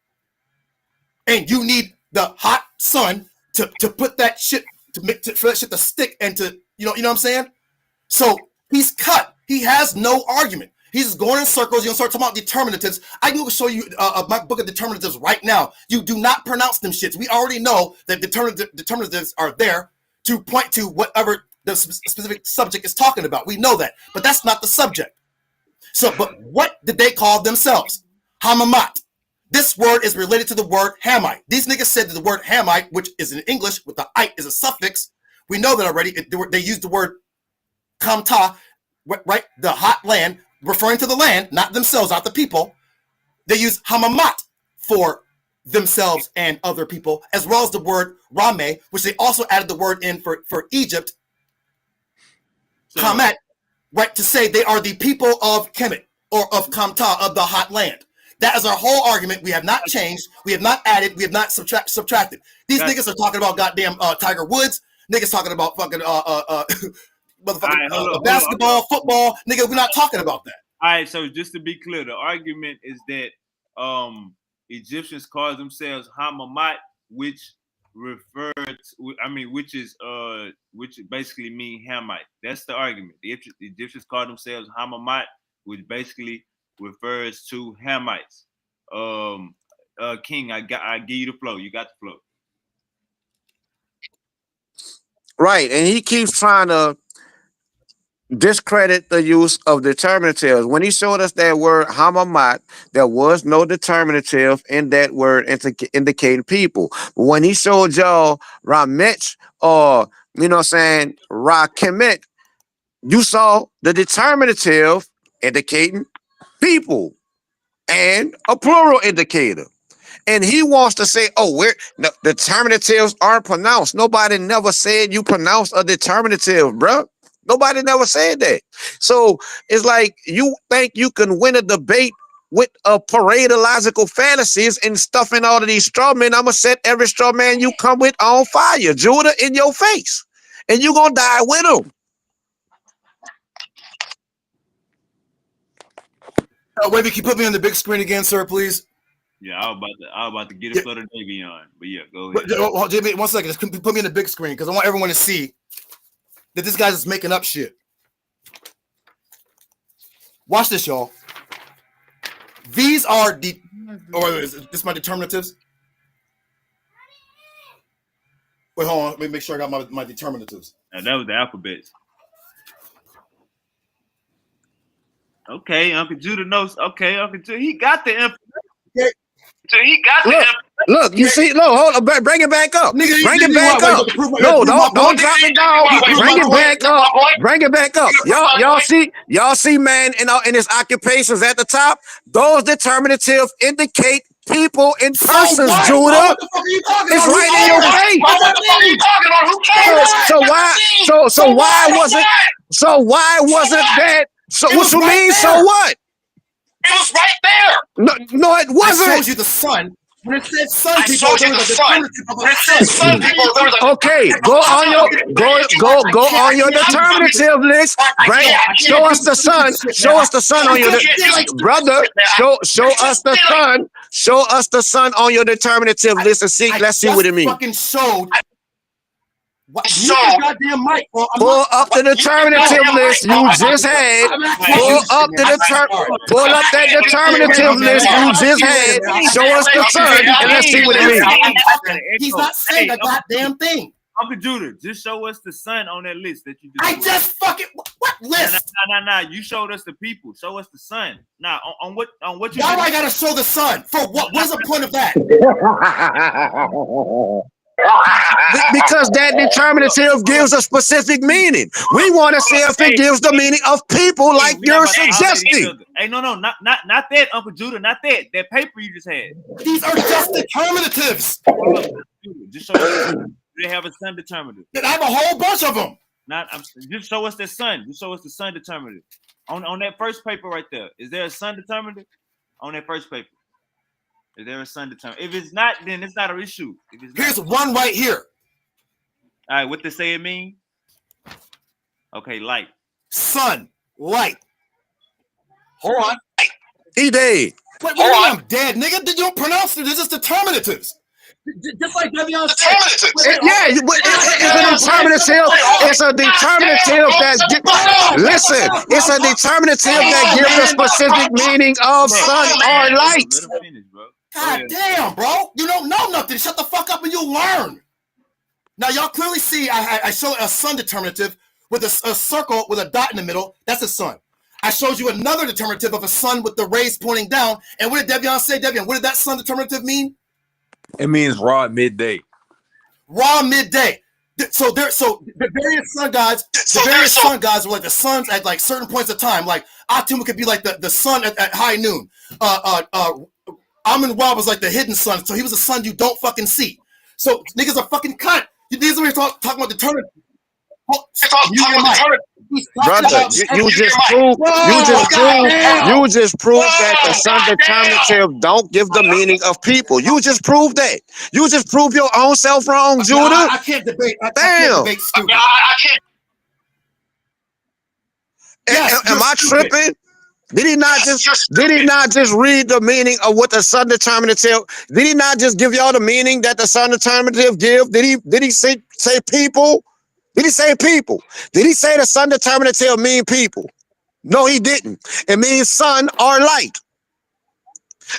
And you need the hot sun to put that shit, for that shit to stick and to, you know what I'm saying? So he's cut. He has no argument. He's just going in circles. You're going to start talking about determinatives. I can show you my book of determinatives right now. You do not pronounce them shits. We already know that determinatives are there to point to whatever the specific subject is talking about. We know that. But that's not the subject. So, but what did they call themselves? Hamamat. This word is related to the word Hamite. These niggas said that the word Hamite, which is in English with the ite is a suffix. We know that already. They used the word Kamta, right? The hot land, referring to the land, not themselves, not the people. They use Hamamat for themselves and other people, as well as the word Rame, which they also added the word in for Egypt, Kamet, right, to say they are the people of Kemet or of Kamta, of the hot land. That is our whole argument. We have not changed. We have not added. We have not subtracted. These niggas are talking about goddamn Tiger Woods. Niggas talking about fucking motherfucking basketball, football. Nigga, we're not talking about that. All right, so just to be clear, the argument is that Egyptians call themselves Hamamat, which which basically mean Hamite. That's the argument. The Egyptians call themselves Hamamat, which basically refers to Hamites. King, I give you the flow. You got the flow. Right, and he keeps trying to discredit the use of determinatives. When he showed us that word Hamamat, there was no determinative in that word indicating people. But when he showed y'all Ramech or, Rakemet, you saw the determinative indicating people and a plural indicator. And he wants to say, the determinatives aren't pronounced. Nobody never said you pronounce a determinative, bro. Nobody never said that. So it's like you think you can win a debate with a parade of logical fantasies and stuffing all of these straw men. I'm going to set every straw man you come with on fire, Judah, in your face. And you're going to die with them. Wait, can you put me on the big screen again, sir, please? Yeah, I was about to get it for the Davion. But yeah, go ahead. JB, 1 second. Just put me in the big screen because I want everyone to see that this guy's just making up shit. Watch this, y'all. These are or is this my determinatives? Wait, hold on. Let me make sure I got my determinatives. Now, that was the alphabets. Okay, Uncle Judah knows. Okay, Uncle Judah, he got the information. Okay. So he got look, you see, hold on, bring it back up. Nigga, bring it back up. No, don't drop it down. Bring it back up. Bring it back up. Y'all see, man, in his occupations at the top, those determinative indicate people and persons, Judah. It's right in your face. So why wasn't that? So what you mean? So what? It was right there. No, it wasn't. I showed you the sun. When it said sun people, there was a determinative of a sun. Okay, go on your determinative list. Show us the sun. Show us the sun on your brother. Show us the sun. Show us the sun on your determinative list and see. Let's see what it means. Fucking showed. Pull up the determinative list you just had. Pull up that determinative list you just had. Show us the sun and let's see what it means. He's not saying a goddamn thing. Uncle Judah, just show us the sun on that list that you just. I just fucking what list? Nah. You showed us the people. Show us the sun. Nah, on what you. Why do I gotta show the sun for what? What's the point of that? Because that determinative gives a specific meaning. We want to see if it gives the meaning of people like you're suggesting. Hey, no, not that, Uncle Judah, not that. That paper you just had. These are just determinatives. Just show us. They have a sun determinative. I have a whole bunch of them. Just show us the sun. Just show us the sun determinative. On that first paper right there, is there a sun determinative? On that first paper. Is there a sun determinative? If it's not, then it's not an issue. Here's one right here. All right, what they say it mean? Okay, light. Sun, light. Hold on. He dead. Wait, I'm dead, nigga. Did you pronounce it? This is determinatives. Just like Devion said. Yeah, it's a determinative. It's a determinative that listen. It's a determinative that gives a specific meaning of sun or light. God damn, bro. You don't know nothing. Shut the fuck up and you'll learn. Now, y'all clearly see I showed a sun determinative with a circle with a dot in the middle. That's a sun. I showed you another determinative of a sun with the rays pointing down. And what did Devion say? Devion, what did that sun determinative mean? It means raw at midday. Raw midday. So the various sun gods, sun gods were like the suns at like certain points of time. Like Atum could be like the sun at high noon. Amun-Ra was like the hidden sun, so he was a sun you don't fucking see. So niggas are fucking cunt. These are talking about determinant. Brother, you just proved that the sun determinative don't give the meaning of people. You just proved that. You just proved your own self wrong, Judah. I can't debate. I can't debate stupid. Am I tripping? Did he not just read the meaning of what the sun determinative? Did he not just give y'all the meaning that the sun determinative give? Did he say people? Did he say people? Did he say the sun determinative mean people? No, he didn't. It means sun or light.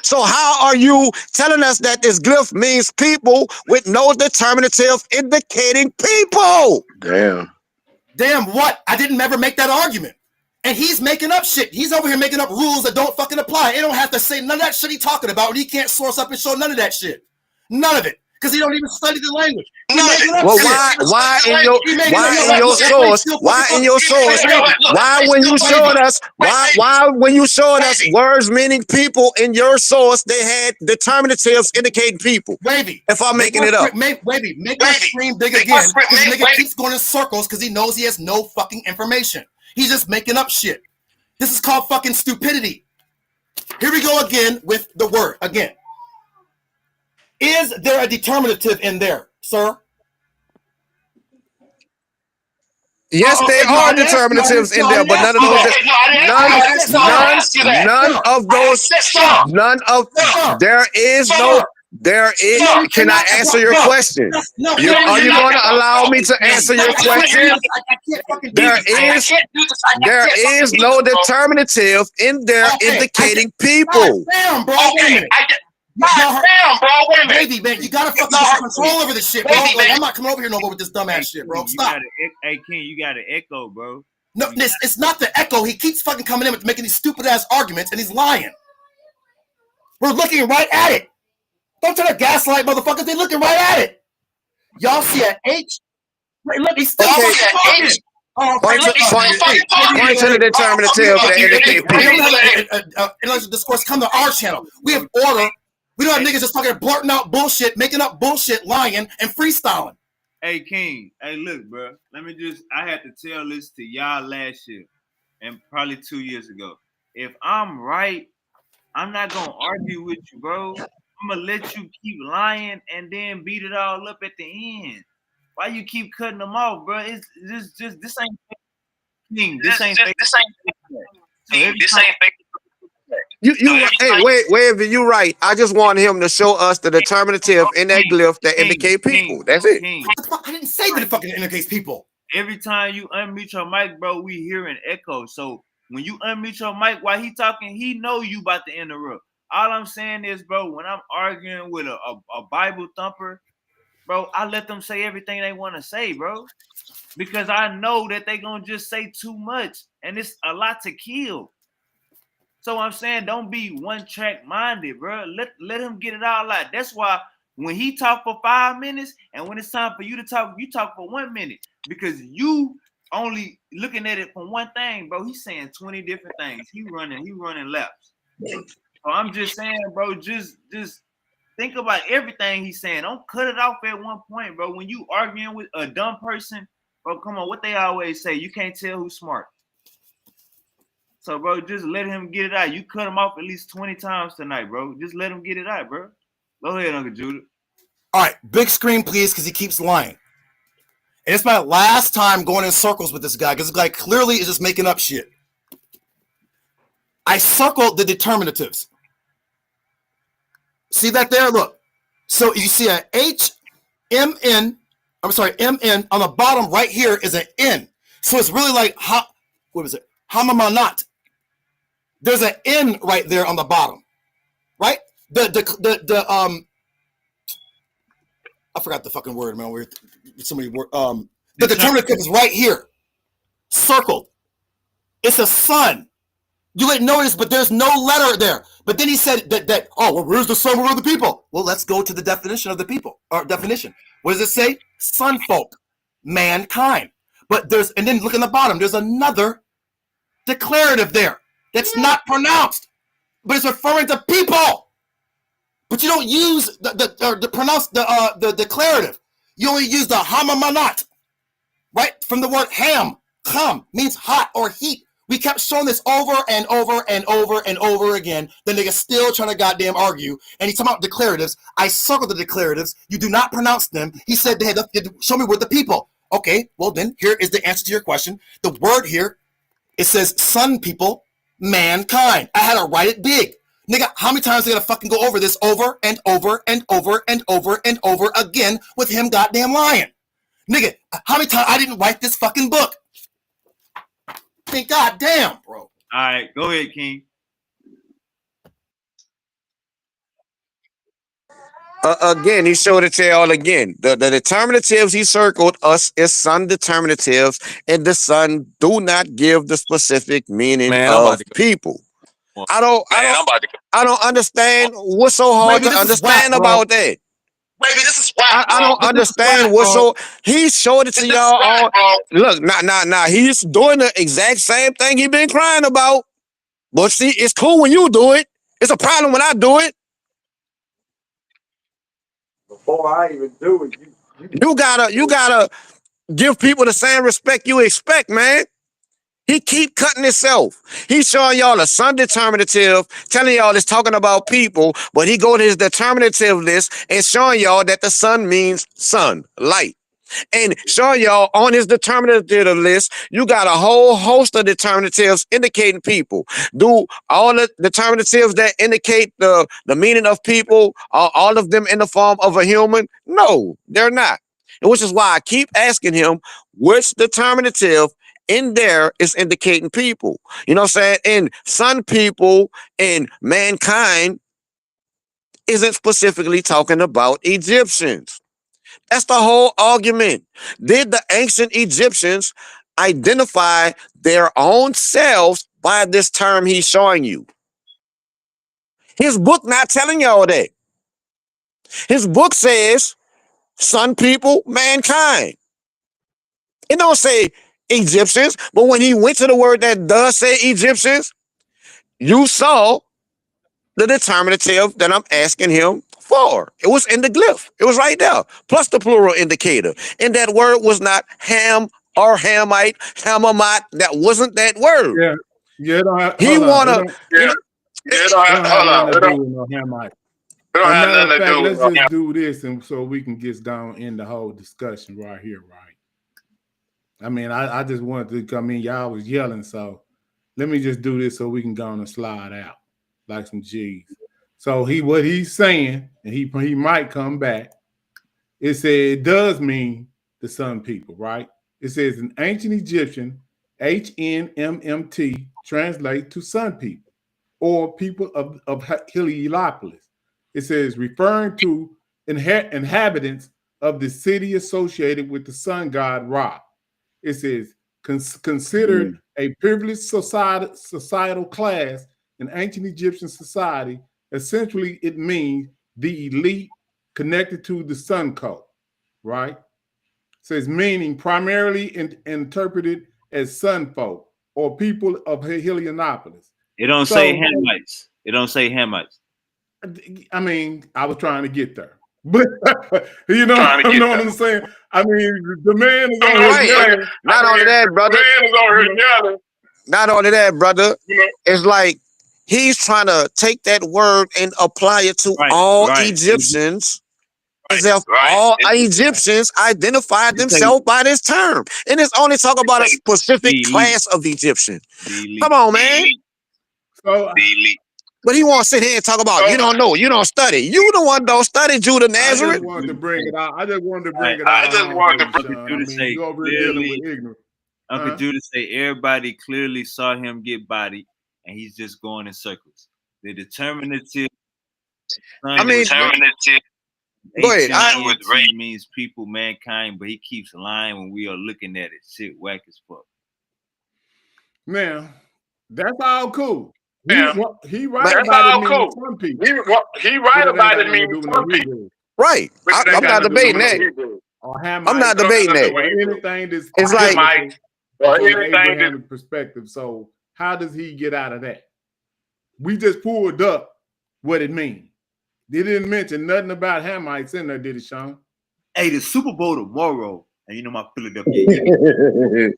So how are you telling us that this glyph means people with no determinative indicating people? Damn what? I didn't ever make that argument. And he's making up shit. He's over here making up rules that don't fucking apply. He don't have to say none of that shit he's talking about. And he can't source up and show none of that shit. None of it. Because he don't even study the language. Well, why in your source, why when you showed us words meaning people in your source, they had determinatives indicating people. Wavy. If I'm making it up. Wavy, make that screen big again. This nigga keeps going in circles because he knows he has no fucking information. He's just making up shit. This is called fucking stupidity. Here we go again with the word again. Is there a determinative in there, sir? Yes, there are determinatives in there, but none of those. There is no There is. No, Can I answer your question? No, are you going to allow me to answer your question? There is no determinative in there indicating people. Damn, bro. Okay, damn, bro. Wait a minute. Baby, man, you gotta fucking get some control over this shit, bro. Like, I'm not coming over here no more with this dumbass shit, bro. Stop. Hey, King, you got to echo, bro. No, it's not the echo. He keeps fucking coming in with making these stupid ass arguments, and he's lying. We're looking right at it. Don't try to gaslight motherfuckers. They're looking right at it. Y'all see an H? Wait, look, he's still talking. Point to the determinative that indicate people. Intellectual discourse, come to our channel. We have order. We don't have niggas just fucking blurting out bullshit, making up bullshit, lying, and freestyling. Hey, King. Hey, look, bro. I had to tell this to y'all last year and probably 2 years ago. If I'm right, I'm not going to argue with you, bro. I'm going to let you keep lying and then beat it all up at the end. Why you keep cutting them off, bro? It's just this ain't King. This ain't fake. Hey, wait, you right. I just want him to show us the determinative in that glyph that indicate people. That's it. I didn't say that it fucking indicates people. Every time you unmute your mic, bro, we hear an echo. So when you unmute your mic while he talking, he know you about to interrupt. All I'm saying is, bro, when I'm arguing with a Bible thumper, bro, I let them say everything they want to say, bro. Because I know that they gonna just say too much. And it's a lot to kill. So I'm saying don't be one-track minded, bro. Let him get it all out. That's why when he talk for 5 minutes and when it's time for you to talk, you talk for 1 minute. Because you only looking at it from one thing, bro. He's saying 20 different things. He running laps. So I'm just saying, bro, just think about everything he's saying. Don't cut it off at one point, bro. When you arguing with a dumb person, bro, come on, what they always say, you can't tell who's smart. So, bro, just let him get it out. You cut him off at least 20 times tonight, bro. Just let him get it out, bro. Go ahead, Uncle Judah. All right, big screen, please, because he keeps lying. And it's my last time going in circles with this guy, because this guy clearly is just making up shit. I circled the determinatives. See that there? Look. So you see an H, M-N, I'm sorry, M-N. On the bottom right here is an N. So it's really like, what is it? Hamamanat. There's an N right there on the bottom. Right? I forgot the fucking word, man. So many words. The determinative is right here. Circled. It's a sun. You didn't notice, but there's no letter there. But then he said that well, where's the sun? Where are the people? Well, let's go to the definition of the people. Or definition. What does it say? Sun folk. Mankind. But and then look in the bottom. There's another declarative there. That's not pronounced. But it's referring to people. But you don't use the declarative. You only use the hamamanat. Right? From the word ham. Ham means hot or heat. We kept showing this over and over and over and over again. The nigga still trying to goddamn argue. And he's talking about declaratives. I circled the declaratives. You do not pronounce them. He said, hey, show me where the people. Okay, well then, here is the answer to your question. The word here, it says sun people, mankind. I had to write it big. Nigga, how many times are they gonna fucking go over this over and over and over and over and over again with him goddamn lying? Nigga, how many times I didn't write this fucking book? I mean, goddamn, bro. All right, go ahead, King. Again, he showed it to y'all again. The determinatives he circled us is sun determinatives, and the sun do not give the specific meaning of people. I don't understand what's so hard to understand about that. Baby, this is whack. I don't understand what's so. He showed it to y'all all. Look, nah. He's doing the exact same thing he been crying about. But see, it's cool when you do it. It's a problem when I do it. Before I even do it, you gotta give people the same respect you expect, man. He keep cutting himself. He's showing y'all a sun determinative, telling y'all it's talking about people, but he go to his determinative list and showing y'all that the sun means sun, light. And showing y'all on his determinative list, you got a whole host of determinatives indicating people. Do all the determinatives that indicate the meaning of people, are all of them in the form of a human? No, they're not. And which is why I keep asking him which determinative in there is indicating people. You know what I'm saying? And some people in mankind isn't specifically talking about Egyptians. That's the whole argument. Did the ancient Egyptians identify their own selves by this term he's showing you? His book not telling y'all that. His book says sun people, mankind. It don't say Egyptians, but when he went to the word that does say Egyptians, you saw the determinative that I'm asking him for. It was in the glyph. It was right there, plus the plural indicator. And that word was not Ham or Hamite, Hamamite. That wasn't that word. Yeah, yeah. It don't have, He wanna, you know, it don't have nothing to do with no Hamite. As a matter of fact, let's just do this, and so we can get down in the whole discussion right here, right? I mean, I just wanted to come in. Y'all was yelling, so let me just do this so we can go on and slide out like some G's. So what he's saying, and he might come back. It said it does mean the sun people, right? It says in ancient Egyptian, HNMMT translate to sun people or people of Heliopolis. It says referring to inhabitants of the city associated with the sun god Ra. It says considered a privileged societal class in ancient Egyptian society. Essentially, it means the elite connected to the sun cult, right? It says meaning primarily interpreted as sun folk or people of Heliopolis. It don't say Hamites. It don't say Hamites. I mean, I was trying to get there. But you know what I'm saying? I mean, the man is on his yelling. Not only that, brother. Not only that, brother. It's like he's trying to take that word and apply it to all Egyptians. As if all Egyptians identified themselves by this term. And it's only talking about a specific class of Egyptians. Come on, man. So, but he wants to sit here and talk about, you don't know, you don't study. You the one don't study, Judah Nazareth. I just wanted to bring it out. You over here dealing with ignorance. Uncle Judah say everybody clearly saw him get bodied, and he's just going in circles. The determinative. I mean, go ahead. Means people, mankind, but he keeps lying when we are looking at it. Shit, whack as fuck. Man, that's all cool. He right about it means some people. He right about it means some people. Right. I'm not debating that. I'm not debating that. Anything that's it's like from Abraham's perspective. So how does he get out of that? We just pulled up what it means. They didn't mention nothing about Hamites in there, did it, Sean? Hey, the Super Bowl tomorrow, and you know my Philadelphia.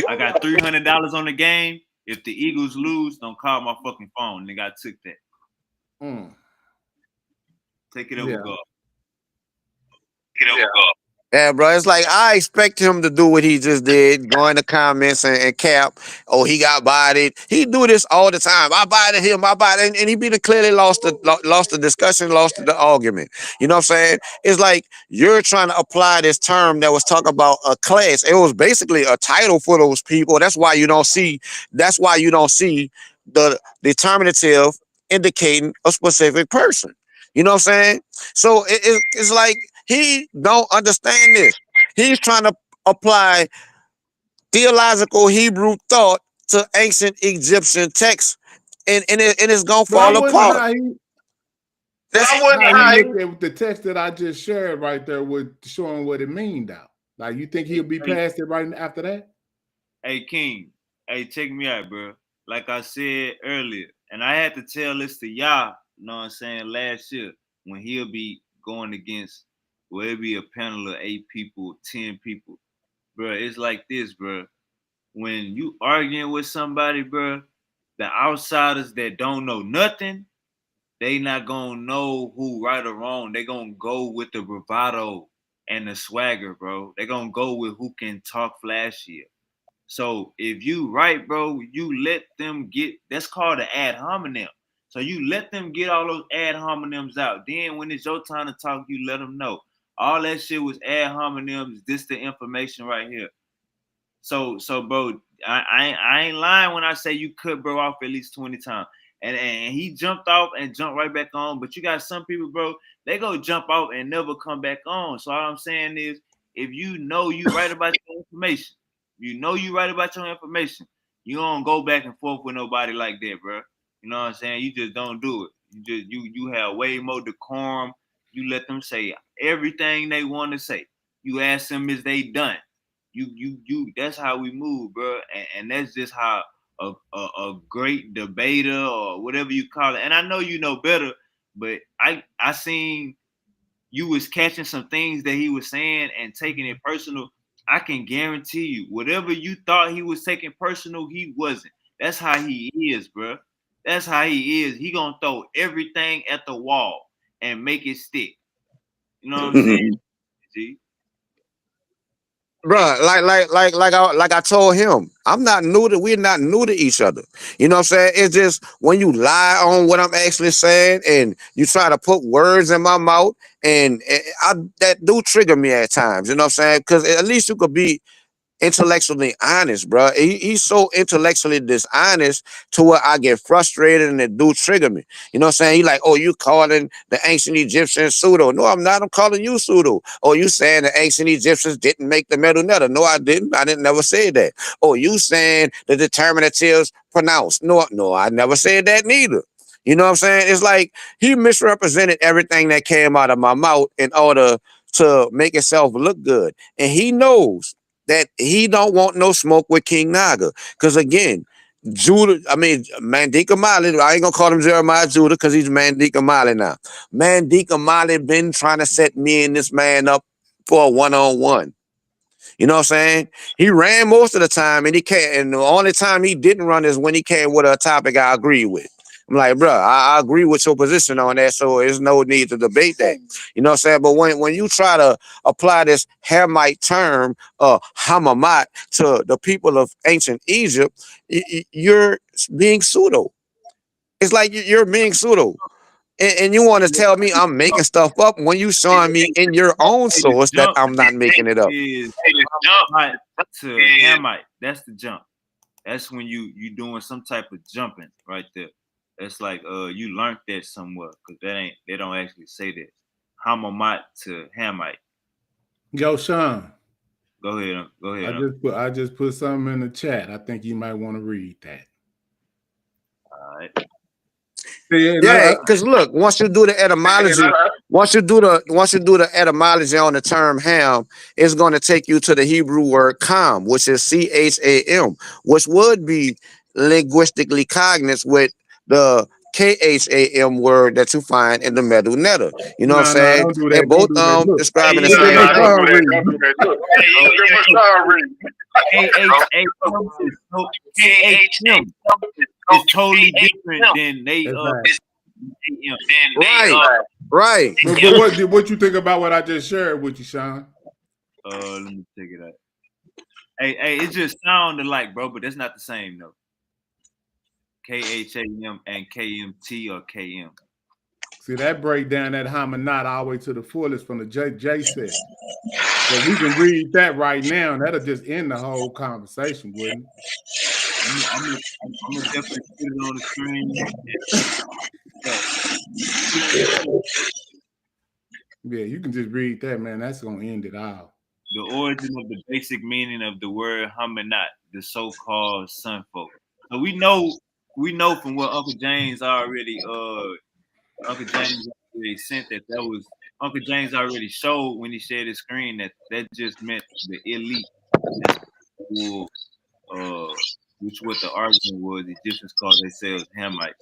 I got $300 on the game. If the Eagles lose, don't call my fucking phone. Nigga, I took that. Take it over, God. Yeah, bro. It's like I expect him to do what he just did, go in the comments and cap. Oh, he got bodied. He do this all the time. I bodied him. And he clearly lost the discussion, lost the argument. You know what I'm saying? It's like you're trying to apply this term that was talking about a class. It was basically a title for those people. That's why you don't see the determinative indicating a specific person. You know what I'm saying? So it's like he don't understand this. He's trying to apply theological Hebrew thought to ancient Egyptian texts, and it's gonna fall apart. That's how he looked at the text that I just shared right there with showing what it means now. Like, you think he'll be past it right after that? Hey, King. Hey, check me out, bro. Like I said earlier, and I had to tell this to y'all, you know what I'm saying, last year, when he'll be going against, will it be a panel of 8 people, 10 people? Bro, it's like this, bro. When you arguing with somebody, bro, the outsiders that don't know nothing, they not gonna know who right or wrong. They gonna go with the bravado and the swagger, bro. They gonna go with who can talk flashier. So if you right, bro, you let them get, that's called an ad hominem. So you let them get all those ad hominems out. Then when it's your time to talk, you let them know. All that shit was ad hominems. This the information right here. So bro, I ain't lying when I say you cut bro off at least 20 times. And he jumped off and jumped right back on. But you got some people, bro, they go jump off and never come back on. So all I'm saying is, if you know you right about your information, you know you right about your information, you don't go back and forth with nobody like that, bro. You know what I'm saying? You just don't do it. You have way more decorum. You let them say everything they want to say. You ask them, is they done? You that's how we move, bro. And that's just how a great debater or whatever you call it. And I know you know better, but I seen you was catching some things that he was saying and taking it personal. I can guarantee you, whatever you thought he was taking personal, he wasn't. That's how he is, bro. That's how he is. He gonna throw everything at the wall and make it stick. You know what I'm saying? G? Bruh, like I told him, we're not new to each other. You know what I'm saying? It's just when you lie on what I'm actually saying and you try to put words in my mouth, and that do trigger me at times. You know what I'm saying? Because at least you could be intellectually honest, bro. He's so intellectually dishonest to where I get frustrated and it do trigger me. You know what I'm saying? He like, oh, you calling the ancient Egyptians pseudo. No, I'm not. I'm calling you pseudo. Oh, you saying the ancient Egyptians didn't make the metal netter. No, I didn't. I didn't never say that. Oh, you saying the determinatives pronounced. No, I never said that neither. You know what I'm saying? It's like he misrepresented everything that came out of my mouth in order to make himself look good. And he knows that he don't want no smoke with King Naga. Because again, Mandika Mali, I ain't gonna call him Jeremiah Judah because he's Mandika Mali now. Mandika Mali been trying to set me and this man up for a one-on-one. You know what I'm saying? He ran most of the time and he can't, and the only time he didn't run is when he came with a topic I agree with. I'm like, bro, I agree with your position on that, so there's no need to debate that. You know what I'm saying? But when you try to apply this Hamite term, Hamamat, to the people of ancient Egypt, you're being pseudo. It's like you're being pseudo. And you want to tell me I'm making stuff up when you showing me in your own Hey, the source that jump I'm not making it up. is Hamite to Hamite. That's the jump. That's when you doing some type of jumping right there. That's like you learned that somewhere, because they don't actually say that. Hamite to Hamite. Yo, Sean. Go ahead. I just put something in the chat. I think you might want to read that. All right. Yeah, because look, once you do the etymology, once you do the etymology on the term ham, it's going to take you to the Hebrew word kham, which is CHAM, which would be linguistically cognate with the KHAM word that you find in the metal netter. You know what I'm saying? Don't do that. They're both describing the same thing. KHM is totally different than they Right. But what you think about what I just shared with you, Sean? Let me check it out. Hey, it just sounded like, bro, but that's not the same though. KHAM and KMT or KM. See, that break down that Hamanat all the way to the fullest from the J set. So we can read that right now, and that'll just end the whole conversation, wouldn't it? I'm gonna definitely put it on the screen. Yeah, you can just read that, man. That's gonna end it all. The origin of the basic meaning of the word Hamanat, the so-called sun folk. So we know from what Uncle James already sent that was Uncle James already showed when he shared his screen that just meant the elite. Which what the argument was, Egyptians called themselves Hamites.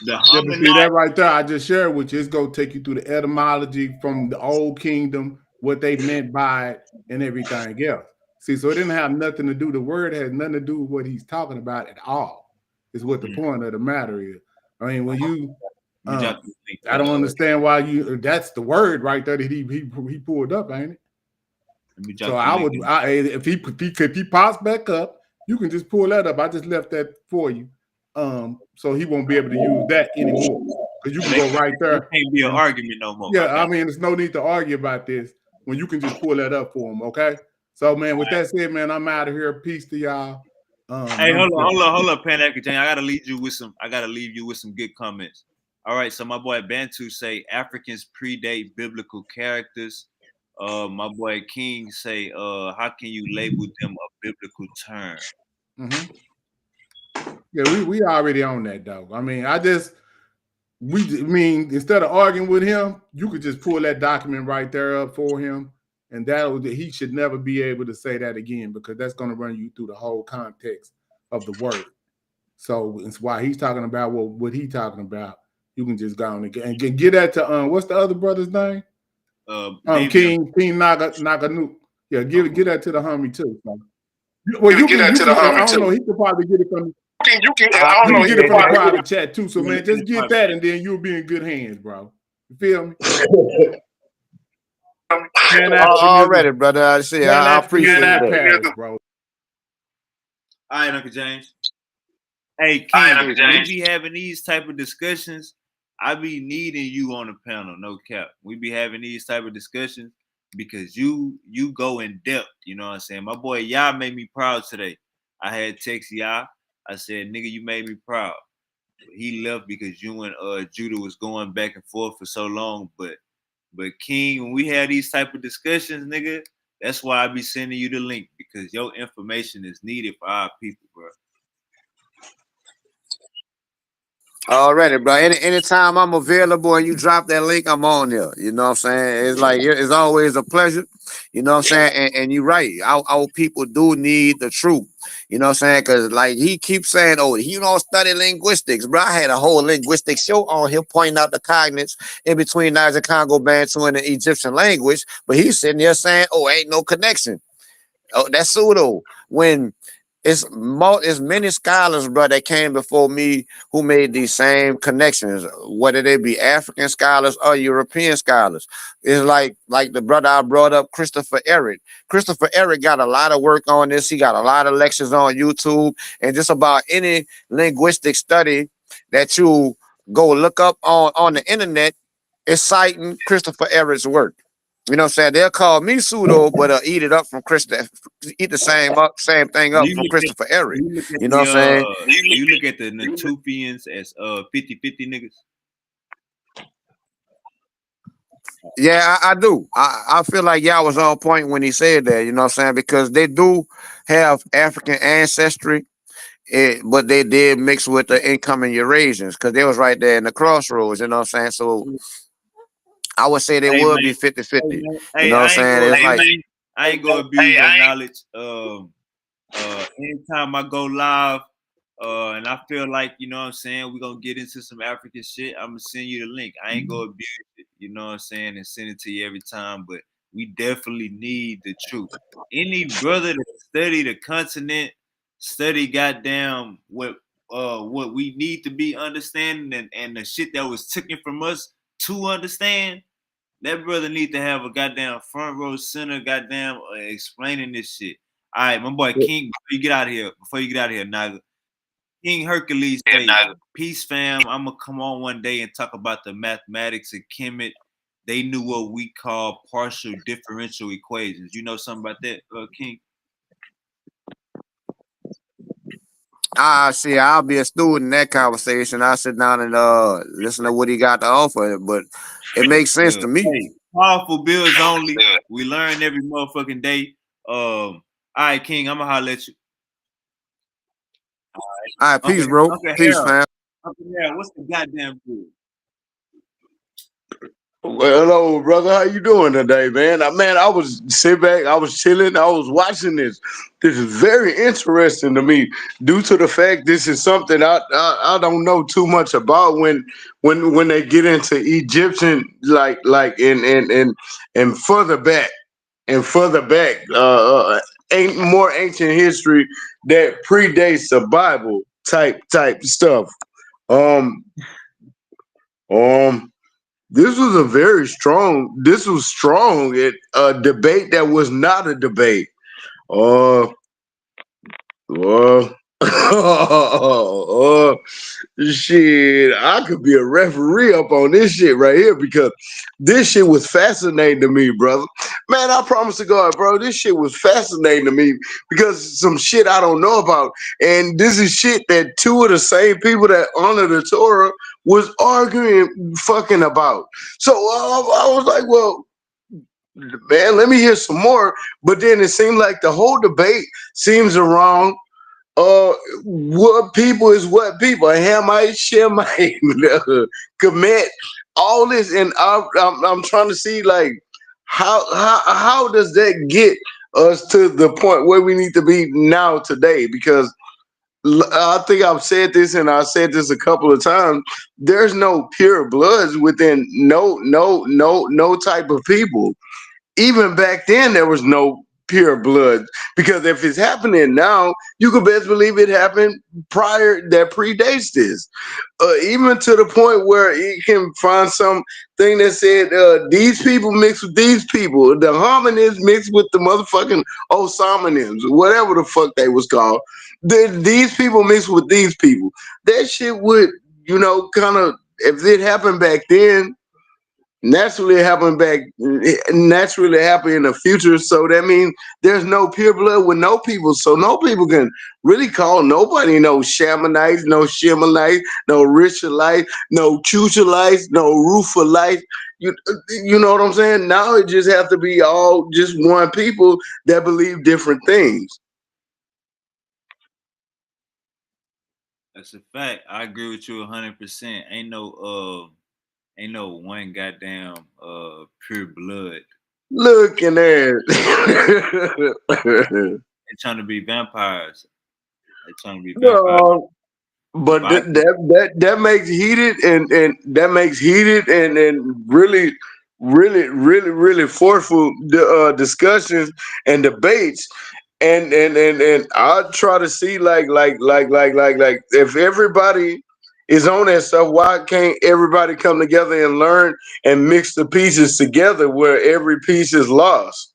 See that right there, I just shared with you. It's gonna take you through the etymology from the old kingdom, what they meant by it, and everything else. See, so it didn't have nothing to do. The word has nothing to do with what he's talking about at all. Is what the point of the matter is. I mean, when I don't understand why you. That's the word right there that he pulled up, ain't it? So I would, if he pops back up, you can just pull that up. I just left that for you, so he won't be able to use that anymore because you can go right there. It can't be an argument no more. Yeah, I mean, there's no need to argue about this when you can just pull that up for him. Okay, so man, with that said, man, I'm out of here. Peace to y'all. Hey, hold on, Panic Jane. I gotta leave you with some good comments. All right, so my boy Bantu say Africans predate biblical characters. My boy King say, how can you label them a biblical term? Yeah, we already on that, dog. I mean, instead of arguing with him, you could just pull that document right there up for him, and he should never be able to say that again because that's going to run you through the whole context of the word. So it's why he's talking about what he's talking about. You can just go on and get that to what's the other brother's name? King Naganu. Yeah, get that to the homie too. So. Well, you can get that to the homie too. I don't know. He could probably get it from. You can get it from the private chat too. So man, just get that, and then you'll be in good hands, bro. You feel me? Already, brother. I see. I appreciate that, bro. All right, Uncle James. Hey, King, we be having these type of discussions. I be needing you on the panel, no cap. We be having these type of discussions because you go in depth. You know what I'm saying? My boy Yah made me proud today. I had text Yah. I said, nigga, you made me proud. He left because you and Judah was going back and forth for so long. But King, when we have these type of discussions, nigga, that's why I be sending you the link because your information is needed for our people, bro. Already, bro. Anytime I'm available and you drop that link, I'm on there. You know what I'm saying? It's like it's always a pleasure. You know what I'm saying? And you're right. Our people do need the truth. You know what I'm saying? Because like he keeps saying, oh, he don't study linguistics, bro. I had a whole linguistic show on him pointing out the cognates in between Niger Congo Bantu and the Egyptian language. But he's sitting there saying, oh, ain't no connection. Oh, that's pseudo. When it's many scholars, bro, that came before me who made these same connections, whether they be African scholars or European scholars. It's like the brother I brought up, Christopher Eric. Christopher Eric got a lot of work on this. He got a lot of lectures on YouTube, and just about any linguistic study that you go look up on the internet is citing Christopher Eric's work. You know what I'm saying? They'll call me pseudo, but eat it up from eat the same thing up from Christopher Eric. You know what I'm saying? You look at the Natufians as 50-50 niggas. Yeah, I do. I feel like y'all was on point when he said that, you know what I'm saying? Because they do have African ancestry, but they did mix with the incoming Eurasians because they was right there in the crossroads, you know what I'm saying? So I would say they would be 50-50. You know what I'm saying? It's like I ain't gonna abuse your knowledge. Anytime I go live, and I feel like, you know what I'm saying, we're gonna get into some African shit, I'm gonna send you the link. I ain't gonna abuse it, you know what I'm saying, and send it to you every time, but we definitely need the truth. Any brother that study the continent, study goddamn what we need to be understanding and the shit that was taken from us to understand, that brother need to have a goddamn front row center, goddamn explaining this shit. All right, my boy King, before you get out of here, Naga. King Hercules say, peace fam, I'm gonna come on one day and talk about the mathematics of Kemet. They knew what we call partial differential equations. You know something about that, King? See, I'll be a student in that conversation. I'll sit down and listen to what he got to offer, but it makes sense to me. Hey, powerful bills only. We learn every motherfucking day. All right, King, I'm gonna holler at you. All right, peace, bro. Peace, fam. What's the goddamn bill? Well, hello, brother. How you doing today, man? I was sitting back, I was chilling, I was watching this. This is very interesting to me, due to the fact this is something I don't know too much about when they get into Egyptian, like and further back ain't more ancient history that predates the Bible type stuff. This was a very strong. This was strong. It a debate that was not a debate. Uh, uh, shit, I could be a referee up on this shit right here because this shit was fascinating to me, brother. Man, I promise to God, bro, this shit was fascinating to me because some shit I don't know about. And this is shit that two of the same people that honor the Torah was arguing fucking about. So I was like, well, man, let me hear some more. But then it seemed like the whole debate seems around what people is what people, Hamite, Shemite, commit all this, and I'm trying to see like how does that get us to the point where we need to be now today? Because I think I've said this, and I said this a couple of times. There's no pure bloods within no type of people. Even back then there was no pure blood, because if it's happening now, you could best believe it happened prior, that predates this. Even to the point where you can find some thing that said these people mixed with these people, the hominids mixed with the motherfucking Osamanids, whatever the fuck they was called. These people mixed with these people. That shit would, kind of, if it happened back then, naturally happen in the future. So that means there's no pure blood with no people. So no people can really call nobody no Shamanites, no Shemanites, no Richelites, no Chuchalites, no Rufalites. You know what I'm saying? Now it just have to be all just one people that believe different things. That's a fact. I agree with you 100%. Ain't no one goddamn pure blood. Looking there. They trying to be vampires. They trying to be vampires. No, but that makes heated and that makes heated and really forceful discussions and debates. And I try to see like if everybody is on that stuff, why can't everybody come together and learn and mix the pieces together where every piece is lost?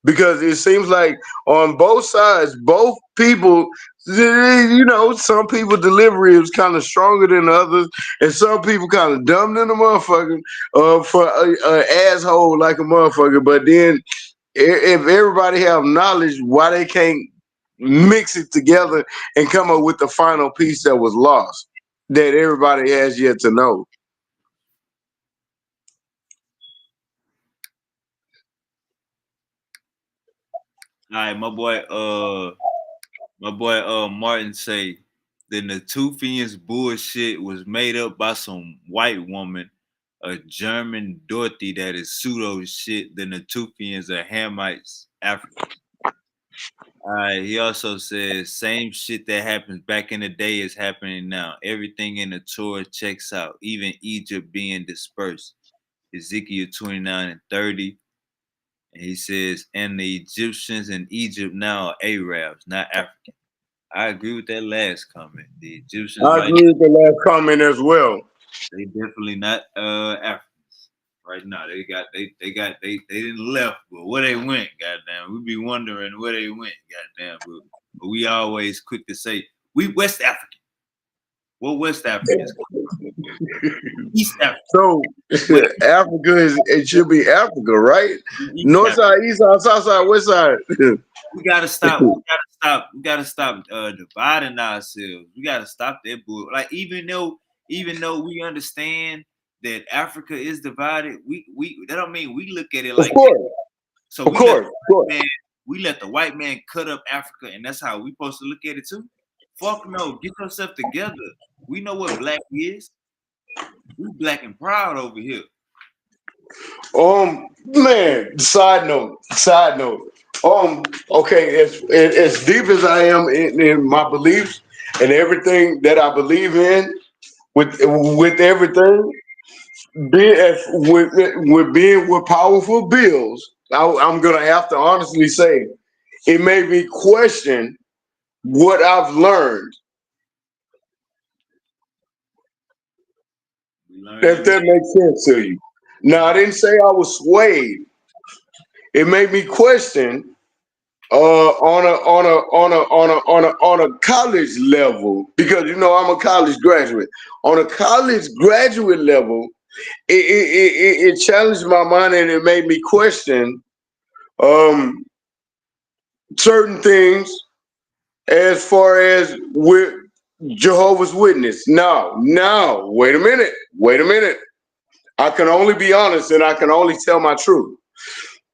Because it seems like on both sides, both people, some people delivery is kind of stronger than others, and some people kind of dumb than a motherfucker for a asshole like a motherfucker. But then if everybody have knowledge, why they can't mix it together and come up with the final piece that was lost that everybody has yet to know? All right, my boy Martin say the Natufians bullshit was made up by some white woman, a German Dorothy that is pseudo shit. The Natufians are Hamites, Africans. All right, he also says same shit that happens back in the day is happening now. Everything in the Torah checks out, even Egypt being dispersed. Ezekiel 29 and 30. And he says, and the Egyptians in Egypt now are Arabs, not African. I agree with that last comment. The Egyptians I agree with the last comment as well. They definitely not Africans right now. They didn't left, but where they went, goddamn. We be wondering where they went, goddamn. But we always quick to say we West African. What West Africans come from? East Africa. So Africa it should be Africa, right? North side, east side, south side, west side. We gotta stop. We gotta stop dividing ourselves. We gotta stop that bull. Like even though we understand that Africa is divided, that don't mean we look at it like that. So we let the white man cut up Africa, and that's how we supposed to look at it too. Fuck no, get yourself together. We know what black is. We black and proud over here. Man, side note. Okay, as deep as I am in my beliefs and everything that I believe in, with everything, being with powerful bills, I'm gonna have to honestly say it made me question what I've learned. If that makes sense to you. Now, I didn't say I was swayed. It made me question on a college level, because I'm a college graduate. On a college graduate level, it challenged my mind and it made me question certain things as far as with Jehovah's Witness. No, wait a minute. I can only be honest and I can only tell my truth.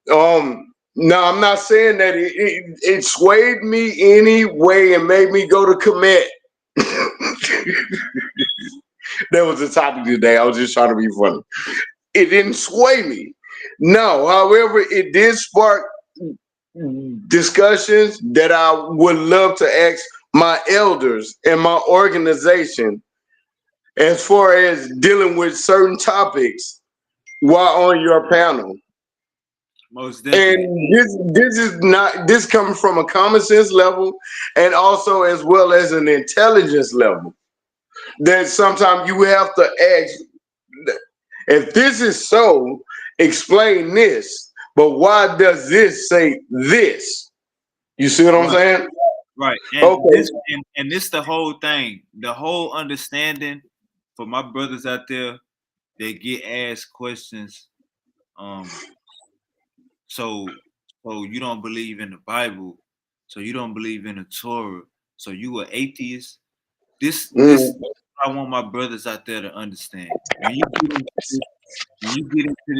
Now, I'm not saying that it swayed me any way and made me go to commit. That was the topic today. I was just trying to be funny. It didn't sway me. No, however, it did spark discussions that I would love to ask my elders and my organization as far as dealing with certain topics while on your panel. Most definitely. And this coming from a common sense level and also as well as an intelligence level. That sometimes you have to ask, if this is so, explain this. But why does this say this? You see what I'm saying? Right. And this the whole thing. The whole understanding for my brothers out there, they get asked questions. So you don't believe in the Bible, so you don't believe in the Torah, so you an atheist. This I want my brothers out there to understand. When you get into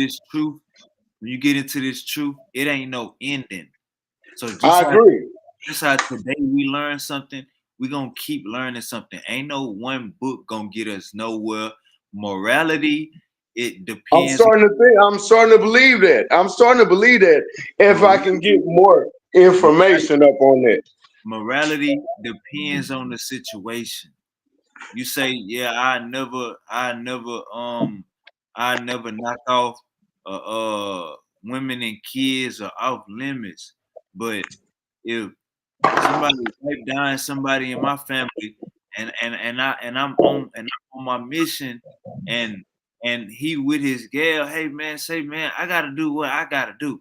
this truth, it ain't no ending. So I agree. Just how today we learn something, we gonna keep learning something. Ain't no one book gonna get us nowhere. Morality, it depends. I'm starting to believe that. If I can get more information up on that. Morality depends on the situation. You say, yeah, I never knock off women and kids are off limits. But if somebody wipe down somebody in my family and I'm on my mission and he with his gal, hey man, say man, I gotta do what I gotta do.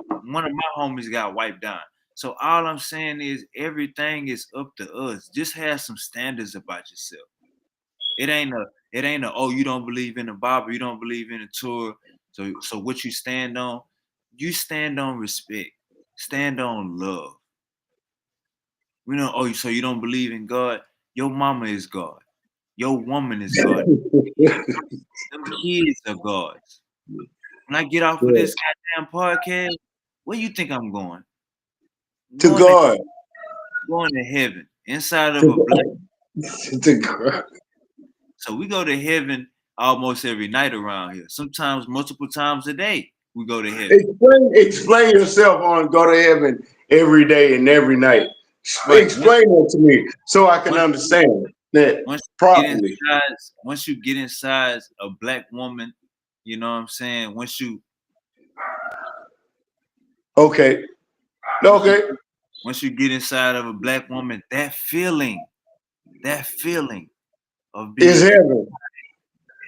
One of my homies got wiped down. So all I'm saying is everything is up to us. Just have some standards about yourself. It ain't a oh, you don't believe in the Bible, you don't believe in the Torah. So what you stand on? You stand on respect. Stand on love. So you don't believe in God? Your mama is God. Your woman is God. Them kids are gods. When I get off of this goddamn podcast, where you think I'm going? To God. Going to heaven. Inside of a black. To God. So we go to heaven almost every night around here. Sometimes multiple times a day we go to heaven. Explain yourself on go to heaven every day and every night. Explain that to me so I can understand that properly. Once you get inside a black woman, you know what I'm saying? Okay. Once you get inside of a black woman, that feeling of being is heaven.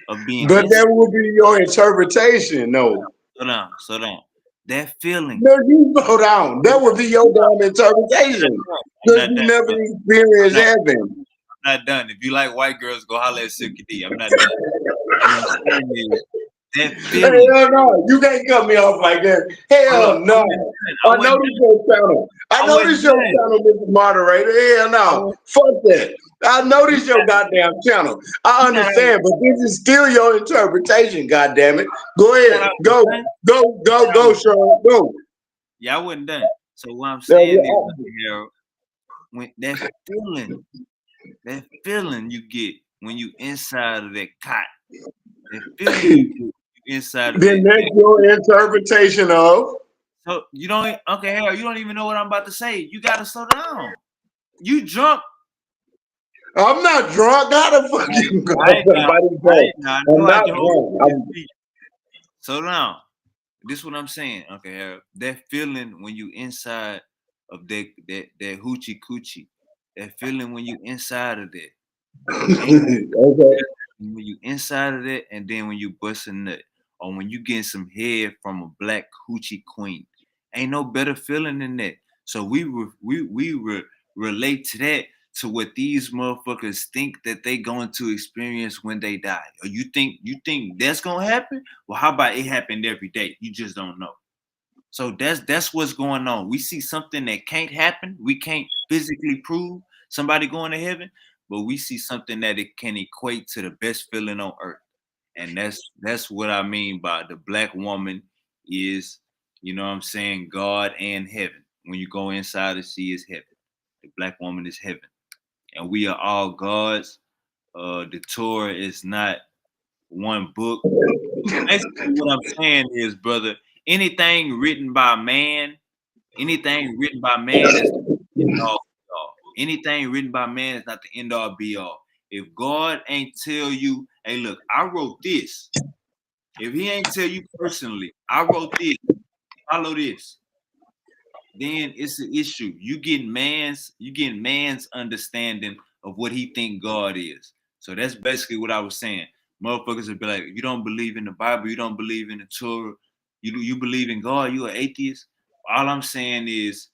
Of being but that would be your interpretation, no. Slow down. That feeling. No, you slow down. That would be your damn interpretation. Because you never experienced heaven. I'm not done. If you like white girls, go holler at Silky D. I'm not done. That feeling. Hell no, you can't cut me off like that. Hell no. I know this your channel. I know this your channel, Mr. Moderator. Hell no. Fuck that. I know this your goddamn channel. I understand, but this is still your interpretation, goddamn it. Go ahead. Go, Sean. Go. Yeah, I wasn't done. So what I'm saying is, Harold, when that feeling you get when you inside of that cot, that feeling you get inside of then that's your interpretation of. So you don't, okay, Harold, you don't even know what I'm about to say. You gotta slow down. You drunk. I'm not drunk. How the fuck you I'm not drunk. Slow down. This is what I'm saying. Okay, Harold. That feeling when you inside of that hoochie coochie. That feeling when you inside of that. Okay. when you inside of that, and then when you bust a nut, or when you getting some head from a black hoochie queen, ain't no better feeling than that. So we relate to that, to what these motherfuckers think that they going to experience when they die. Or you think that's gonna happen? Well, how about it happened every day? You just don't know. So that's what's going on. We see something that can't happen. We can't physically prove somebody going to heaven, but we see something that it can equate to the best feeling on earth. And that's what I mean by the black woman is, you know what I'm saying, God and heaven. When you go inside, she is heaven. The black woman is heaven. And we are all gods. The Torah is not one book. Basically, what I'm saying is, brother, anything written by man is not the end all be all. Anything written by man is not the end all be all. If God ain't tell you, hey, look, I wrote this. If he ain't tell you personally, I wrote this, follow this, then it's an issue. You get man's understanding of what he think God is. So that's basically what I was saying. Motherfuckers would be like, you don't believe in the Bible, you don't believe in the Torah, you believe in God, you an atheist. All I'm saying is,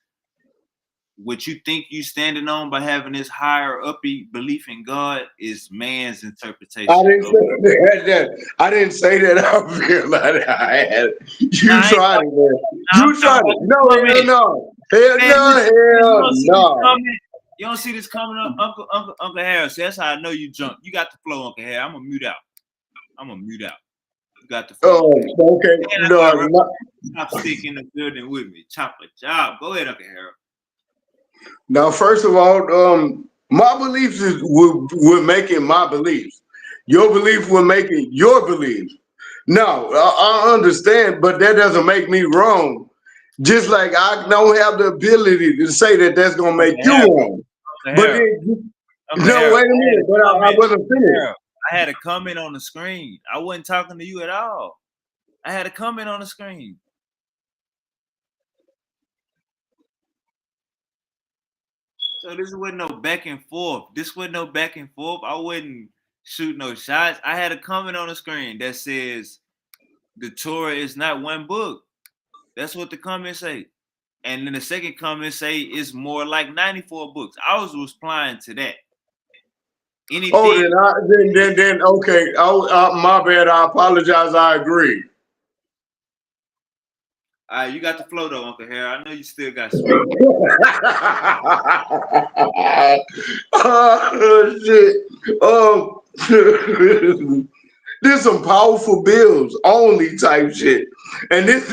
what you think you standing on by having this higher uppy belief in God is man's interpretation. I didn't say that. I didn't say that. I feel like I had it. You tried it, man. You tried it. No, hell no. Hell no. You don't see this coming up, Uncle Harris. That's how I know you drunk. You got the flow, Uncle Harris. I'm gonna mute out. You got the flow. Oh, okay. No, stop stick in the building with me. Chop a job. Go ahead, Uncle Harris. Now, first of all, my beliefs we're making my beliefs. Your belief will make it your beliefs. No, I understand, but that doesn't make me wrong. Just like I don't have the ability to say that that's gonna make you wrong. But then, no, wait a minute. But I wasn't finished. I had a comment on the screen. I wasn't talking to you at all. I had a comment on the screen. So this wasn't no back and forth. I wouldn't shoot no shots. I had a comment on the screen that says the Torah is not one book. That's what the comments say. And then the second comment say it's more like 94 books. I was replying to that. Anything. Then okay. My bad. I apologize. I agree. All right, you got the flow though, Uncle Harry. I know you still got sweet. Oh shit. There's some powerful bills only type shit. And this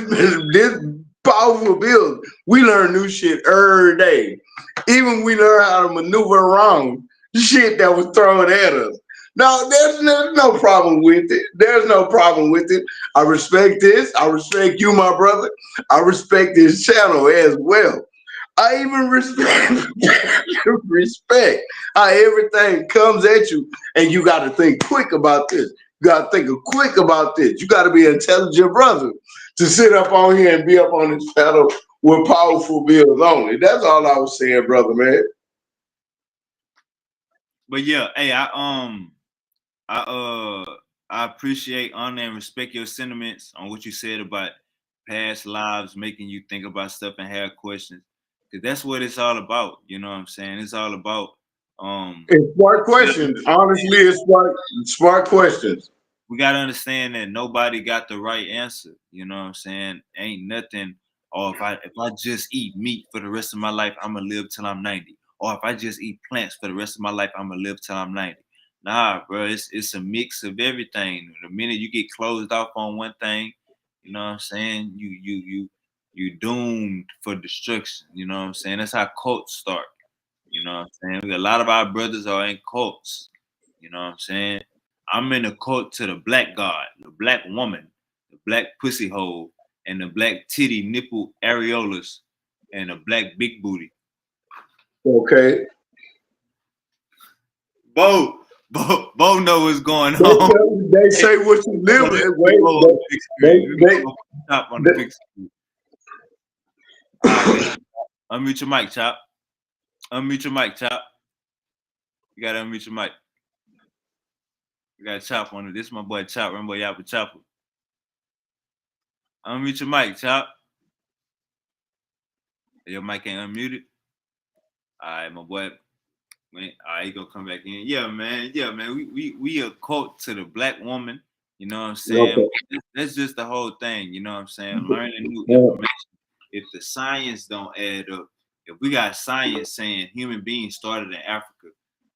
powerful bills, we learn new shit every day. Even we learn how to maneuver around shit that was thrown at us. No, there's no problem with it. There's no problem with it. I respect this. I respect you, my brother. I respect this channel as well. I even respect how everything comes at you, and you got to think quick about this. You got to think quick about this. You got to be an intelligent brother to sit up on here and be up on this panel with powerful bills only. That's all I was saying, brother, man. But yeah, hey, I appreciate, honor, and respect your sentiments on what you said about past lives, making you think about stuff and have questions. Because that's what it's all about. You know what I'm saying? It's all about it's smart questions. Honestly, it's smart questions. We gotta understand that nobody got the right answer. You know what I'm saying? Ain't nothing. Or if I just eat meat for the rest of my life, I'm gonna live till I'm 90. Or if I just eat plants for the rest of my life, I'm gonna live till I'm 90. Nah, bro, it's a mix of everything. The minute you get closed off on one thing, you know what I'm saying? You doomed for destruction. You know what I'm saying? That's how cults start. You know what I'm saying? A lot of our brothers are in cults. You know what I'm saying? I'm in a cult to the black god, the black woman, the black pussy hole, and the black titty nipple areolas, and the black big booty. Okay. Bo know what's going on. They say what you live in. Wait, Chop on the big screen. Right, unmute your mic, Chop. Unmute your mic, Chop. You gotta unmute your mic. We got Chop on it. This is my boy Chop, Rambo Yappa Chopper. Unmute your mic, Chop. Your mic ain't unmuted. All right, my boy. All right, he gonna come back in. Yeah, man. We a quote to the black woman. You know what I'm saying? Okay. That's just the whole thing. You know what I'm saying? Learning new information. If the science don't add up, if we got science saying human beings started in Africa,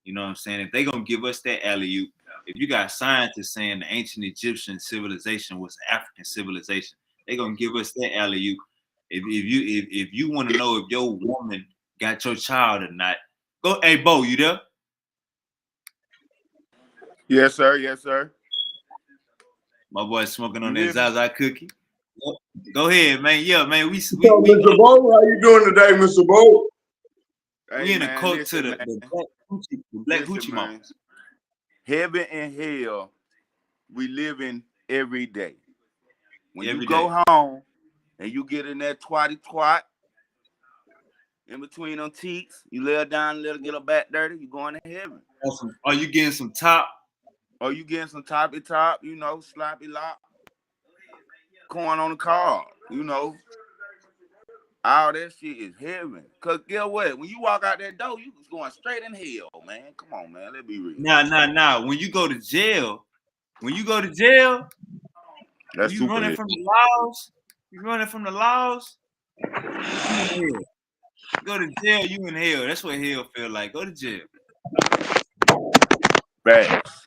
you know what I'm saying? If they gonna give us that alley-oop, if you got scientists saying the ancient Egyptian civilization was African civilization, they gonna give us that alley-oop. If you want to know if your woman got your child or not, go. Hey, Bo, you there? Yes, sir. Yes, sir. My boy smoking on that Zaza cookie. Go ahead, man. Yeah, man. We So, Mr. Bo, how you doing today, Mr. Bo? We in a quote to the black hoochie mama. Heaven and hell, we live in every day. When Every you go day. home and you get in that twat in between them cheeks, you lay her down, let her get her back dirty, you going to heaven. Are you getting some top? Are you getting some toppy top, you know, sloppy lop, corn on the cob, you know? All that shit is heaven. Cause guess what? When you walk out that door, you was going straight in hell, man. Come on, man. Let's be real. Nah. When you go to jail, that's you running from the laws. You running from the laws. You in hell. Go to jail, you in hell. That's what hell feel like. Go to jail. Facts.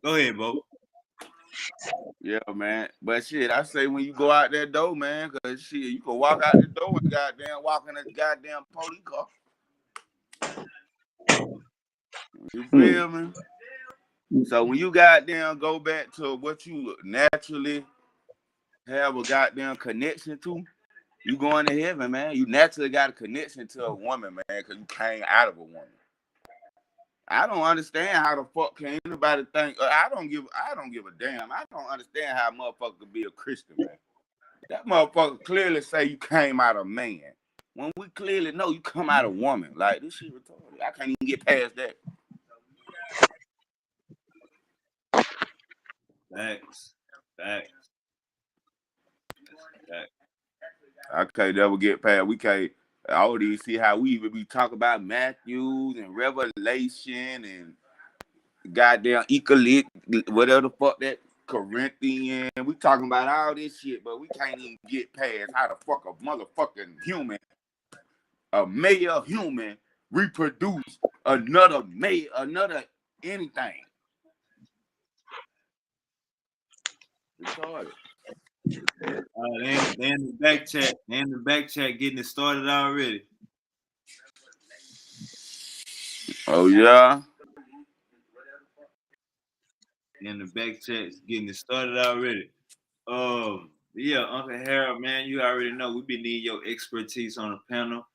Go ahead, Bo. Yeah, man. But shit, I say when you go out that door, man, cause shit, you can walk out the door and goddamn walk in a goddamn police car. You feel me? So when you goddamn go back to what you naturally have a goddamn connection to, you going to heaven, man. You naturally got a connection to a woman, man, because you came out of a woman. I don't understand how the fuck can anybody think. I don't give a damn. I don't understand how a motherfucker could be a Christian, man. That motherfucker clearly say you came out of man. When we clearly know you come out of woman. Like, this shit retarded. I can't even get past that. Facts. I can't never get past. We can't. I don't even see how we even be talking about Matthews and Revelation and goddamn whatever the fuck that Corinthian. We talking about all this shit, but we can't even get past how the fuck a motherfucking human, a male human, reproduce another anything. Retarded. They in the back chat. They in the back chat getting it started already. Oh yeah. In the back chat getting it started already. Yeah, Uncle Harold, man, you already know we be needing your expertise on the panel.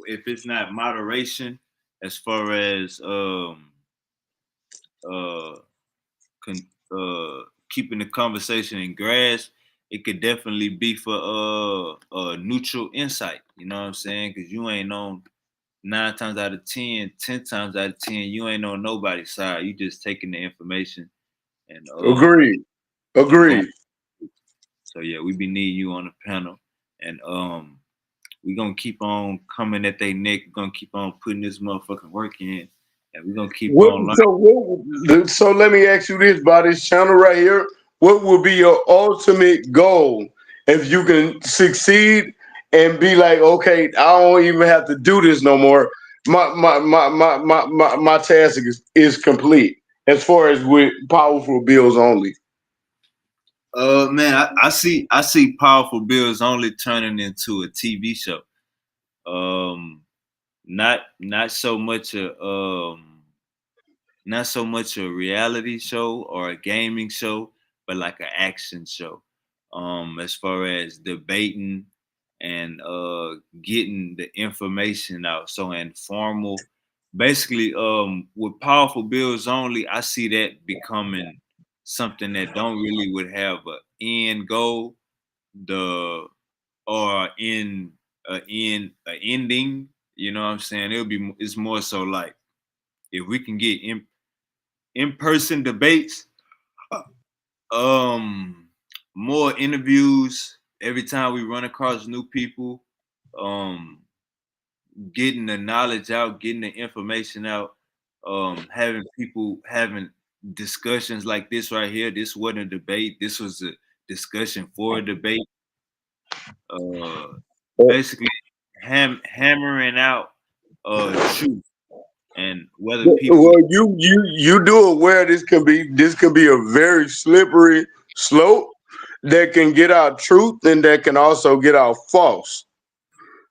If it's not moderation, as far as keeping the conversation in grasp, it could definitely be for neutral insight. You know what I'm saying? Because you ain't on 9 times out of 10, 10 times out of 10, you ain't on nobody's side. You just taking the information and Agreed. So yeah, we be needing you on the panel, and we gonna keep on coming at their neck. We're gonna keep on putting this motherfucking work in, and we're gonna keep on learning. So let me ask you this about this channel right here. What would be your ultimate goal if you can succeed and be like, okay, I don't even have to do this no more. My task is complete as far as with powerful bills only. Man, I see Powerful Bills only turning into a TV show. Not so much a reality show or a gaming show, but like an action show. As far as debating and getting the information out. So informal. Basically, with Powerful Bills only, I see that becoming something that don't really would have an end goal, or in an ending. You know what I'm saying? It's more so like if we can get in-person debates, more interviews every time we run across new people, getting the knowledge out, getting the information out, having people having discussions like this right here. This wasn't a debate. This was a discussion for a debate. Basically hammering out truth and whether people. Well, you do aware this can be a very slippery slope that can get out truth and that can also get out false.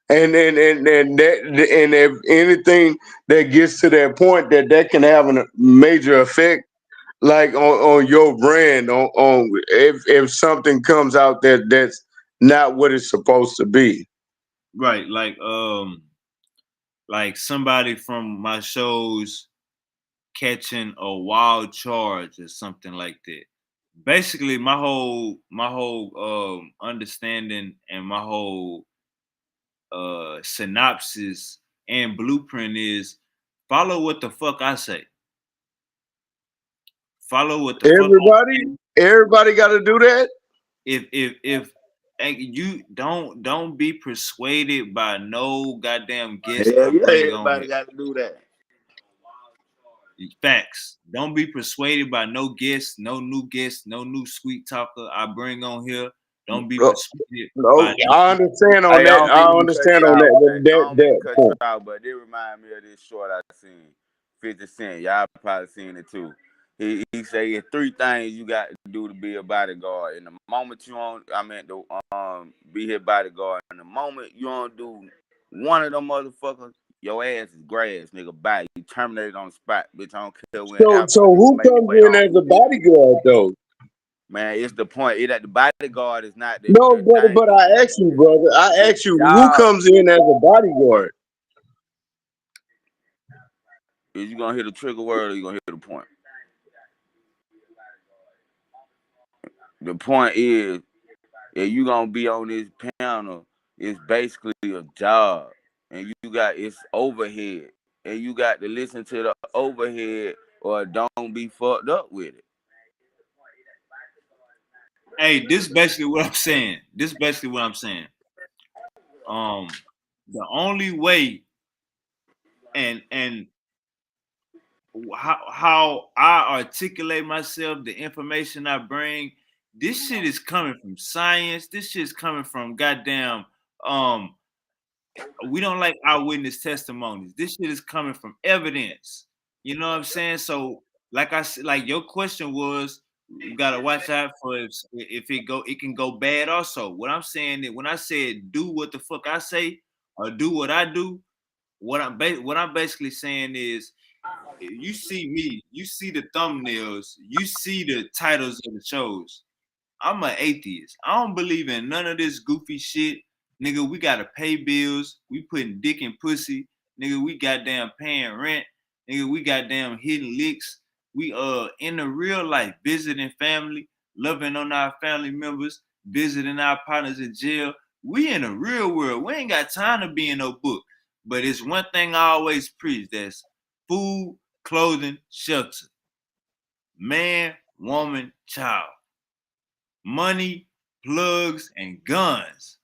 And if anything that gets to that point, that can have a major effect, like on your brand, on if something comes out that's not what it's supposed to be. Right, like somebody from my shows catching a wild charge or something like that. Basically, my whole understanding and my whole synopsis and blueprint is follow what the fuck I say. Follow what the everybody got to do that. If you don't be persuaded by no goddamn guest. Yeah, everybody got to do that. Facts. Don't be persuaded by no guest, no new guest, no new sweet talker I bring on here. Don't be persuaded. I understand on that. I understand on that point. But it remind me of this short I seen. 50 Cent. Y'all probably seen it too. He say it's 3 things you got to do to be a bodyguard. In the moment you don't, be his bodyguard. In the moment you don't do one of them motherfuckers, your ass is grass, nigga. Bye. You terminated on the spot, bitch. I don't care when. So who comes in as a bodyguard though? Man, it's the point. The bodyguard is not the no, but I asked you, brother. I asked you who comes in as a bodyguard. Is you gonna hit a trigger word or you gonna hit the point? The point is, if you gonna be on this panel, it's basically a job, and it's overhead, and you got to listen to the overhead or don't be fucked up with it. Hey, this is basically what I'm saying. The only way and how I articulate myself, the information I bring, this shit is coming from science. This shit is coming from goddamn we don't like eyewitness testimonies. This shit is coming from evidence. You know what I'm saying? So like your question was, you gotta watch out for if it can go bad also. What I'm saying is when I said do what the fuck I say or do what I do, what I'm basically saying is you see me, you see the thumbnails, you see the titles of the shows. I'm an atheist. I don't believe in none of this goofy shit. Nigga, we gotta pay bills. We putting dick in pussy. Nigga, we goddamn paying rent. Nigga, we goddamn hitting licks. We in the real life, visiting family, loving on our family members, visiting our partners in jail. We in the real world. We ain't got time to be in no book. But it's one thing I always preach, that's food, clothing, shelter. Man, woman, child. Money, plugs, and guns.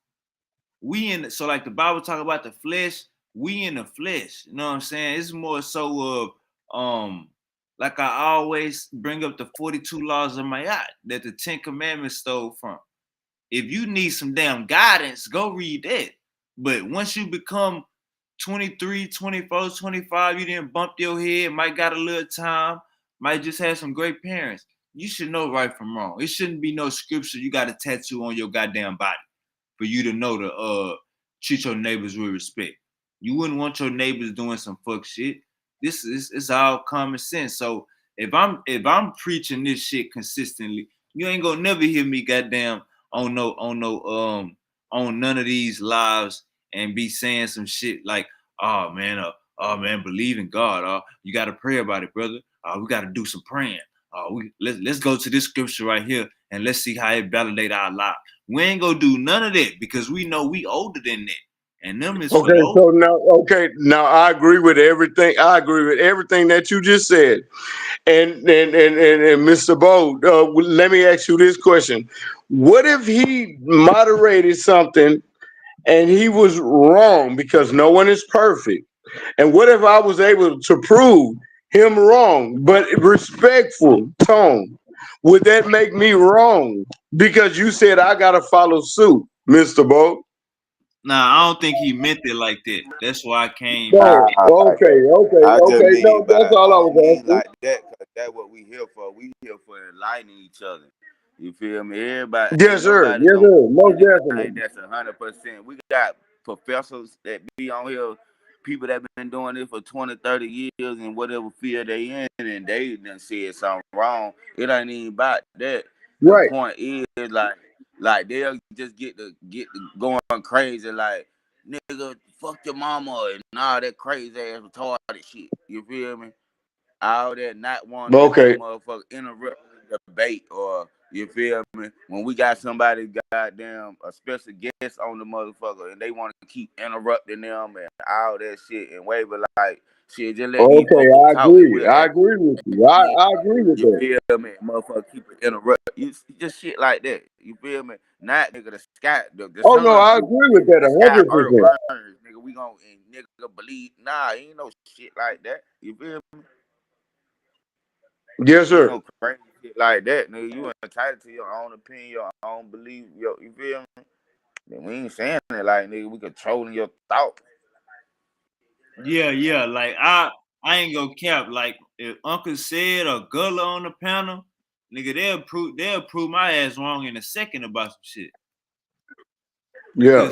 So like the Bible talk about the flesh, we in the flesh. You know what I'm saying? It's more so of like I always bring up the 42 laws of Ma'at that the 10 commandments stole from. If you need some damn guidance, go read that. But once you become 23, 24, 25, you didn't bump your head, might got a little time, might just have some great parents. You should know right from wrong. It shouldn't be no scripture you got a tattoo on your goddamn body for you to know to treat your neighbors with respect. You wouldn't want your neighbors doing some fuck shit. It's all common sense. So if I'm preaching this shit consistently, you ain't gonna never hear me goddamn on none of these lives and be saying some shit like, oh man, believe in God. You gotta pray about it, brother. We gotta do some praying. Let's go to this scripture right here and let's see how it validate our life. We ain't gonna do none of that because we know we older than that. and them is for Okay, those. so now I agree with everything. I agree with everything that you just said. And Mr. Bo, let me ask you this question: what if he moderated something and he was wrong, because no one is perfect? And what if I was able to prove him wrong, but respectful tone? Would that make me wrong? Because you said I gotta follow suit, Mr. Bo. Nah, I don't think he meant it like that. That's why I came. No, okay. I just No, mean that's by all I I don't was mean asking. like that, cause that's what we here for. We here for enlightening each other. You feel me? Everybody ain't Yes, sir. nobody Yes, gonna sir. get Most anything definitely. that's 100%. We got professors that be on here, people that been doing this for 20, 30 years in whatever field they in, and they done said something wrong. It ain't even about that. The Right. point is like they'll just get to going crazy like, nigga, fuck your mama and all that crazy ass retarded shit. You feel me? All that not wanting to let no Okay. motherfucker interrupt the debate, or you feel me? When we got somebody goddamn a special guest on the motherfucker and they want to keep interrupting them and all that shit and waving like shit, just let these Okay, folks I talk and agree. we'll I act agree with you. again. I agree with You that. feel me? Motherfucker keep it interrupt. You just shit like that. You feel me? Not nigga the sky the Oh no, sun I blew agree with and that the sky earth 100%. burns, nigga. We gon' and nigga believe ain't no shit like that. You feel me? Yes, Ain't sir. no crazy shit like that, nigga. You entitled to your own opinion, your own belief, you feel me? Then we ain't saying it like nigga, we controlling your thought. Yeah. Like I ain't gonna cap. Like if Uncle said or Gullah on the panel, nigga, they'll prove my ass wrong in a second about some shit. Yeah.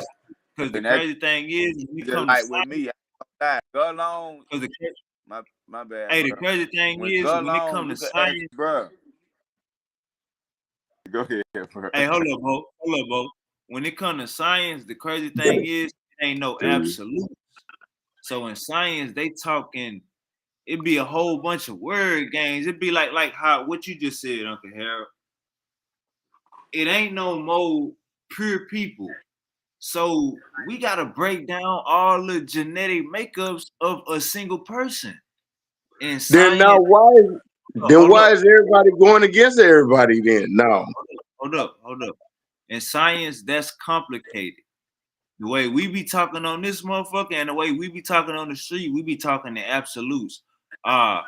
Cause the And that's crazy thing is we just come to like with science. me. Go along. Cause My bad, the bro. crazy thing When is go when it along, come to you can ask, science. bro. Go ahead, bro. Hey, hold up, Bo. When it come to science, the crazy thing is it ain't no absolute. So in science, they talking. It'd be a whole bunch of word games. It'd be like how what you just said, Uncle Harold. It ain't no more pure people. So we gotta break down all the genetic makeups of a single person. In Then now science, hold why up, is everybody going against everybody then? No. hold up. In science, that's complicated. The way we be talking on this motherfucker and the way we be talking on the street, we be talking in absolutes. Every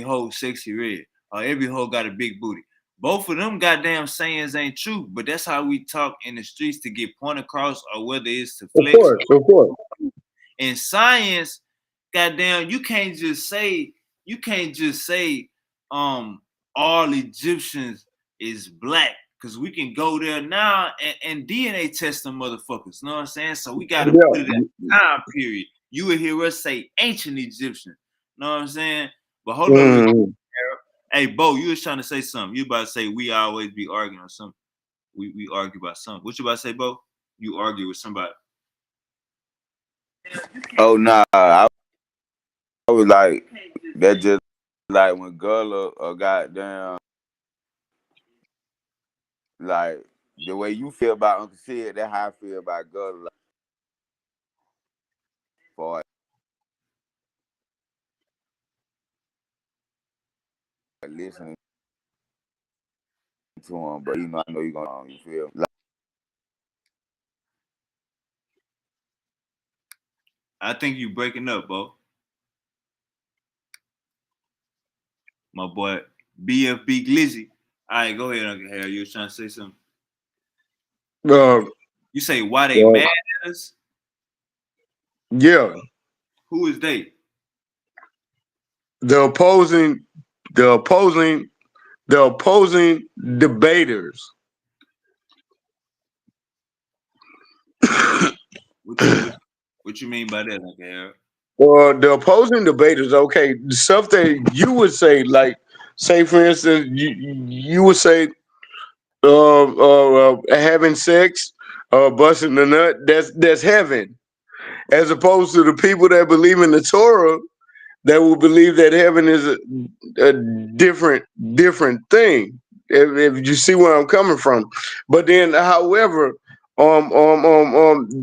hoe sexy red. Every hoe got a big booty. Both of them goddamn sayings ain't true, but that's how we talk in the streets to get point across or whether it's to Of flex. course, of course. In science, goddamn, you can't just say all Egyptians is black. Cause we can go there now and DNA test them motherfuckers. You know what I'm saying? So we gotta put it Yeah. at time period. You would hear us say ancient Egyptian. You know what I'm saying? But hold up real quick, Mm. Harold. Hey, Bo, you was trying to say something. You about to say we always be arguing or something. We argue about something. What you about to say, Bo? You argue with somebody. Oh nah, I was like that just like when Gullah or goddamn like the way you feel about Uncle Sid, that's how I feel about Gullah. Like, for listening to him, but I know you gonna you feel like, I think you breaking up, Bo. My boy BFB Glizzy. All right, go ahead, Uncle Harold. You was trying to say something. Uh, You say why they mad at us? yeah. Who is they? The opposing debaters. What you mean by that, Uncle Harold? The opposing debaters, okay, stuff that you would say, like, say for instance, you would say, having sex, busting the nut, that's heaven, as opposed to the people that believe in the Torah that will believe that heaven is a different thing. If you see where I'm coming from, but then, however,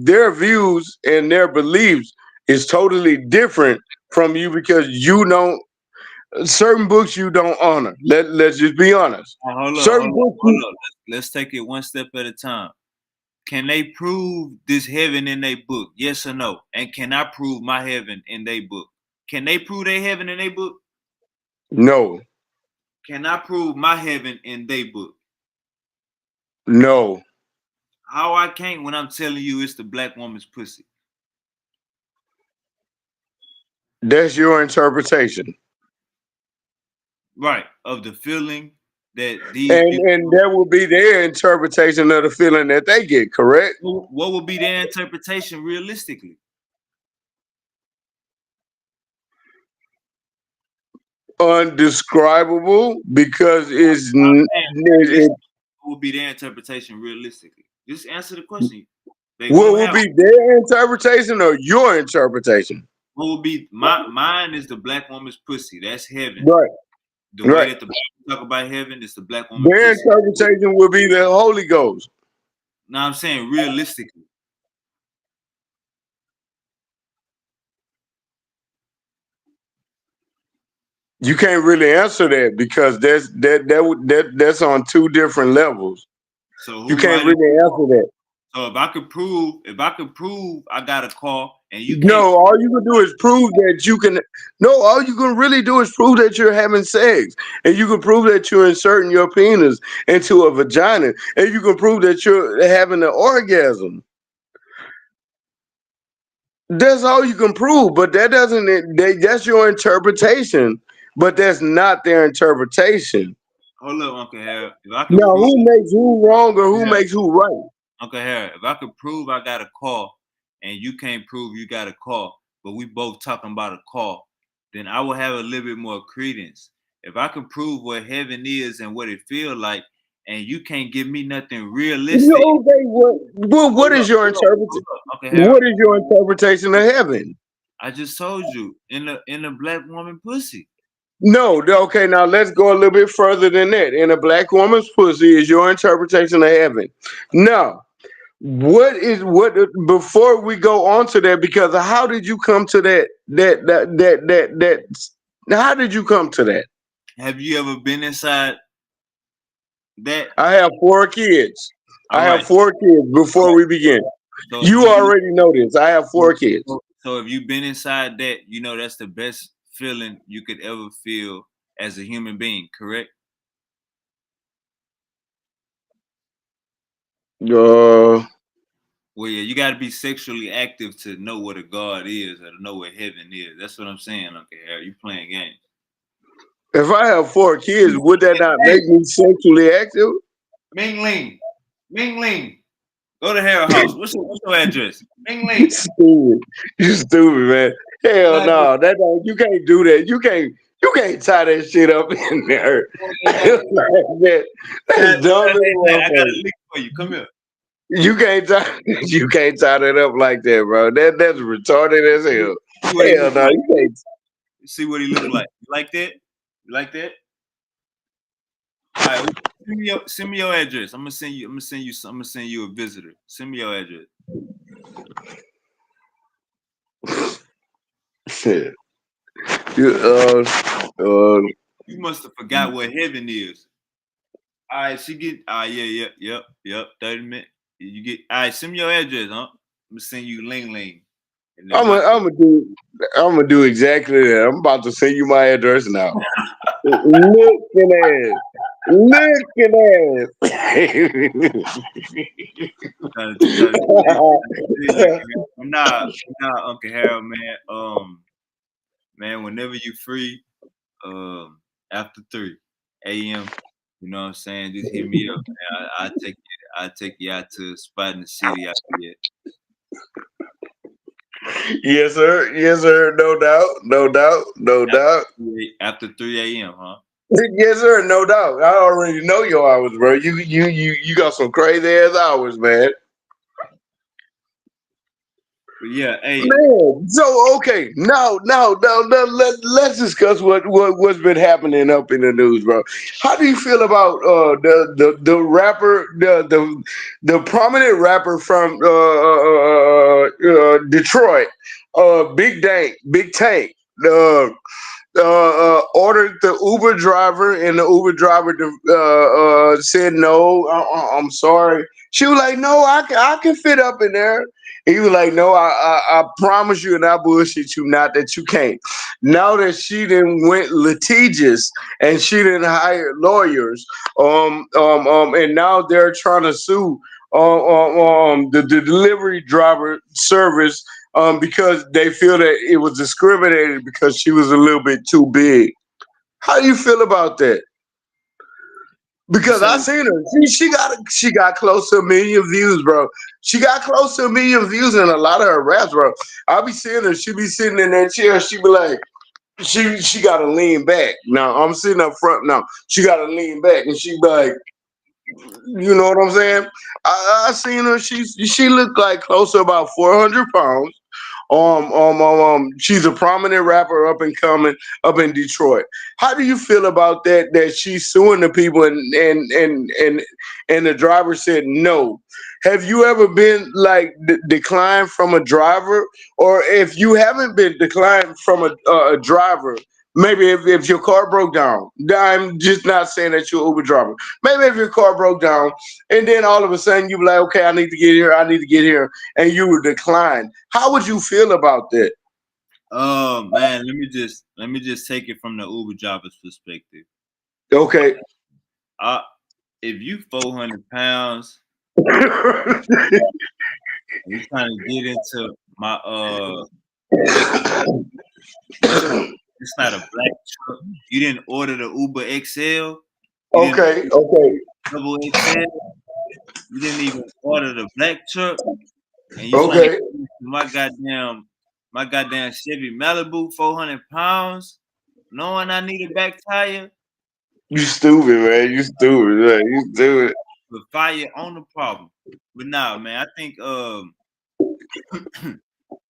their views and their beliefs is totally different from you because you don't certain books you don't honor. Let's just be honest. Certain books hold up. Let's take it one step at a time. Can they prove this heaven in their book? Yes or no? And can I prove my heaven in their book? Can they prove their heaven in their book? No. Can I prove my heaven in their book? No. How I can't when I'm telling you it's the black woman's pussy? That's your interpretation. Right. Of the feeling that these and that will be their interpretation of the feeling that they get, correct? What would be their interpretation realistically? Undescribable because what would be their interpretation realistically? Just answer the question. What would be their interpretation or your interpretation? What would be mine is the black woman's pussy. That's heaven. Right. The way that the Bible talk about heaven is the black woman's their pussy. interpretation would be the Holy Ghost. No, I'm saying realistically. You can't really answer that because that's on two different levels. So you can't really answer that. So if I could prove I got a call and you can't. No, all you can do is prove that you can. No, all you can really do is prove that you're having sex, and you can prove that you're inserting your penis into a vagina, and you can prove that you're having an orgasm. That's all you can prove, but that doesn't. That's your interpretation, but that's not their interpretation. Hold up, Uncle Harold. If I could now, who makes who wrong or who makes who right? Uncle Harold, if I could prove I got a call and you can't prove you got a call, but we both talking about a call, then I will have a little bit more credence. If I can prove what heaven is and what it feels like, and you can't give me nothing realistic. Okay, what is your interpretation? What is your interpretation of heaven? I just told you in the black woman pussy. No, okay, now let's go a little bit further than that. In a black woman's pussy is your interpretation of heaven. Now, what before we go on to that, because how did you come to that how did you come to that? Have you ever been inside that? I have 4 kids. I have 4 kids before we begin. So you already know this. I have 4 kids. So if you've been inside that, you know that's the best feeling you could ever feel as a human being, correct? Well, yeah, you got to be sexually active to know what a God is or to know what heaven is. That's what I'm saying, Uncle Harry. You playing games. If I have 4 kids, would that not make me sexually active? Ming Ling. Ming Ling. Go to Harold House. What's your address? Ming Ling. You stupid, man. Hell no. That you can't do that. You can't tie that shit up in there. That's dumb. I got a link for you. Come here. You can't tie that up like that, bro. That's retarded as hell. Hell no, you can't. See what he look like. You like that? You like that? All right, send me your address. I'm gonna send you a visitor. Send me your address. Shit. You must have forgot what heaven is. All right, she get. Yep. 30 minutes. You get. All right, send me your address, huh? I'm gonna send you Ling Ling. I'm gonna do exactly that. I'm about to send you my address now. Looking at Nah, Uncle Harold, man. Man, whenever you free, after 3 a.m., you know what I'm saying? Just hit me up, man. I'll take you out to a spot in the city out here. Yes, sir. No doubt. After 3 a.m., huh? Yes, sir. No doubt. I already know your hours, bro. You got some crazy ass hours, man. But yeah, hey. Man, so okay, now let's discuss what's been happening up in the news, bro. How do you feel about the rapper the prominent rapper from Detroit, Big Tank, ordered the Uber driver, and the Uber driver said no, I'm sorry. She was like, no, I can fit up in there. He was like, no, I promise you, and I bullshit you not that you can't. Now that she didn't went litigious and she didn't hire lawyers, and now they're trying to sue the delivery driver service because they feel that it was discriminated because she was a little bit too big. How do you feel about that? Because I seen her. She got close to 1 million views, bro. She got close to 1 million views in a lot of her raps, bro. I be seeing her. She be sitting in that chair. She be like, she gotta lean back. Now I'm sitting up front now. She gotta lean back, and she be like, you know what I'm saying? I seen her. She looked like close to about 400 pounds. She's a prominent rapper up and coming up in Detroit. How do you feel about that? That she's suing the people and the driver said no. Have you ever been like declined from a driver, or if you haven't been declined from a driver? Maybe if your car broke down, I'm just not saying that you're an Uber driver. Maybe if your car broke down and then all of a sudden you be like, okay, I need to get here, and you would decline. How would you feel about that? Man, let me just take it from the Uber driver's perspective. Okay. If you 400 pounds, you trying to get into my it's not a black truck. You didn't order the Uber XL. Okay. Double XL. You didn't even order the black truck, and you trying to get into my goddamn Chevy Malibu, 400 pounds, knowing I need a back tire. You stupid, man. You stupid, man. You stupid. With fire on the problem. But nah, man, I think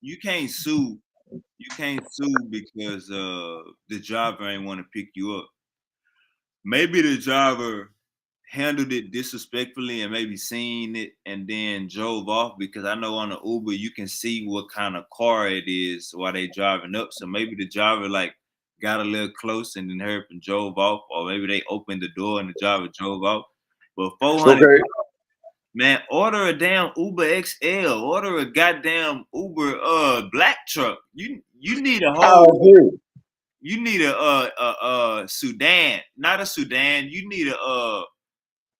you can't sue. You can't sue because the driver ain't want to pick you up. Maybe the driver handled it disrespectfully and maybe seen it and then drove off, because I know on the Uber you can see what kind of car it is while they driving up. So maybe the driver like got a little close and then hurried and drove off, or maybe they opened the door and the driver drove off. But 400, man, order a damn Uber XL, order a goddamn Uber black truck. You need a whole. You need a Sudan, not a Sudan. You need a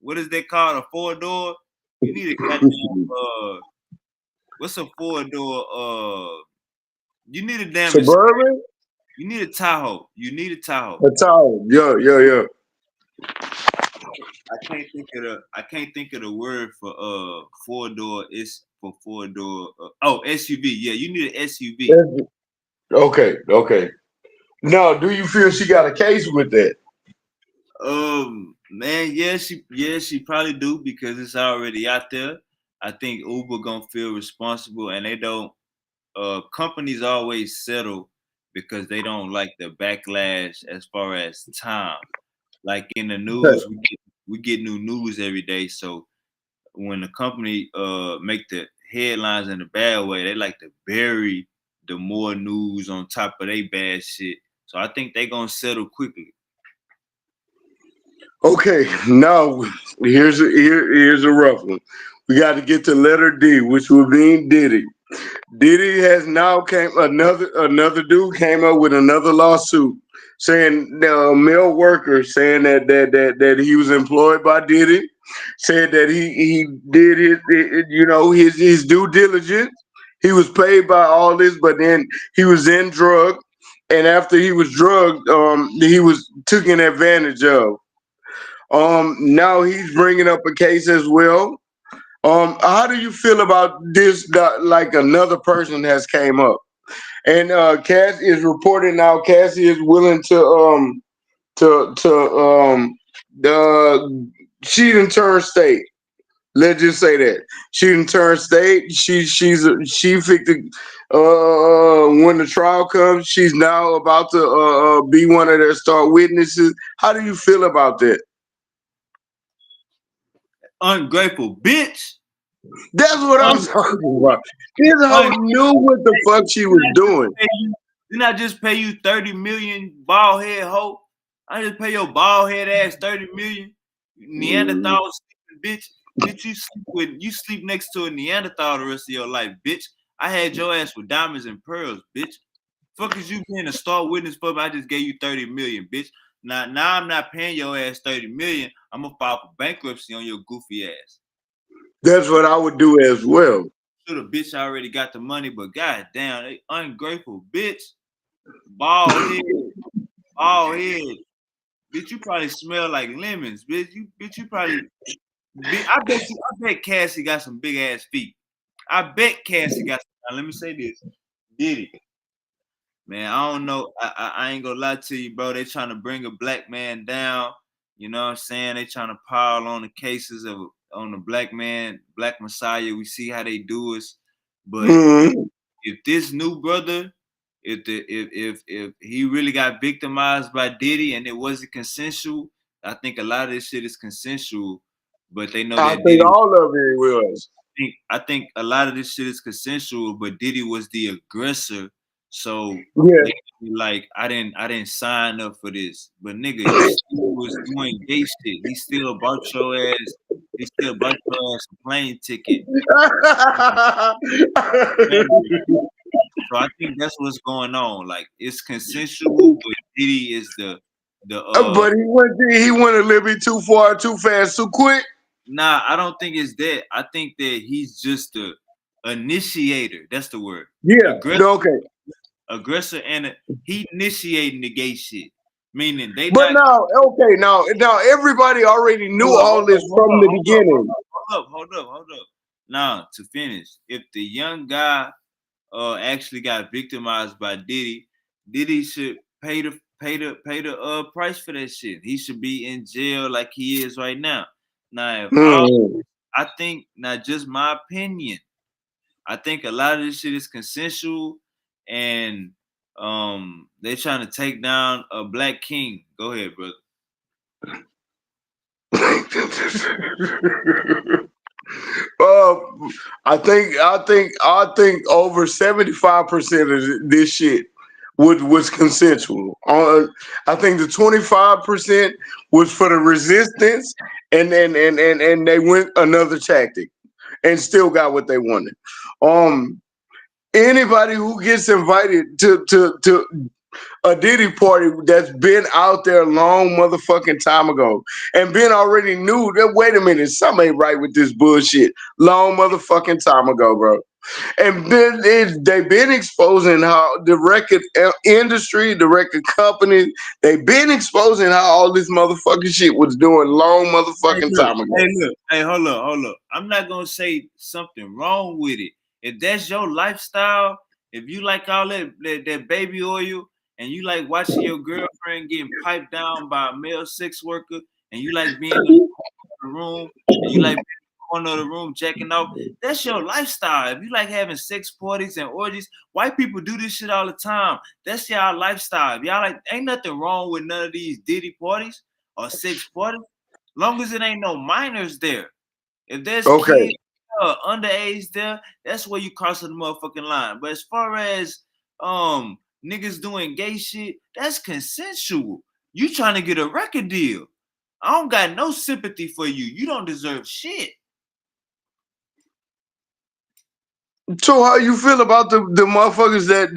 what is that called? A 4-door. You need a goddamn what's a 4-door? You need a damn Suburban. You need a Tahoe. You need a Tahoe. A Tahoe. Yeah. I can't think of the word for 4-door. It's for 4-door. SUV. Yeah, you need an SUV. Okay. Now, do you feel she got a case with that? Man, yeah, she probably do, because it's already out there. I think Uber gonna feel responsible, and they don't. Companies always settle because they don't like the backlash as far as time. Like in the news, we get new news every day. So when the company make the headlines in a bad way, they like to bury the more news on top of their bad shit. So I think they gonna settle quickly. Okay, now here's a rough one. We got to get to letter D, which would be Diddy. Diddy has now another dude came up with another lawsuit saying a male worker saying that he was employed by Diddy, said that he did his due diligence. He was paid by all this, but then he was in drug, and after he was drugged, he was taken advantage of. Now he's bringing up a case as well. How do you feel about this? Like another person has came up, and Cass is reporting now. Cassie is willing she didn't turn state. Let's just say that she didn't turn state. She picked when the trial comes. She's now about to be one of their star witnesses. How do you feel about that? Ungrateful bitch. That's what I'm talking about. This hoe knew what the fuck she was doing. Didn't I just pay you 30 million, bald head hoe? I just pay your bald head ass 30 million. Neanderthal sleeping bitch. Bitch, you sleep next to a Neanderthal the rest of your life, bitch. I had your ass with diamonds and pearls, bitch. Fuck is you being a star witness for? I just gave you 30 million, bitch. Now I'm not paying your ass 30 million. I'm gonna file for bankruptcy on your goofy ass. That's what I would do as well. Sure, the bitch already got the money, but goddamn, they ungrateful bitch. Bald head. Bitch, you probably smell like lemons, bitch. You probably. I bet Cassie got some big ass feet. I bet Cassie got some. Now, let me say this. Diddy. Man, I don't know. I ain't gonna lie to you, bro. They trying to bring a black man down. You know what I'm saying? They trying to pile on the cases on the black man, black messiah. We see how they do us. But if this new brother, if he really got victimized by Diddy and it wasn't consensual, I think a lot of this shit is consensual. But they know that I think all of it was. I think a lot of this shit is consensual, but Diddy was the aggressor. So yeah, like I didn't sign up for this. But nigga, you still was doing gay shit. He still bought your ass. He still bought your ass a plane ticket. So I think that's what's going on. Like it's consensual, but Diddy is the but he went a little bit too far, too fast, too quick. Nah, I don't think it's that. I think that he's just the initiator. That's the word. Yeah. Aggressor and he initiating the gay shit. Meaning they But now everybody already knew all this from the beginning. Hold up. Now to finish, if the young guy actually got victimized by Diddy should pay the price for that shit. He should be in jail like he is right now. Now, I think, not just my opinion, I think a lot of this shit is consensual, and they're trying to take down a black king. Go ahead, brother. I think over 75% of this shit was consensual. I think the 25% was for the resistance, and they went another tactic, and still got what they wanted. Anybody who gets invited to a Diddy party that's been out there a long motherfucking time ago and been already knew that, wait a minute, something ain't right with this bullshit long motherfucking time ago, bro. And then they've been exposing how the record industry, the record companies, they've been exposing how all this motherfucking shit was doing long motherfucking time ago. Hey, hold up. I'm not gonna say something wrong with it. If that's your lifestyle, if you like all that baby oil, and you like watching your girlfriend getting piped down by a male sex worker, and you like being in the room, and you like being in the corner of the room jacking off, that's your lifestyle. If you like having sex parties and orgies, white people do this shit all the time. That's y'all lifestyle. If y'all like, ain't nothing wrong with none of these Diddy parties or sex parties, long as it ain't no minors there. If there's kids underage there, that's where you cross the motherfucking line. But as far as niggas doing gay shit, that's consensual. You trying to get a record deal. I don't got no sympathy for you. You don't deserve shit. So how you feel about the motherfuckers that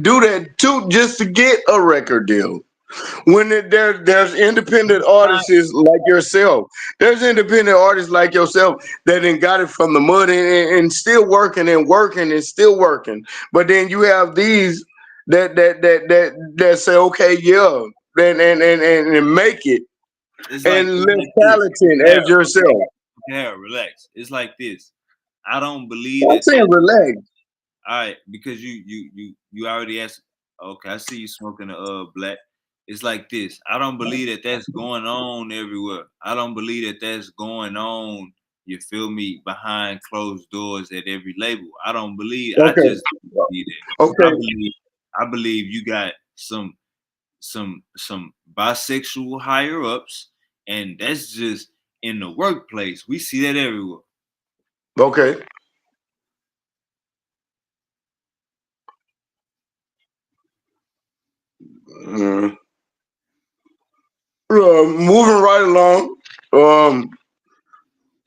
do that too just to get a record deal? When there's independent artists like yourself, there's independent artists like yourself that then got it from the mud and still working and still working. But then you have these that say, okay, yeah, and make it, it's and like, less talented as yourself. Yeah, relax. It's like this. I don't believe I'm saying relax. All right, because you already asked. Okay, I see you smoking a black. It's like this. I don't believe that that's going on everywhere. I don't believe that that's going on, you feel me, behind closed doors at every label. I don't believe. Okay. I just don't believe that. Okay. I believe you got some bisexual higher ups, and that's just in the workplace. We see that everywhere. Okay. Moving right along.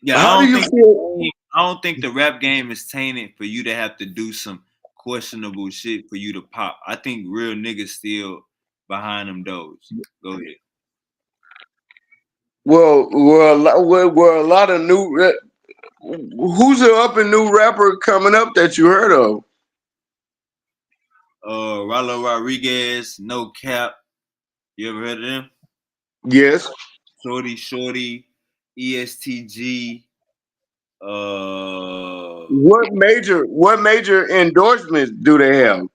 Yeah, How do you feel? I don't think the rap game is tainted for you to have to do some questionable shit for you to pop. I think real niggas still behind them doors. Go ahead. Well, a lot of new. Who's the up and new rapper coming up that you heard of? Rollo Rodriguez, No Cap. You ever heard of them? Yes. Shorty, ESTG. What major endorsements do they have?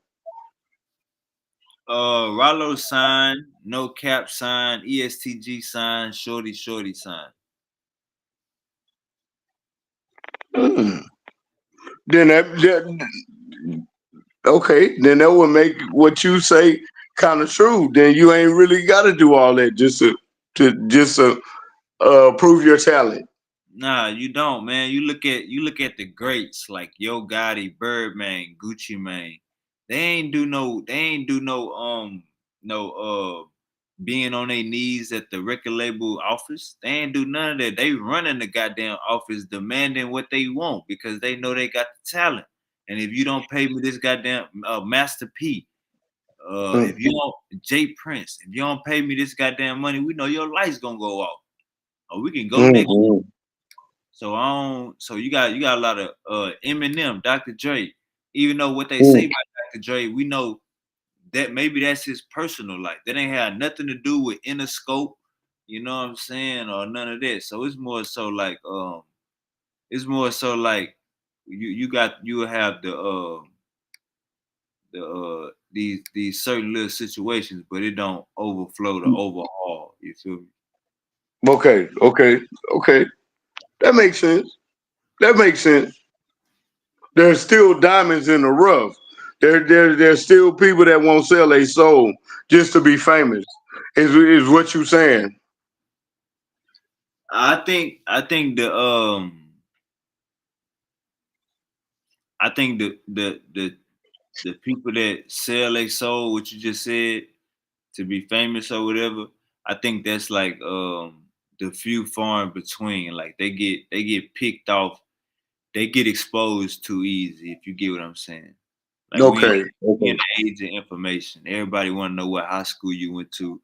Rollo sign, No Cap sign, ESTG sign, Shorty sign. Then okay, then that would make what you say kind of true. Then you ain't really got to do all that just to prove your talent. Nah, you don't, man. You look at the greats like Yo Gotti, Birdman, Gucci Mane. They ain't do no being on their knees at the record label office. They ain't do none of that. They running the goddamn office demanding what they want because they know they got the talent. And if you don't pay me this goddamn Master P, if you don't Jay Prince, if you don't pay me this goddamn money, we know your lights gonna go off. Or we can go next. So you got a lot of Eminem, Dr. Dre. Even though what they say about Dr. Dre, we know that maybe that's his personal life. That ain't have nothing to do with Interscope, you know what I'm saying, or none of that. So it's more so like you have these certain little situations, but it don't overflow to overhaul. You feel me? Okay. That makes sense. There's still diamonds in the rough. There's still people that won't sell their soul just to be famous. Is what you saying? I think the people that sell their soul, what you just said, to be famous or whatever, I think that's like the few far in between. Like they get picked off, they get exposed too easy, if you get what I'm saying. Like we in the age of information. Everybody want to know what high school you went to,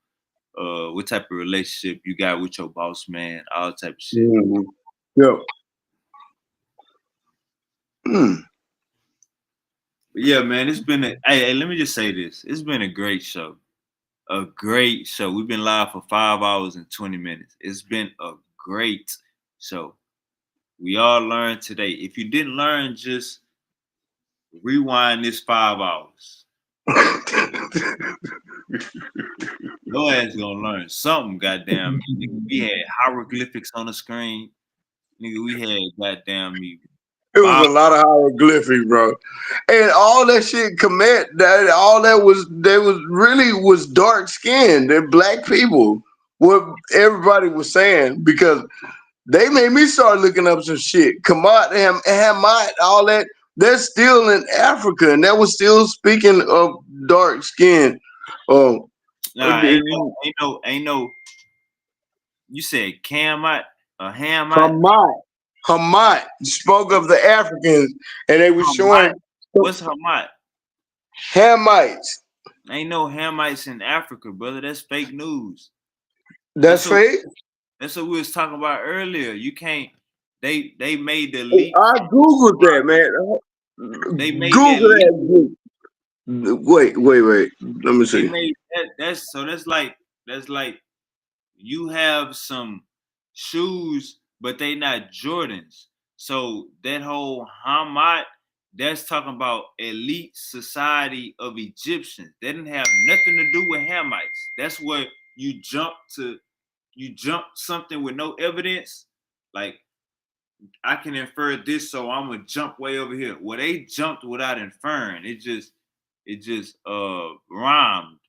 what type of relationship you got with your boss man, all type of shit. Yeah. Yeah, man, it's been hey, let me just say this. It's been a great show. A great show. We've been live for 5 hours and 20 minutes. It's been a great show. We all learned today. If you didn't learn, just rewind this 5 hours. Your ass gonna learn something, goddamn. We had hieroglyphics on the screen. Nigga, we had goddamn me. It was a lot of hieroglyphics, bro. And all that shit was dark skinned. They're black people. What everybody was saying, because they made me start looking up some shit. Kamat, Hamat, all that. They're still in Africa, and that was still speaking of dark skin. Ain't no. You said Camite or Hamite? Hamat spoke of the Africans, and they were showing. What's Hamat? Hamites. Ain't no Hamites in Africa, brother. That's fake news. That's fake? That's what we was talking about earlier. You can't. They made the leap. I googled that, man. They made Google that. Wait. Let me see. They made that's like you have some shoes, but they not Jordans. So that whole Hamat, that's talking about elite society of Egyptians. They didn't have nothing to do with Hamites. That's where you jump something with no evidence. Like I can infer this, so I'm gonna jump way over here. Well, they jumped without inferring. It just rhymed.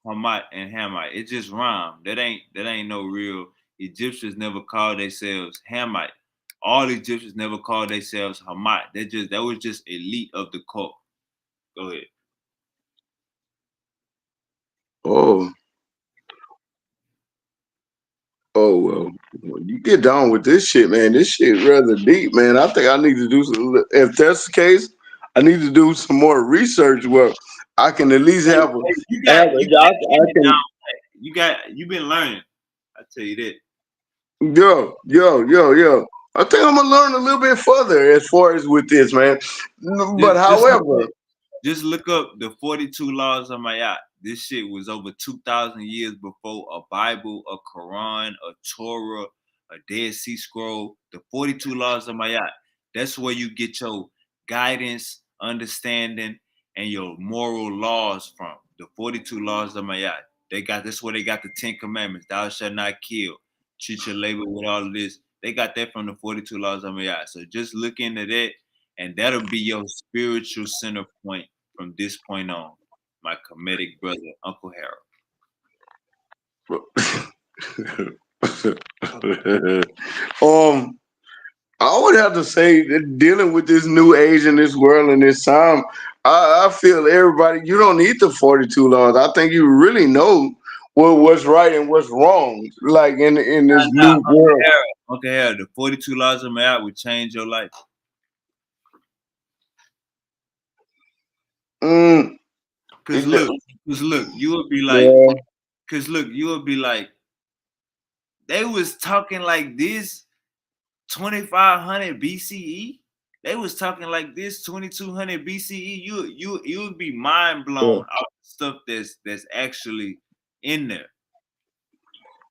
Hamat and Hamite. It just rhymed. That ain't no real. Egyptians never called themselves Hamite. All Egyptians never called themselves Hamat. That was just elite of the cult. Go ahead. Oh. Oh well, you get down with this shit, man. This shit rather deep, man. I think I need to do some. If that's the case, I need to do some more research. Well, I can at least have a. You've been learning. I tell you that. Yo. I think I'm gonna learn a little bit further as far as with this, man. But however, just look up the 42 laws of Mayat. This shit was over 2,000 years before a Bible, a Quran, a Torah, a Dead Sea Scroll. The 42 laws of Mayat. That's where you get your guidance, understanding, and your moral laws from. The 42 laws of Mayat. That's where they got the 10 commandments. Thou shalt not kill. Treat your labor with all of this. They got that from the 42 laws of Mayat. So just look into that, and that'll be your spiritual center point from this point on. My comedic brother, Uncle Harold. I would have to say that dealing with this new age in this world in this time, I feel everybody, you don't need the 42 laws. I think you really know what's right and what's wrong, like in this new world. Okay, Harold, the 42 laws of Mayat would change your life. Cause look, you would be like, they was talking like this 2500 BCE. They was talking like this 2200 BCE. You would be mind blown out stuff that's actually in there.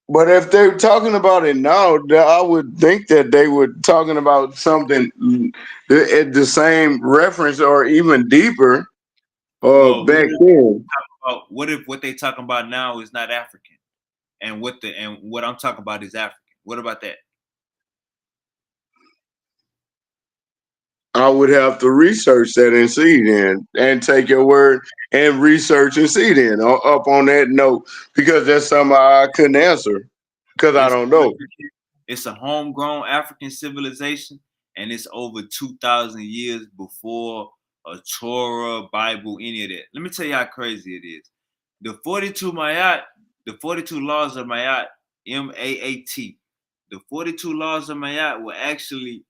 But if they're talking about it now, I would think that they were talking about something at the same reference or even deeper back then. What if what they talking about now is not African, and what I'm talking about is African? What about that? I would have to research that and see then, and take your word and research and see then up on that note, because that's something I couldn't answer because I don't know. It's a homegrown African civilization, and it's over 2,000 years before a Torah, Bible, any of that. Let me tell you how crazy it is. The 42 Mayat, the 42 laws of Mayat, M-A-A-T, the 42 laws of Mayat will actually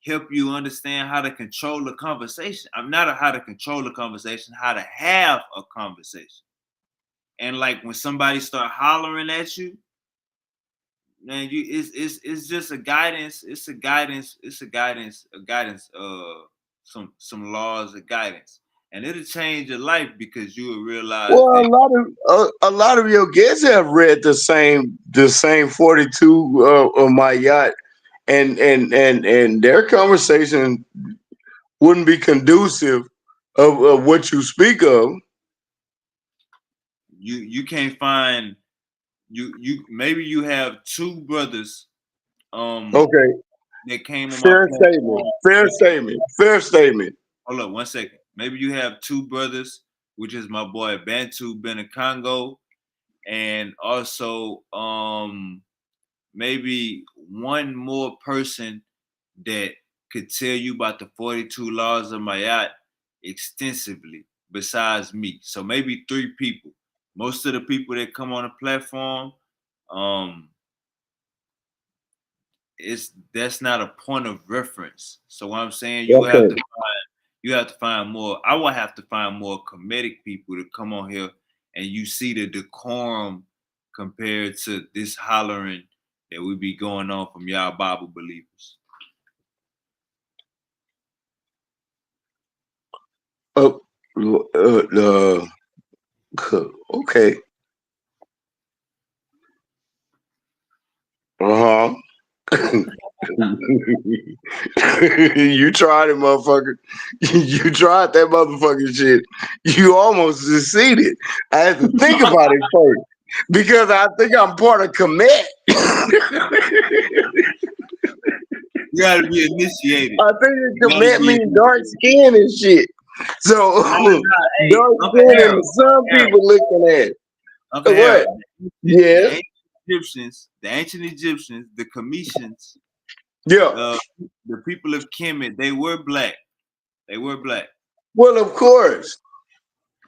help you understand how to control the conversation. I'm not how to control the conversation, how to have a conversation. And like when somebody start hollering at you, man, it's just a guidance. It's a guidance. Some laws of guidance, and it'll change your life because you will realize. Well, a lot of your guests have read the same 42 of Mayat, and their conversation wouldn't be conducive of what you speak of. You can't find you maybe you have two brothers. Okay. That came on Fair statement. Hold up 1 second. Maybe you have two brothers, which is my boy Bantu Benacongo, and also maybe one more person that could tell you about the 42 laws of Mayat extensively besides me. So maybe 3 people. Most of the people that come on the platform, that's not a point of reference. So what I'm saying, you have to find more. I will have to find more comedic people to come on here, and you see the decorum compared to this hollering that we be going on from y'all Bible believers. Okay. You tried it, motherfucker. You tried that motherfucking shit. You almost succeeded. I had to think about it first because I think I'm part of commit. You gotta be initiated. I think it You gotta Kemet be mean dark initiated. skin and shit. So Nah, hey, dark Uncle skin and Harold, some Harold, people looking at. Uncle What? Harold. Yes. The ancient Egyptians, the Cometians, Yeah. the people of Kemet, they were black. They were black. Well, of course.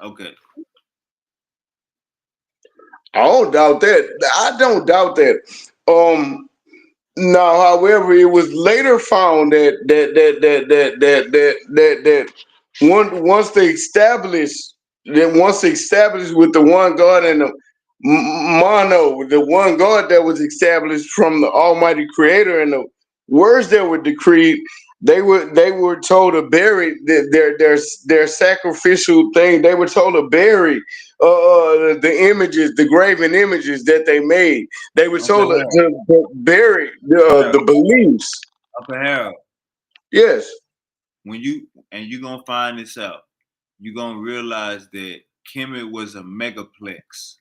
Okay. I don't doubt that. I don't doubt that. Now, however, it was later found that once they established with the one God and the mono, the one God that was established from the Almighty Creator, and the words that were decreed, they were told to bury their sacrificial thing. They were told to bury the images, the graven images that they made. They were Uncle told Harold. to bury the beliefs. Uncle Harold. Yes. When you're gonna find this out, you're gonna realize that Kemet was a megaplex.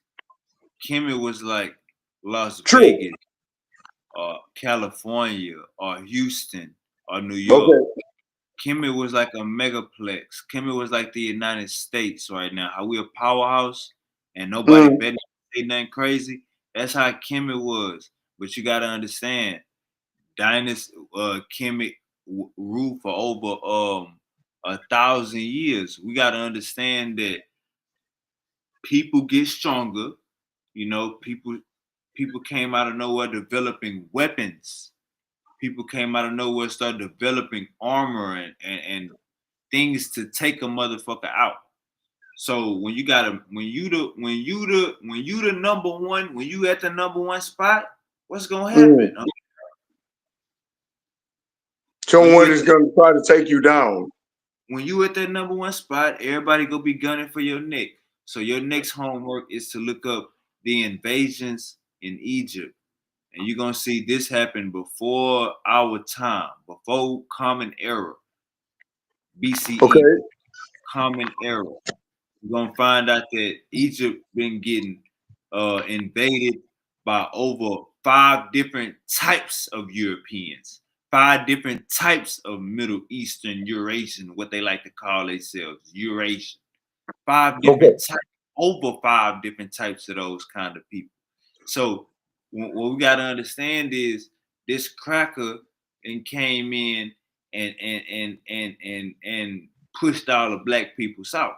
Kemet was like Las True. Vegas or California or Houston or New Okay. York. Kemet was like a megaplex. Kemet was like the United States right now. How we a powerhouse and nobody betting say nothing crazy. That's how Kemet was. But you gotta understand, Kemet ruled for over 1,000 years. We gotta understand that people get stronger. You know, people came out of nowhere developing weapons. People came out of nowhere, started developing armor and things to take a motherfucker out. So when you the number one, when you at the number one spot, what's gonna happen? Someone is going to try to take you down. When you at that number one spot, everybody gonna be gunning for your neck. So your next homework is to look up the invasions in Egypt. And you're gonna see this happen before our time, before Common Era, BCE, Okay. Common Era. You're gonna find out that Egypt been getting invaded by over 5 different types of Europeans, 5 different types of Middle Eastern Eurasian, what they like to call themselves, Eurasian. 5 different types, over 5 different types of those kind of people. So what we got to understand is this cracker and came in and pushed all the black people south.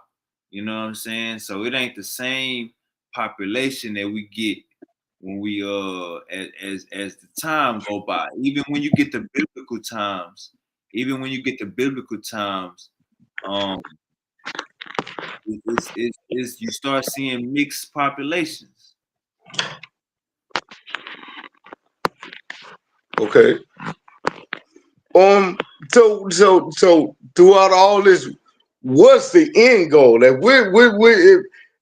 You know what I'm saying? So it ain't the same population that we get when we as the time go by. Even when you get the biblical times, it's you start seeing mixed populations. Okay. So throughout all this, what's the end goal? That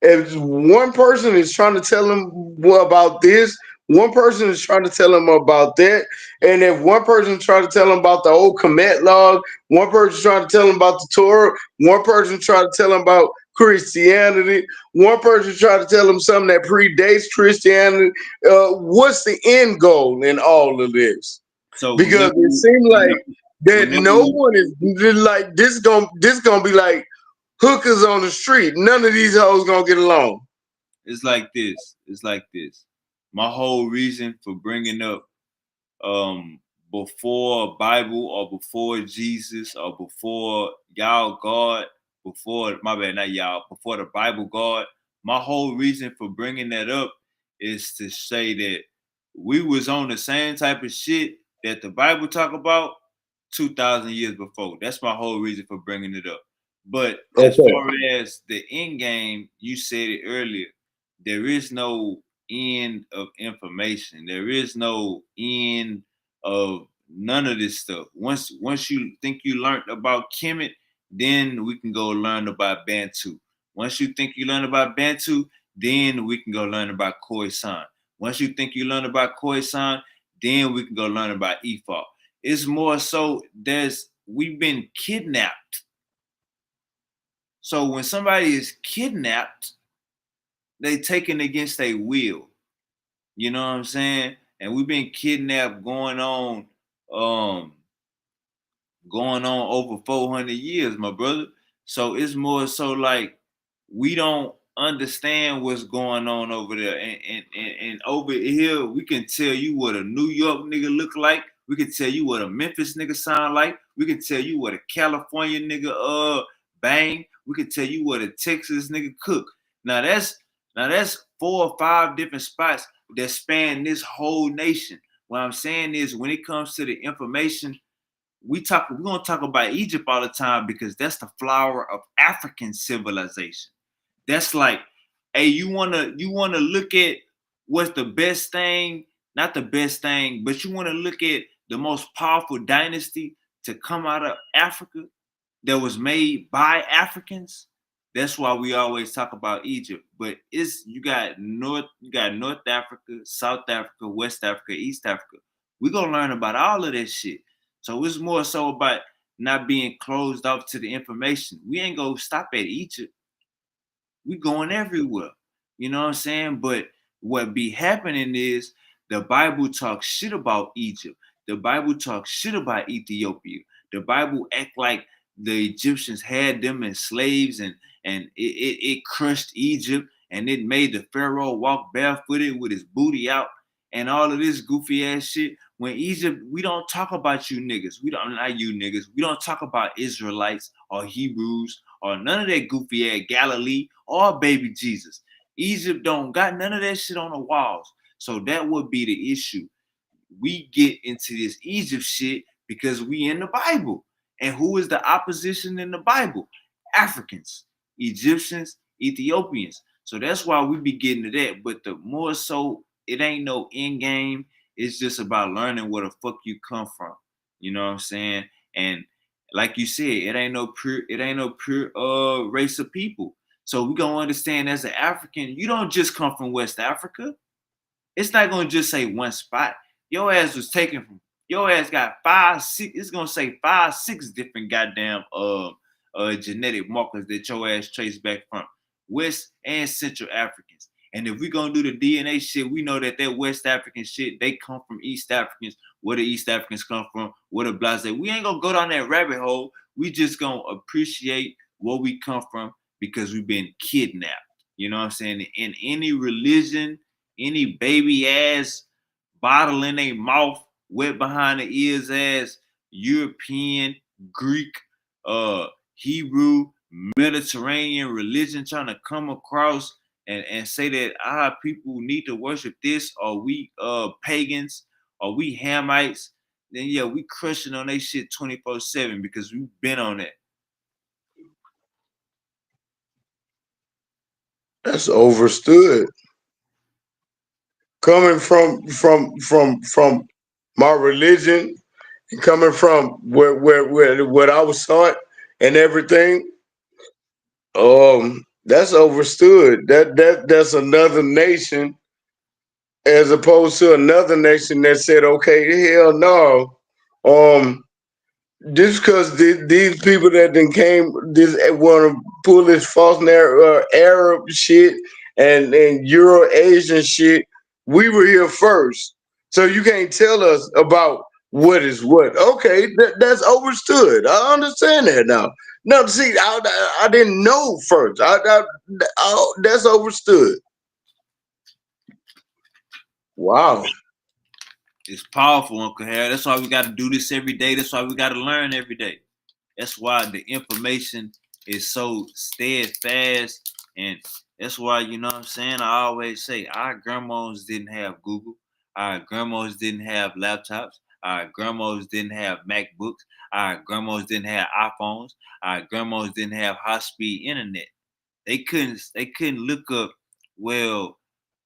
if one person is trying to tell them about this, one person is trying to tell them about that, and if one person trying to tell them about the old Kemet log, one person trying to tell them about the Torah, one person trying to tell them about Christianity, one person trying to tell them something that predates Christianity. What's the end goal in all of this? So because it seems like that no one is like this. Gonna be like hookers on the street. None of these hoes gonna get along. It's like this. My whole reason for bringing up before Bible or before Jesus or before y'all God, before my bad, not y'all, before the Bible God, my whole reason for bringing that up is to say that we was on the same type of shit that the Bible talk about 2,000 years before. That's my whole reason for bringing it up. But as far as the end game, you said it earlier, there is no end of information. There is no end of none of this stuff. Once you think you learned about Kemet, then we can go learn about Bantu. Once you think you learn about Bantu, then we can go learn about Khoisan. Once you think you learn about Khoisan, then we can go learn about Ephah. It's more so we've been kidnapped. So when somebody is kidnapped, they taken against their will. You know what I'm saying? And we've been kidnapped going on going on over 400 years, my brother. So it's more so like we don't understand what's going on over there. And over here, we can tell you what a New York nigga look like. We can tell you what a Memphis nigga sound like. We can tell you what a California nigga bang. We can tell you what a Texas nigga cook. Now that's 4 or 5 different spots that span this whole nation. What I'm saying is when it comes to the information, we're gonna talk about Egypt all the time because that's the flower of African civilization. That's like, hey, you wanna look at what's the best thing, not the best thing, but you wanna look at the most powerful dynasty to come out of Africa that was made by Africans. That's why we always talk about Egypt. But you got North Africa, South Africa, West Africa, East Africa. We're gonna learn about all of that shit. So it's more so about not being closed off to the information. We ain't gonna stop at Egypt. We going everywhere. You know what I'm saying? But what be happening is the Bible talks shit about Egypt. The Bible talks shit about Ethiopia. The Bible act like the Egyptians had them as slaves and it crushed Egypt and it made the Pharaoh walk barefooted with his booty out and all of this goofy ass shit. When Egypt, we don't talk about you niggas. Not you niggas. We don't talk about Israelites or Hebrews or none of that goofy ass Galilee or baby Jesus. Egypt don't got none of that shit on the walls. So that would be the issue. We get into this Egypt shit because we in the Bible. And who is the opposition in the Bible? Africans, Egyptians, Ethiopians. So that's why we be getting to that. But the more so, it ain't no end game. It's just about learning where the fuck you come from. You know what I'm saying? And like you said, it ain't no pure race of people. So we gonna understand as an African, you don't just come from West Africa. It's not gonna just say one spot. Your ass was taken from. Your ass got 5, 6. It's gonna say 5, 6 different goddamn genetic markers that your ass traced back from West and Central Africans. And if we gonna do the DNA shit, we know that West African shit, they come from East Africans. Where the East Africans come from? Where the blase? We ain't gonna go down that rabbit hole. We just gonna appreciate where we come from because we've been kidnapped. You know what I'm saying? In any religion, any baby ass bottle in their mouth, wet behind the ears ass European, Greek, Hebrew, Mediterranean religion trying to come across and say that our people need to worship this, or we pagans, or we Hamites, then yeah, we crushing on they shit 24/7 because we've been on that. That's overstood. Coming from my religion, and coming from where what I was taught and everything, that's overstood. That's another nation as opposed to another nation that said, okay, hell no. Just because these people that then came, this want to pull this false Arab shit and Euro Asian shit, we were here first, so you can't tell us about what is what. Okay, that's overstood. I understand that now. No, see, I didn't know first. That's overstood. Wow. It's powerful, Uncle Harry. That's why we got to do this every day. That's why we got to learn every day. That's why the information is so steadfast. And that's why, you know what I'm saying? I always say our grandmas didn't have Google. Our grandmas didn't have laptops. Our grandmas didn't have MacBooks. Our grandmas didn't have iPhones. Our grandmas didn't have high-speed internet. They couldn't look up, well,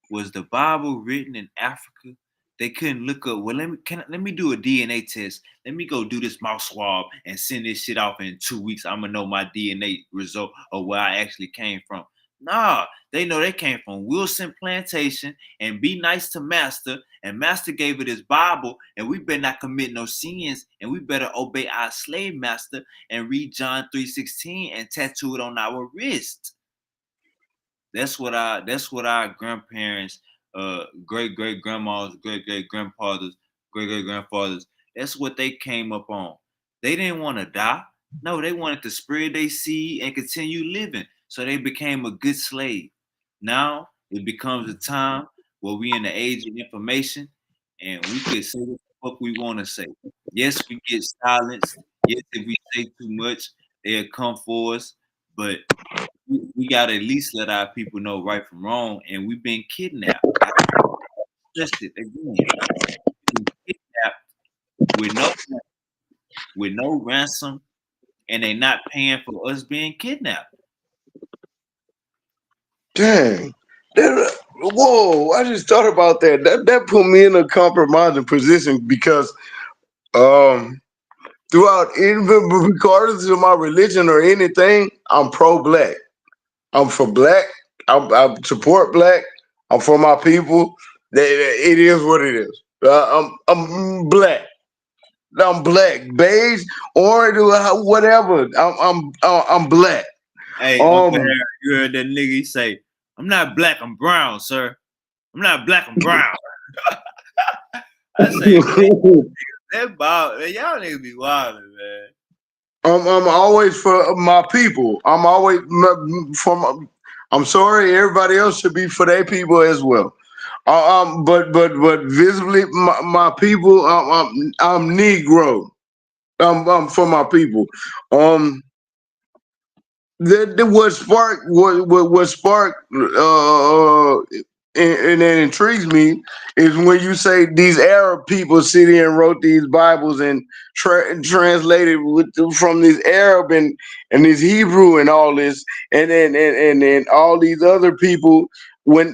was the Bible written in Africa? They couldn't look up, well, let me do a DNA test. Let me go do this mouth swab and send this shit off in 2 weeks. I'm gonna know my DNA result of where I actually came from. Nah, they know they came from Wilson Plantation and Be Nice to Master, and Master gave it his Bible, and we better not commit no sins, and we better obey our slave master and read John 3:16 and tattoo it on our wrist. That's what our grandparents, great grandmas, great grandfathers, that's what they came up on. They didn't want to die. No, they wanted to spread their seed and continue living. So they became a good slave. Now it becomes a time where we in the age of information and we can say what the fuck we want to say. Yes, we get silenced. Yes, if we say too much, they'll come for us. But we gotta at least let our people know right from wrong. And we've been kidnapped. I stressed it again. We've been kidnapped with no ransom, and they not paying for us being kidnapped. Dang. Whoa, I just thought about that. That put me in a compromising position because throughout, even regardless of my religion or anything, I'm pro-black. I'm for black. I support black. I'm for my people. It is what it is. I'm black. I'm black, beige, orange, whatever. I'm black. Hey, Uncle Harry, you heard that nigga say, "I'm not black, I'm brown, sir. I'm not black, I'm brown." I say, that Bob, man, y'all niggas be wildin', man. I'm always for my people. I'm always for. I'm sorry, everybody else should be for their people as well. But visibly, my people. I'm Negro. I'm for my people. What sparked and that intrigues me is when you say these Arab people sit here and wrote these Bibles and translated from this Arab and this Hebrew and all this, and then all these other people when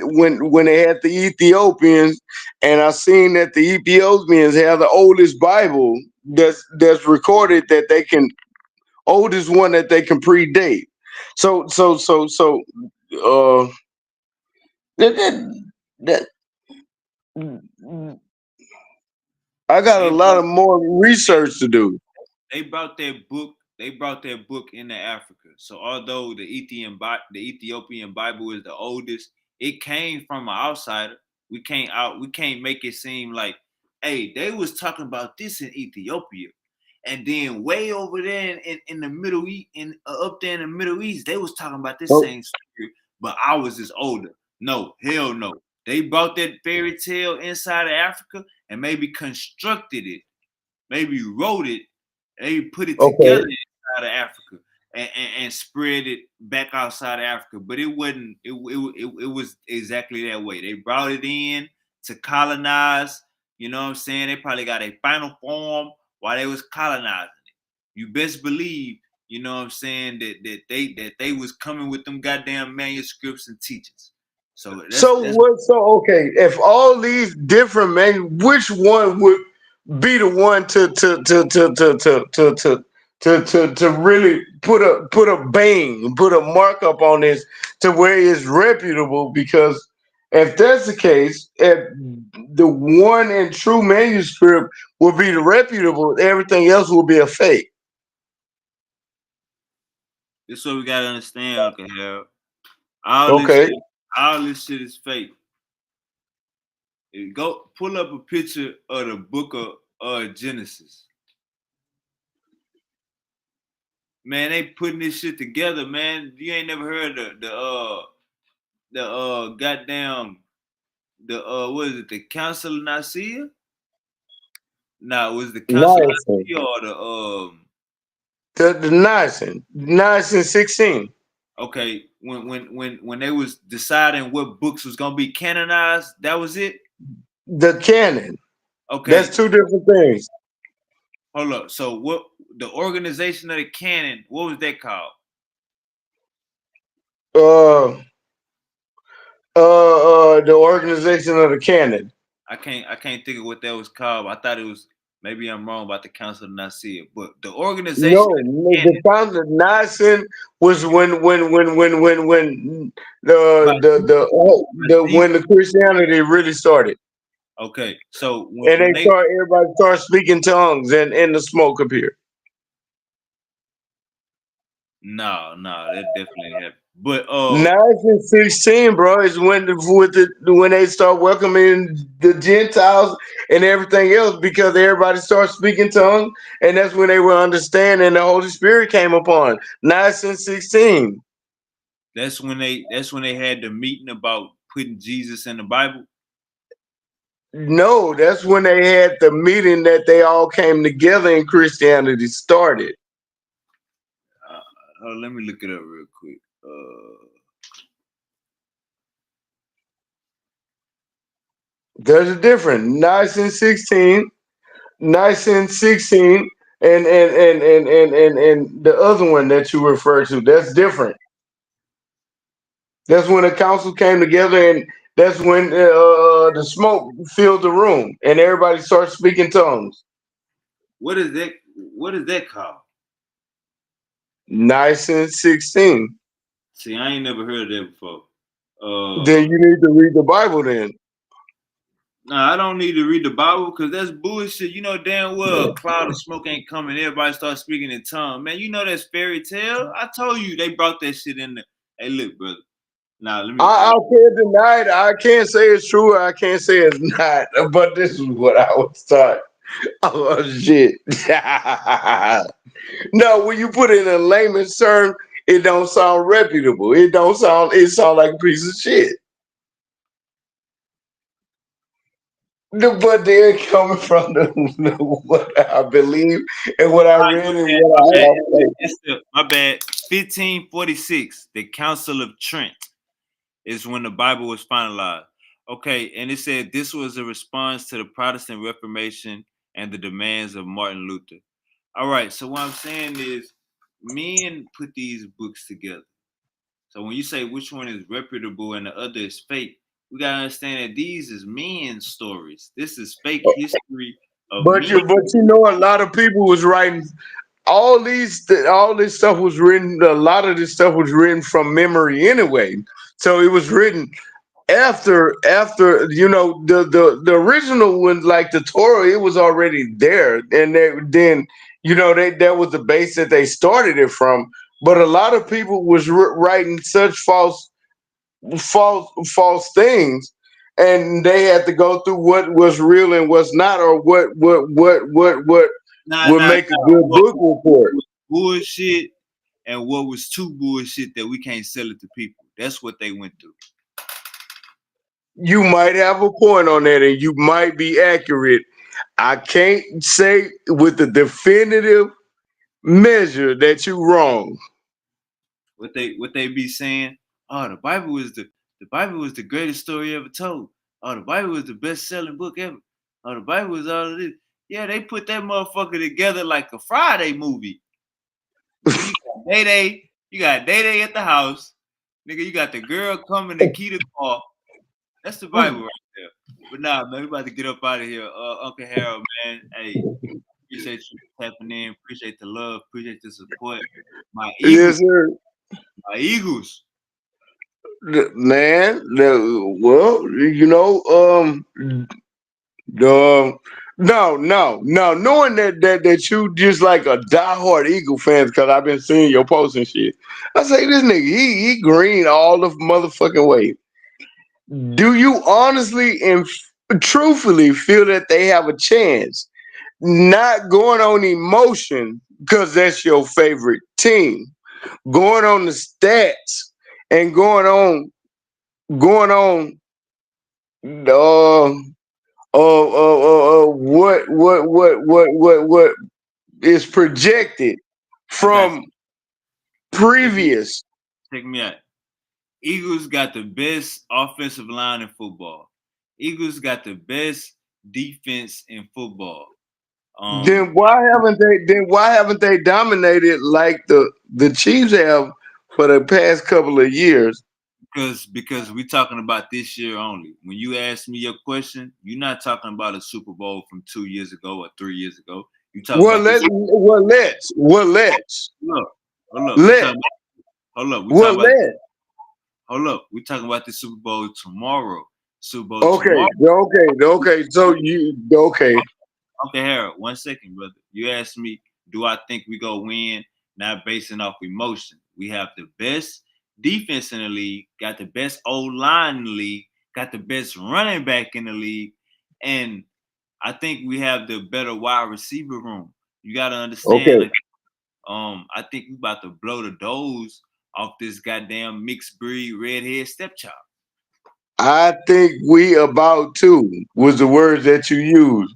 they had the Ethiopians, and I seen that the Ethiopians have the oldest Bible that's recorded that they can oldest one that they can predate. So that I got a lot of more research to do. They brought that book. They brought that book into Africa. So although the Ethiopian Bible is the oldest, it came from an outsider. We can't make it seem like, hey, they was talking about this in Ethiopia, and then way over there in the Middle East, up there in the Middle East, they was talking about this same story, but ours is older. No, hell no. They brought that fairy tale inside of Africa and maybe constructed it, maybe wrote it, they put it together inside of Africa and spread it back outside of Africa. But it wasn't. It was exactly that way. They brought it in to colonize. You know what I'm saying? They probably got a final form while they was colonizing it. You best believe, you know what I'm saying, that they was coming with them goddamn manuscripts and teachings. So okay, if all these different which one would be the one to really put a bang, put a markup on this to where it's reputable? Because if that's the case, if the one and true manuscript will be the reputable, everything else will be a fake. This is what we gotta understand, Uncle Harold. All this shit is fake. Go pull up a picture of the book of Genesis. Man, they putting this shit together, man. You ain't never heard of the goddamn what is it, the Council of Nicaea? No, it was the Council of Nicaea or the Nicene 16. Okay, when they was deciding what books was gonna be canonized, that was it. The canon. Okay, that's two different things. Hold up. So what the organization of the canon? What was that called? The organization of the canon. I can't think of what that was called. I thought it was, maybe I'm wrong about the Council of Nicaea, but the organization. No, the Council of Nicaea was when the Christianity really started. Okay, so everybody started speaking tongues and the smoke appeared. No, that definitely happened. But 9 and 16, bro, is when when they start welcoming the Gentiles and everything else because everybody starts speaking tongues, and that's when they will understand and the Holy Spirit came upon. 9 and 16. that's when they had the meeting about putting Jesus in the Bible. No, that's when they had the meeting that they all came together and Christianity started. Let me look it up real quick. There's a difference. 9 and 16, 9 and 16, and the other one that you refer to. That's different. That's when the council came together, and that's when the smoke filled the room, and everybody started speaking tongues. What is that? What is that called? 9 and 16. See, I ain't never heard of that before. Then you need to read the Bible. Then. Nah, I don't need to read the Bible because that's bullshit. You know damn well a cloud of smoke ain't coming. Everybody starts speaking in tongues. Man, you know that's fairy tale. I told you they brought that shit in there. Hey, look, brother. Now let me. I can't deny it. I can't say it's true. I can't say it's not. But this is what I was taught. Oh shit. No, when you put it in a layman's term, it don't sound reputable. It sound like a piece of shit. But they're coming from what I believe and what I read and what I have. My bad. 1546, the Council of Trent is when the Bible was finalized. Okay, and it said this was a response to the Protestant Reformation and the demands of Martin Luther. All right, so what I'm saying is men put these books together. So when you say which one is reputable and the other is fake, we gotta understand that these is men's stories. This is fake history of But men. you know, a lot of people was writing all this stuff was written. A lot of this stuff was written from memory anyway. So it was written after you know the original one, like the Torah, it was already there, and then you know that was the base that they started it from. But a lot of people was writing such false things, and they had to go through what was real and what's not, or what would make a good book report. Bullshit and what was too bullshit that we can't sell it to people. That's what they went through. You might have a point on that, and you might be accurate. I can't say with the definitive measure that you're wrong. What they be saying? Oh, the Bible was the greatest story ever told. Oh, the Bible was the best selling book ever. Oh, the Bible was all of this. Yeah, they put that motherfucker together like a Friday movie. Nigga, you got Day at the house. Nigga, you got the girl coming to key the car. That's the Bible right there. But nah, man, we about to get up out of here. Uncle Harold, man. Hey, appreciate you tapping in. Appreciate the love. Appreciate the support. My Eagles. Yes, sir. My Eagles. Man, well, you know, no. Knowing that you just like a diehard Eagle fans, because I've been seeing your posts and shit. I say this nigga, he green all the motherfucking way. Do you honestly and truthfully feel that they have a chance? Not going on emotion because that's your favorite team. Going on the stats and going on what is projected from previous. Check me out. Eagles got the best offensive line in football. Eagles got the best defense in football. Then why haven't they dominated like the Chiefs have for the past couple of years? Because we're talking about this year only. When you ask me your question, you're not talking about a Super Bowl from 2 years ago or 3 years ago. You talking about let's. Hold up. We're talking about the Super Bowl tomorrow. Super Bowl tomorrow. Okay. So okay. Okay, Harold, 1 second, brother. You asked me, do I think we go win? Not basing off emotion. We have the best defense in the league, got the best O-line in the league, got the best running back in the league, and I think we have the better wide receiver room. You got to understand, Okay. I think we about to blow the doors off this goddamn mixed breed redhead stepchild. I think we about to was the words that you used.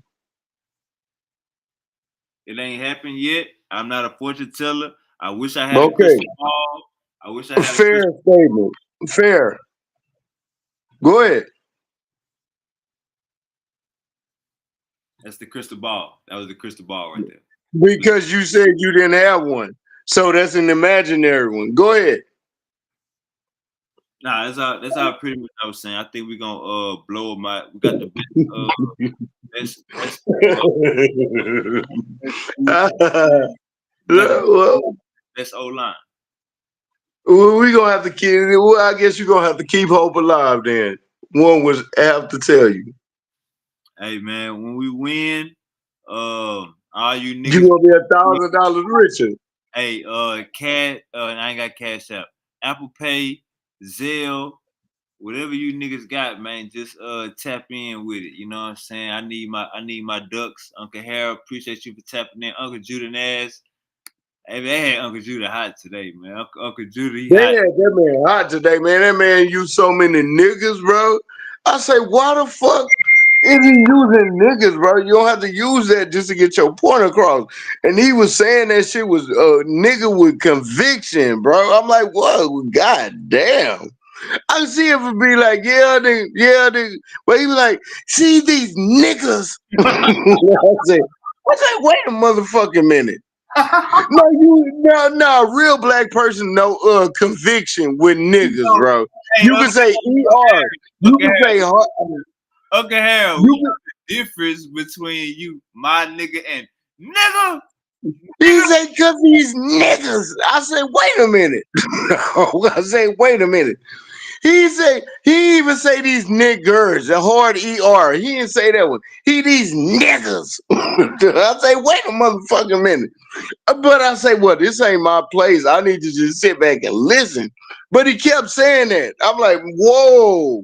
It ain't happened yet. I'm not a fortune teller. I wish I had a crystal ball. I wish I had a Fair statement. Fair. Go ahead. That's the crystal ball. That was the crystal ball right there. Because you said you didn't have one. So that's an imaginary one. Go ahead. Nah, that's how pretty much I was saying. I think we're gonna blow my. We got the best. Best O-line. Well, we gonna have to keep. Well, I guess you're gonna have to keep hope alive. Then one was have to tell you. Hey man, when we win, all you niggas, you gonna be $1,000 richer. Hey, I ain't got Cash App, Apple Pay, Zelle, whatever you niggas got, man. Just tap in with it. You know what I'm saying? I need my ducks. Uncle Harold, appreciate you for tapping in. Uncle Judah Nash. Hey, they had Uncle Judah hot today, man. Uncle Judah, he They hot. had that man hot today, man. That man used so many niggas, bro. I say, why the fuck is he using niggas, bro? You don't have to use that just to get your point across. And he was saying that shit was nigga with conviction, bro. I'm like, what? God damn. I see if it be like, yeah, nigga. But he was like, see these niggas. I say, wait a motherfucking minute. No, real black person, no conviction with niggas, bro. You can say ER. You can say Uncle Harold, the difference between you, my nigga, and nigga. He said, cause these niggas. I said, wait a minute. I say, wait a minute. He even say these niggers, the hard ER. He didn't say that one. He these niggas. I say, wait a motherfucking minute. But I say, well, this ain't my place. I need to just sit back and listen. But he kept saying that. I'm like, whoa.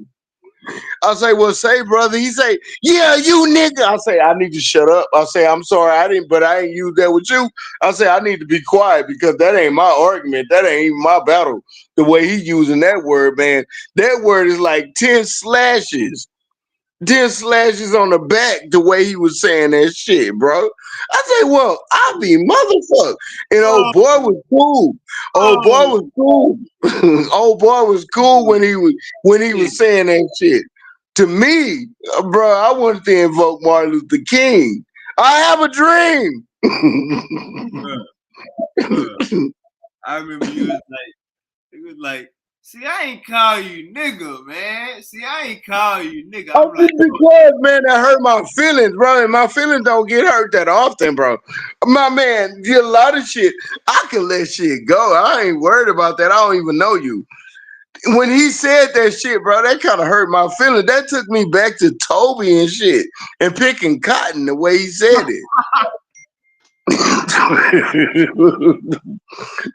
I say, well, say, brother. He say, yeah, you nigga. I say, I need to shut up. I say, I'm sorry, I ain't use that with you. I say, I need to be quiet because that ain't my argument. That ain't even my battle. The way he using that word, man, that word is like 10 slashes. 10 slashes on the back the way he was saying that shit, bro. I say, well, I be motherfucker. And old boy was cool. Old boy was cool. Old boy was cool when he was saying that shit. To me, bro, I wanted to invoke Martin Luther King. I have a dream. I remember it was like, see, I ain't call you nigga, man. See, I ain't call you nigga. I'm like, because, man, that hurt my feelings, bro. And my feelings don't get hurt that often, bro. My man, a lot of shit, I can let shit go. I ain't worried about that. I don't even know you. When he said that shit, bro, that kind of hurt my feelings. That took me back to Toby and shit and picking cotton the way he said it.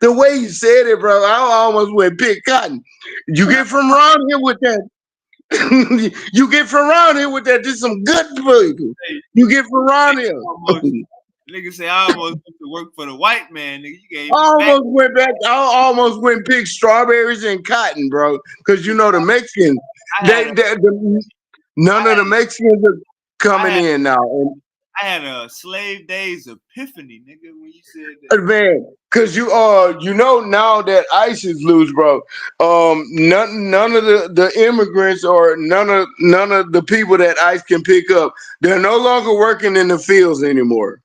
The way he said it, bro, I almost went pick cotton. You get from around here with that. You get from around here with that. Just some good people. You get from around here. Nigga say I almost went to work for the white man. Nigga, you gave me I almost went pick strawberries and cotton, bro. Because you know the Mexicans, none of the Mexicans are coming in now. And I had a slave days epiphany, nigga, when you said that. Man, because you know now that ICE is loose, bro. None of the immigrants or none of the people that ICE can pick up, they're no longer working in the fields anymore.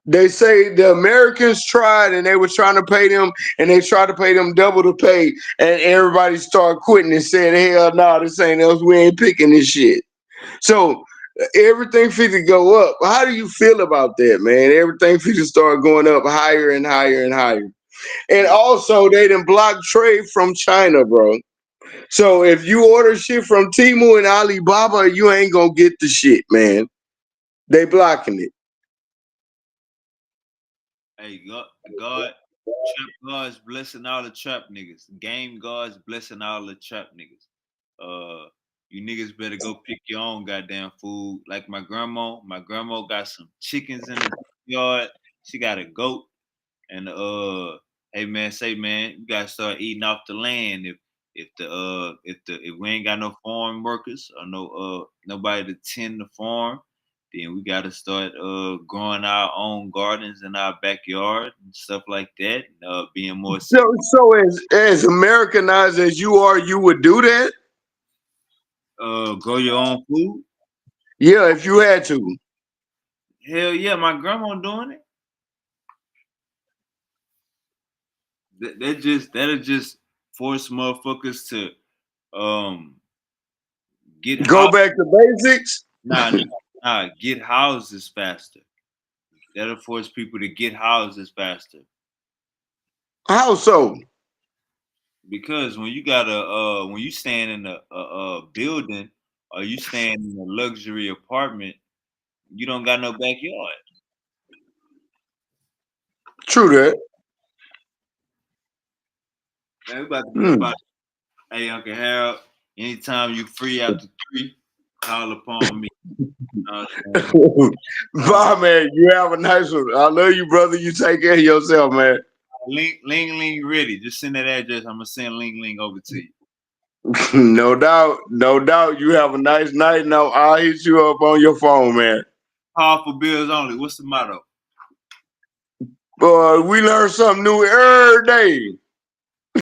They say the Americans tried and they were trying to pay them and they tried to pay them double the pay and everybody started quitting and said, hell no, this ain't us. We ain't picking this shit. So everything fit to go up. How do you feel about that, man? Everything fit to start going up higher and higher and higher. And also they done block trade from China, bro. So if you order shit from Temu and Alibaba, you ain't gonna get the shit, man. They blocking it. Hey, God, Trap gods blessing all the trap niggas. Game gods blessing all the trap niggas. You niggas better go pick your own goddamn food. Like my grandma got some chickens in the yard. She got a goat. And hey man, you gotta start eating off the land. If we ain't got no farm workers or nobody to tend the farm, then we gotta start growing our own gardens in our backyard and stuff like that. Being more So as Americanized as you are, you would do that? Grow your own food? Yeah, if you had to. Hell yeah, my grandma doing it. That'll just force motherfuckers to go back to basics. Nah, get houses faster. That'll force people to get houses faster. How so? Because when you got when you stand in a building or you stand in a luxury apartment, you don't got no backyard. True that. Man, we about to be about. Hey, Uncle Harold, anytime you free after 3, call upon me. Bye, man. You have a nice one. I love you, brother. You take care of yourself, man. Ling ready. Just send that address. I'm gonna send Ling over to you. No doubt. No doubt. You have a nice night. Now I'll hit you up on your phone, man. Call for bills only. What's the motto? We learn something new every day.